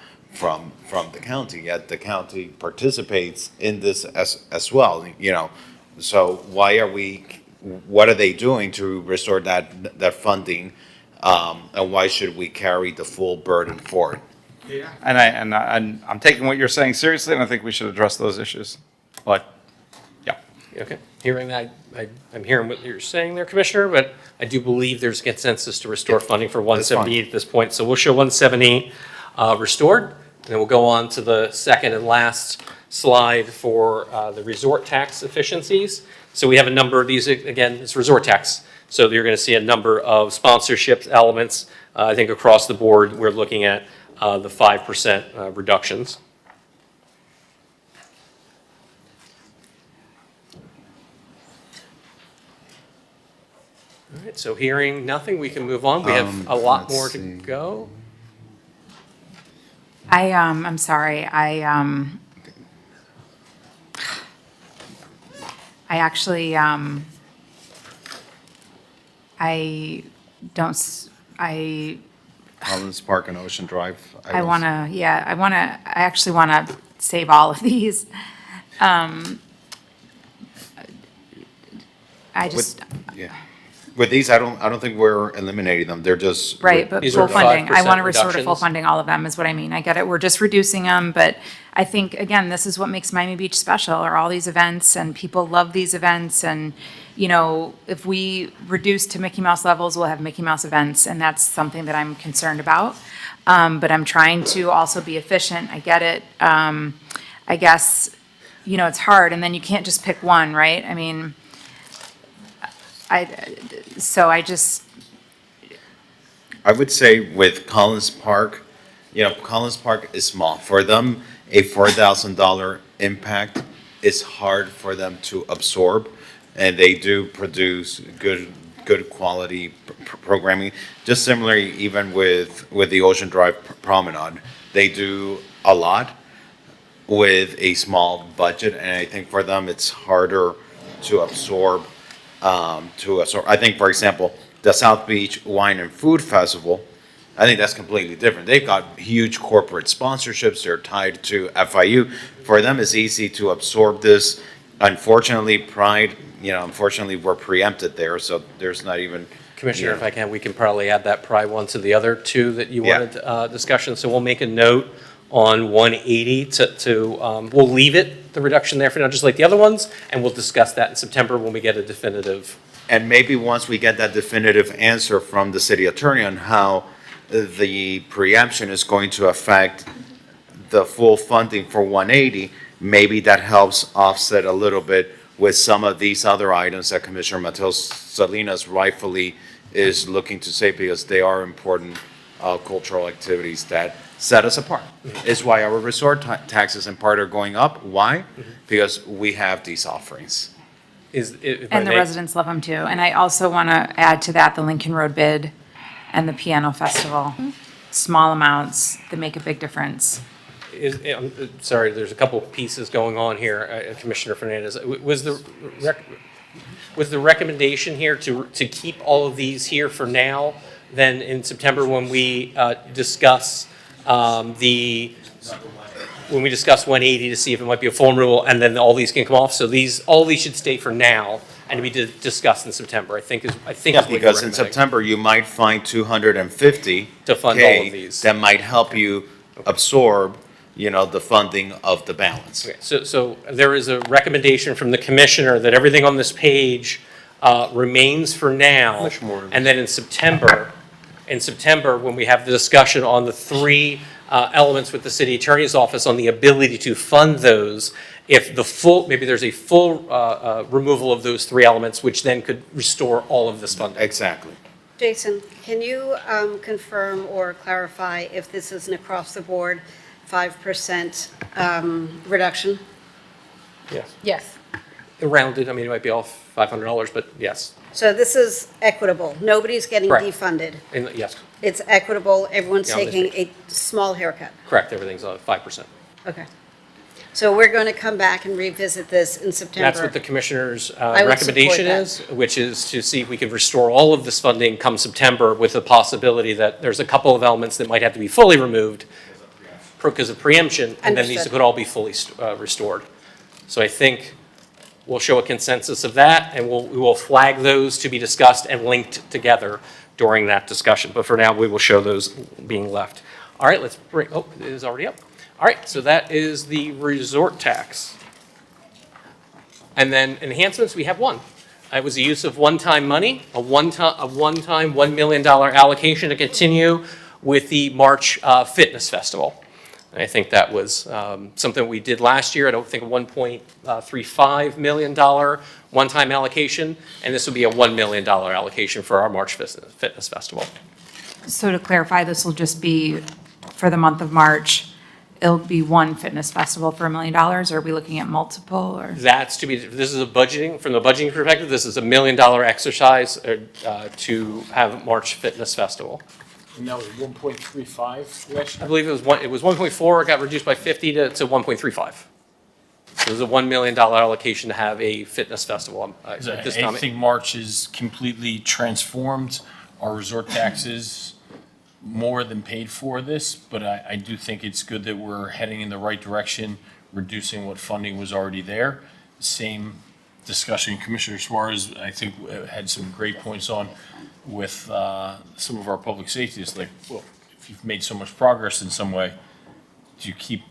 the county, yet the county participates in this as well, So what are they doing to restore that funding? And why should we carry the full burden for it? Yeah. And I'm taking what you're saying seriously, and I think we should address those issues. But, yeah. Okay, hearing that, I'm hearing what you're saying there, Commissioner, but I do believe there's consensus to restore funding for 178 at this point. So we'll show 178 restored, and then we'll go on to the second and last slide for the resort tax efficiencies. So we have a number of these, again, it's resort tax. So you're going to see a number of sponsorships elements. I think across the board, we're looking at the 5% reductions. All right, so hearing nothing, we can move on. We have a lot more to go. I'm sorry, I actually, Collins Park and Ocean Drive. I actually want to save all of these. I just, Yeah. With these, I don't think we're eliminating them. They're just. right, but These full are funding. I 5% want to restore to full reductions. funding all of them, is what I mean. I get it. We're just reducing them, but I think, again, this is what makes Miami Beach special, are all these events, and people love these events, and, you know, if we reduce to Mickey Mouse levels, we'll have Mickey Mouse events, and that's something that I'm concerned about. But I'm trying to also be efficient. I get it. I guess, you know, it's hard, and then you can't just pick one, right? I mean, so I just, I would say with Collins Park, Collins Park is small. For them, a $4,000 impact is hard for them to absorb, and they do produce good quality programming. Just similarly, even with the Ocean Drive Promenade, they do a lot with a small budget, and I think for them, it's harder to absorb. I think, for example, the South Beach Wine and Food Festival, I think that's completely different. They've got huge corporate sponsorships. They're tied to FIU. For them, it's easy to absorb this. Unfortunately, Pride, unfortunately, we're preempted there, so there's not even. Commissioner, if I can, we can probably add that Pride one to the other two that you Yeah. wanted discussion. So we'll make a note on 180 we'll leave it, the reduction there for now, just like the other ones, and we'll discuss that in September when we get a definitive. And maybe once we get that definitive answer from the city attorney on how the preemption is going to affect the full funding for 180, maybe that helps offset a little bit with some of these other items that Commissioner Mateos Salinas rightfully is looking to say, because they are important cultural activities that set us apart. It's why our resort taxes in part are going up. Why? Because we have these offerings. and the residents love them too. And I also want to add to that the Lincoln Road bid and the Piano Festival. Small amounts that make a big difference. Sorry, there's a couple pieces going on here, Commissioner Fernandez. Was the recommendation here to keep all of these here for now, then in September when we discuss when we discuss 180 to see if it might be a full removal, and then all these can come off? So all these should stay for now and to be discussed in September, I think is what you're Because in recommending. September, you might find 250 To fund all of these. that might help you absorb, the funding of the balance. Okay, so there is a recommendation from the commissioner that everything on this page remains for now. Much more. And then in September, when we have the discussion on the three elements with the city attorney's office on the ability to fund those, if maybe there's a full removal of those three elements, which then could restore all of this funding. Exactly. Jason, can you confirm or clarify if this is an across-the-board 5% reduction? Yes. Yes. Rounded, I mean, it might be off $500, but yes. So this is equitable. Nobody's getting Correct. defunded. Yes, It's equitable. Everyone's Yeah, on this taking a small haircut. correct, everything's 5%. Okay. So we're going to come back and revisit this in September. That's what the commissioner's I would recommendation support is, which is to see if we can restore all of this funding come September, with the possibility that there's a couple of elements that might have to be fully removed because of preemption, and then these Understood. could all be fully restored. So I think we'll show a consensus of that, and we will flag those to be discussed and linked together during that discussion. But for now, we will show those being left. All right, it is already up. All right, so that is the resort tax. And then enhancements, we have one. It was the use of one-time money, a one-time $1 million allocation to continue with the March Fitness Festival. And I think that was something we did last year. I don't think a $1.35 million one-time allocation, and this will be a $1 million allocation for our March Fitness Festival. So to clarify, this will just be for the month of March. It'll be one fitness festival for $1 million, or are we looking at multiple, or? That's to be, this is from the budgeting perspective, this is a $1 million exercise to have March Fitness Festival. And that was 1.35 last I believe it was 1.4, it got reduced by 50 to 1.35. So it was a $1 million allocation to have a fitness festival at this time. I think March is completely transformed. Our resort taxes more than paid for this, but I do think it's good that we're heading in the right direction, reducing what funding was already there. Same discussion. Commissioner Suarez, I think, had some great points on with some of our public safeties, like, well, if you've made so much progress in some way, do you keep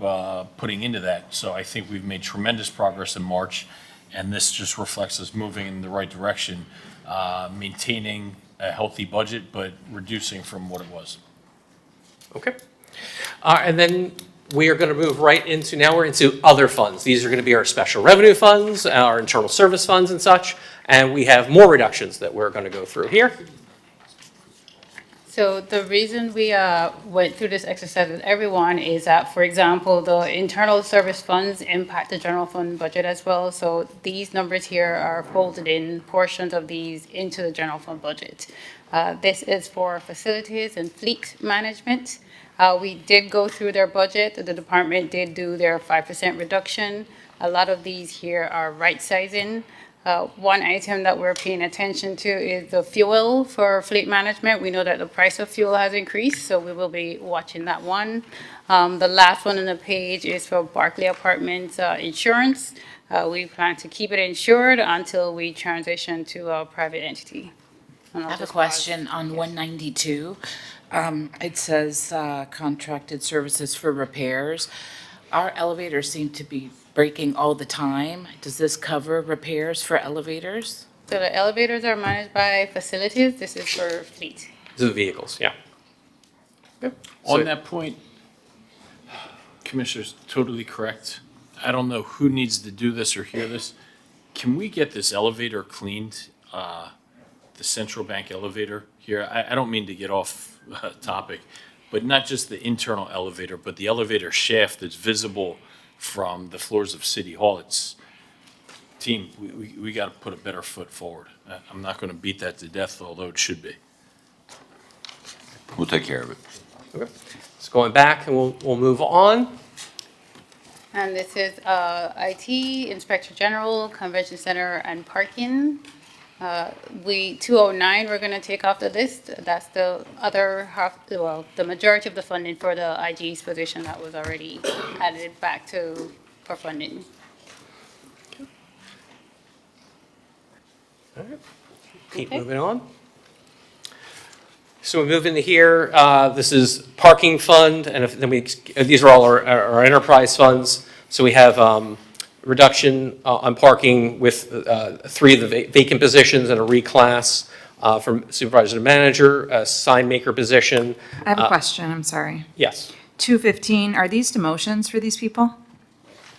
putting into that? So I think we've made tremendous progress in March, and this just reflects us moving in the right direction, maintaining a healthy budget, but reducing from what it was. Okay. And then we are going to move right into, now we're into other funds. These are going to be our special revenue funds, our internal service funds and such, and we have more reductions that we're going to go through here. So the reason we went through this exercise with everyone is that, for example, the internal service funds impact the general fund budget as well. So these numbers here are folded in portions of these into the general fund budget. This is for facilities and fleet management. We did go through their budget. The department did do their 5% reduction. A lot of these here are right sizing. One item that we're paying attention to is the fuel for fleet management. We know that the price of fuel has increased, so we will be watching that one. The last one on the page is for Barclay Apartments insurance. We plan to keep it insured until we transition to a private entity. I have a question on 192. It says contracted services for repairs. Our elevators seem to be breaking all the time. Does this cover repairs for elevators? So the elevators are managed by facilities. This is for fleet. The vehicles, yeah. On that point, Commissioner's totally correct. I don't know who needs to do this or hear this. Can we get this elevator cleaned, the central bank elevator here? I don't mean to get off topic, but not just the internal elevator, but the elevator shaft that's visible from the floors of City Hall. It's, team, we got to put a better foot forward. I'm not going to beat that to death, although it should be. We'll take care of it. Okay. So going back, and we'll move on. And this is IT, Inspector General, Convention Center, and Parking. 209, we're going to take off the list. That's the other half, well, the majority of the funding for the IG's position that was already added back to for funding. All right. Keep Okay. moving on. So we move into here. This is parking fund, and then these are all our enterprise funds. So we have reduction on parking with 3 of the vacant positions and a reclass from supervisor to manager, a sign maker position. I have a question, I'm sorry. Yes. 215, are these demotions for these people?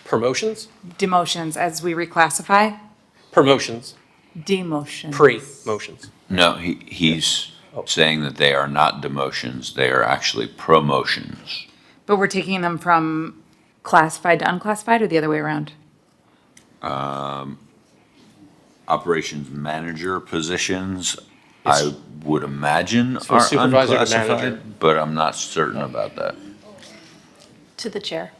Promotions? Demotions as we reclassify? Promotions. Demotions. Pre-motions. No, he's saying that they are not demotions, they are actually promotions. But we're taking them from classified to unclassified or the other way around? Operations manager positions, I would imagine So are supervisor to manager. unclassified, but I'm not certain about that. To the chair.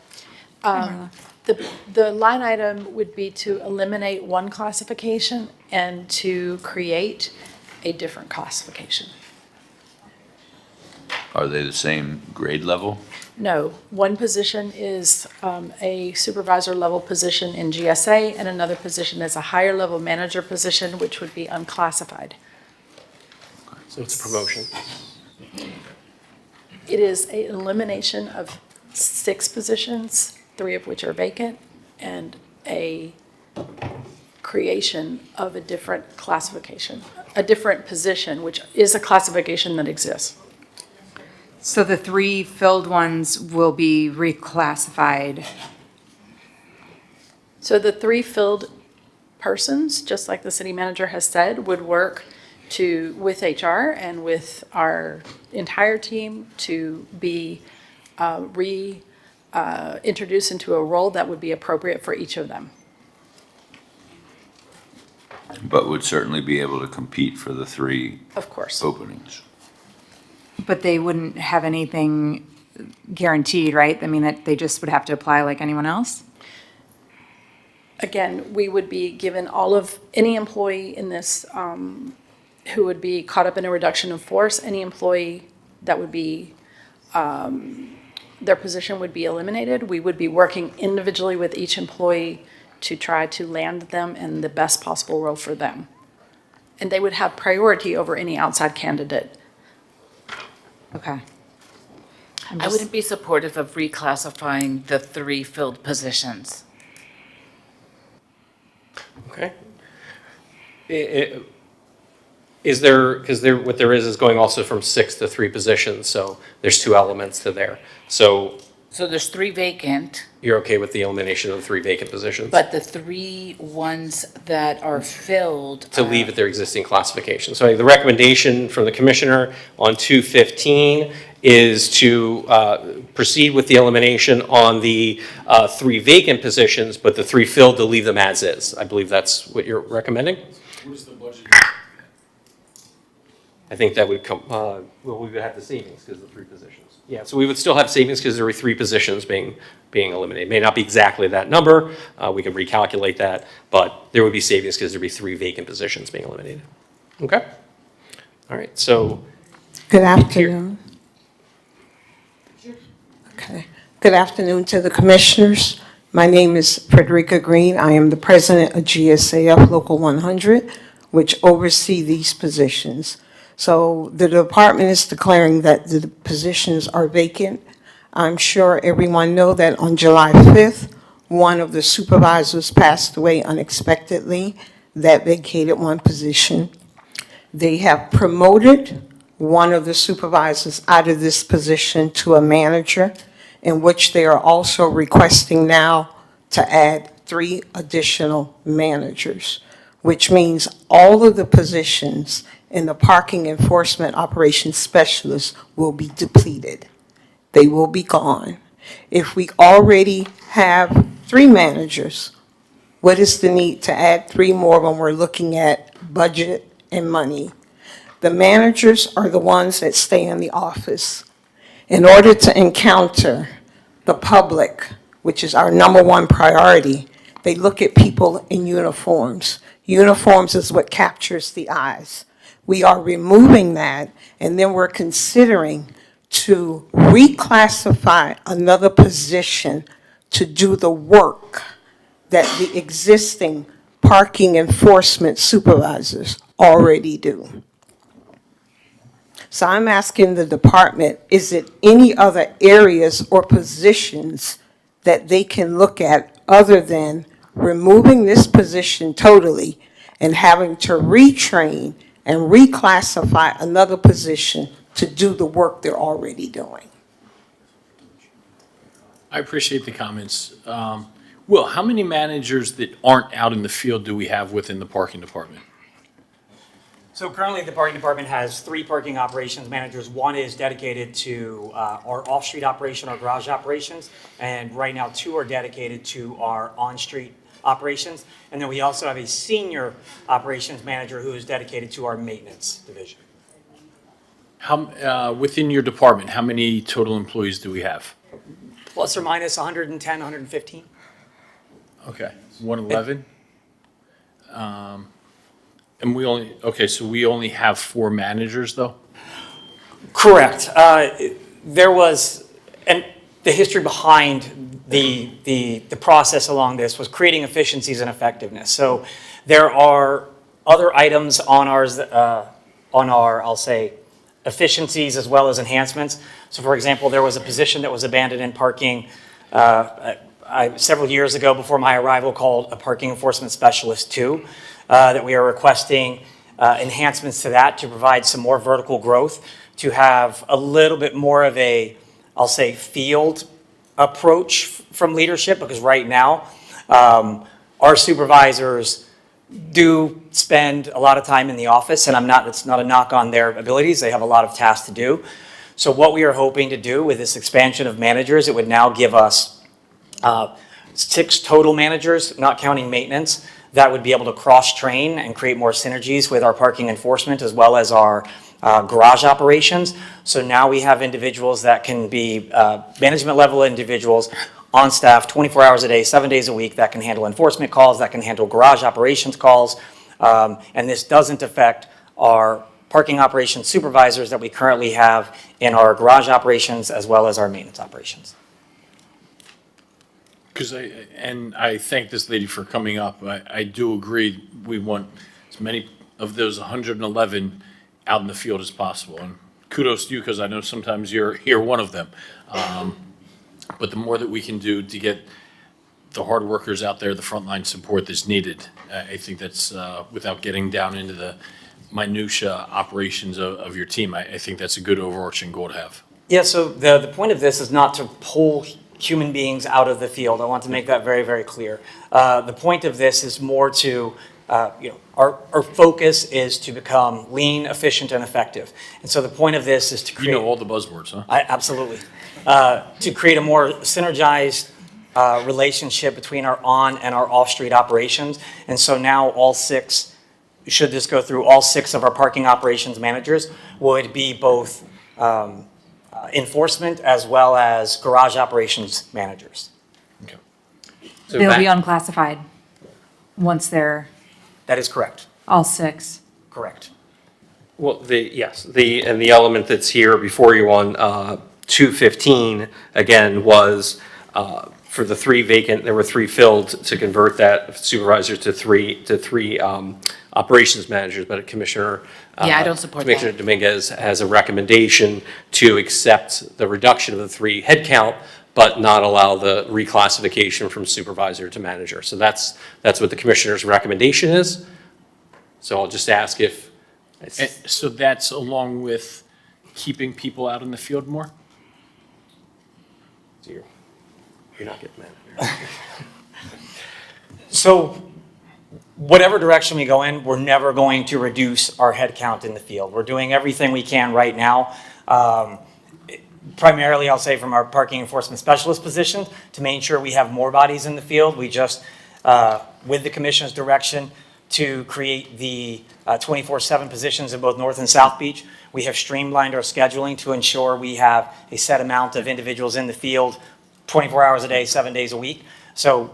The line item would be to eliminate one classification and to create a different classification. Are they the same grade level? No, one position is a supervisor level position in GSA, and another position is a higher level manager position, which would be unclassified. So it's a promotion. It is an elimination of 6 positions, 3 of which are vacant, and a creation of a different classification, a different position, which is a classification that exists. So the 3 filled ones will be reclassified. So the 3 filled persons, just like the city manager has said, would work with HR and with our entire team to be introduced into a role that would be appropriate for each of them. But would certainly be able to compete for the 3 Of course. openings. But they wouldn't have anything guaranteed, right? I mean, that they just would have to apply like anyone else? Again, we would be given all of, any employee in this who would be caught up in a reduction of force, any employee that would be, their position would be eliminated. We would be working individually with each employee to try to land them in the best possible role for them. And they would have priority over any outside candidate. Okay. I wouldn't be supportive of reclassifying the 3 filled positions. Okay. Is there, because what there is going also from 6 to 3 positions, so there's 2 elements to there. So So there's 3 vacant, you're okay with the elimination of the 3 vacant positions? but the 3 ones that are filled. To leave at their existing classification. So the recommendation from the commissioner on 215 is to proceed with the elimination on the 3 vacant positions, but the 3 filled to leave them as is. I believe that's what you're recommending? Where's the budget? I think that would come, well, we would have the savings because of the 3 positions. Yeah, so we would still have savings because there were 3 positions being eliminated. May not be exactly that number, we can recalculate that, but there would be savings because there'd be 3 vacant positions being eliminated. Okay? All right, so. Good afternoon. Okay. Good afternoon to the commissioners. My name is Frederica Green. I am the president of GSAF Local 100, which oversee these positions. So the department is declaring that the positions are vacant. I'm sure everyone know that on July 5th, one of the supervisors passed away unexpectedly. That vacated one position. They have promoted one of the supervisors out of this position to a manager, in which they are also requesting now to add 3 additional managers, which means all of the positions in the parking enforcement operations specialist will be depleted. They will be gone. If we already have 3 managers, what is the need to add 3 more when we're looking at budget and money? The managers are the ones that stay in the office. In order to encounter the public, which is our #1 priority, they look at people in uniforms. Uniforms is what captures the eyes. We are removing that, and then we're considering to reclassify another position to do the work that the existing parking enforcement supervisors already do. So I'm asking the department, is it any other areas or positions that they can look at other than removing this position totally and having to retrain and reclassify another position to do the work they're already doing? I appreciate the comments. Will, how many managers that aren't out in the field do we have within the parking department? So currently, the parking department has 3 parking operations managers. One is dedicated to our off-street operation, our garage operations, and right now 2 are dedicated to our on-street operations. And then we also have a senior operations manager who is dedicated to our maintenance division. How, within your department, how many total employees do we have? Plus or minus 110, 115. Okay, 111? And we only, okay, so we only have 4 managers, though? Correct. There was, and the history behind the process along this was creating efficiencies and effectiveness. So there are other items on our, I'll say, efficiencies as well as enhancements. So for example, there was a position that was abandoned in parking several years ago before my arrival called a parking enforcement specialist 2. That we are requesting enhancements to that to provide some more vertical growth, to have a little bit more of a, I'll say, field approach from leadership, because right now our supervisors do spend a lot of time in the office, and it's not a knock on their abilities. They have a lot of tasks to do. So what we are hoping to do with this expansion of managers, it would now give us 6 total managers, not counting maintenance, that would be able to cross-train and create more synergies with our parking enforcement as well as our garage operations. So now we have individuals that can be management level individuals on staff 24 hours a day, 7 days a week, that can handle enforcement calls, that can handle garage operations calls. And this doesn't affect our parking operations supervisors that we currently have in our garage operations as well as our maintenance operations. Because I thank this lady for coming up. I do agree, we want as many of those 111 out in the field as possible. And kudos to you, because I know sometimes you're one of them. But the more that we can do to get the hard workers out there, the frontline support that's needed, I think that's, without getting down into the minutia operations of your team, I think that's a good overarching goal to have. Yeah, so the point of this is not to pull human beings out of the field. I want to make that very, very clear. The point of this is more to, our focus is to become lean, efficient, and effective. And so the point of this is to create... You know all the buzzwords, huh? Absolutely. To create a more synergized relationship between our on and our off-street operations. And so now all six, should this go through, all six of our parking operations managers would be both enforcement as well as garage operations managers. Okay. So They'll back- be unclassified once they're That is correct. all six. Correct. Well, and the element that's here before you on 215, again, was for the three vacant, there were three filled to convert that supervisor to three operations managers, but Commissioner Yeah, I don't support that. Commissioner Dominguez has a recommendation to accept the reduction of the three headcount, but not allow the reclassification from supervisor to manager. So that's what the Commissioner's recommendation is. So I'll just ask if. So that's along with keeping people out in the field more? You're not getting that. So whatever direction we go in, we're never going to reduce our headcount in the field. We're doing everything we can right now. Primarily, I'll say from our parking enforcement specialist position to make sure we have more bodies in the field. We just, with the commission's direction to create the 24/7 positions in both North and South Beach, we have streamlined our scheduling to ensure we have a set amount of individuals in the field 24 hours a day, 7 days a week. So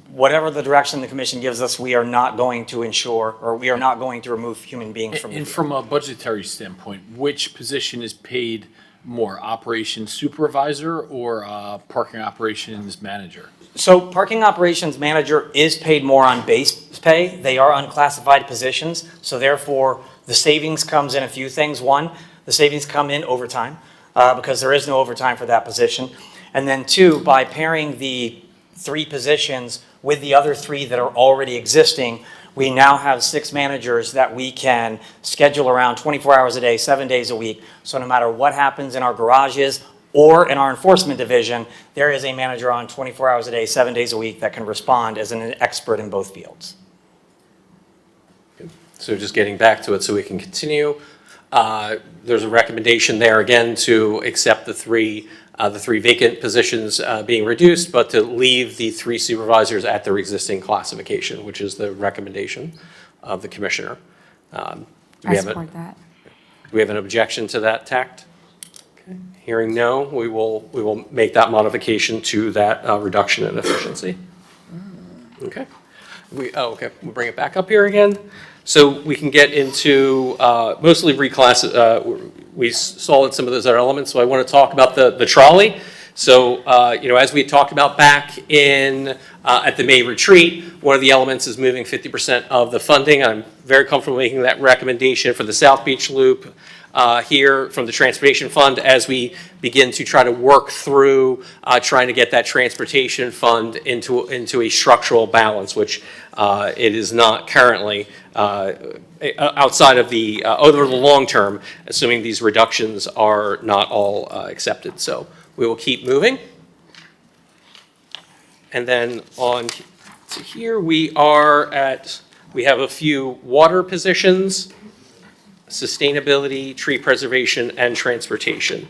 whatever the direction the commission gives us, we are not going to ensure, or we are not going to remove human beings from the And field. from a budgetary standpoint, which position is paid more, operations supervisor or parking operations manager? So parking operations manager is paid more on base pay. They are unclassified positions. So therefore, the savings comes in a few things. One, the savings come in overtime because there is no overtime for that position. And then two, by pairing the three positions with the other three that are already existing, we now have six managers that we can schedule around 24 hours a day, 7 days a week. So no matter what happens in our garages or in our enforcement division, there is a manager on 24 hours a day, 7 days a week that can respond as an expert in both fields. So just getting back to it so we can continue. There's a recommendation there again to accept the three vacant positions being reduced, but to leave the three supervisors at their existing classification, which is the recommendation of the commissioner. Do I support that. we have an objection to that tact? Okay. Hearing no, we will make that modification to that reduction in efficiency. Okay. Okay, we'll bring it back up here again. So we can get into mostly we saw some of those other elements, so I want to talk about the trolley. So, as we talked about back in at the May retreat, one of the elements is moving 50% of the funding. I'm very comfortable making that recommendation for the South Beach Loop here from the Transportation Fund as we begin to try to work through trying to get that transportation fund into a structural balance, which it is not currently outside of over the long term, assuming these reductions are not all accepted. So we will keep moving. And then on to here, we have a few water positions, sustainability, tree preservation, and transportation.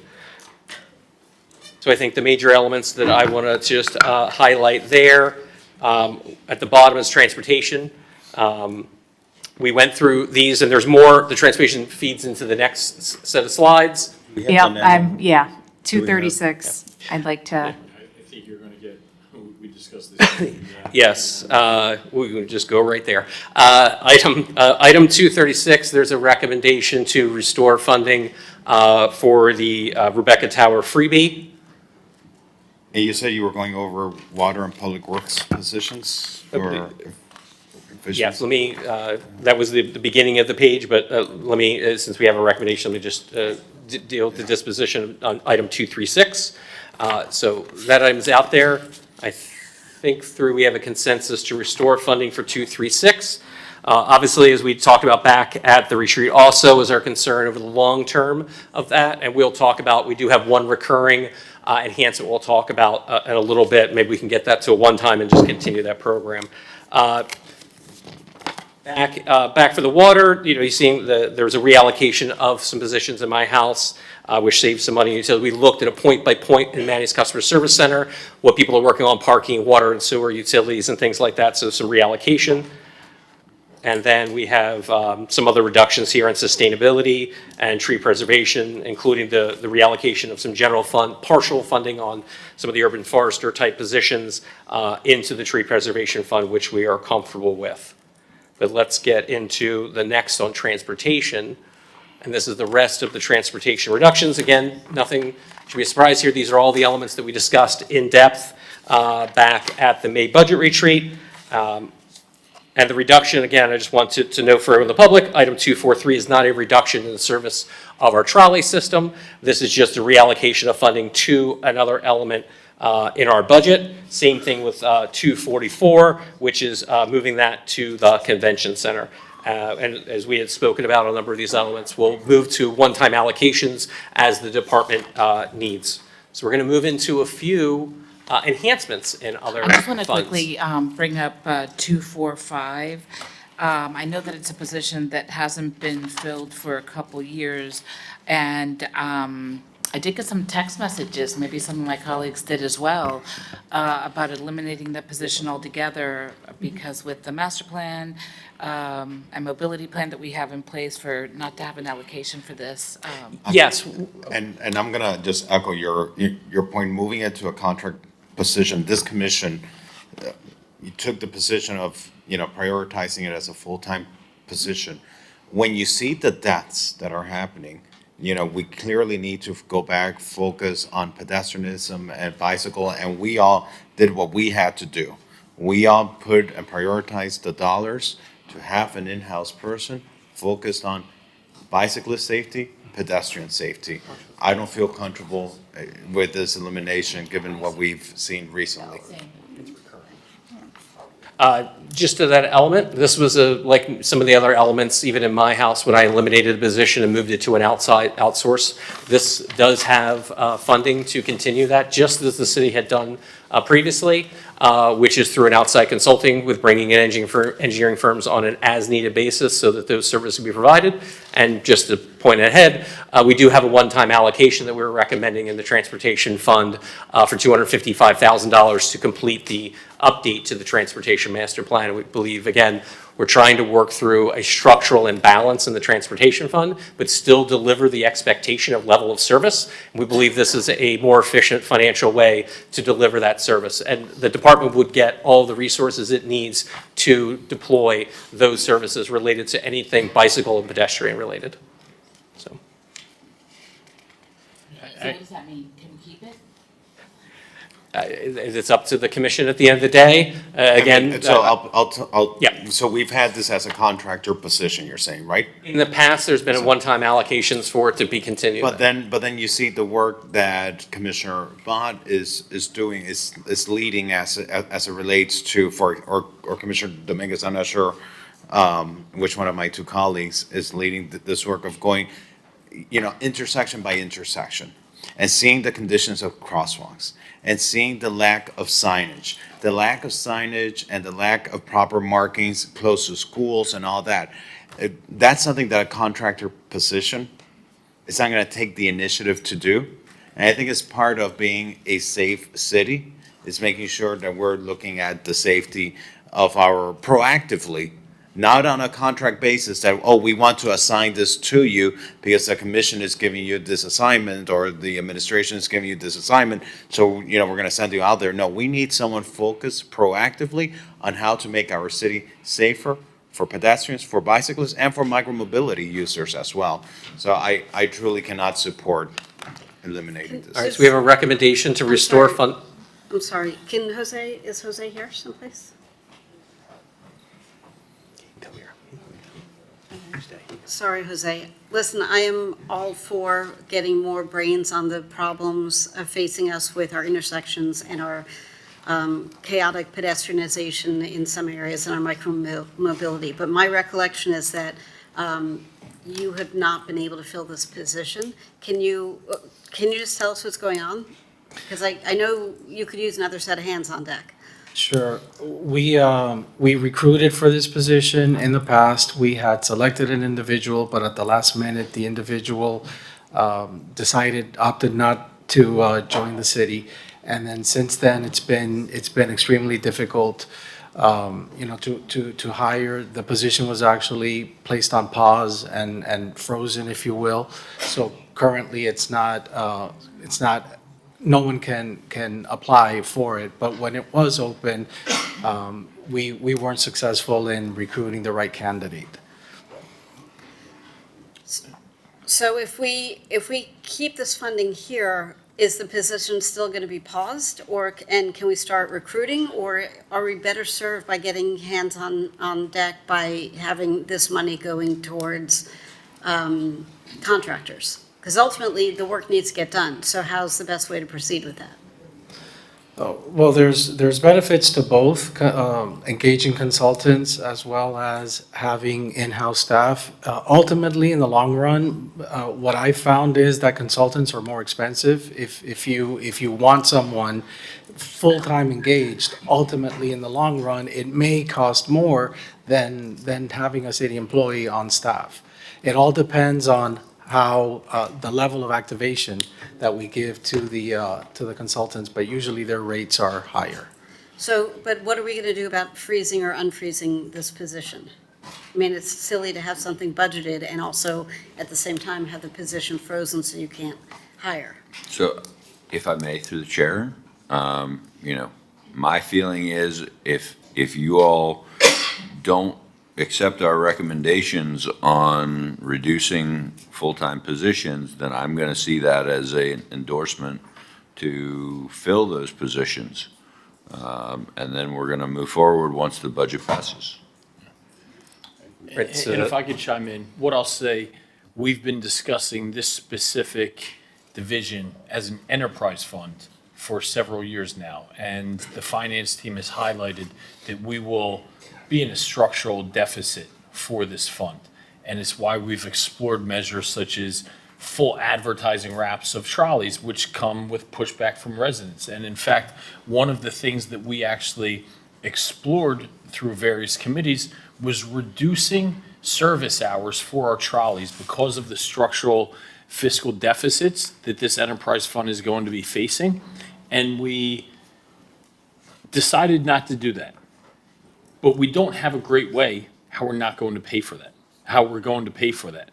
So I think the major elements that I want to just highlight there, at the bottom is transportation. We went through these, and there's more. The transportation feeds into the next set of slides. Yeah, 236. I'd like to. I think you're going to get, we discussed this. Yes, we can just go right there. Item 236, there's a recommendation to restore funding for the Rebecca Tower freebie. And you said you were going over water and public works positions or? Yes, let me, that was the beginning of the page, but let me, since we have a recommendation, let me just deal with the disposition on item 236. So that item's out there. I think we have a consensus to restore funding for 236. Obviously, as we talked about back at the retreat, also is our concern over the long term of that, and we'll talk about, we do have one recurring enhancement we'll talk about in a little bit. Maybe we can get that to a one-time and just continue that program. Back for the water, you're seeing there's a reallocation of some positions in my house, which saves some money. So we looked at a point-by-point in Manny's Customer Service Center, what people are working on, parking, water and sewer, utilities, and things like that, so some reallocation. And then we have some other reductions here in sustainability and tree preservation, including the reallocation of some general fund, partial funding on some of the urban forester type positions into the tree preservation fund, which we are comfortable with. But let's get into the next on transportation. And this is the rest of the transportation reductions. Again, nothing should be a surprise here. These are all the elements that we discussed in depth back at the May budget retreat. And the reduction, again, I just want to note for everyone in the public, item 243 is not a reduction in the service of our trolley system. This is just a reallocation of funding to another element in our budget. Same thing with 244, which is moving that to the convention center. And as we had spoken about a number of these elements, we'll move to one-time allocations as the department needs. So we're going to move into a few enhancements in other funds. I just want to quickly bring up 245. I know that it's a position that hasn't been filled for a couple years, and I did get some text messages, maybe some of my colleagues did as well, about eliminating that position altogether, because with the master plan and mobility plan that we have in place for not to have an allocation for this. Yes. And I'm gonna just echo your point, moving it to a contract position. This commission, you took the position of, prioritizing it as a full-time position. When you see the deaths that are happening, we clearly need to go back, focus on pedestrianism and bicycle, and we all did what we had to do. We all put and prioritized the dollars to have an in-house person focused on bicyclist safety, pedestrian safety. I don't feel comfortable with this elimination, given what we've seen recently. Just to that element, this was like some of the other elements, even in my house, when I eliminated the position and moved it to an outside outsource. This does have funding to continue that, just as the city had done previously, which is through an outside consulting with bringing in engineering firms on an as-needed basis so that those services can be provided. And just to point ahead, we do have a one-time allocation that we're recommending in the transportation fund for $255,000 to complete the update to the transportation master plan. And we believe, again, we're trying to work through a structural imbalance in the transportation fund, but still deliver the expectation of level of service. And we believe this is a more efficient financial way to deliver that service. And the department would get all the resources it needs to deploy those services related to anything bicycle and pedestrian related. So what does that mean? Can we keep it? It's up to the commission at the end of the day. Again, So we've had this as a contractor position, you're saying, right? in the past, there's been one-time allocations for it to be continued. But then you see the work that Commissioner Bott is doing, is leading as it relates to, or Commissioner Dominguez, I'm not sure which one of my two colleagues is leading this work of going, intersection by intersection, and seeing the conditions of crosswalks, and seeing the lack of signage, and the lack of proper markings close to schools and all that. That's something that a contractor position is not gonna take the initiative to do. And I think it's part of being a safe city, is making sure that we're looking at the safety of proactively, not on a contract basis that, we want to assign this to you because the commission is giving you this assignment or the administration is giving you this assignment, so, we're gonna send you out there. No, we need someone focused proactively on how to make our city safer for pedestrians, for bicyclists, and for micromobility users as well. So I truly cannot support eliminating this. All right, so we have a recommendation to restore fund. I'm sorry, is Jose here someplace? Sorry, Jose. Listen, I am all for getting more brains on the problems facing us with our intersections and our chaotic pedestrianization in some areas and our micromobility. But my recollection is that you have not been able to fill this position. Can you just tell us what's going on? Because I know you could use another set of hands on deck. Sure. We recruited for this position in the past. We had selected an individual, but at the last minute, the individual opted not to join the city. And then since then, it's been extremely difficult, to hire. The position was actually placed on pause and frozen, if you will. So currently, it's not. No one can apply for it, but when it was open, we weren't successful in recruiting the right candidate. So if we keep this funding here, is the position still going to be paused, and can we start recruiting, or are we better served by getting hands on deck by having this money going towards contractors? Because ultimately, the work needs to get done. So how's the best way to proceed with that? Well, there's benefits to both, engaging consultants as well as having in-house staff. Ultimately, in the long run, what I found is that consultants are more expensive. If you want someone full-time engaged, ultimately, in the long run, it may cost more than having a city employee on staff. It all depends on how the level of activation that we give to the consultants, but usually their rates are higher. So, but what are we going to do about freezing or unfreezing this position? I mean, it's silly to have something budgeted and also at the same time have the position frozen so you can't hire. So, if I may, through the chair, my feeling is if you all don't accept our recommendations on reducing full-time positions, then I'm going to see that as an endorsement to fill those positions. And then we're going to move forward once the budget passes. And if I could chime in, what I'll say, we've been discussing this specific division as an enterprise fund for several years now. And the finance team has highlighted that we will be in a structural deficit for this fund. And it's why we've explored measures such as full advertising wraps of trolleys, which come with pushback from residents. And in fact, one of the things that we actually explored through various committees was reducing service hours for our trolleys because of the structural fiscal deficits that this enterprise fund is going to be facing. And we decided not to do that. But we don't have a great way how we're not going to pay for that, how we're going to pay for that.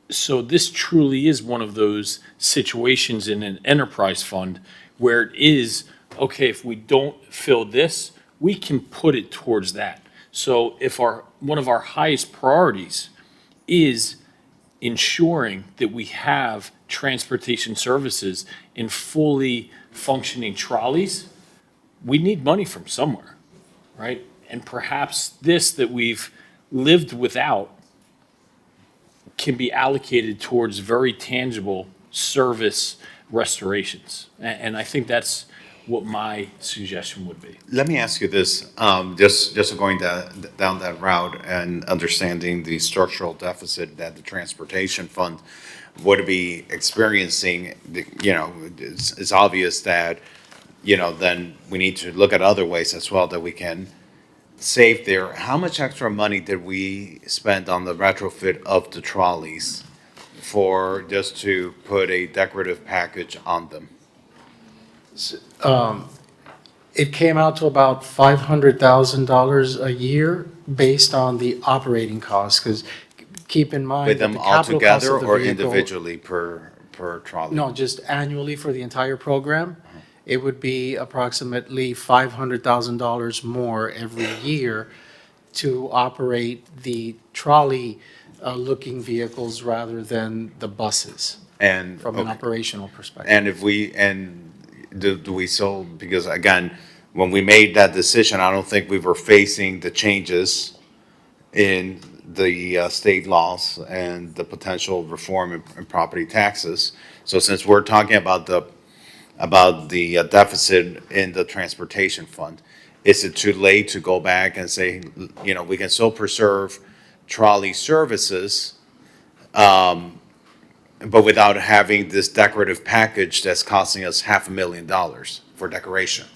So this truly is one of those situations in an enterprise fund where it is, okay, if we don't fill this, we can put it towards that. So if one of our highest priorities is ensuring that we have transportation services in fully functioning trolleys, we need money from somewhere. Right? And perhaps this that we've lived without can be allocated towards very tangible service restorations. And I think that's what my suggestion would be. Let me ask you this, just going down that route and understanding the structural deficit that the transportation fund would be experiencing, it's obvious that then we need to look at other ways as well that we can save there. How much extra money did we spend on the retrofit of the trolleys for just to put a decorative package on them? It came out to about $500,000 a year based on the operating costs, because keep in mind. With them that the all capital cost together of the or vehicle- individually per trolley? No, just annually for the entire program. It would be approximately $500,000 more every year to operate the trolley-looking vehicles rather than the buses. And From an okay. operational perspective. And do we still, because again, when we made that decision, I don't think we were facing the changes in the state laws and the potential reform in property taxes. So since we're talking about the deficit in the transportation fund, is it too late to go back and say, you know, we can still preserve trolley services, but without having this decorative package that's costing us $500,000 for decoration?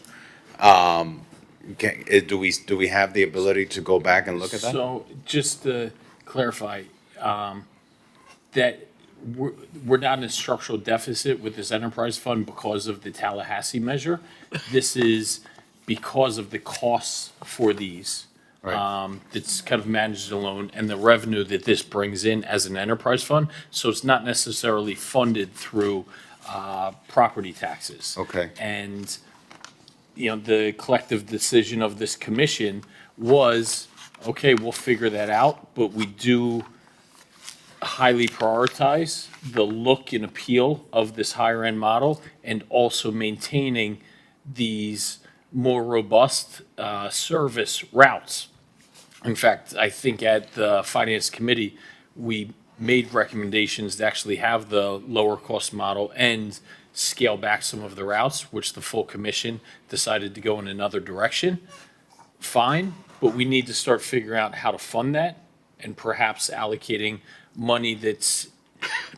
Do we have the ability to go back and look at that? So just to clarify, that we're not in a structural deficit with this enterprise fund because of the Tallahassee measure. This is because of the costs for these. It's kind of managed alone and the revenue that this brings in as an enterprise fund. So it's not necessarily funded through property taxes. Okay. And, you know, the collective decision of this commission was, okay, we'll figure that out, but we do highly prioritize the look and appeal of this higher end model and also maintaining these more robust service routes. In fact, I think at the Finance Committee, we made recommendations to actually have the lower cost model and scale back some of the routes, which the full commission decided to go in another direction. Fine, but we need to start figuring out how to fund that and perhaps allocating money that's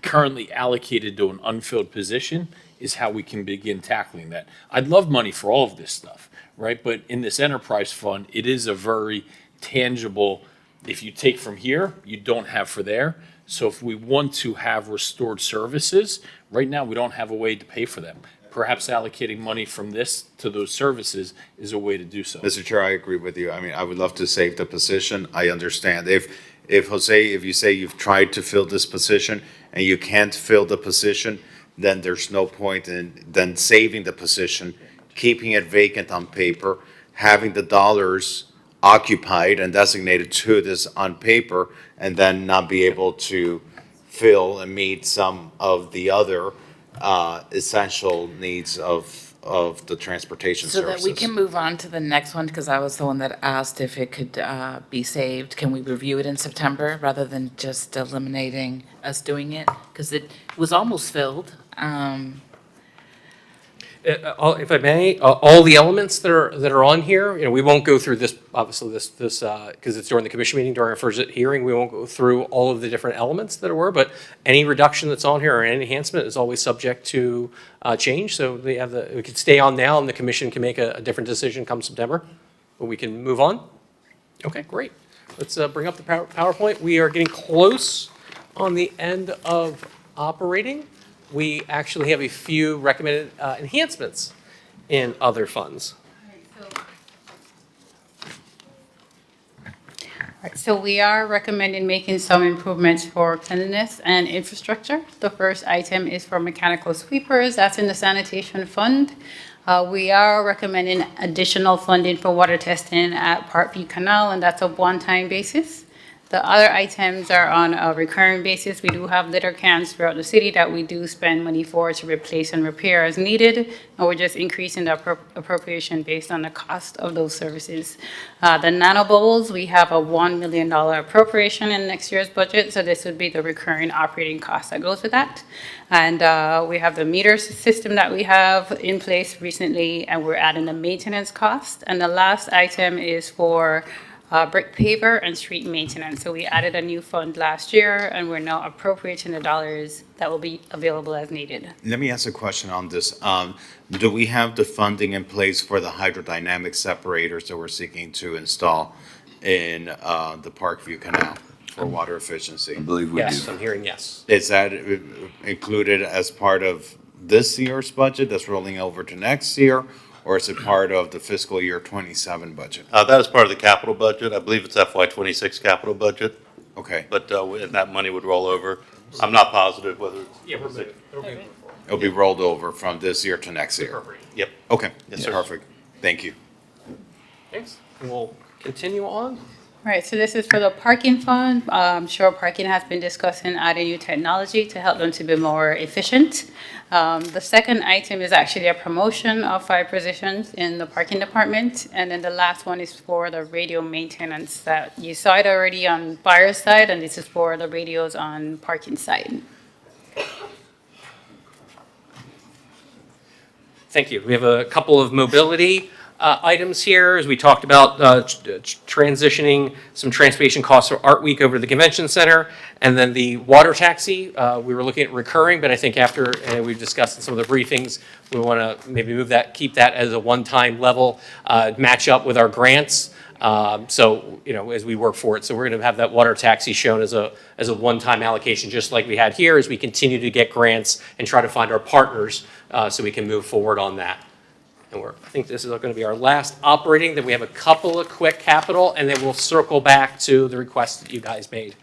currently allocated to an unfilled position is how we can begin tackling that. I'd love money for all of this stuff, right? But in this enterprise fund, it is a very tangible, if you take from here, you don't have for there. So if we want to have restored services, right now we don't have a way to pay for them. Perhaps allocating money from this to those services is a way to do so. Mr. Chair, I agree with you. I mean, I would love to save the position. I understand. If Jose, if you say you've tried to fill this position and you can't fill the position, then there's no point in then saving the position, keeping it vacant on paper, having the dollars occupied and designated to this on paper, and then not be able to fill and meet some of the other essential needs of the transportation So services. that we can move on to the next one, because I was the one that asked if it could be saved. Can we review it in September rather than just eliminating us doing it? Because it was almost filled. If I may, all the elements that are on here, you know, we won't go through this, obviously, this because it's during the commission meeting, during our first hearing, we won't go through all of the different elements that were, but any reduction that's on here or any enhancement is always subject to change. So we could stay on now and the commission can make a different decision come September, but we can move on. Okay, great. Let's bring up the PowerPoint. We are getting close on the end of operating. We actually have a few recommended enhancements in other funds. So we are recommending making some improvements for cleanliness and infrastructure. The first item is for mechanical sweepers. That's in the sanitation fund. We are recommending additional funding for water testing at Parkview Canal, and that's a one-time basis. The other items are on a recurring basis. We do have litter cans throughout the city that we do spend money for to replace and repair as needed, and we're just increasing the appropriation based on the cost of those services. The nano bowls, we have a $1 million appropriation in next year's budget, so this would be the recurring operating cost that goes with that. And we have the meter system that we have in place recently, and we're adding the maintenance cost. And the last item is for brick paver and street maintenance. So we added a new fund last year, and we're now appropriating the dollars that will be available as needed. Let me ask a question on this. Do we have the funding in place for the hydrodynamic separators that we're seeking to install in the Parkview Canal for water efficiency? I believe we do. Yes, I'm hearing yes. Is that included as part of this year's budget that's rolling over to next year? Or is it part of the fiscal year 27 budget? That is part of the capital budget. I believe it's FY26 capital budget, Okay. but and that money would roll over. I'm not positive whether it's. It'll be rolled over from this year to next year? Yep. Okay. Yes, sir. Perfect. Thank you. Thanks. And we'll continue on. Right, so this is for the parking fund. Sure, parking has been discussing adding new technology to help them to be more efficient. The second item is actually a promotion of 5 positions in the parking department. And then the last one is for the radio maintenance that you saw it already on fire side, and this is for the radios on parking side. Thank you. We have a couple of mobility items here, as we talked about transitioning some transportation costs for Art Week over to the convention center, and then the water taxi. We were looking at recurring, but I think after we've discussed in some of the briefings, we want to maybe move that, keep that as a one-time level, match up with our grants. So, you know, as we work for it. So we're going to have that water taxi shown as a one-time allocation, just like we had here, as we continue to get grants and try to find our partners so we can move forward on that. And I think this is going to be our last operating. Then we have a couple of quick capital, and then we'll circle back to the requests that you guys made.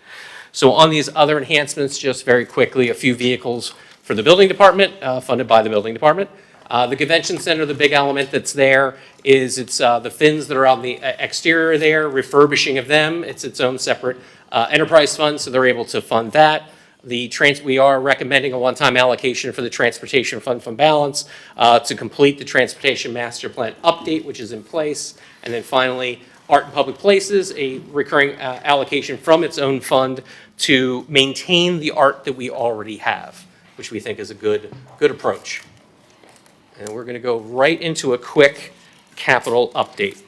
So on these other enhancements, just very quickly, a few vehicles for the building department, funded by the building department. The convention center, the big element that's there is it's the fins that are on the exterior there, refurbishing of them. It's its own separate enterprise fund, so they're able to fund that. We are recommending a one-time allocation for the transportation fund balance to complete the transportation master plan update, which is in place. And then finally, art and public places, a recurring allocation from its own fund to maintain the art that we already have, which we think is a good approach. And we're going to go right into a quick capital update.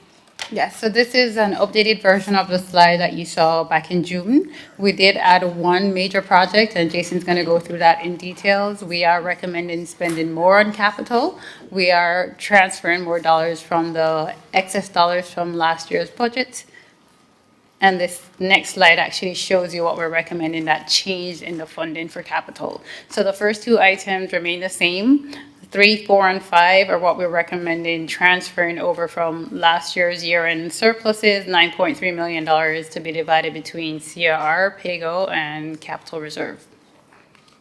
Yes, so this is an updated version of the slide that you saw back in June. We did add one major project, and Jason's going to go through that in details. We are recommending spending more on capital. We are transferring more dollars from the excess dollars from last year's budget. And this next slide actually shows you what we're recommending that change in the funding for capital. So the first 2 items remain the same. 3, 4, and 5 are what we're recommending transferring over from last year's year-end surpluses, $9.3 million to be divided between CRR, PAYGO, and capital reserve.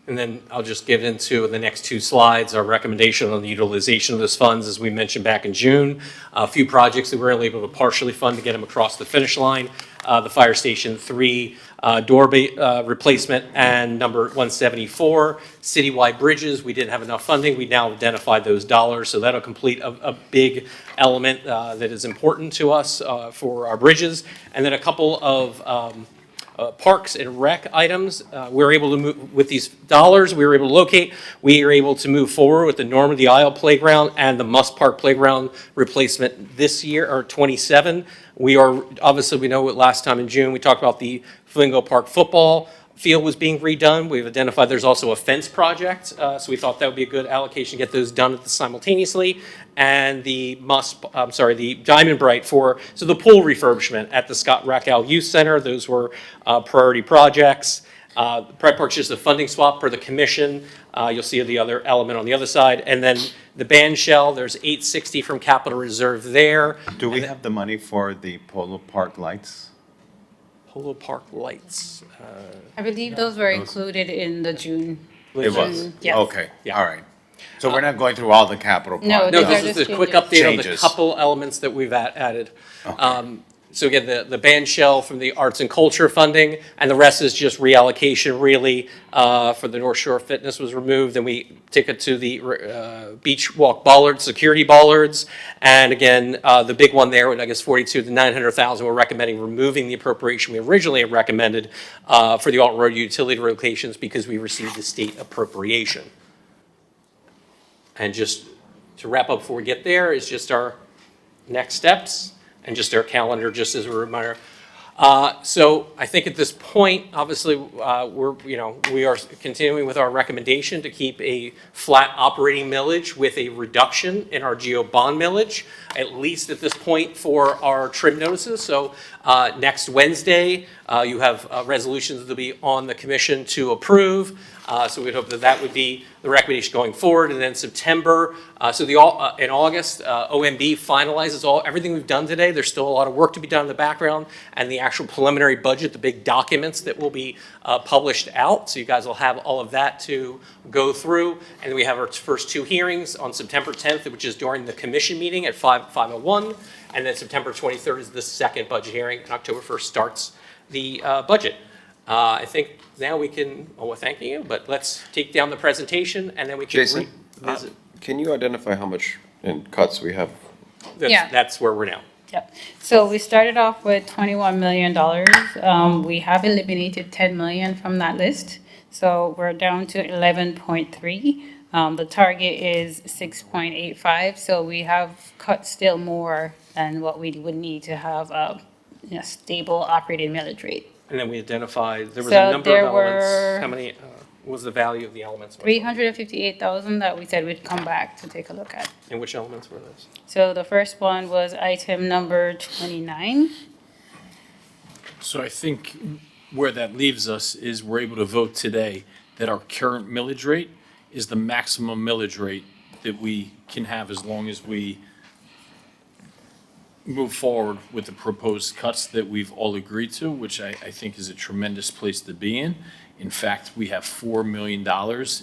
And then I'll just get into the next 2 slides, our recommendation on the utilization of those funds, as we mentioned back in June. A few projects that we were only able to partially fund to get them across the finish line. The Fire Station 3 door replacement and number 174. Citywide bridges, we didn't have enough funding. We now identified those dollars, so that'll complete a big element that is important to us for our bridges. And then a couple of parks and rec items. We're able to move with these dollars. We were able to locate. We are able to move forward with the Norm of the Isle playground and the Must Park playground replacement this year, or 27. We are obviously, we know what last time in June we talked about the Flamingo Park football field was being redone. We've identified there's also a fence project, so we thought that would be a good allocation to get those done simultaneously. And the Diamond Bright so the pool refurbishment at the Scott Rackall Youth Center, those were priority projects. Pride Park's just a funding swap for the commission. You'll see the other element on the other side. And then the band shell, there's $860 from capital reserve there. Do we have the money for the Polo Park lights? Polo Park lights. I believe those were included in the June. It was? Yes. Okay, all right. So we're not going through all the capital No, projects? No, this is a quick update on the Changes. couple elements that we've added. So again, the band shell from the arts and culture funding, and the rest is just reallocation really for the North Shore Fitness was removed. Then we take it to the beach walk bollards, security bollards. And again, the big one there, I guess 42 to 900,000, we're recommending removing the appropriation we originally had recommended for the Alton Road utility locations because we received the state appropriation. And just to wrap up before we get there is just our next steps and just our calendar, just as a reminder. So I think at this point, obviously, we are continuing with our recommendation to keep a flat operating millage with a reduction in our GO bond millage, at least at this point for our trim notices. So next Wednesday, You have resolutions that'll be on the commission to approve. So we'd hope that that would be the recommendation going forward. And then September, in August, OMB finalizes everything we've done today. There's still a lot of work to be done in the background, and the actual preliminary budget, the big documents that will be published out. So you guys will have all of that to go through. And we have our first two hearings on September 10th, which is during the commission meeting at 5:01. And then September 23rd is the second budget hearing, and October 1st starts the budget. I think now we can, thanking you, but let's take down the presentation and then we can Jason, revisit. can you identify how much in cuts we have? Yeah. That's where we're now. Yep. So we started off with $21 million. We have eliminated 10 million from that list. So we're down to 11.3. The target is 6.85. So we have cut still more than what we would need to have a stable operating millage rate. And then we identified, there was So a number there of elements. were- How many, what was the value of the elements? 358,000 that we said we'd come back to take a look at. And which elements were those? So the first one was item number 29. So I think where that leaves us is we're able to vote today that our current millage rate is the maximum millage rate that we can have as long as we move forward with the proposed cuts that we've all agreed to, which I think is a tremendous place to be in. In fact, we have $4 million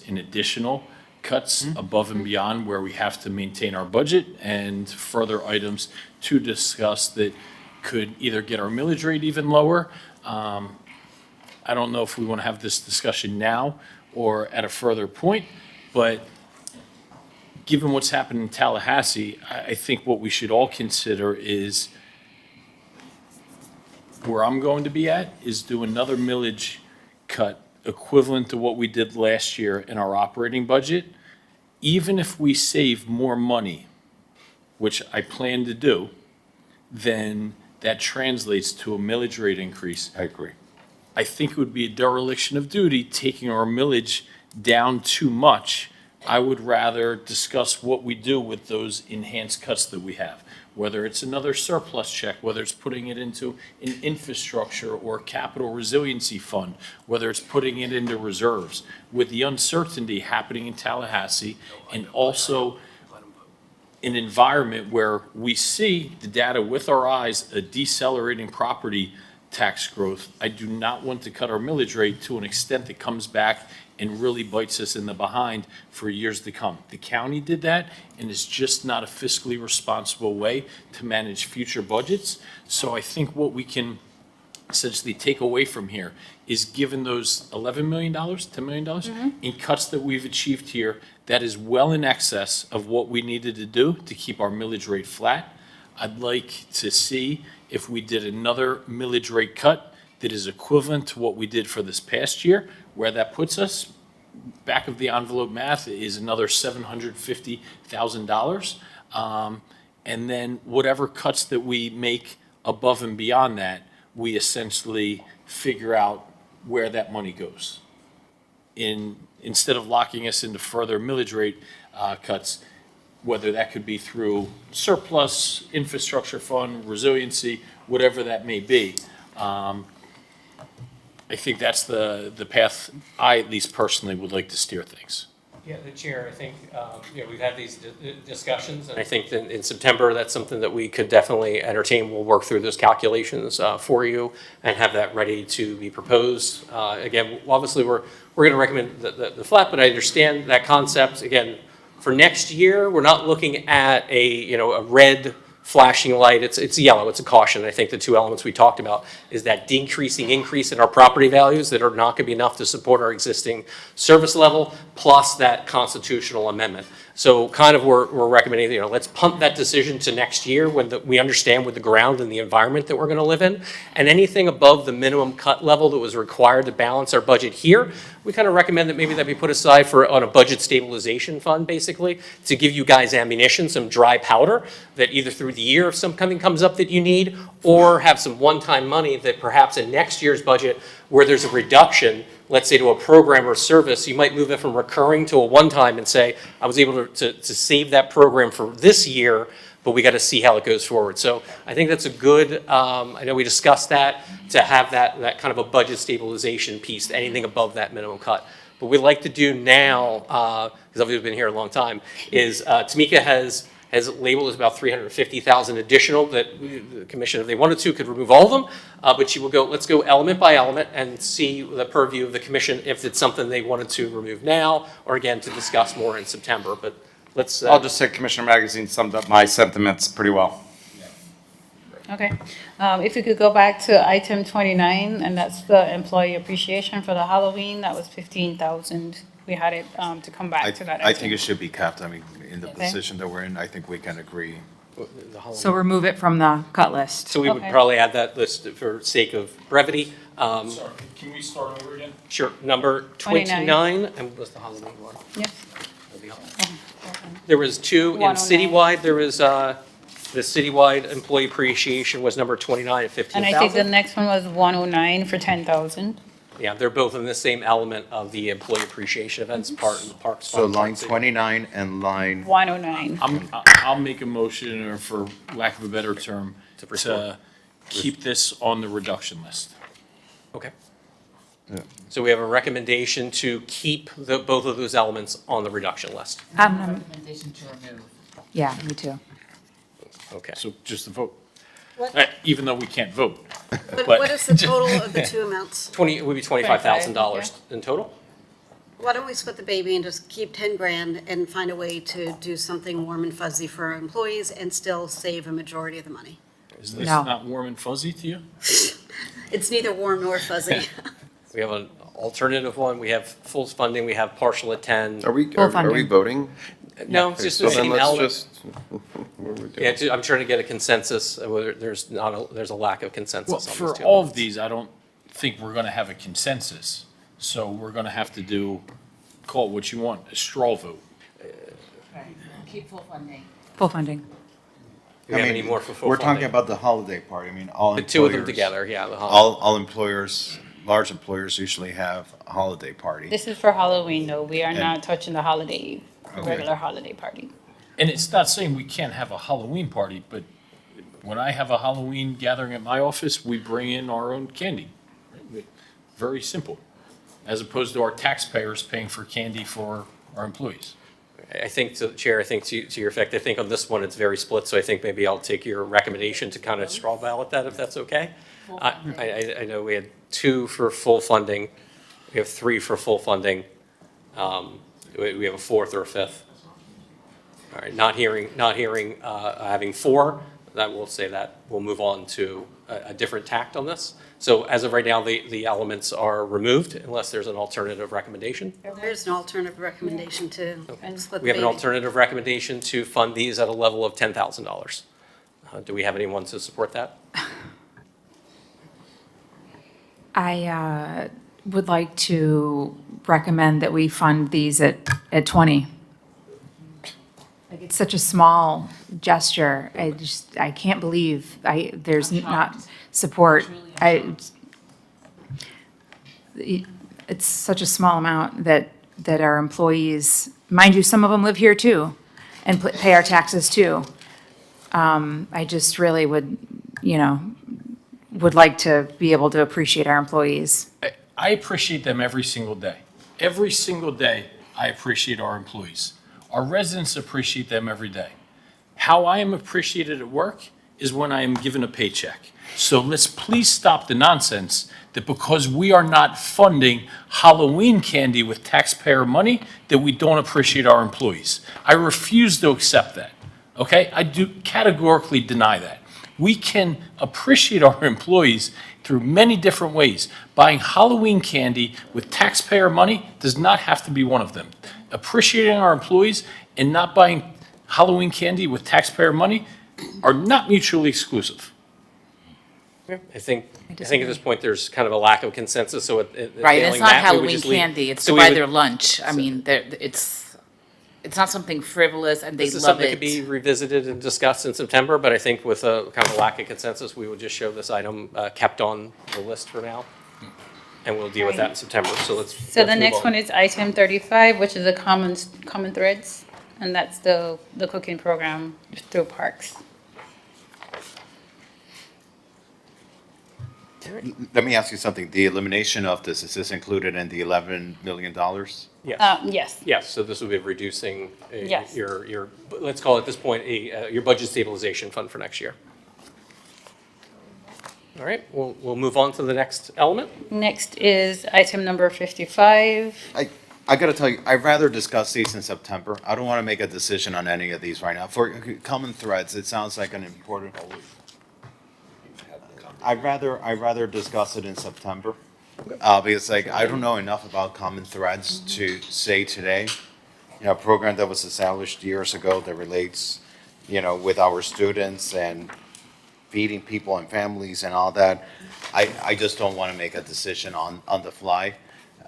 in additional cuts above and beyond where we have to maintain our budget, and further items to discuss that could either get our millage rate even lower. I don't know if we want to have this discussion now or at a further point, but given what's happened in Tallahassee, I think what we should all consider is where I'm going to be at is do another millage cut equivalent to what we did last year in our operating budget. Even if we save more money, which I plan to do, then that translates to a millage rate increase. I agree. I think it would be a dereliction of duty taking our millage down too much. I would rather discuss what we do with those enhanced cuts that we have, whether it's another surplus check, whether it's putting it into an infrastructure or capital resiliency fund, whether it's putting it into reserves. With the uncertainty happening in Tallahassee and also an environment where we see the data with our eyes, a decelerating property tax growth, I do not want to cut our millage rate to an extent that comes back and really bites us in the behind for years to come. The county did that, and it's just not a fiscally responsible way to manage future budgets. So I think what we can essentially take away from here is given those $11 million, $10 million in cuts that we've achieved here, that is well in excess of what we needed to do to keep our millage rate flat. I'd like to see if we did another millage rate cut that is equivalent to what we did for this past year. Where that puts us, back of the envelope math, is another $750,000. And then whatever cuts that we make above and beyond that, we essentially figure out where that money goes. Instead of locking us into further millage rate cuts, whether that could be through surplus, infrastructure fund, resiliency, whatever that may be. I think that's the path I, at least personally, would like to steer things. Yeah, the chair, I think, we've had these discussions, and I think that in September, that's something that we could definitely entertain. We'll work through those calculations for you and have that ready to be proposed. Again, obviously, we're going to recommend the flat, but I understand that concept. Again, for next year, we're not looking at a red flashing light. It's yellow. It's a caution. I think the two elements we talked about is that decreasing increase in our property values that are not going to be enough to support our existing service level, plus that constitutional amendment. So kind of we're recommending, let's punt that decision to next year when we understand with the ground and the environment that we're going to live in. And anything above the minimum cut level that was required to balance our budget here, we kind of recommend that maybe that be put aside on a budget stabilization fund, basically, to give you guys ammunition, some dry powder that either through the year if something comes up that you need, or have some one-time money that perhaps in next year's budget where there's a reduction, let's say to a program or service, you might move it from recurring to a one-time and say, I was able to save that program for this year, but we got to see how it goes forward. So I think that's a good, I know we discussed that, to have that kind of a budget stabilization piece, anything above that minimum cut. What we'd like to do now, because obviously we've been here a long time, is Tamika has labeled as about 350,000 additional that the commission, if they wanted to, could remove all of them. But she will go, let's go element by element and see the purview of the commission if it's something they wanted to remove now, or again, to discuss more in September. But let's. I'll just say Commissioner Magazine summed up my sentiments pretty well. Okay. If you could go back to item 29, and that's the employee appreciation for the Halloween, that was 15,000. We had it to come back to that. I think it should be kept. I mean, in the Okay. position that we're in, I think we can agree. So remove it from the cut list. So we would Okay. probably add that list for sake of brevity. Sorry, can we start over again? Sure, number 29, and what's the Halloween one? Yes. There was two, in 109. citywide, there was, the citywide employee appreciation was number 29 at And I think the 15,000. next one was 109 for 10,000. Yeah, they're both in the same element of the employee appreciation events part in the Parks So Fund. line 29 and line, 109. I'll make a motion, or for lack of a better term, to keep this on the reduction list. Okay. So we have a recommendation to keep both of those elements on the reduction list. Recommendation to remove. Yeah, me too. Okay. So just the vote. What- Even though we can't vote. But what is the total of the two amounts? 20, it would be $25,000 in total? Why don't we split the baby and just keep 10 grand and find a way to do something warm and fuzzy for our employees and still save a majority of the money? Is this No. not warm and fuzzy to you? It's neither warm nor fuzzy. We have an alternative one, we have full funding, we have partial at 10. Are we Full funding. voting? No, it's just So the then same let's element. just, what are we doing? Yeah, I'm trying to get a consensus, whether there's there's a lack of consensus Well, on these for two all of elements. these, I don't think we're gonna have a consensus. So we're gonna have to do, call it what you want, a straw vote. Keep full funding. Full funding. Do we have any more for full we're funding? talking about the holiday part. I mean, all The employers. two of them together, yeah. the holiday. All employers, large employers usually have a holiday party. This is for Halloween, though. We are And- not touching the holiday, Okay. regular holiday party. And it's not saying we can't have a Halloween party, but when I have a Halloween gathering at my office, we bring in our own candy. Very simple, as opposed to our taxpayers paying for candy for our employees. I think, to the Chair, I think to your effect, I think on this one, it's very split, so I think maybe I'll take your recommendation to kind of straw ballot that, if that's okay. I know we had 2 for full funding, we have 3 for full funding. We have a 4th or a 5th. All right, not hearing, having 4, that will say that, we'll move on to a different tact on this. So as of right now, the elements are removed unless there's an alternative recommendation. There's an alternative recommendation to split the We have an baby. alternative recommendation to fund these at a level of $10,000. Do we have anyone to support that? I would like to recommend that we fund these at 20. Like, it's such a small gesture. I can't believe there's not support. It's such a small amount that our employees, mind you, some of them live here too, and pay our taxes too. I just really would like to be able to appreciate our employees. I appreciate them every single day. Every single day, I appreciate our employees. Our residents appreciate them every day. How I am appreciated at work is when I am given a paycheck. So let's please stop the nonsense that because we are not funding Halloween candy with taxpayer money, that we don't appreciate our employees. I refuse to accept that, okay? I do categorically deny that. We can appreciate our employees through many different ways. Buying Halloween candy with taxpayer money does not have to be one of them. Appreciating our employees and not buying Halloween candy with taxpayer money are not mutually exclusive. I think at this point, there's kind of a lack of consensus, so Right, and failing it's not that, we would Halloween just leave- candy, it's so to we buy would- their lunch. I mean, it's not something frivolous, and they This is love something that could be it. revisited and discussed in September, but I think with a kind of a lack of consensus, we would just show this item kept on the list for now. and we'll deal with that in September. So let's. So let's the move next on. one is item 35, which is the common threads, and that's the cooking program through parks. Let me ask you something. The elimination of this, is this included in the $11 million? Yes. Yes. Yes, so this will be reducing Yes. your, let's call it at this point, your budget stabilization fund for next year. All right, we'll move on to the next element. Next is item number 55. I gotta tell you, I'd rather discuss these in September. I don't wanna make a decision on any of these right now. For common threads, it sounds like an important. I'd rather discuss it in September. Because like, I don't know enough about common threads to say today. You know, a program that was established years ago that relates, you know, with our students and feeding people and families and all that. I just don't wanna make a decision on the fly.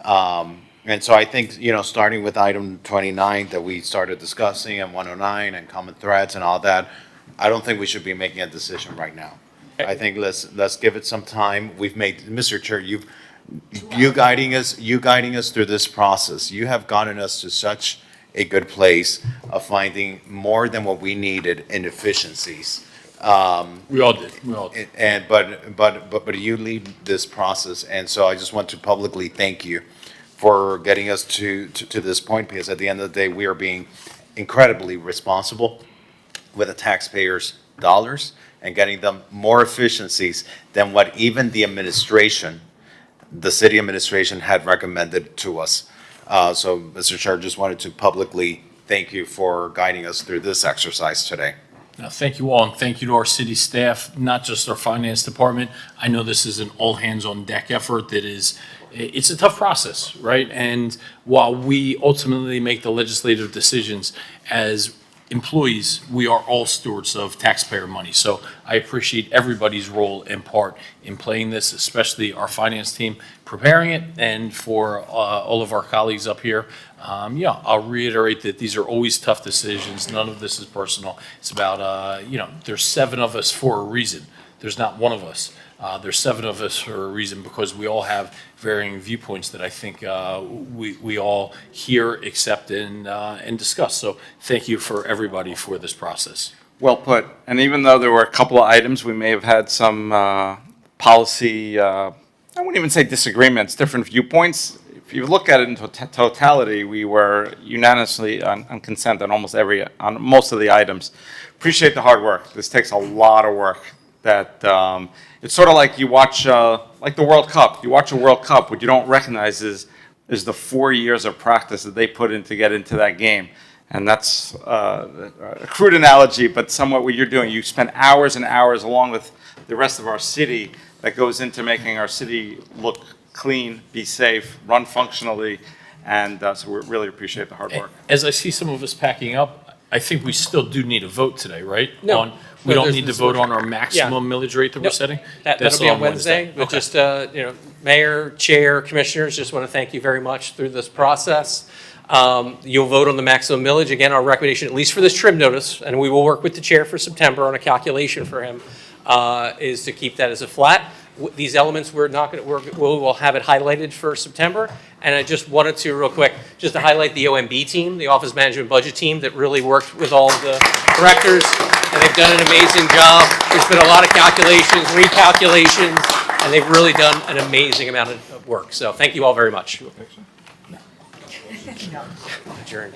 And so I think, you know, starting with item 29 that we started discussing and 109 and common threads and all that, I don't think we should be making a decision right now. I think let's give it some time. We've made, Mr. Chair, you guiding us through this process. You have gotten us to such a good place of finding more than what we needed in efficiencies. We all did. And, but you lead this process, and so I just want to publicly thank you for getting us to this point, because at the end of the day, we are being incredibly responsible with the taxpayers' dollars and getting them more efficiencies than what even the administration, the city administration had recommended to us. So, Mr. Chair, just wanted to publicly thank you for guiding us through this exercise today. Now, thank you all, and thank you to our city staff, not just our finance department. I know this is an all-hands-on-deck effort that is, it's a tough process, right? And while we ultimately make the legislative decisions, as employees, we are all stewards of taxpayer money. So I appreciate everybody's role and part in playing this, especially our finance team preparing it, and for all of our colleagues up here. Yeah, I'll reiterate that these are always tough decisions. None of this is personal. It's about, you know, there's 7 of us for a reason. There's not one of us. There's 7 of us for a reason, because we all have varying viewpoints that I think we all hear, accept, and discuss. So thank you for everybody for this process. Well put. And even though there were a couple of items, we may have had some policy, I wouldn't even say disagreements, different viewpoints. If you look at it in totality, we were unanimously on consent on on most of the items. Appreciate the hard work. This takes a lot of work. That it's sort of like you watch like the World Cup. You watch a World Cup. What you don't recognize is the 4 years of practice that they put in to get into that game. And that's a crude analogy, but somewhat what you're doing. You spend hours and hours along with the rest of our city that goes into making our city look clean, be safe, run functionally, and so we really appreciate the hard work. As I see some of us packing up, I think we still do need a vote today, right? No. We No, don't there's need to this- vote on our maximum millage rate that we're Nope. setting? That'll That's be all on Wednesday. But Okay. just, you know, Mayor, Chair, Commissioners, just want to thank you very much through this process. You'll vote on the maximum millage. Again, our recommendation, at least for this trim notice, and we will work with the chair for September on a calculation for him, is to keep that as a flat. These elements, we're not going to, we'll have it highlighted for September. And I just wanted to, real quick, just to highlight the OMB team, the Office Management Budget team, that really worked with all of the directors, and they've done an amazing job. There's been a lot of calculations, recalculations, and they've really done an amazing amount of work. So thank you all very much. Adjourned.